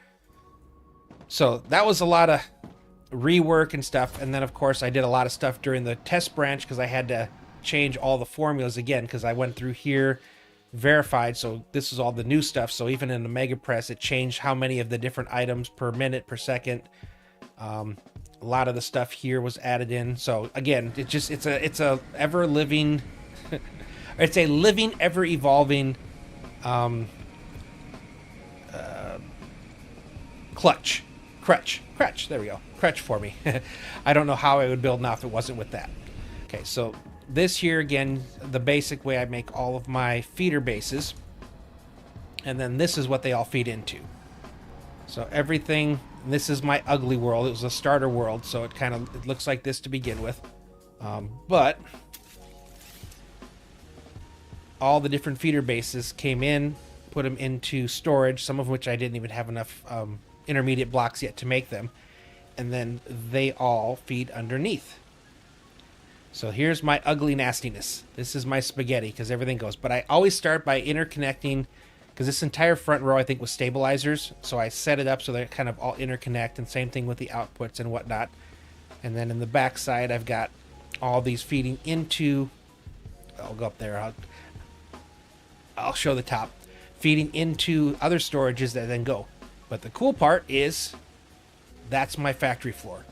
So that was a lot of rework and stuff. And then of course I did a lot of stuff during the test branch, because I had to change all the formulas again, because I went through here, verified, so this is all the new stuff. So even in the mega press, it changed how many of the different items per minute, per second. A lot of the stuff here was added in. So again, it's a ever living it's a living, ever evolving crutch, there we go, crutch for me. I don't know how I would build now if it wasn't with that. Okay, so this here again, the basic way I make all of my feeder bases, and then this is what they all feed into. So everything, this is my ugly world. It was a starter world, so it looks like this to begin with. But all the different feeder bases came in, put them into storage, some of which I didn't even have enough intermediate blocks yet to make them. And then they all feed underneath. So here's my ugly nastiness. This is my spaghetti, because everything goes. But I always start by interconnecting, because this entire front row I think was stabilizers. So I set it up so they kind of all interconnect, and same thing with the outputs and whatnot. And then in the back side I've got all these feeding into, I'll go up there, I'll show the top, feeding into other storages that then go. But the cool part is that's my factory floor.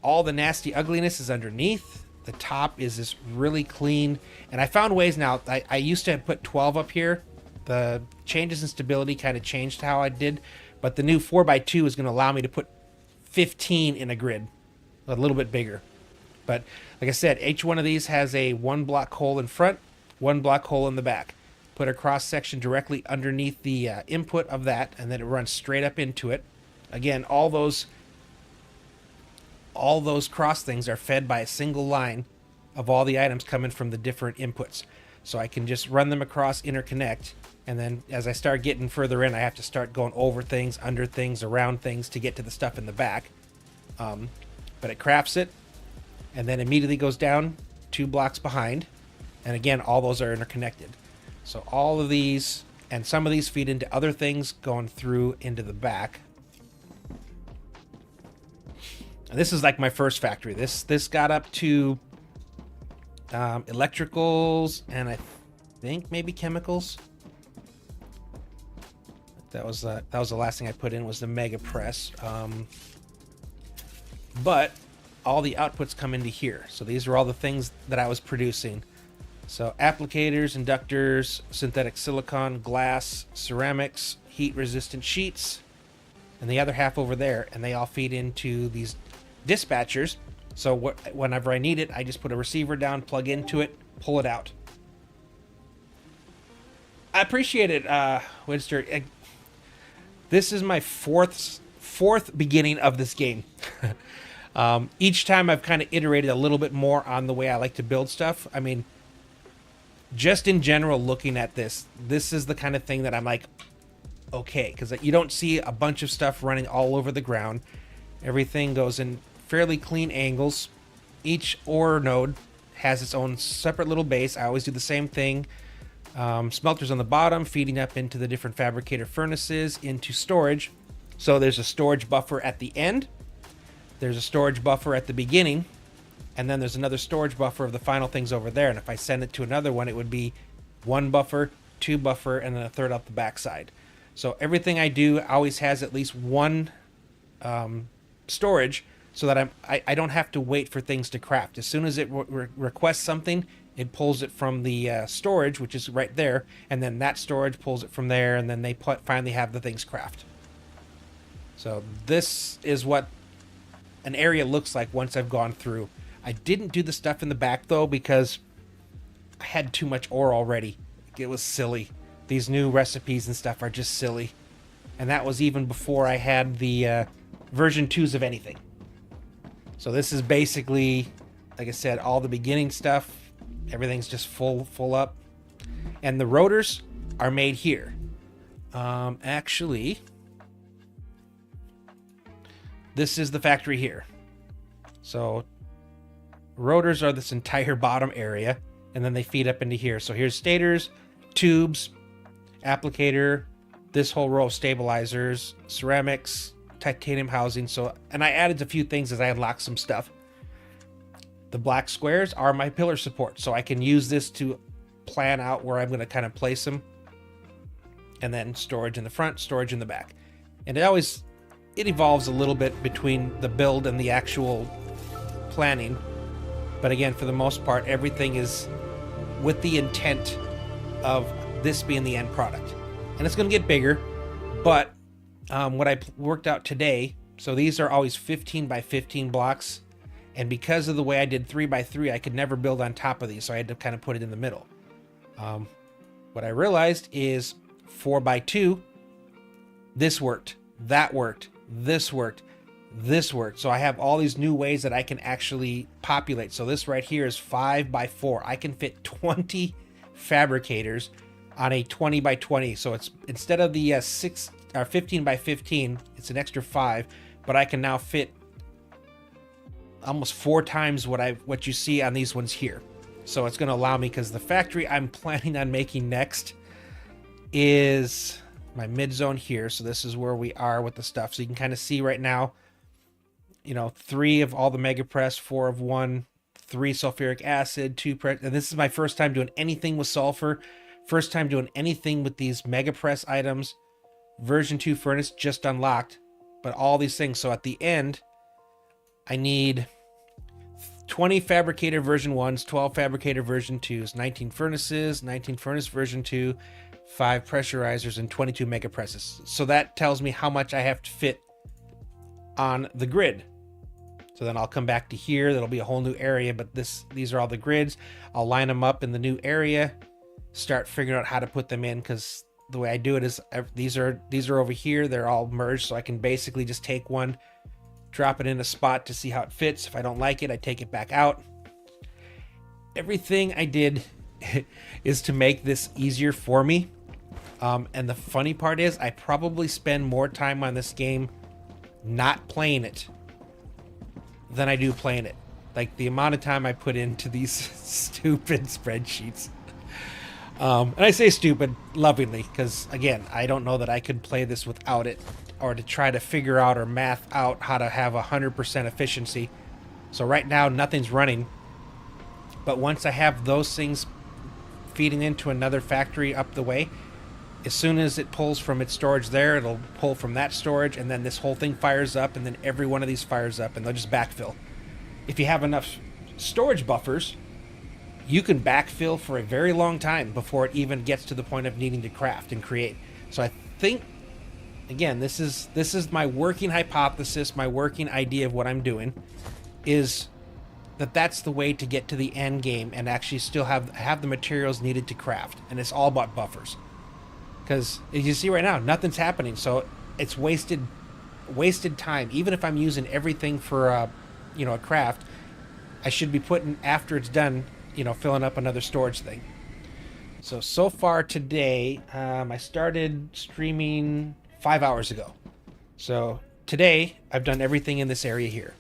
All the nasty ugliness is underneath. The top is this really clean. And I found ways now. I used to put 12 up here. The changes in stability kind of changed how I did. But the new 4x2 is going to allow me to put 15 in a grid. A little bit bigger. But like I said, each one of these has a 1 block hole in front, 1 block hole in the back. Put a cross section directly underneath the input of that, and then it runs straight up into it. Again, all those all those cross things are fed by a single line of all the items coming from the different inputs. So I can just run them across, interconnect, and then as I start getting further in, I have to start going over things, under things, around things to get to the stuff in the back. But it crafts it, and then immediately goes down 2 blocks behind. And again, all those are interconnected. So all of these, and some of these feed into other things going through into the back. And this is like my first factory. This got up to electricals and I think maybe chemicals. That was the last thing I put in was the mega press. But all the outputs come into here. So these are all the things that I was producing. So applicators, inductors, synthetic silicon, glass, ceramics, heat resistant sheets, and the other half over there, and they all feed into these dispatchers. So whenever I need it, I just put a receiver down, plug into it, pull it out. I appreciate it, Winster. This is my fourth beginning of this game. Each time I've kind of iterated a little bit more on the way I like to build stuff. I mean, just in general, looking at this is the kind of thing that I'm like, okay, because you don't see a bunch of stuff running all over the ground. Everything goes in fairly clean angles. Each ore node has its own separate little base. I always do the same thing. Smelters on the bottom, feeding up into the different fabricator furnaces, into storage. So there's a storage buffer at the end. There's a storage buffer at the beginning. And then there's another storage buffer of the final things over there. And if I send it to another one, it would be 1 buffer, 2 buffer, and then a third out the backside. So everything I do always has at least one storage, so that I don't have to wait for things to craft. As soon as it requests something, it pulls it from the storage, which is right there, and then that storage pulls it from there, and then they finally have the things craft. So this is what an area looks like once I've gone through. I didn't do the stuff in the back, though, because I had too much ore already. It was silly. These new recipes and stuff are just silly. And that was even before I had the version 2s of anything. So this is basically, like I said, all the beginning stuff. Everything's just full up. And the rotors are made here. Actually, this is the factory here. So rotors are this entire bottom area, and then they feed up into here. So here's stators, tubes, applicator, this whole row of stabilizers, ceramics, titanium housing. So, and I added a few things as I unlocked some stuff. The black squares are my pillar support, so I can use this to plan out where I'm going to kind of place them. And then storage in the front, storage in the back. And it evolves a little bit between the build and the actual planning. But again, for the most part, everything is with the intent of this being the end product. And it's going to get bigger, but what I worked out today, so these are always 15 by 15 blocks. And because of the way I did 3 by 3, I could never build on top of these, so I had to kind of put it in the middle. What I realized is 4 by 2, this worked, that worked, this worked, this worked. So I have all these new ways that I can actually populate. So this right here is 5 by 4. I can fit 20 fabricators on a 20 by 20. So it's instead of the 15 by 15, it's an extra 5, but I can now fit almost 4 times what you see on these ones here. So it's going to allow me, because the factory I'm planning on making next is my mid zone here. So this is where we are with the stuff. So you can kind of see right now, 3 of all the mega press, 4 of 1, 3 sulfuric acid, 2 press. And this is my first time doing anything with sulfur. First time doing anything with these mega press items. Version 2 furnace just unlocked, but all these things. So at the end, I need 20 fabricator version 1s, 12 fabricator version 2s, 19 furnaces, 19 furnace version 2, 5 pressurizers, and 22 mega presses. So that tells me how much I have to fit on the grid. So then I'll come back to here. That'll be a whole new area, but these are all the grids. I'll line them up in the new area, start figuring out how to put them in, because the way I do it is these are over here. They're all merged, so I can basically just take one, drop it in a spot to see how it fits. If I don't like it, I take it back out. Everything I did is to make this easier for me. And the funny part is I probably spend more time on this game not playing it than I do playing it. Like the amount of time I put into these stupid spreadsheets. And I say stupid lovingly because, again, I don't know that I could play this without it, or to try to figure out or math out how to have 100% efficiency. So right now nothing's running, but once I have those things feeding into another factory up the way, as soon as it pulls from its storage there, it'll pull from that storage, and then this whole thing fires up, and then every one of these fires up, and they'll just backfill. If you have enough storage buffers, you can backfill for a very long time before it even gets to the point of needing to craft and create. So I think, again, this is my working hypothesis, my working idea of what I'm doing, is that that's the way to get to the end game and actually still have the materials needed to craft. And it's all about buffers. Because as you see right now, nothing's happening, so it's wasted time. Even if I'm using everything for a craft, I should be putting, after it's done, filling up another storage thing. So far today, I started streaming 5 hours ago. So today I've done everything in this area here.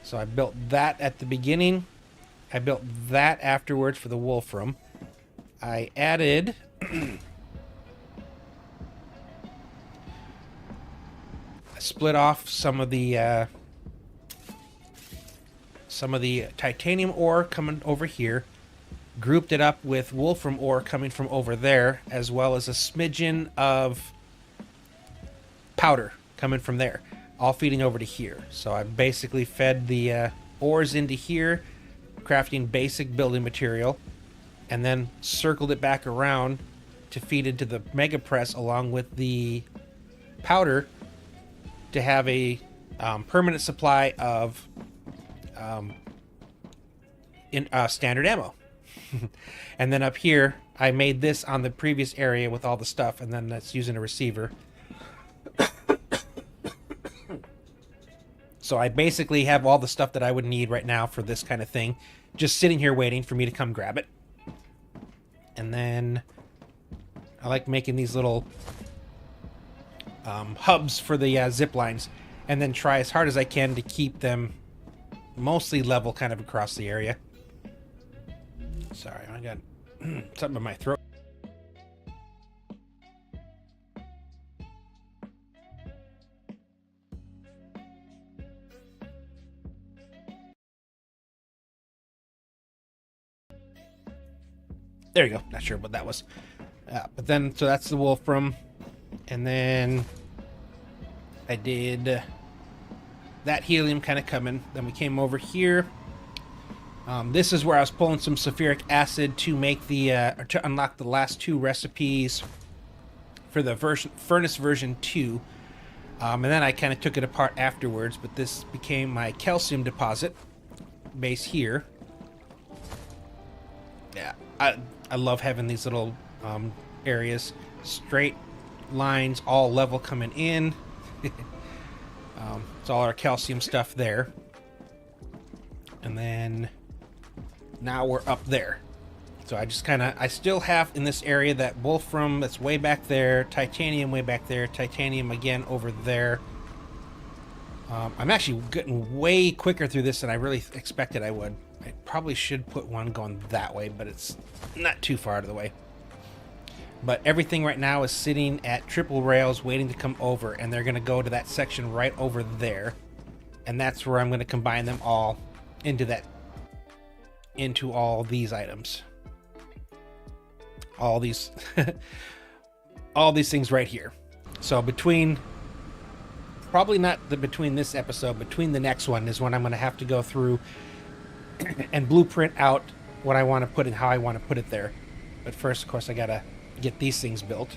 So I built that at the beginning. I built that afterwards for the Wolfram. I added split off some of the titanium ore coming over here, grouped it up with wolfram ore coming from over there, as well as a smidgen of powder coming from there, all feeding over to here. So I basically fed the ores into here, crafting basic building material, and then circled it back around to feed into the mega press along with the powder, to have a permanent supply of standard ammo. And then up here, I made this on the previous area with all the stuff, and then that's using a receiver. So I basically have all the stuff that I would need right now for this kind of thing, just sitting here waiting for me to come grab it. And then I like making these little hubs for the zip lines, and then try as hard as I can to keep them mostly level kind of across the area. Sorry, I got something in my throat. There you go. Not sure what that was. But then, so that's the Wolfram. And then I did that helium kind of coming. Then we came over here. This is where I was pulling some sulfuric acid to make the to unlock the last two recipes for the furnace version 2. And then I kind of took it apart afterwards, but this became my calcium deposit base here. Yeah, I love having these little areas, straight lines, all level coming in. It's all our calcium stuff there. And then now we're up there. So I still have in this area that wolfram that's way back there, titanium way back there, titanium again over there. I'm actually getting way quicker through this than I really expected I would. I probably should put one going that way, but it's not too far out of the way. But everything right now is sitting at triple rails waiting to come over, and they're going to go to that section right over there. And that's where I'm going to combine them all into all these items. All these all these things right here. So between this episode, between the next one is when I'm going to have to go through and blueprint out what I want to put and how I want to put it there. But first, of course, I got to get these things built.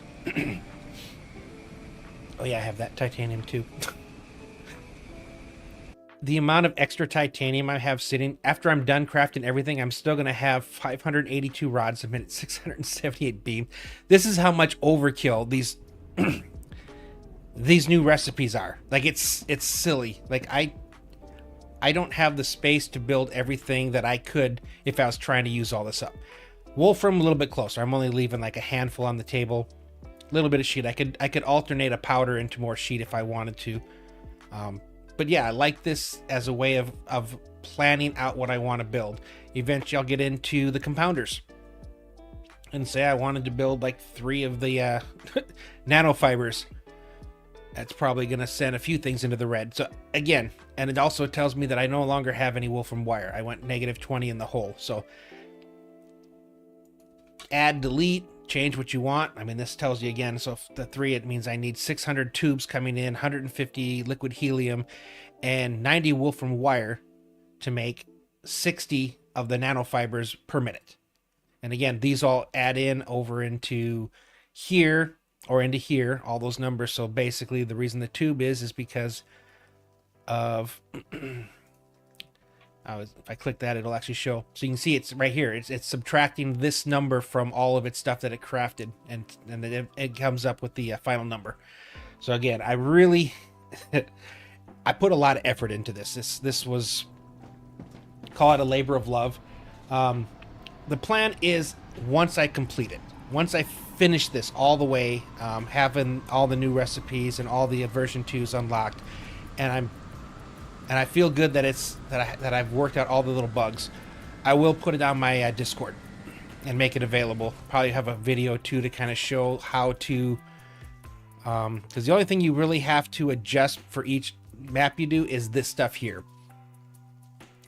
Oh yeah, I have that titanium too. The amount of extra titanium I have sitting, after I'm done crafting everything, I'm still going to have 582 rods a minute, 678 beam. This is how much overkill these these new recipes are. Like, it's silly. Like, I don't have the space to build everything that I could if I was trying to use all this up. Wolfram a little bit closer. I'm only leaving like a handful on the table. A little bit of sheet. I could alternate a powder into more sheet if I wanted to. But yeah, I like this as a way of planning out what I want to build. Eventually I'll get into the compounders and say I wanted to build like 3 of the nanofibers. That's probably going to send a few things into the red. So again, and it also tells me that I no longer have any wolfram wire. I went -20 in the hole. So add, delete, change what you want. I mean, this tells you again. So if the 3, it means I need 600 tubes coming in, 150 liquid helium, and 90 wolfram wire to make 60 of the nanofibers per minute. And again, these all add in over into here or into here, all those numbers. So basically the reason the tube is because of if I click that, it'll actually show. So you can see it's right here. It's subtracting this number from all of its stuff that it crafted, and then it comes up with the final number. So again, I really I put a lot of effort into this. This was, call it a labor of love. The plan is, once I complete it, once I finish this all the way, having all the new recipes and all the version 2s unlocked, and I feel good that I've worked out all the little bugs, I will put it on my Discord and make it available. Probably have a video too to kind of show how to, because the only thing you really have to adjust for each map you do is this stuff here.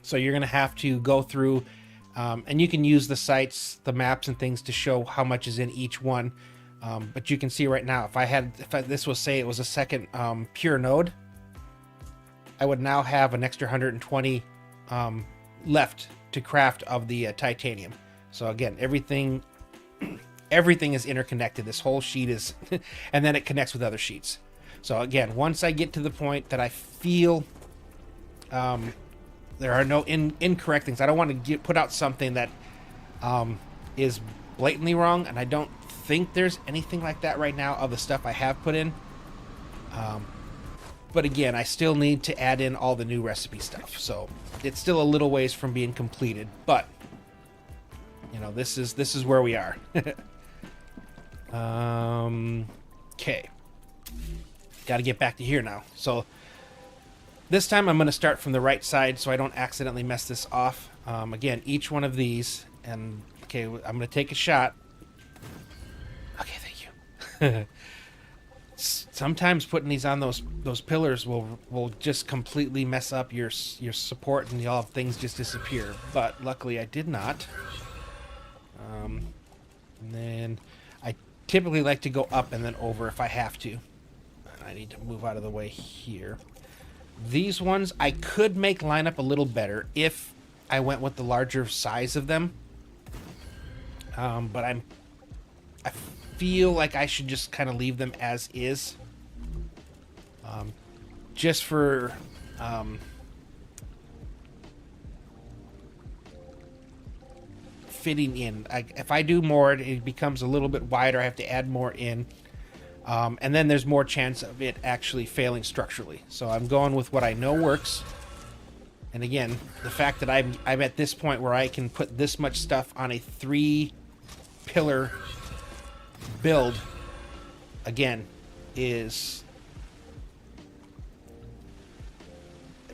So you're gonna have to go through, and you can use the sites, the maps and things to show how much is in each one. But you can see right now, this was, say it was a second pure node, I would now have an extra 120 left to craft of the titanium. So again, everything is interconnected. This whole sheet is, and then it connects with other sheets. So again, once I get to the point that I feel there are no incorrect things, I don't want to put out something that is blatantly wrong, and I don't think there's anything like that right now of the stuff I have put in. But again, I still need to add in all the new recipe stuff. So it's still a little ways from being completed, but you know, this is where we are. Okay. Got to get back to here now. So this time I'm going to start from the right side so I don't accidentally mess this off. Again, each one of these, and okay, I'm going to take a shot. Okay, thank you. Sometimes putting these on those pillars will just completely mess up your support, and you'll have things just disappear. But luckily I did not. And then I typically like to go up and then over if I have to. I need to move out of the way here. These ones I could make line up a little better if I went with the larger size of them. But I feel like I should just kind of leave them as is. Just for fitting in. If I do more, it becomes a little bit wider. I have to add more in. And then there's more chance of it actually failing structurally. So I'm going with what I know works. And again, the fact that I'm at this point where I can put this much stuff on a 3-pillar build, again, is,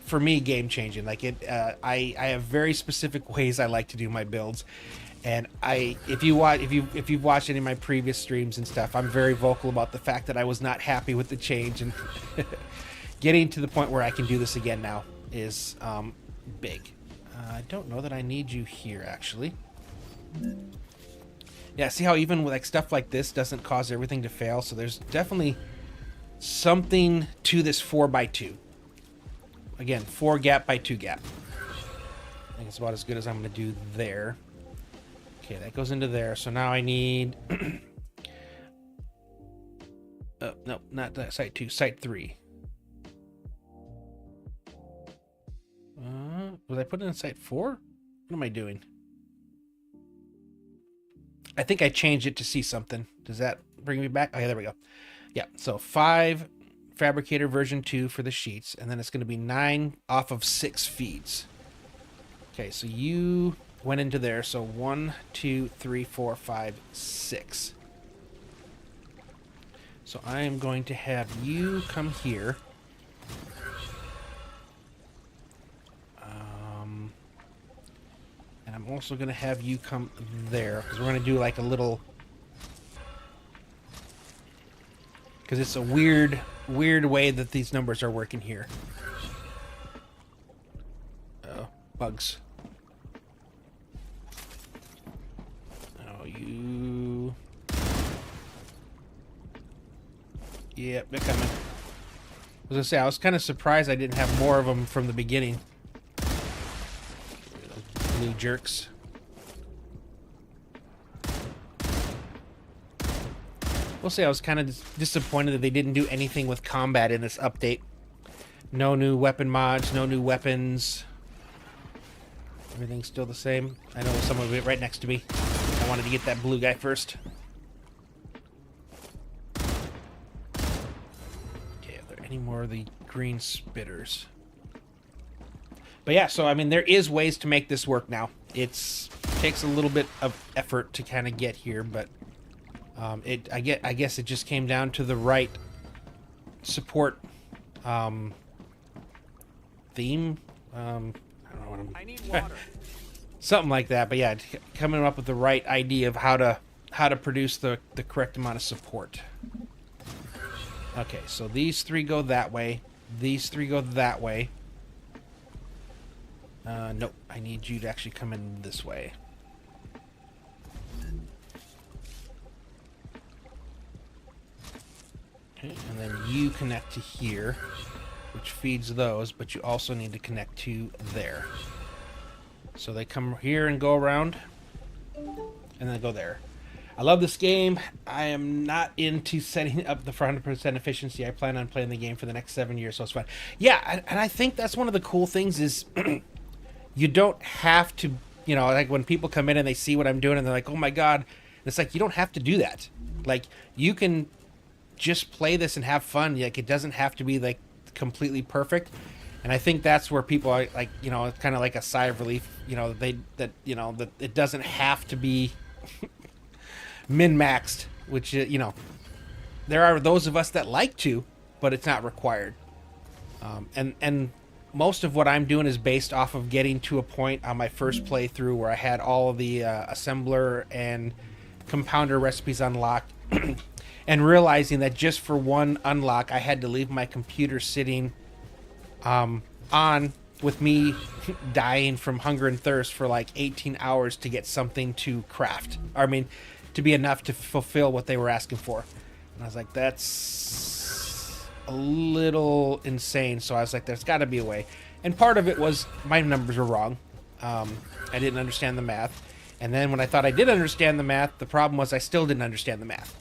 for me, game changing. Like I have very specific ways I like to do my builds. And if you've watched any of my previous streams and stuff, I'm very vocal about the fact that I was not happy with the change, and getting to the point where I can do this again now is big. I don't know that I need you here, actually. Yeah, see how even with like stuff like this doesn't cause everything to fail. So there's definitely something to this 4x2. Again, 4 gap by 2 gap. I think it's about as good as I'm going to do there. Okay, that goes into there. So now I need... oh, no, not that site 2, site 3. Was I putting in site 4? What am I doing? I think I changed it to see something. Does that bring me back? Oh, yeah, there we go. Yeah, so 5, fabricator version 2 for the sheets, and then it's going to be 9 off of 6 feeds. Okay, so you went into there. So 1, 2, 3, 4, 5, 6. So I am going to have you come here. And I'm also going to have you come there, because we're going to do like a little... Because it's a weird way that these numbers are working here. Oh, bugs. Oh, you... Yep, they're coming. I was going to say, I was kind of surprised I didn't have more of them from the beginning. Blue jerks. We'll say I was kind of disappointed that they didn't do anything with combat in this update. No new weapon mods, no new weapons. Everything's still the same. I know someone will be right next to me. I wanted to get that blue guy first. Okay, are there any more of the green spitters? But yeah, so I mean, there is ways to make this work now. It takes a little bit of effort to kind of get here, but I guess it just came down to the right support theme. I don't know what I need water. something like that. But yeah, coming up with the right idea of how to produce the correct amount of support. Okay, so these 3 go that way. These 3 go that way. Nope. I need you to actually come in this way. Okay, and then you connect to here, which feeds those, but you also need to connect to there. So they come here and go around, and then go there. I love this game. I am not into setting up the 100% efficiency. I plan on playing the game for the next 7 years, so it's fun. Yeah, and I think that's one of the cool things is... You don't have to, you know, like when people come in and they see what I'm doing and they're like, oh my God. It's like, you don't have to do that. Like, you can just play this and have fun. Like, it doesn't have to be like completely perfect. And I think that's where people are like, you know, it's kind of like a sigh of relief, you know, that it doesn't have to be min-maxed, which, you know, there are those of us that like to, but it's not required. And most of what I'm doing is based off of getting to a point on my first playthrough where I had all of the assembler and compounder recipes unlocked and realizing that just for one unlock, I had to leave my computer sitting on with me dying from hunger and thirst for like 18 hours to get something to craft. I mean, to be enough to fulfill what they were asking for. And I was like, that's a little insane. So I was like, there's got to be a way. And part of it was my numbers were wrong. I didn't understand the math. And then when I thought I did understand the math, the problem was I still didn't understand the math.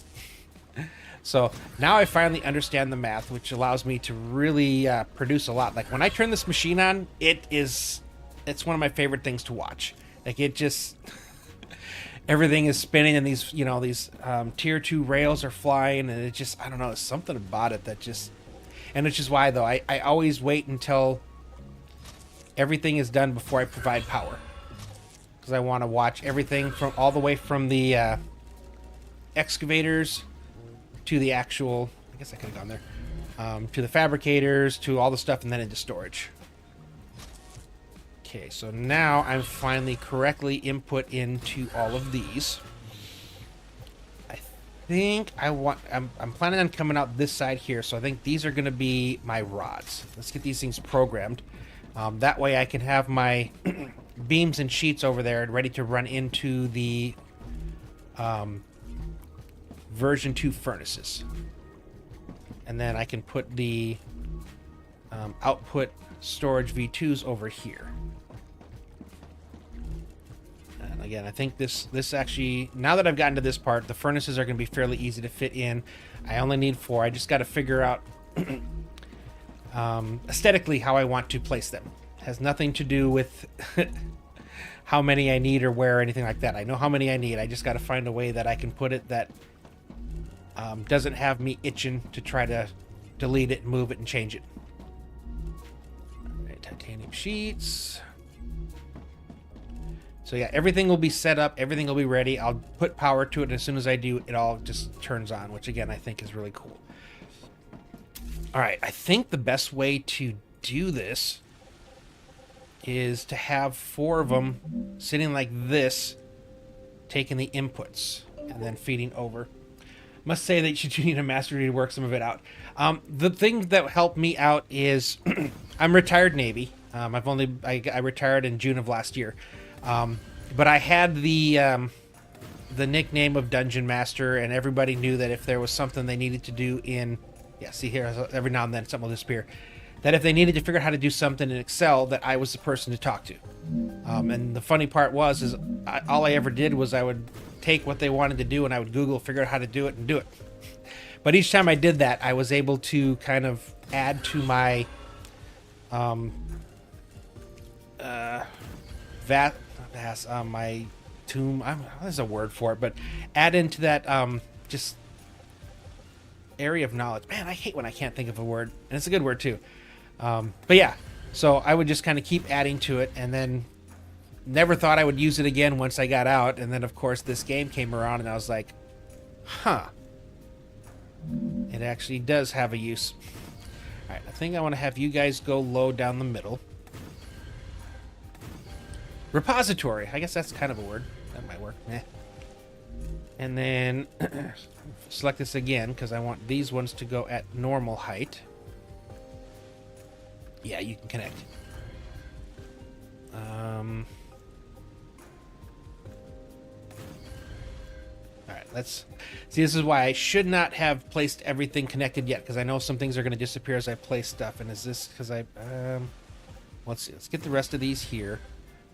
So now I finally understand the math, which allows me to really produce a lot. Like when I turn this machine on, it's one of my favorite things to watch. Like it just everything is spinning and these, you know, these tier 2 rails are flying, and it just, I don't know, there's something about it that just, and which is why though I always wait until everything is done before I provide power, because I want to watch everything from all the way from the excavators to the actual, I guess I could have gone there, to the fabricators, to all the stuff, and then into storage. Okay, so now I'm finally correctly input into all of these. I think I'm planning on coming out this side here, so I think these are going to be my rods. Let's get these things programmed. That way I can have my beams and sheets over there and ready to run into the version 2 furnaces. And then I can put the output storage V2s over here. And again, I think this actually, now that I've gotten to this part, the furnaces are going to be fairly easy to fit in. I only need 4. I just got to figure out aesthetically how I want to place them. It has nothing to do with how many I need or where or anything like that. I know how many I need. I just got to find a way that I can put it that doesn't have me itching to try to delete it, move it, and change it. All right, titanium sheets. So yeah, everything will be set up. Everything will be ready. I'll put power to it, and as soon as I do, it all just turns on, which again, I think is really cool. All right, I think the best way to do this is to have 4 of them sitting like this, taking the inputs and then feeding over. Must say that you need a master to work some of it out. The thing that helped me out is I'm retired Navy. I retired in June of last year, but I had the nickname of Dungeon Master, and everybody knew that if there was something they needed to do in, yeah, see here, every now and then something will disappear. That if they needed to figure out how to do something in Excel, that I was the person to talk to. And the funny part was, all I ever did was I would take what they wanted to do and I would Google, figure out how to do it, and do it. But each time I did that, I was able to kind of add to my my tomb. There's a word for it, but add into that just area of knowledge. Man, I hate when I can't think of a word, and it's a good word too. But yeah, so I would just kind of keep adding to it, and then never thought I would use it again once I got out. And then of course this game came around, and I was like, huh, it actually does have a use. All right, I think I want to have you guys go low down the middle. Repository, I guess that's kind of a word. That might work. Eh. And then select this again because I want these ones to go at normal height. Yeah, you can connect. Alright, let's see. This is why I should not have placed everything connected yet, because I know some things are going to disappear as I place stuff. And is this because I let's see, let's get the rest of these here.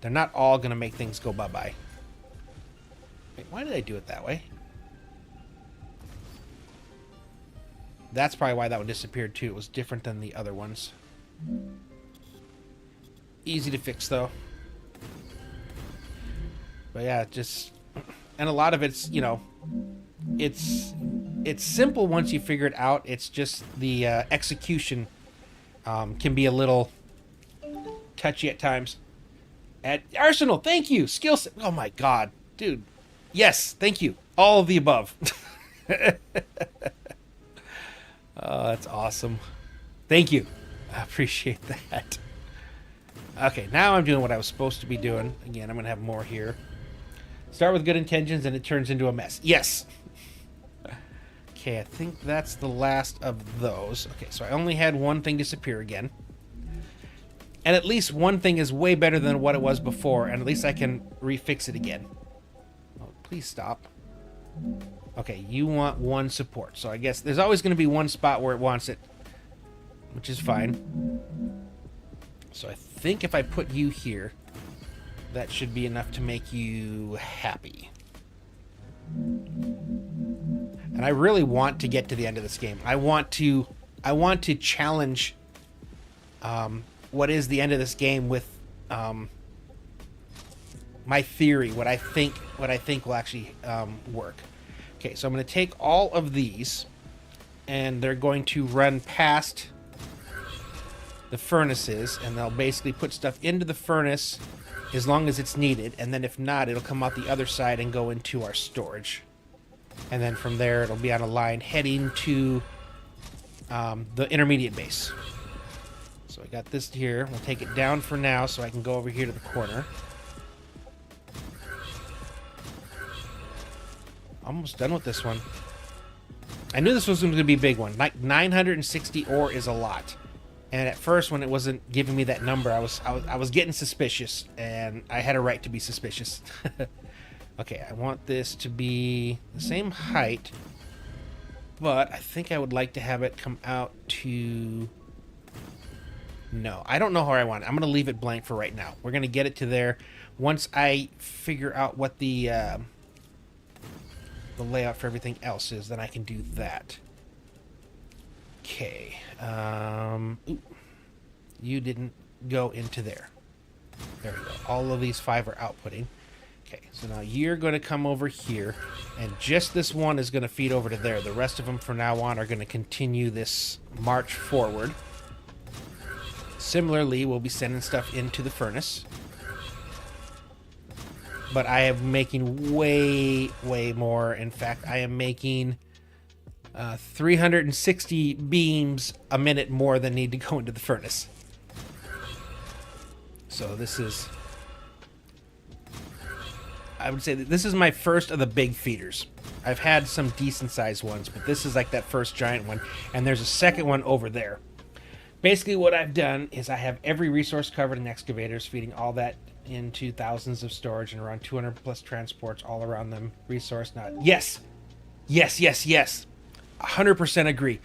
They're not all going to make things go bye-bye. Wait, why did I do it that way? That's probably why that one disappeared too. It was different than the other ones. Easy to fix though. But yeah, just, and a lot of it's, you know, it's simple once you figure it out. It's just the execution can be a little touchy at times. At Arsenal, thank you. Skill set. Oh my god, dude. Yes, thank you. All of the above. Oh, that's awesome. Thank you. I appreciate that. Okay, now I'm doing what I was supposed to be doing. Again, I'm going to have more here. Start with good intentions and it turns into a mess. Yes. Okay, I think that's the last of those. Okay, so I only had one thing disappear again. And at least one thing is way better than what it was before, and at least I can refix it again. Oh, please stop. Okay, you want one support. So I guess there's always going to be one spot where it wants it, which is fine. So I think if I put you here, that should be enough to make you happy. And I really want to get to the end of this game. I want to challenge what is the end of this game with my theory, what I think will actually work. Okay, so I'm going to take all of these, and they're going to run past the furnaces, and they'll basically put stuff into the furnace as long as it's needed, and then if not, it'll come out the other side and go into our storage. And then from there, it'll be on a line heading to the intermediate base. So I got this here. We'll take it down for now so I can go over here to the corner. Almost done with this one. I knew this was going to be a big one. Like 960 ore is a lot. And at first, when it wasn't giving me that number, I was getting suspicious, and I had a right to be suspicious. Okay, I want this to be the same height, but I think I would like to have it come out to... No, I don't know how I want it. I'm going to leave it blank for right now. We're going to get it to there once I figure out what the layout for everything else is. Then I can do that. Okay. Ooh, you didn't go into there. There we go. All of these 5 are outputting. Okay, so now you're going to come over here, and just this one is going to feed over to there. The rest of them from now on are going to continue this march forward. Similarly, we'll be sending stuff into the furnace. But I am making way, way more. In fact, I am making 360 beams a minute more than need to go into the furnace. So this is... I would say that this is my first of the big feeders. I've had some decent-sized ones, but this is like that first giant one. And there's a second one over there. Basically, what I've done is I have every resource covered in excavators, feeding all that into thousands of storage and around 200 plus transports all around them. Resource not... Yes! Yes, yes, yes! 100% agree.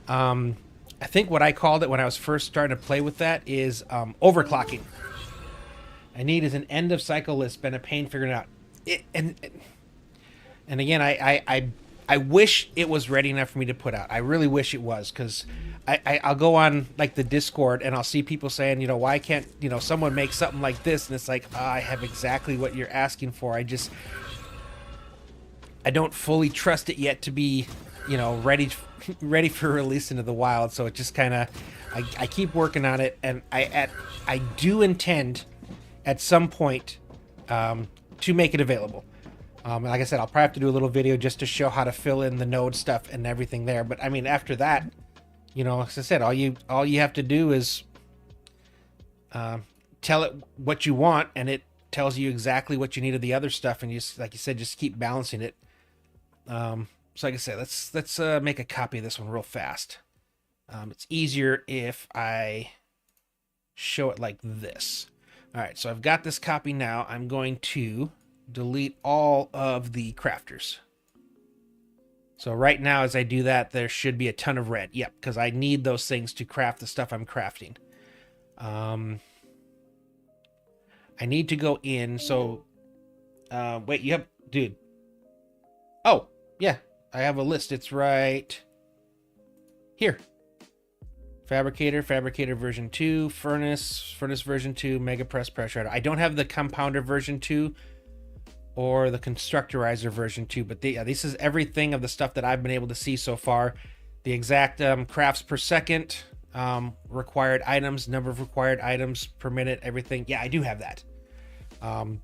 I think what I called it when I was first starting to play with that is overclocking. I need is an end of cycle list. Been a pain figuring it out. And again, I wish it was ready enough for me to put out. I really wish it was, because I'll go on like the Discord and I'll see people saying, you know, why can't, you know, someone make something like this? And it's like, oh, I have exactly what you're asking for. I don't fully trust it yet to be, you know, ready for release into the wild. So it just kind of, I keep working on it, and I do intend at some point to make it available. Like I said, I'll probably have to do a little video just to show how to fill in the node stuff and everything there. But I mean, after that, you know, as I said, all you have to do is tell it what you want, and it tells you exactly what you need of the other stuff, and you, like you said, just keep balancing it. So like I said, let's make a copy of this one real fast. It's easier if I show it like this. All right, so I've got this copy now. I'm going to delete all of the crafters. So right now, as I do that, there should be a ton of red. Yep, because I need those things to craft the stuff I'm crafting. I need to go in. So, wait, you have, dude. Oh, yeah, I have a list. It's right here. Fabricator version 2, furnace version 2, mega press pressure. I don't have the compounder version 2 or the constructorizer version 2, but this is everything of the stuff that I've been able to see so far. The exact crafts per second, required items, number of required items per minute, everything. Yeah, I do have that. And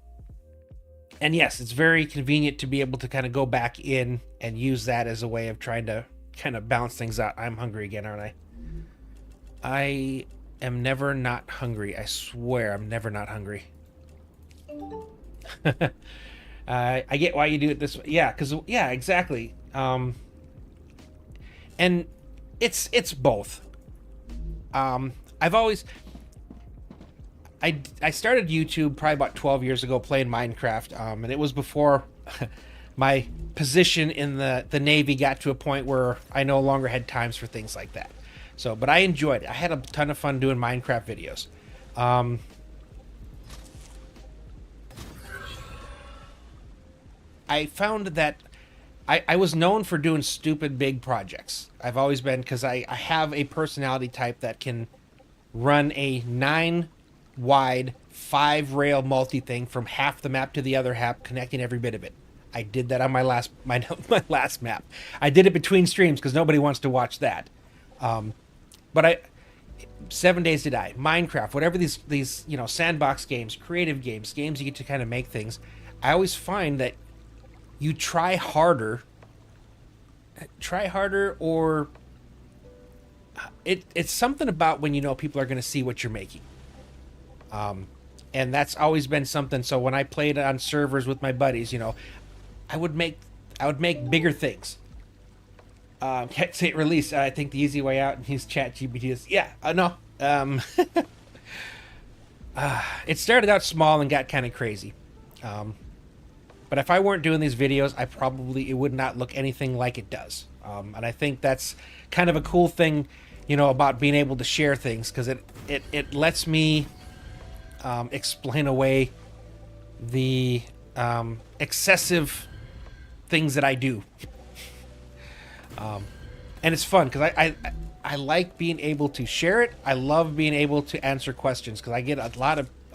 yes, it's very convenient to be able to kind of go back in and use that as a way of trying to kind of balance things out. I'm hungry again, aren't I? I am never not hungry. I swear I'm never not hungry. I get why you do it this way. Yeah, because, yeah, exactly. And it's both. I've always... I started YouTube probably about 12 years ago playing Minecraft, and it was before my position in the Navy got to a point where I no longer had times for things like that. So, but I enjoyed it. I had a ton of fun doing Minecraft videos. I found that I was known for doing stupid big projects. I've always been, because I have a personality type that can run a 9-wide, 5-rail multi-thing from half the map to the other half, connecting every bit of it. I did that on my last map. I did it between streams because nobody wants to watch that. But 7 Days to Die, Minecraft, whatever these you know, sandbox games, creative games you get to kind of make things. I always find that you try harder, or it's something about when you know people are going to see what you're making. And that's always been something. So when I played on servers with my buddies, you know, I would make bigger things. Can't say it release. I think the easy way out and use ChatGPT is, yeah, no. It started out small and got kind of crazy. But if I weren't doing these videos, it would not look anything like it does. And I think that's kind of a cool thing, you know, about being able to share things, because it lets me explain away the excessive things that I do. And it's fun because I like being able to share it. I love being able to answer questions because I get a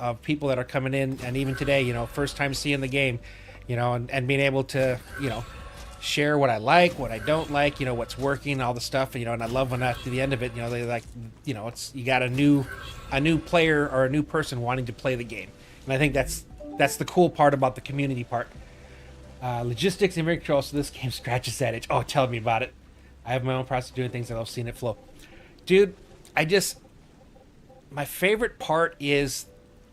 of people that are coming in, and even today, you know, first time seeing the game, you know, and being able to, you know, share what I like, what I don't like, you know, what's working, all the stuff, you know. And I love when after the end of it, you know, they like, you know, it's, you got a new player or a new person wanting to play the game. And I think that's the cool part about the community part. Logistics and control. So this game scratches that itch. Oh, tell me about it. I have my own process of doing things. I love seeing it flow. Dude, my favorite part is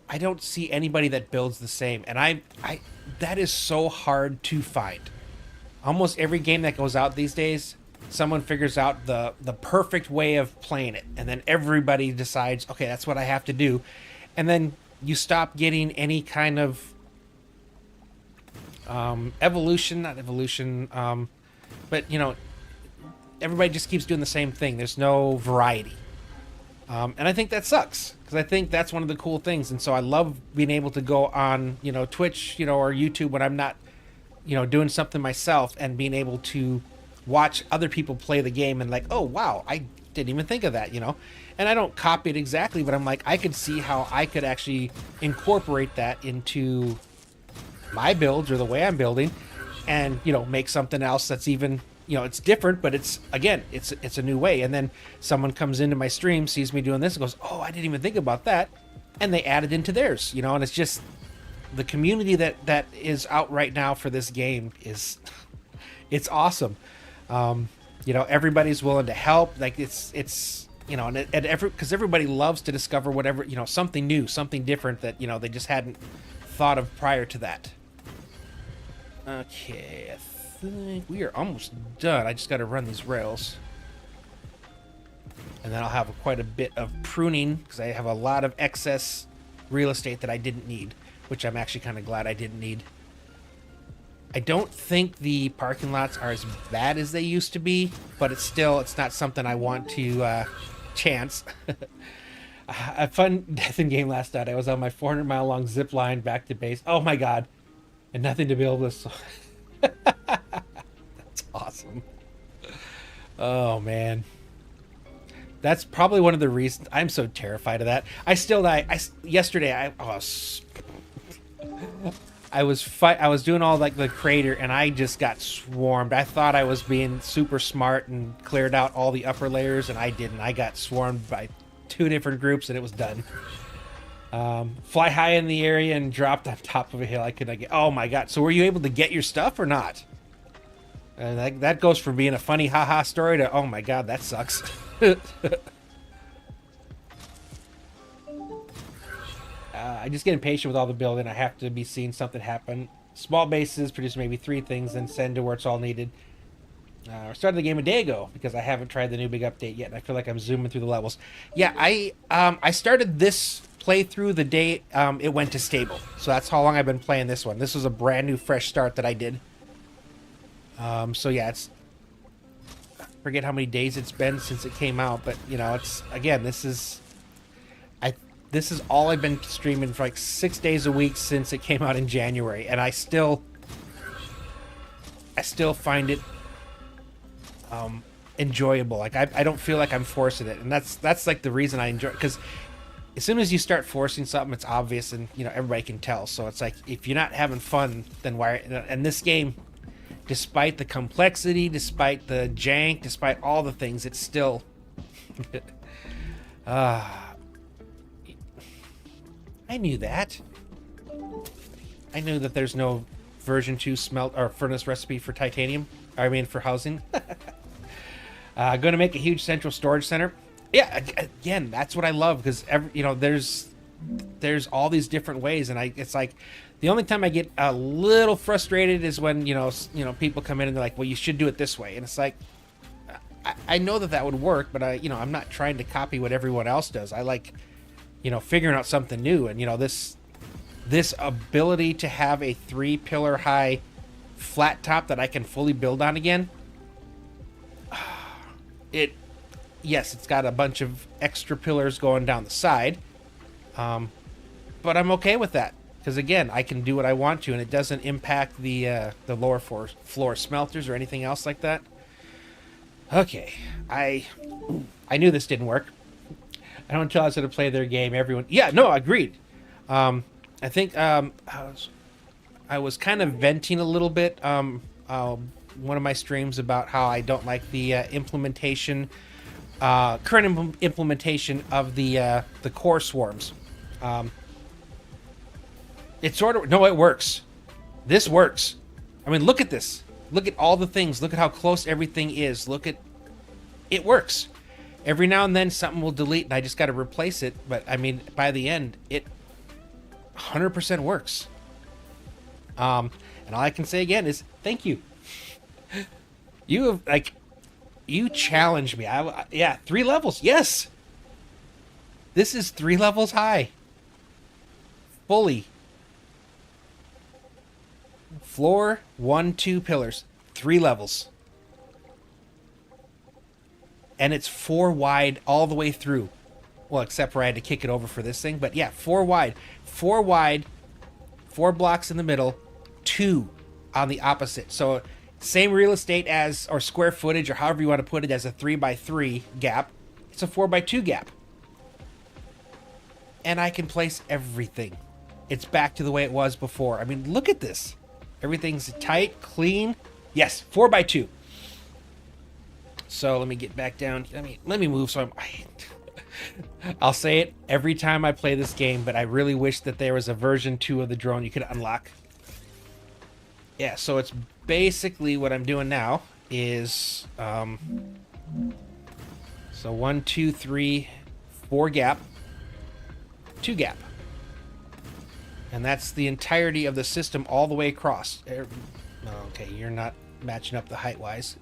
I don't see anybody that builds the same. And I that is so hard to find. Almost every game that goes out these days, someone figures out the perfect way of playing it. And then everybody decides, okay, that's what I have to do. And then you stop getting any kind of evolution, not evolution, but, you know, everybody just keeps doing the same thing. There's no variety. And I think that sucks, because I think that's one of the cool things. And so I love being able to go on, you know, Twitch, you know, or YouTube when I'm not, you know, doing something myself, and being able to watch other people play the game and like, oh, wow, I didn't even think of that, you know. And I don't copy it exactly, but I'm like, I could see how I could actually incorporate that into my builds or the way I'm building, and, you know, make something else that's even, you know, it's different, but it's, again, it's a new way. And then someone comes into my stream, sees me doing this, and goes, oh, I didn't even think about that, and they add it into theirs, you know. And it's just the community that is out right now for this game is, it's awesome. You know, everybody's willing to help. Like it's you know, and because everybody loves to discover whatever, you know, something new, something different that, you know, they just hadn't thought of prior to that. Okay, I think we are almost done. I just got to run these rails, and then I'll have quite a bit of pruning, because I have a lot of excess real estate that I didn't need, which I'm actually kind of glad I didn't need. I don't think the parking lots are as bad as they used to be, but it's not something I want to chance. A fun death in game last night. I was on my 400-mile long zip line back to base. Oh my god. And nothing to build this. That's awesome. Oh man. That's probably one of the reasons I'm so terrified of that. I still die. Yesterday I was doing all like the crater, and I just got swarmed. I thought I was being super smart and cleared out all the upper layers, and I didn't. I got swarmed by 2 different groups, and it was done. Fly high in the area and dropped on top of a hill. I could not get. Oh my god! So were you able to get your stuff or not? And that goes from being a funny haha story to, oh my god, that sucks. I just get impatient with all the building. I have to be seeing something happen. Small bases produce maybe 3 things, and send to where it's all needed. I started the game a day ago because I haven't tried the new big update yet, and I feel like I'm zooming through the levels. Yeah, I started this playthrough the day it went to stable, so that's how long I've been playing this one. This was a brand new fresh start that I did. So yeah, I forget how many days it's been since it came out, but you know, it's, again, this is all I've been streaming for like 6 days a week since it came out in January, and I still find it enjoyable. Like I don't feel like I'm forcing it, and that's like the reason I enjoy it, because as soon as you start forcing something, it's obvious, and you know, everybody can tell. So it's like, if you're not having fun, then why? And this game, despite the complexity, despite the jank, despite all the things, it's still I knew that. I knew that there's no version 2 smelt or furnace recipe for titanium. I mean, for housing. Going to make a huge central storage center. Yeah, again, that's what I love, because you know, there's all these different ways, and it's like, the only time I get a little frustrated is when you know people come in and they're like, well, you should do it this way, and it's like, I know that would work, but I'm not trying to copy what everyone else does. I like, you know, figuring out something new. And you know, this ability to have a 3-pillar high flat top that I can fully build on again, yes, it's got a bunch of extra pillars going down the side, but I'm okay with that, because again, I can do what I want to, and it doesn't impact the lower floor smelters or anything else like that. Okay, I knew this didn't work. I don't tell us how to play their game. Everyone, yeah, no, agreed. I think I was kind of venting a little bit one of my streams about how I don't like the implementation, current implementation of the core swarms. It sort of no, it works. This works. I mean, look at this. Look at all the things. Look at how close everything is. Look at it works. Every now and then something will delete and I just got to replace it. But I mean, by the end, it 100% works. And all I can say again is thank you. You have you challenged me. Yeah, 3 levels. Yes. This is 3 levels high. Fully. Floor, 1, 2 pillars, 3 levels. And it's 4 wide all the way through. Well, except for I had to kick it over for this thing. But yeah, 4 wide. 4 wide, 4 blocks in the middle, 2 on the opposite. So same real estate as, or square footage, or however you want to put it, as a 3x3 gap. It's a 4x2 gap. And I can place everything. It's back to the way it was before. I mean, look at this. Everything's tight, clean. Yes, 4x2. So let me get back down. Let me move. So I'll say it every time I play this game, but I really wish that there was a version 2 of the drone you could unlock. Yeah, so it's basically what I'm doing now is so 1, 2, 3, 4 gap, 2 gap. And that's the entirety of the system all the way across. Okay, you're not matching up the height-wise.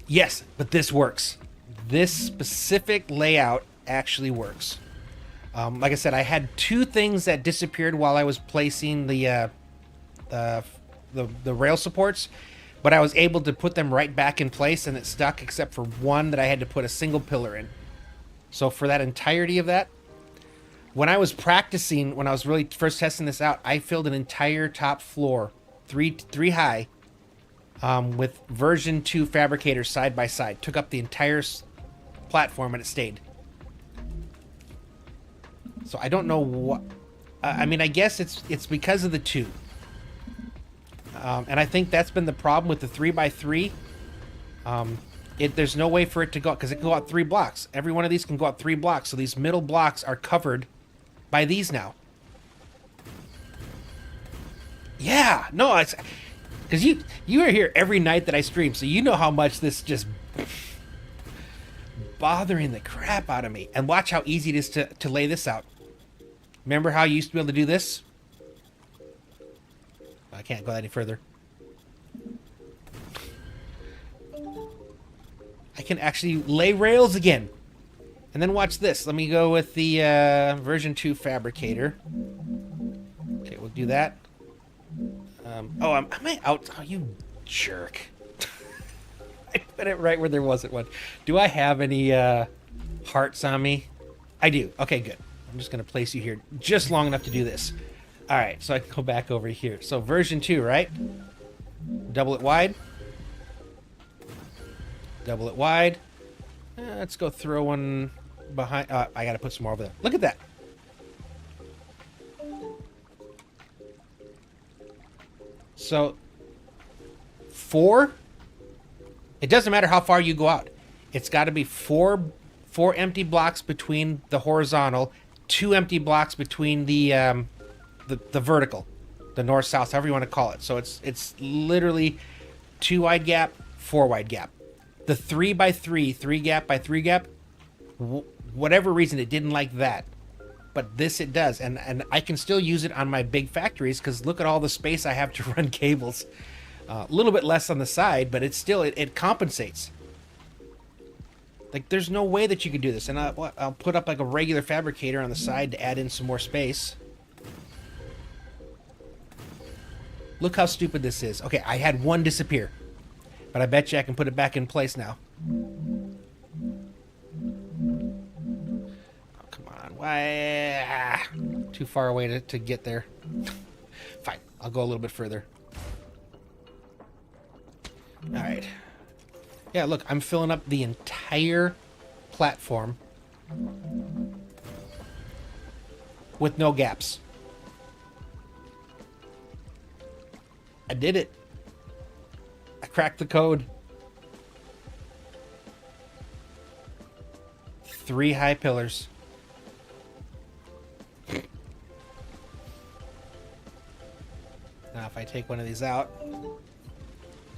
Yes, but this works. This specific layout actually works. Like I said, I had 2 things that disappeared while I was placing the rail supports, but I was able to put them right back in place, and it stuck, except for one that I had to put a single pillar in. So for that entirety of that, when I was practicing, when I was really first testing this out, I filled an entire top floor, three high, with version 2 fabricators side by side. Took up the entire platform and it stayed. So I don't know what. I mean, I guess it's because of the 2. And I think that's been the problem with the 3x3. There's no way for it to go, because it can go out 3 blocks. Every one of these can go out 3 blocks. So these middle blocks are covered by these now. Yeah, no, it's because you are here every night that I stream, so you know how much this just bothering the crap out of me. And watch how easy it is to lay this out. Remember how you used to be able to do this? I can't go any further. I can actually lay rails again. And then watch this. Let me go with the version 2 fabricator. Okay, we'll do that. Am I out? Oh, you jerk. I put it right where there wasn't one. Do I have any hearts on me? I do. Okay, good. I'm just going to place you here just long enough to do this. All right, so I can go back over here. So version 2, right? Double it wide. Double it wide. Let's go throw one behind. I got to put some more over there. Look at that. So 4. It doesn't matter how far you go out. It's got to be four empty blocks between the horizontal, 2 empty blocks between the vertical, the north-south, however you want to call it. So it's literally 2 wide gap, 4 wide gap. The 3x3, 3 gap by 3 gap, whatever reason it didn't like that, but this it does, and I can still use it on my big factories because look at all the space I have to run cables. A little bit less on the side, but it's still it compensates. Like there's no way that you could do this, and I'll put up like a regular fabricator on the side to add in some more space. Look how stupid this is. Okay, I had one disappear, but I bet you I can put it back in place now. Oh, come on. Why? Too far away to get there. Fine, I'll go a little bit further. All right. Yeah, look, I'm filling up the entire platform. with no gaps. I did it. I cracked the code. 3 high pillars. Now if I take one of these out.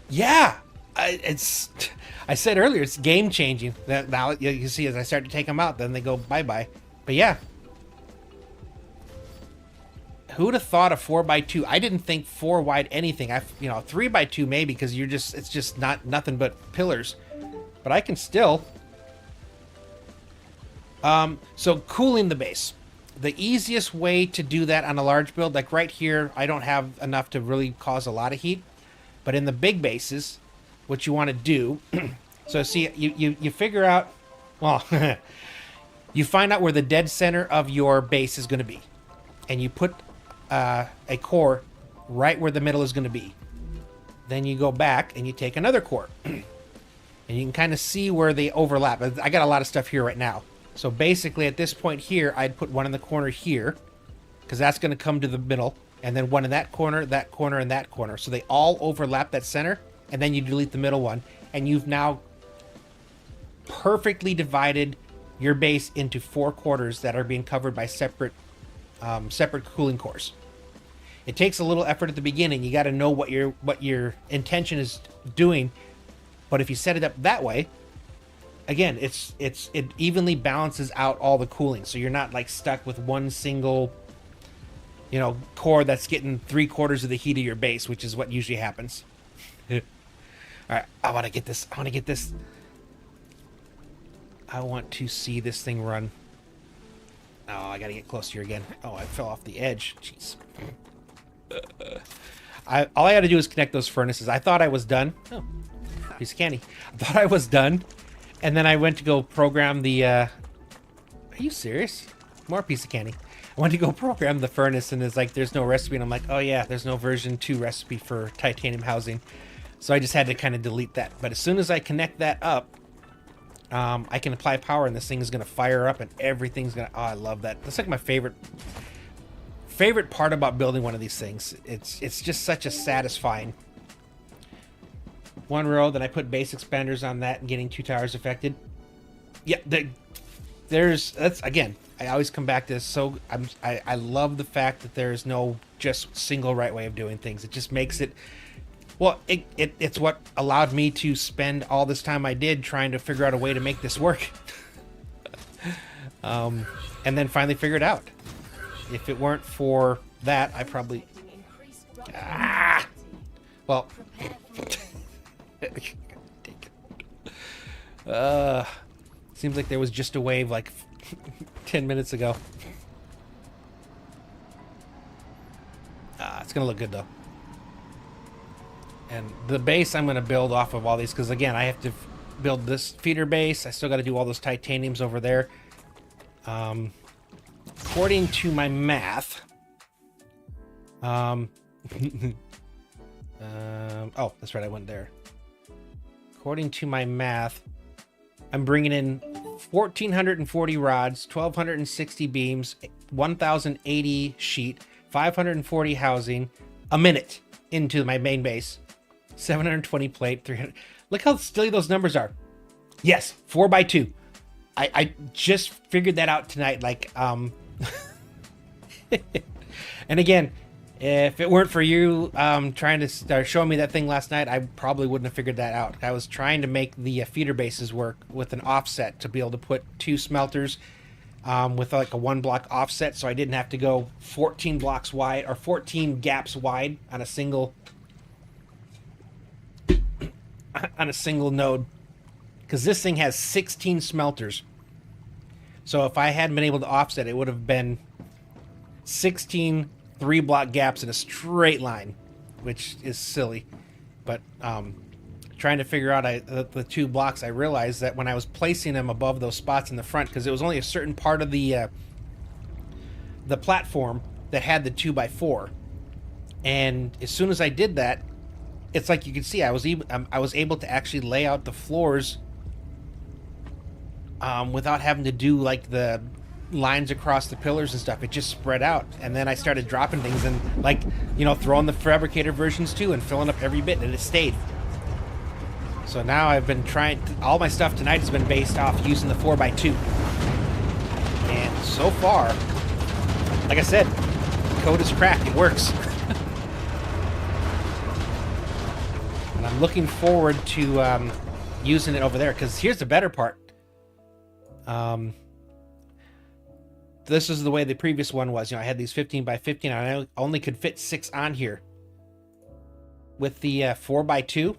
Yeah! I said earlier, it's game changing. Now you can see as I start to take them out, then they go bye-bye. But yeah. Who would have thought a 4x2? I didn't think 4 wide anything. 3x2 maybe, because it's just nothing but pillars. But I can still. So cooling the base. The easiest way to do that on a large build, like right here, I don't have enough to really cause a lot of heat. But in the big bases, what you want to do, so see, you figure out, well, you find out where the dead center of your base is going to be. And you put a core right where the middle is going to be. Then you go back and you take another core. And you can kind of see where they overlap. I got a lot of stuff here right now. So basically at this point here, I'd put one in the corner here, because that's going to come to the middle. And then one in that corner, and that corner. So they all overlap that center. And then you delete the middle one. And you've now perfectly divided your base into 4 quarters that are being covered by separate cooling cores. It takes a little effort at the beginning. You got to know what your intention is doing. But if you set it up that way, again, it evenly balances out all the cooling. So you're not like stuck with one single, core that's getting 3/4 of the heat of your base, which is what usually happens. All right, I want to get this. I want to see this thing run. Oh, I gotta get close here again. Oh, I fell off the edge. Jeez. All I gotta do is connect those furnaces. I thought I was done. Oh, piece of candy. I thought I was done. And then I went to go program the... Are you serious? More piece of candy. I went to go program the furnace, and it's like, there's no recipe. And I'm like, oh yeah, there's no version 2 recipe for titanium housing. So I just had to kind of delete that. But as soon as I connect that up, I can apply power, and this thing is going to fire up, and everything's going to... Oh, I love that. That's like my favorite part about building one of these things. It's just such a satisfying... 1 row, then I put base expanders on that and getting 2 towers affected. Yeah, that's again, I always come back to this. So I love the fact that there's no just single right way of doing things. It just makes it, well, it's what allowed me to spend all this time I did trying to figure out a way to make this work. And then finally figure it out. If it weren't for that, I probably... Well... Seems like there was just a wave like 10 minutes ago. It's gonna look good though. And the base I'm gonna build off of all these, because again, I have to build this feeder base. I still got to do all those titaniums over there. According to my math, oh, that's right, I went there. According to my math, I'm bringing in 1,440 rods, 1,260 beams, 1,080 sheet, 540 housing, a minute into my main base, 720 plate, 300. Look how silly those numbers are. Yes, 4x2. I just figured that out tonight. Like, and again, if it weren't for you trying to start showing me that thing last night, I probably wouldn't have figured that out. I was trying to make the feeder bases work with an offset to be able to put 2 smelters with like a 1 block offset, so I didn't have to go 14 blocks wide or 14 gaps wide on a single node, because this thing has 16 smelters. So if I hadn't been able to offset, it would have been 16 3-block gaps in a straight line, which is silly. But trying to figure out the 2 blocks, I realized that when I was placing them above those spots in the front, because it was only a certain part of the platform that had the 2x4, and as soon as I did that, it's like you can see I was able to actually lay out the floors without having to do like the lines across the pillars and stuff. It just spread out, and then I started dropping things and, like, you know, throwing the fabricator versions too and filling up every bit, and it stayed. So now I've been trying all my stuff tonight has been based off using the 4x2, and so far, like I said, the code is cracked. It works. And I'm looking forward to using it over there, because here's the better part. This is the way the previous one was. You know, I had these 15 by 15, and I only could fit 6 on here. With the 4x2,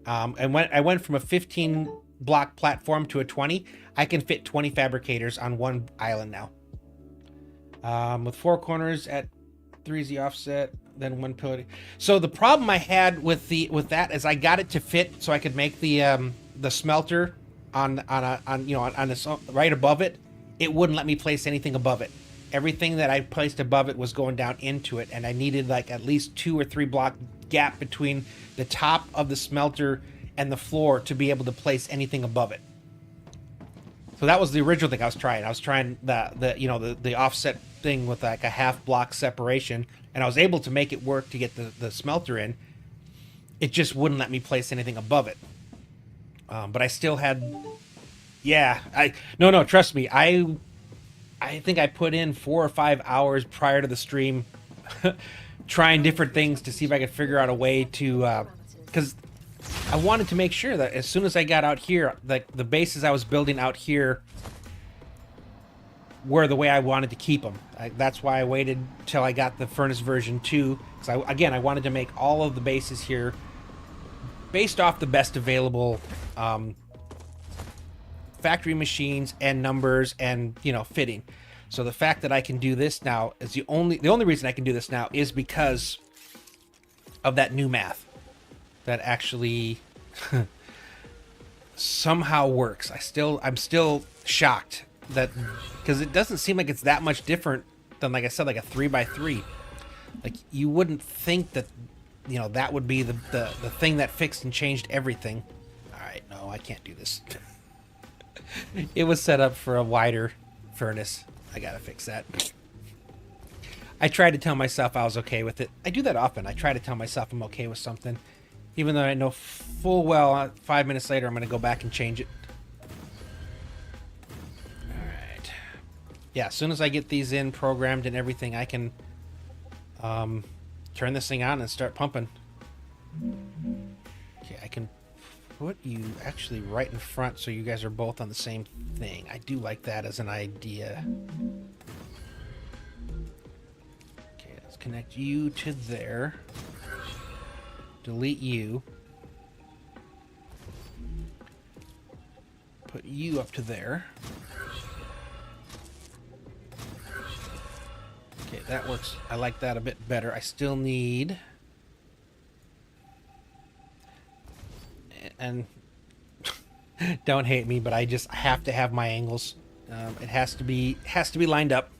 and when I went from a 15 block platform to a 20, I can fit 20 fabricators on one island now. With 4 corners at 3 is the offset, then 1 pillar. So the problem I had with that is I got it to fit so I could make the smelter on this right above it. It wouldn't let me place anything above it. Everything that I placed above it was going down into it, and I needed like at least 2 or 3 block gap between the top of the smelter and the floor to be able to place anything above it. So that was the original thing I was trying. I was trying the offset thing with like a half block separation, and I was able to make it work to get the smelter in. It just wouldn't let me place anything above it. But I still had, no, trust me. I think I put in 4 or 5 hours prior to the stream trying different things to see if I could figure out a way to, because I wanted to make sure that as soon as I got out here, like the bases I was building out here were the way I wanted to keep them. That's why I waited till I got the furnace version 2. Because I wanted to make all of the bases here based off the best available factory machines and numbers and, you know, fitting. So the fact that I can do this now is the only reason I can do this now is because of that new math that actually somehow works. I'm still shocked that, because it doesn't seem like it's that much different than, like I said, like a 3x3. Like, you wouldn't think that, you know, that would be the thing that fixed and changed everything. All right, no, I can't do this. It was set up for a wider furnace. I gotta fix that. I tried to tell myself I was okay with it. I do that often. I try to tell myself I'm okay with something, even though I know full well 5 minutes later I'm gonna go back and change it. Alright. Yeah, as soon as I get these in programmed and everything, I can turn this thing on and start pumping. Okay, I can put you actually right in front so you guys are both on the same thing. I do like that as an idea. Okay, let's connect you to there. Delete you. Put you up to there. Okay, that works. I like that a bit better. I still need... And don't hate me, but I have to have my angles. It has to be lined up.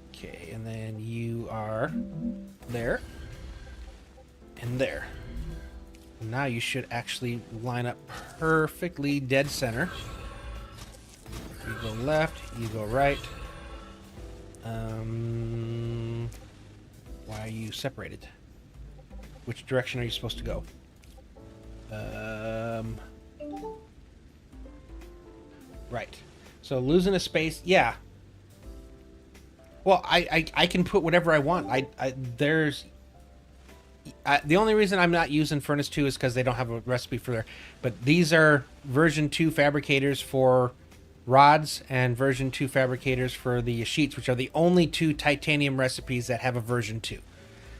Okay, and then you are there and there. Now you should actually line up perfectly dead center. You go left, you go right. Why are you separated? Which direction are you supposed to go? Right. So losing a space, yeah. Well, I can put whatever I want. The only reason I'm not using Furnace 2 is because they don't have a recipe for there. But these are version 2 fabricators for rods and version 2 fabricators for the sheets, which are the only 2 titanium recipes that have a version 2.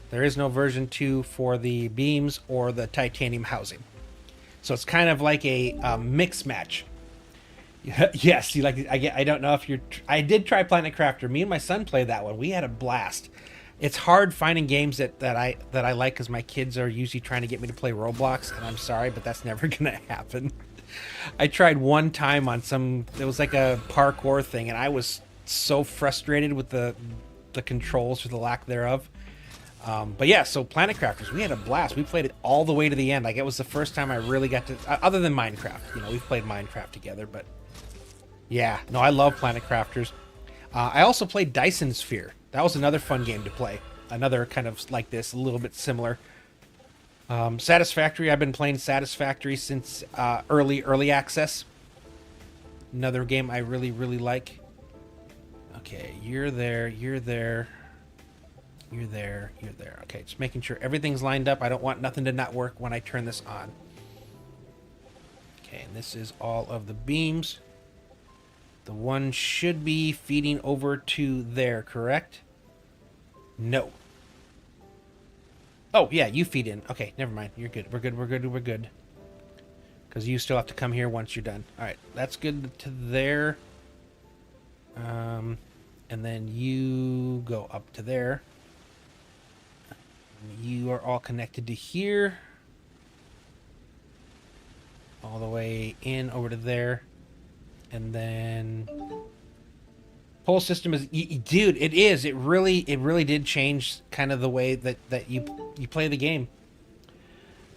There is no version 2 for the beams or the titanium housing. So it's kind of like a mix match. Yes, I don't know if you're... I did try Planet Crafter. Me and my son played that one. We had a blast. It's hard finding games that I like because my kids are usually trying to get me to play Roblox, and I'm sorry, but that's never going to happen. I tried one time on it was like a parkour thing, and I was so frustrated with the controls or the lack thereof. But yeah, so Planet Crafters, we had a blast. We played it all the way to the end. Like, it was the first time I really got to, other than Minecraft. You know, we've played Minecraft together, but Yeah, no, I love Planet Crafters. I also played Dyson Sphere. That was another fun game to play. Another kind of like this, a little bit similar. Satisfactory, I've been playing Satisfactory since early access. Another game I really, really like. Okay, you're there, you're there. You're there, you're there. Okay, just making sure everything's lined up. I don't want nothing to not work when I turn this on. Okay, and this is all of the beams. The one should be feeding over to there, correct? No. Oh, yeah, you feed in. Okay, never mind. You're good. We're good, we're good, we're good. Because you still have to come here once you're done. Alright, that's good to there. And then you go up to there. You are all connected to here. All the way in over to there. And then whole system is, dude, it is. It really did change kind of the way that you play the game.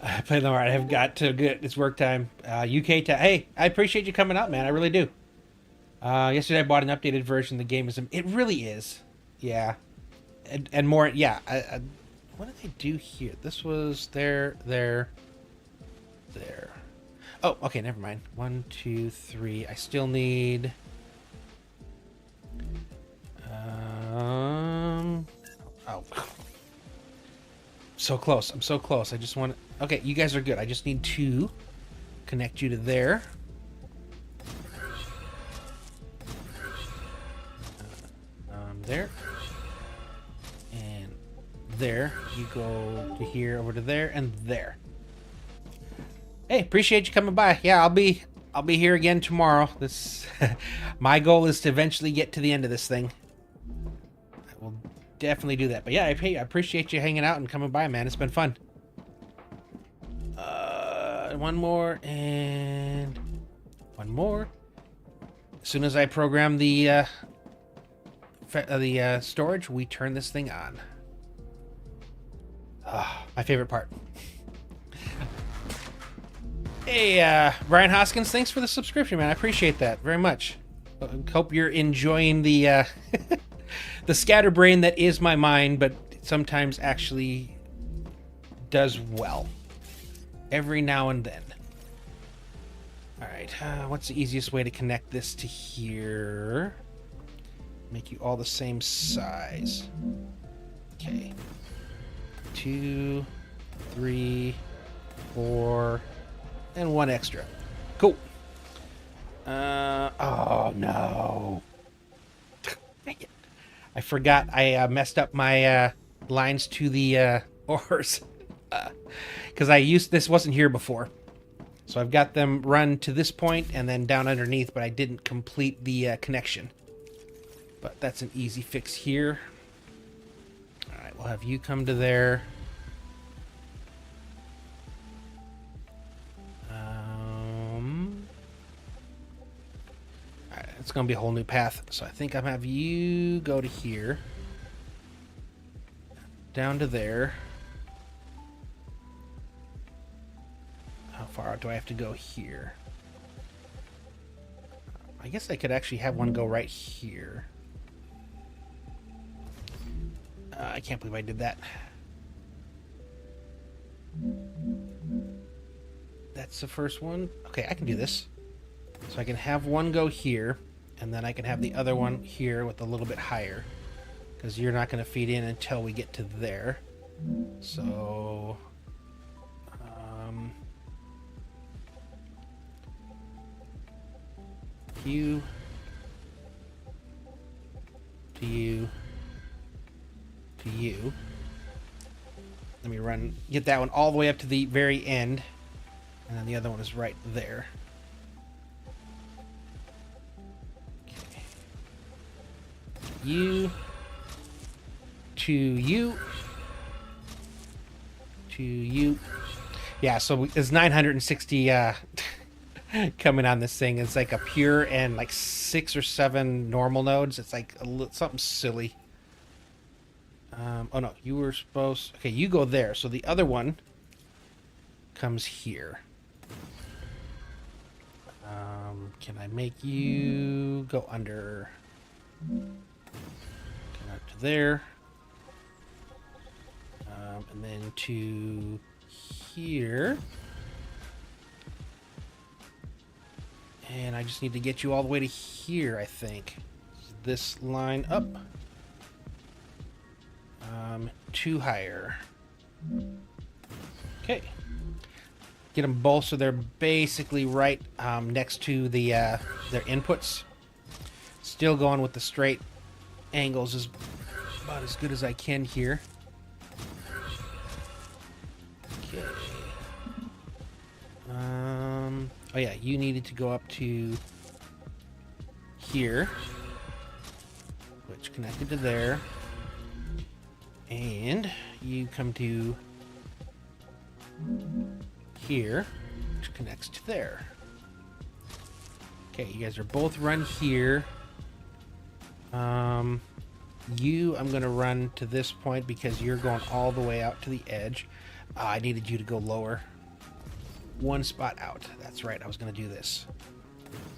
I play them. All right, I've got to get, it's work time. UK time. Hey, I appreciate you coming out, man. I really do. Yesterday I bought an updated version. The game is, it really is. Yeah. And more, yeah. What did they do here? This was there. Oh, okay, never mind. 1, 2, 3. I still need... Oh. So close. I'm so close. I just want to... Okay, you guys are good. I just need to connect you to there. There. And there. You go to here, over to there, and there. Hey, appreciate you coming by. Yeah, I'll be here again tomorrow. This my goal is to eventually get to the end of this thing. I will definitely do that. But yeah, I appreciate you hanging out and coming by, man. It's been fun. One more and one more. As soon as I program the storage, we turn this thing on. My favorite part. Hey, Brian Hoskins, thanks for the subscription, man. I appreciate that very much. Hope you're enjoying the the scatterbrain that is my mind, but sometimes actually does well. Every now and then. All right, what's the easiest way to connect this to here? Make you all the same size. Okay. 2, 3, 4... and 1 extra. Cool. Oh no. I forgot I messed up my lines to the ores. Because this wasn't here before. So I've got them run to this point and then down underneath, but I didn't complete the connection. But that's an easy fix here. Alright, we'll have you come to there. It's going to be a whole new path. So I think I'm going to have you go to here. Down to there. How far out do I have to go here? I guess I could actually have one go right here. I can't believe I did that. That's the first one. Okay, I can do this. So I can have one go here. And then I can have the other one here with a little bit higher. Because you're not going to feed in until we get to there. So... you... to you... to you. Let me get that one all the way up to the very end. And then the other one is right there. You to you to you. Yeah, so it's 960 coming on this thing. It's like a pure and like 6 or 7 normal nodes. It's like something silly. Oh no, you were supposed... Okay, you go there. So the other one comes here. Can I make you go under? Come out to there. And then to here. And I just need to get you all the way to here, I think. This line up. Two higher. Okay. Get them both so they're basically right next to the their inputs. Still going with the straight angles is about as good as I can here. Okay. Oh yeah, you needed to go up to here, which connected to there, and you come to here, which connects to there. Okay, you guys are both run here. You, I'm going to run to this point because you're going all the way out to the edge. I needed you to go lower. One spot out. That's right, I was going to do this.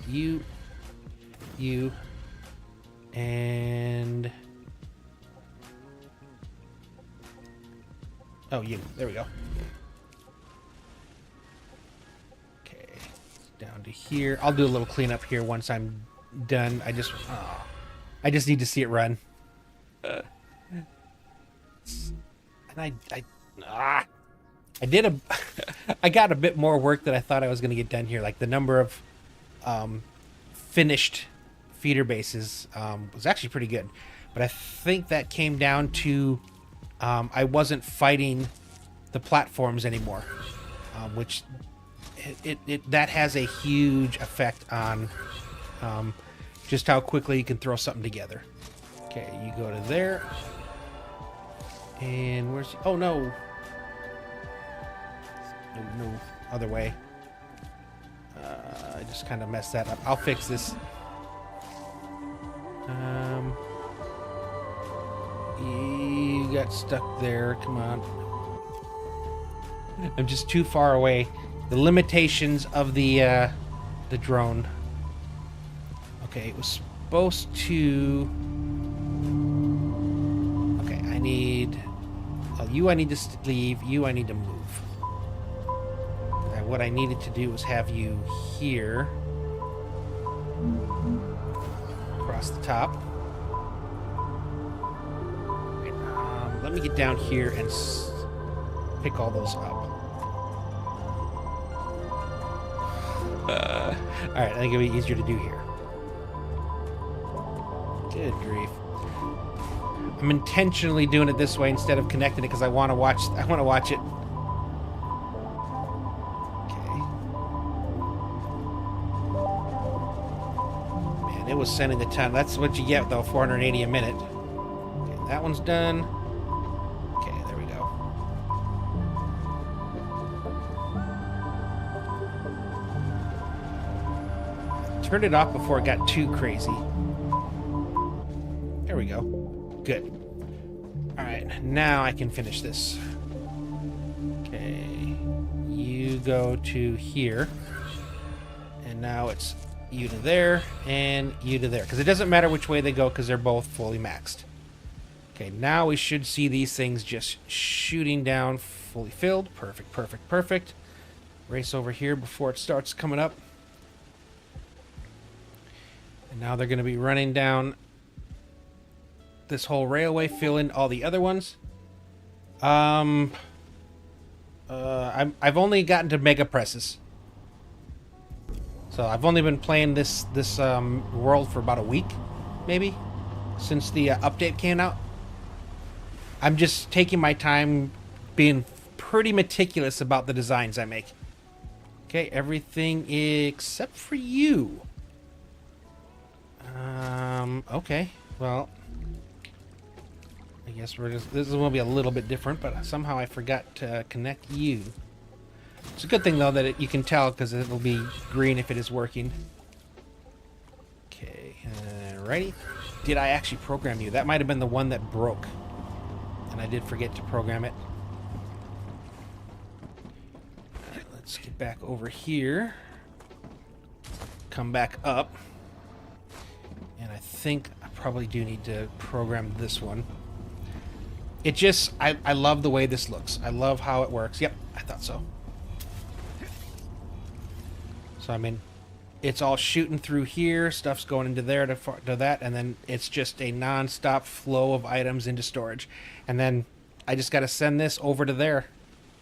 You, and... oh, you. There we go. Okay, down to here. I'll do a little cleanup here once I'm done. I just need to see it run. And I did I got a bit more work than I thought I was going to get done here. Like the number of finished feeder bases was actually pretty good, but I think that came down to I wasn't fighting the platforms anymore, which that has a huge effect on just how quickly you can throw something together. Okay, you go to there. And where's... oh, no. No, other way. I just kind of messed that up. I'll fix this. You got stuck there. Come on. I'm just too far away. The limitations of the drone. Okay, it was supposed to... okay, I need... well, you I need to leave. You I need to move. And what I needed to do was have you here. Across the top. Okay, let me get down here and pick all those up. Alright, I think it'll be easier to do here. Good grief. I'm intentionally doing it this way instead of connecting it because I want to watch it. Okay. Man, it was sending a ton. That's what you get though, 480 a minute. Okay, that one's done. Okay, there we go. Turned it off before it got too crazy. There we go. Good. Alright, now I can finish this. Okay. You go to here. And now it's you to there and you to there. Because it doesn't matter which way they go because they're both fully maxed. Okay, now we should see these things just shooting down fully filled. Perfect, perfect, perfect. Race over here before it starts coming up. And now they're going to be running down this whole railway, fill in all the other ones. I've only gotten to mega presses, so I've only been playing this world for about a week, maybe, since the update came out. I'm just taking my time, being pretty meticulous about the designs I make. Okay, everything except for you. Okay, well, I guess this is going to be a little bit different, but somehow I forgot to connect you. It's a good thing, though, that you can tell, because it'll be green if it is working. Okay, righty. Did I actually program you? That might have been the one that broke, and I did forget to program it. Alright, let's get back over here. come back up. And I think I probably do need to program this one. It just, I love the way this looks. I love how it works. Yep, I thought so. So, I mean, it's all shooting through here. Stuff's going into there to that. And then it's just a non-stop flow of items into storage. And then I just got to send this over to there.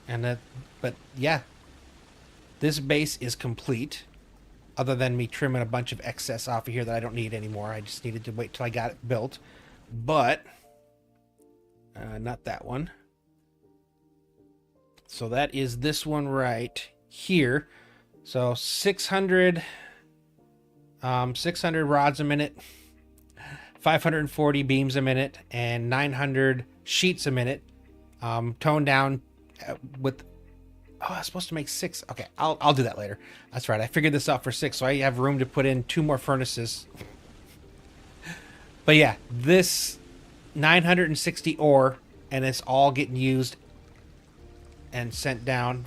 And but yeah, this base is complete. Other than me trimming a bunch of excess off of here that I don't need anymore. I just needed to wait till I got it built. But, not that one. So that is this one right here. So 600 rods a minute, 540 beams a minute, and 900 sheets a minute. Toned down with... Oh, I was supposed to make 6. Okay, I'll do that later. That's right. I figured this out for 6, so I have room to put in 2 more furnaces. But yeah, this 960 ore, and it's all getting used and sent down,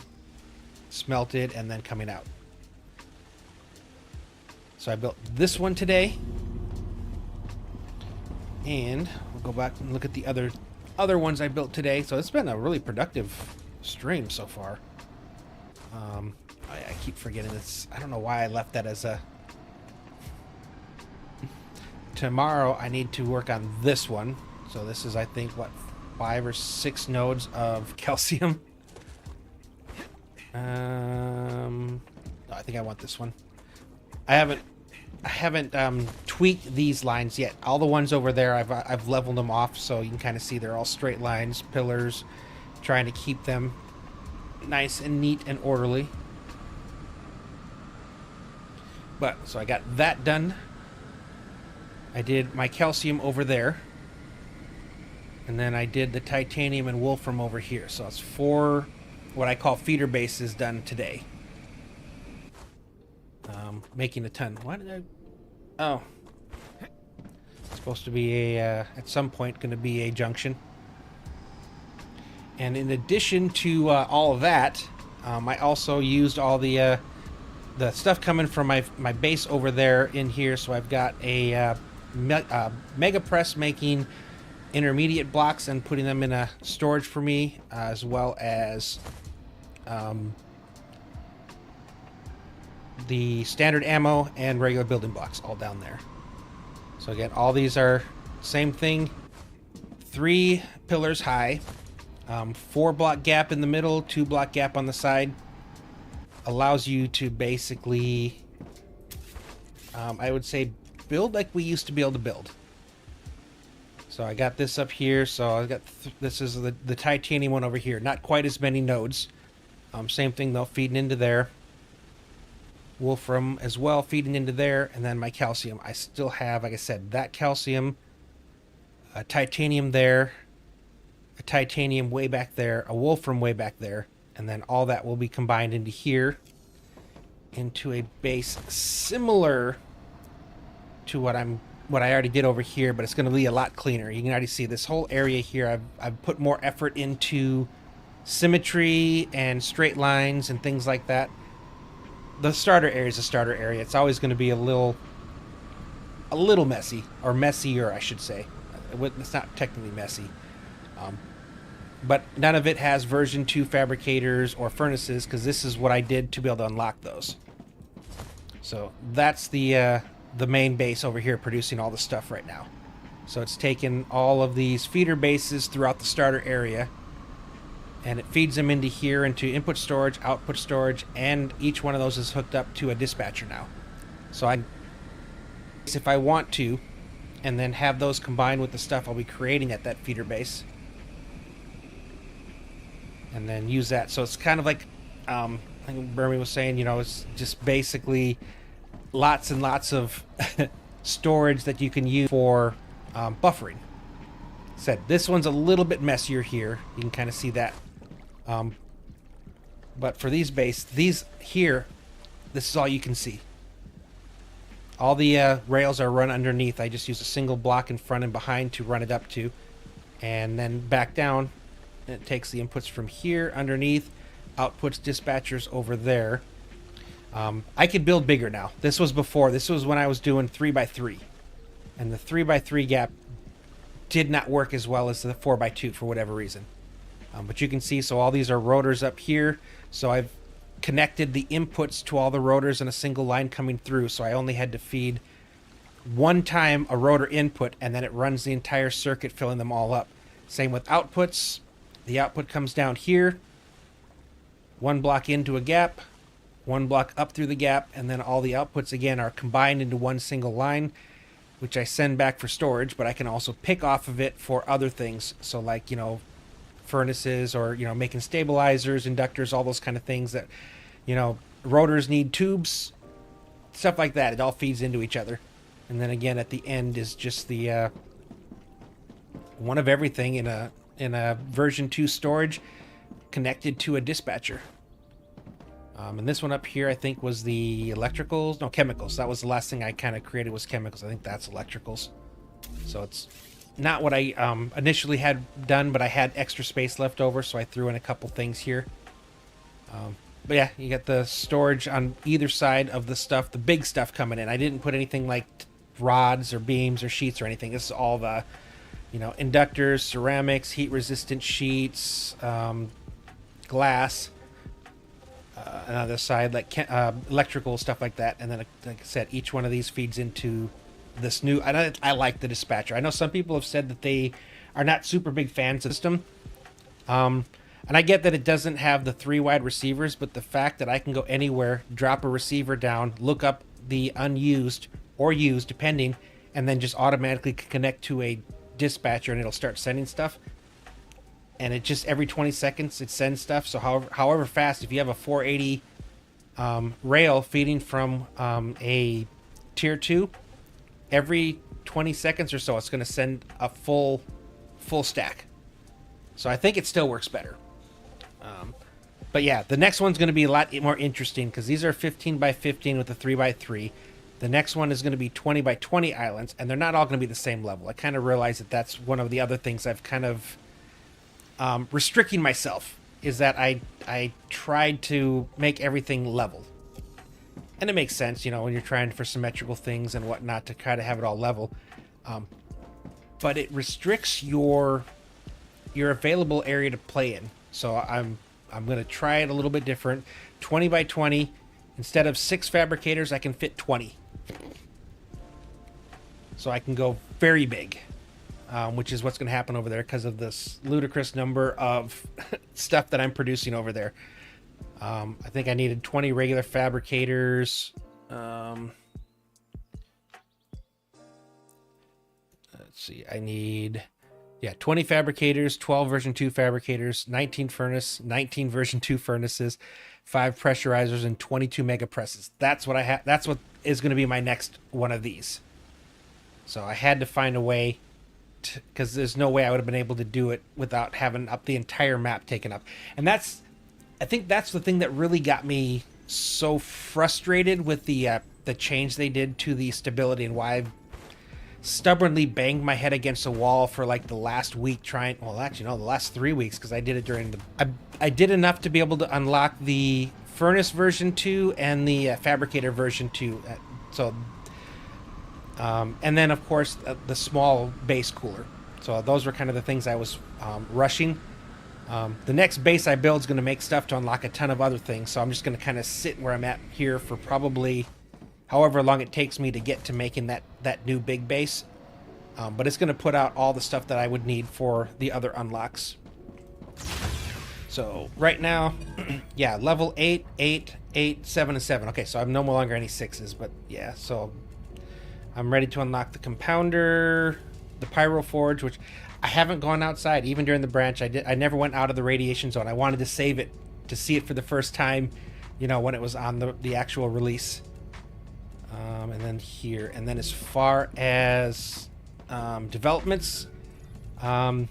smelted, and then coming out. So I built this one today. And we'll go back and look at the other ones I built today. So it's been a really productive stream so far. I keep forgetting this. I don't know why I left that as a... Tomorrow I need to work on this one. So this is, I think, what, 5 or 6 nodes of calcium. No, I think I want this one. I haven't tweaked these lines yet. All the ones over there, I've leveled them off, so you can kind of see they're all straight lines, pillars, trying to keep them nice and neat and orderly. But so I got that done. I did my calcium over there, and then I did the titanium and wolfram over here. So it's 4 what I call feeder bases done today. Making a ton. Why did I... Oh. It's supposed to be a, at some point, going to be a junction. And in addition to all of that, I also used all the stuff coming from my base over there in here. So I've got a mega press making intermediate blocks and putting them in a storage for me, as well as the standard ammo and regular building blocks all down there. So again, all these are same thing, 3 pillars high, 4 block gap in the middle, 2 block gap on the side. Allows you to basically, I would say, build like we used to be able to build. So I got this up here. So I got this is the titanium one over here. Not quite as many nodes. Same thing though, feeding into there. Wolfram as well, feeding into there, and then my calcium. I still have, like I said, that calcium, a titanium there, a titanium way back there, a wolfram way back there, and then all that will be combined into here, into a base similar to what I already did over here, but it's going to be a lot cleaner. You can already see this whole area here. I've put more effort into symmetry and straight lines and things like that. The starter area is a starter area. It's always going to be a little messy, or messier, I should say. It's not technically messy. But none of it has version 2 fabricators or furnaces, because this is what I did to be able to unlock those. So that's the main base over here producing all the stuff right now. So it's taken all of these feeder bases throughout the starter area, and it feeds them into here, into input storage, output storage, and each one of those is hooked up to a dispatcher now. So if I want to, and then have those combined with the stuff I'll be creating at that feeder base, and then use that. So it's kind of like, I think Burmy was saying, you know, it's just basically lots and lots of storage that you can use for buffering. Said this one's a little bit messier here. You can kind of see that. But for these here, this is all you can see. All the rails are run underneath. I just use a single block in front and behind to run it up to, and then back down. It takes the inputs from here underneath, outputs dispatchers over there. I could build bigger now. This was before. This was when I was doing 3x3. And the 3x3 gap did not work as well as the 4x2 for whatever reason. But you can see, so all these are rotors up here. So I've connected the inputs to all the rotors in a single line coming through. So I only had to feed one time a rotor input, and then it runs the entire circuit, filling them all up. Same with outputs. The output comes down here. One block into a gap, one block up through the gap, and then all the outputs again are combined into one single line, which I send back for storage, but I can also pick off of it for other things. So like, you know, furnaces, or, you know, making stabilizers, inductors, all those kind of things that, you know, rotors need tubes, stuff like that. It all feeds into each other. And then again at the end is just the one of everything in a version 2 storage connected to a dispatcher. And this one up here, I think, was the electricals. No, chemicals. That was the last thing I kind of created, was chemicals. I think that's electricals. So it's not what I initially had done, but I had extra space left over, so I threw in a couple things here. But yeah, you got the storage on either side of the stuff, the big stuff coming in. I didn't put anything like rods or beams or sheets or anything. This is all the, you know, inductors, ceramics, heat-resistant sheets, glass. Another side, like electrical stuff like that. And then, like I said, each one of these feeds into this new... I like the dispatcher. I know some people have said that they are not super big fans of the system. And I get that it doesn't have the 3 wide receivers, but the fact that I can go anywhere, drop a receiver down, look up the unused or used, depending, and then just automatically connect to a dispatcher and it'll start sending stuff. And it just, every 20 seconds, it sends stuff. So however fast, if you have a 480 rail feeding from a tier 2, every 20 seconds or so, it's going to send a full stack. So I think it still works better. But yeah, the next one's going to be a lot more interesting, because these are 15 by 15 with a 3 by 3. The next one is going to be 20 by 20 islands, and they're not all going to be the same level. I kind of realize that that's one of the other things I've kind of restricting myself, is that I tried to make everything level. And it makes sense, you know, when you're trying for symmetrical things and whatnot, to try to have it all level. But it restricts your available area to play in. So I'm going to try it a little bit different. 20 by 20. Instead of 6 fabricators, I can fit 20. So I can go very big. Which is what's going to happen over there because of this ludicrous number of stuff that I'm producing over there. I think I needed 20 regular fabricators. Let's see. I need, 20 fabricators, 12 version 2 fabricators, 19 furnace, 19 version 2 furnaces, 5 pressurizers, and 22 mega presses. That's what I have. That's what is going to be my next one of these. So I had to find a way, because there's no way I would have been able to do it without having up the entire map taken up. And I think that's the thing that really got me so frustrated with the change they did to the stability, and why I've stubbornly banged my head against a wall for like the last week trying, well, actually no, the last 3 weeks, because I did it during I did enough to be able to unlock the furnace version 2 and the fabricator version 2. And then, of course, the small base cooler. So those were kind of the things I was rushing. The next base I build is going to make stuff to unlock a ton of other things. So I'm just going to kind of sit where I'm at here for probably however long it takes me to get to making that new big base. But it's going to put out all the stuff that I would need for the other unlocks. So right now, yeah, level 8, 8, 8, 7, and 7. Okay, so I'm no longer any 6s, but yeah, so I'm ready to unlock the compounder, the pyro forge, which I haven't gone outside even during the branch. I never went out of the radiation zone. I wanted to save it to see it for the first time, you know, when it was on the actual release. And then here, and then as far as developments, I've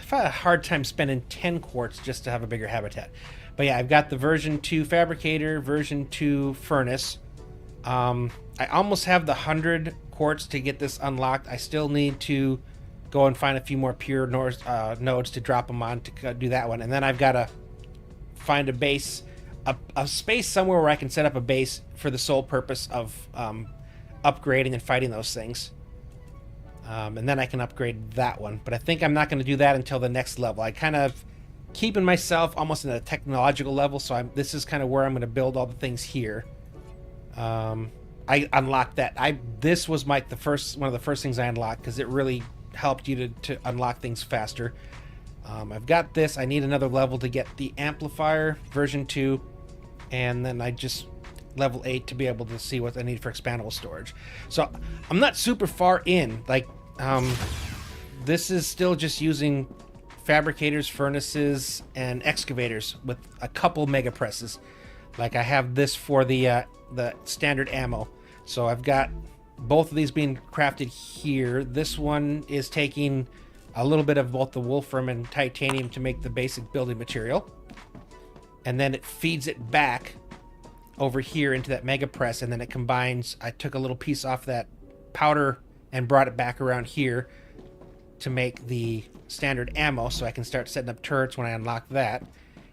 had a hard time spending 10 quartz just to have a bigger habitat. But yeah, I've got the version 2 fabricator, version 2 furnace. I almost have the 100 quartz to get this unlocked. I still need to go and find a few more pure nodes to drop them on to do that one. And then I've got to find a base a space somewhere where I can set up a base for the sole purpose of upgrading and fighting those things. And then I can upgrade that one. But I think I'm not going to do that until the next level. I kind of keeping myself almost in a technological level, so this is kind of where I'm going to build all the things here. I unlocked that. This was one of the first things I unlocked, because it really helped you to unlock things faster. I've got this. I need another level to get the amplifier version 2, and then I just level 8 to be able to see what I need for expandable storage. So I'm not super far in. Like, this is still just using fabricators, furnaces, and excavators with a couple mega presses. Like, I have this for the standard ammo. So I've got both of these being crafted here. This one is taking a little bit of both the wolfram and titanium to make the basic building material. And then it feeds it back over here into that mega press, and then it combines. I took a little piece off that powder and brought it back around here to make the standard ammo, so I can start setting up turrets when I unlock that.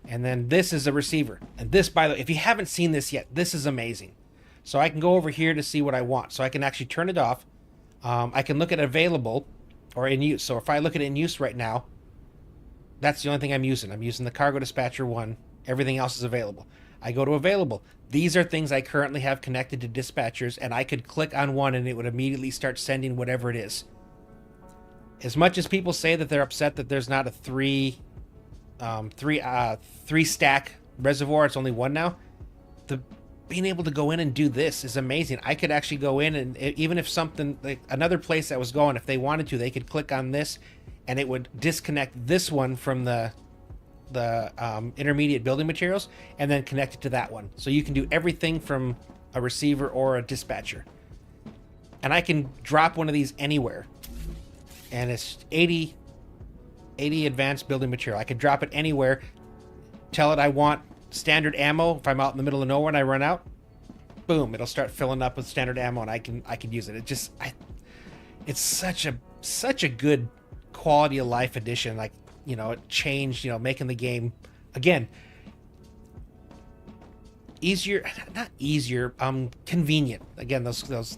And then this is a receiver. And this, by the way, if you haven't seen this yet, this is amazing. So I can go over here to see what I want. So I can actually turn it off. I can look at available or in use. So if I look at it in use right now, that's the only thing I'm using. I'm using the cargo dispatcher 1. Everything else is available. I go to available. These are things I currently have connected to dispatchers, and I could click on one and it would immediately start sending whatever it is. As much as people say that they're upset that there's not a three stack reservoir, it's only 1 now. Being able to go in and do this is amazing. I could actually go in, and even if something like another place that was going, if they wanted to, they could click on this and it would disconnect this one from the intermediate building materials and then connect it to that one. So you can do everything from a receiver or a dispatcher. And I can drop one of these anywhere. And it's 80 advanced building material. I can drop it anywhere. Tell it I want standard ammo. If I'm out in the middle of nowhere and I run out, boom, it'll start filling up with standard ammo, and I can use it. It's such a good quality of life addition. Like, it changed, making the game again easier, not easier, convenient. Again, those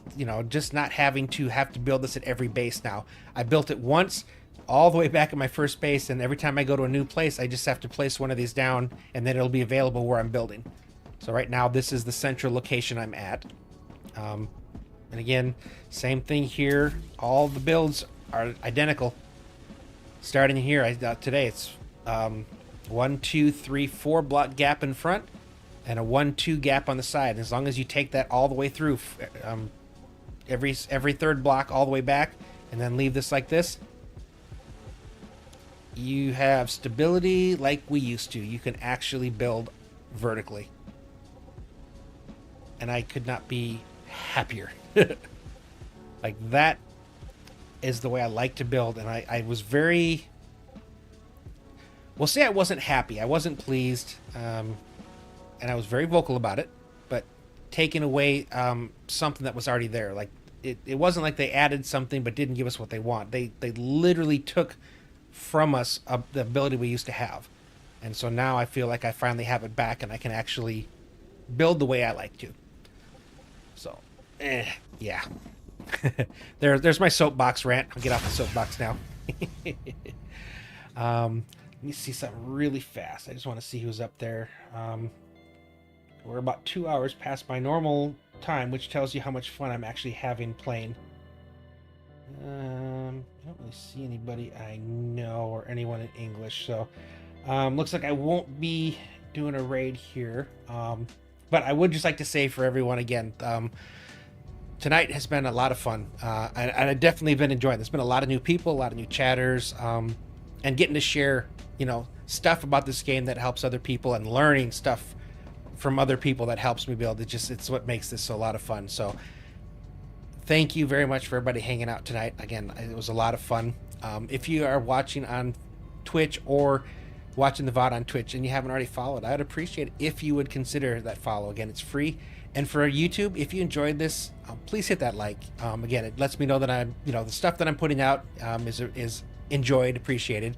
just not having to build this at every base now. I built it once all the way back at my first base, and every time I go to a new place, I just have to place one of these down, and then it'll be available where I'm building. So right now, this is the central location I'm at. And again, same thing here. All the builds are identical. Starting here, today it's 1, 2, 3, 4 block gap in front, and a 1, 2 gap on the side. And as long as you take that all the way through, every third block all the way back, and then leave this like this, you have stability like we used to. You can actually build vertically. And I could not be happier. Like, that is the way I like to build. And I was very... We'll say I wasn't happy. I wasn't pleased. And I was very vocal about it. But taking away something that was already there. Like, it wasn't like they added something but didn't give us what they want. They literally took from us the ability we used to have. And so now I feel like I finally have it back, and I can actually build the way I like to. So, yeah. There's my soapbox rant. I'll get off the soapbox now. Let me see something really fast. I just want to see who's up there. We're about 2 hours past my normal time, which tells you how much fun I'm actually having playing. I don't really see anybody I know or anyone in English, so looks like I won't be doing a raid here. But I would just like to say for everyone again, tonight has been a lot of fun. And I've definitely been enjoying. There's been a lot of new people, a lot of new chatters, and getting to share, stuff about this game that helps other people, and learning stuff from other people that helps me build. It's what makes this a lot of fun. So thank you very much for everybody hanging out tonight. Again, it was a lot of fun. If you are watching on Twitch or watching the VOD on Twitch and you haven't already followed, I would appreciate it if you would consider that follow. Again, it's free. And for YouTube, if you enjoyed this, please hit that like. Again, it lets me know that I'm, the stuff that I'm putting out is enjoyed, appreciated.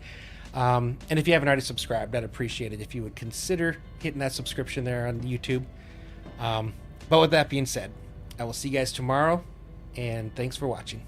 And if you haven't already subscribed, I'd appreciate it if you would consider hitting that subscription there on YouTube. But with that being said, I will see you guys tomorrow, and thanks for watching.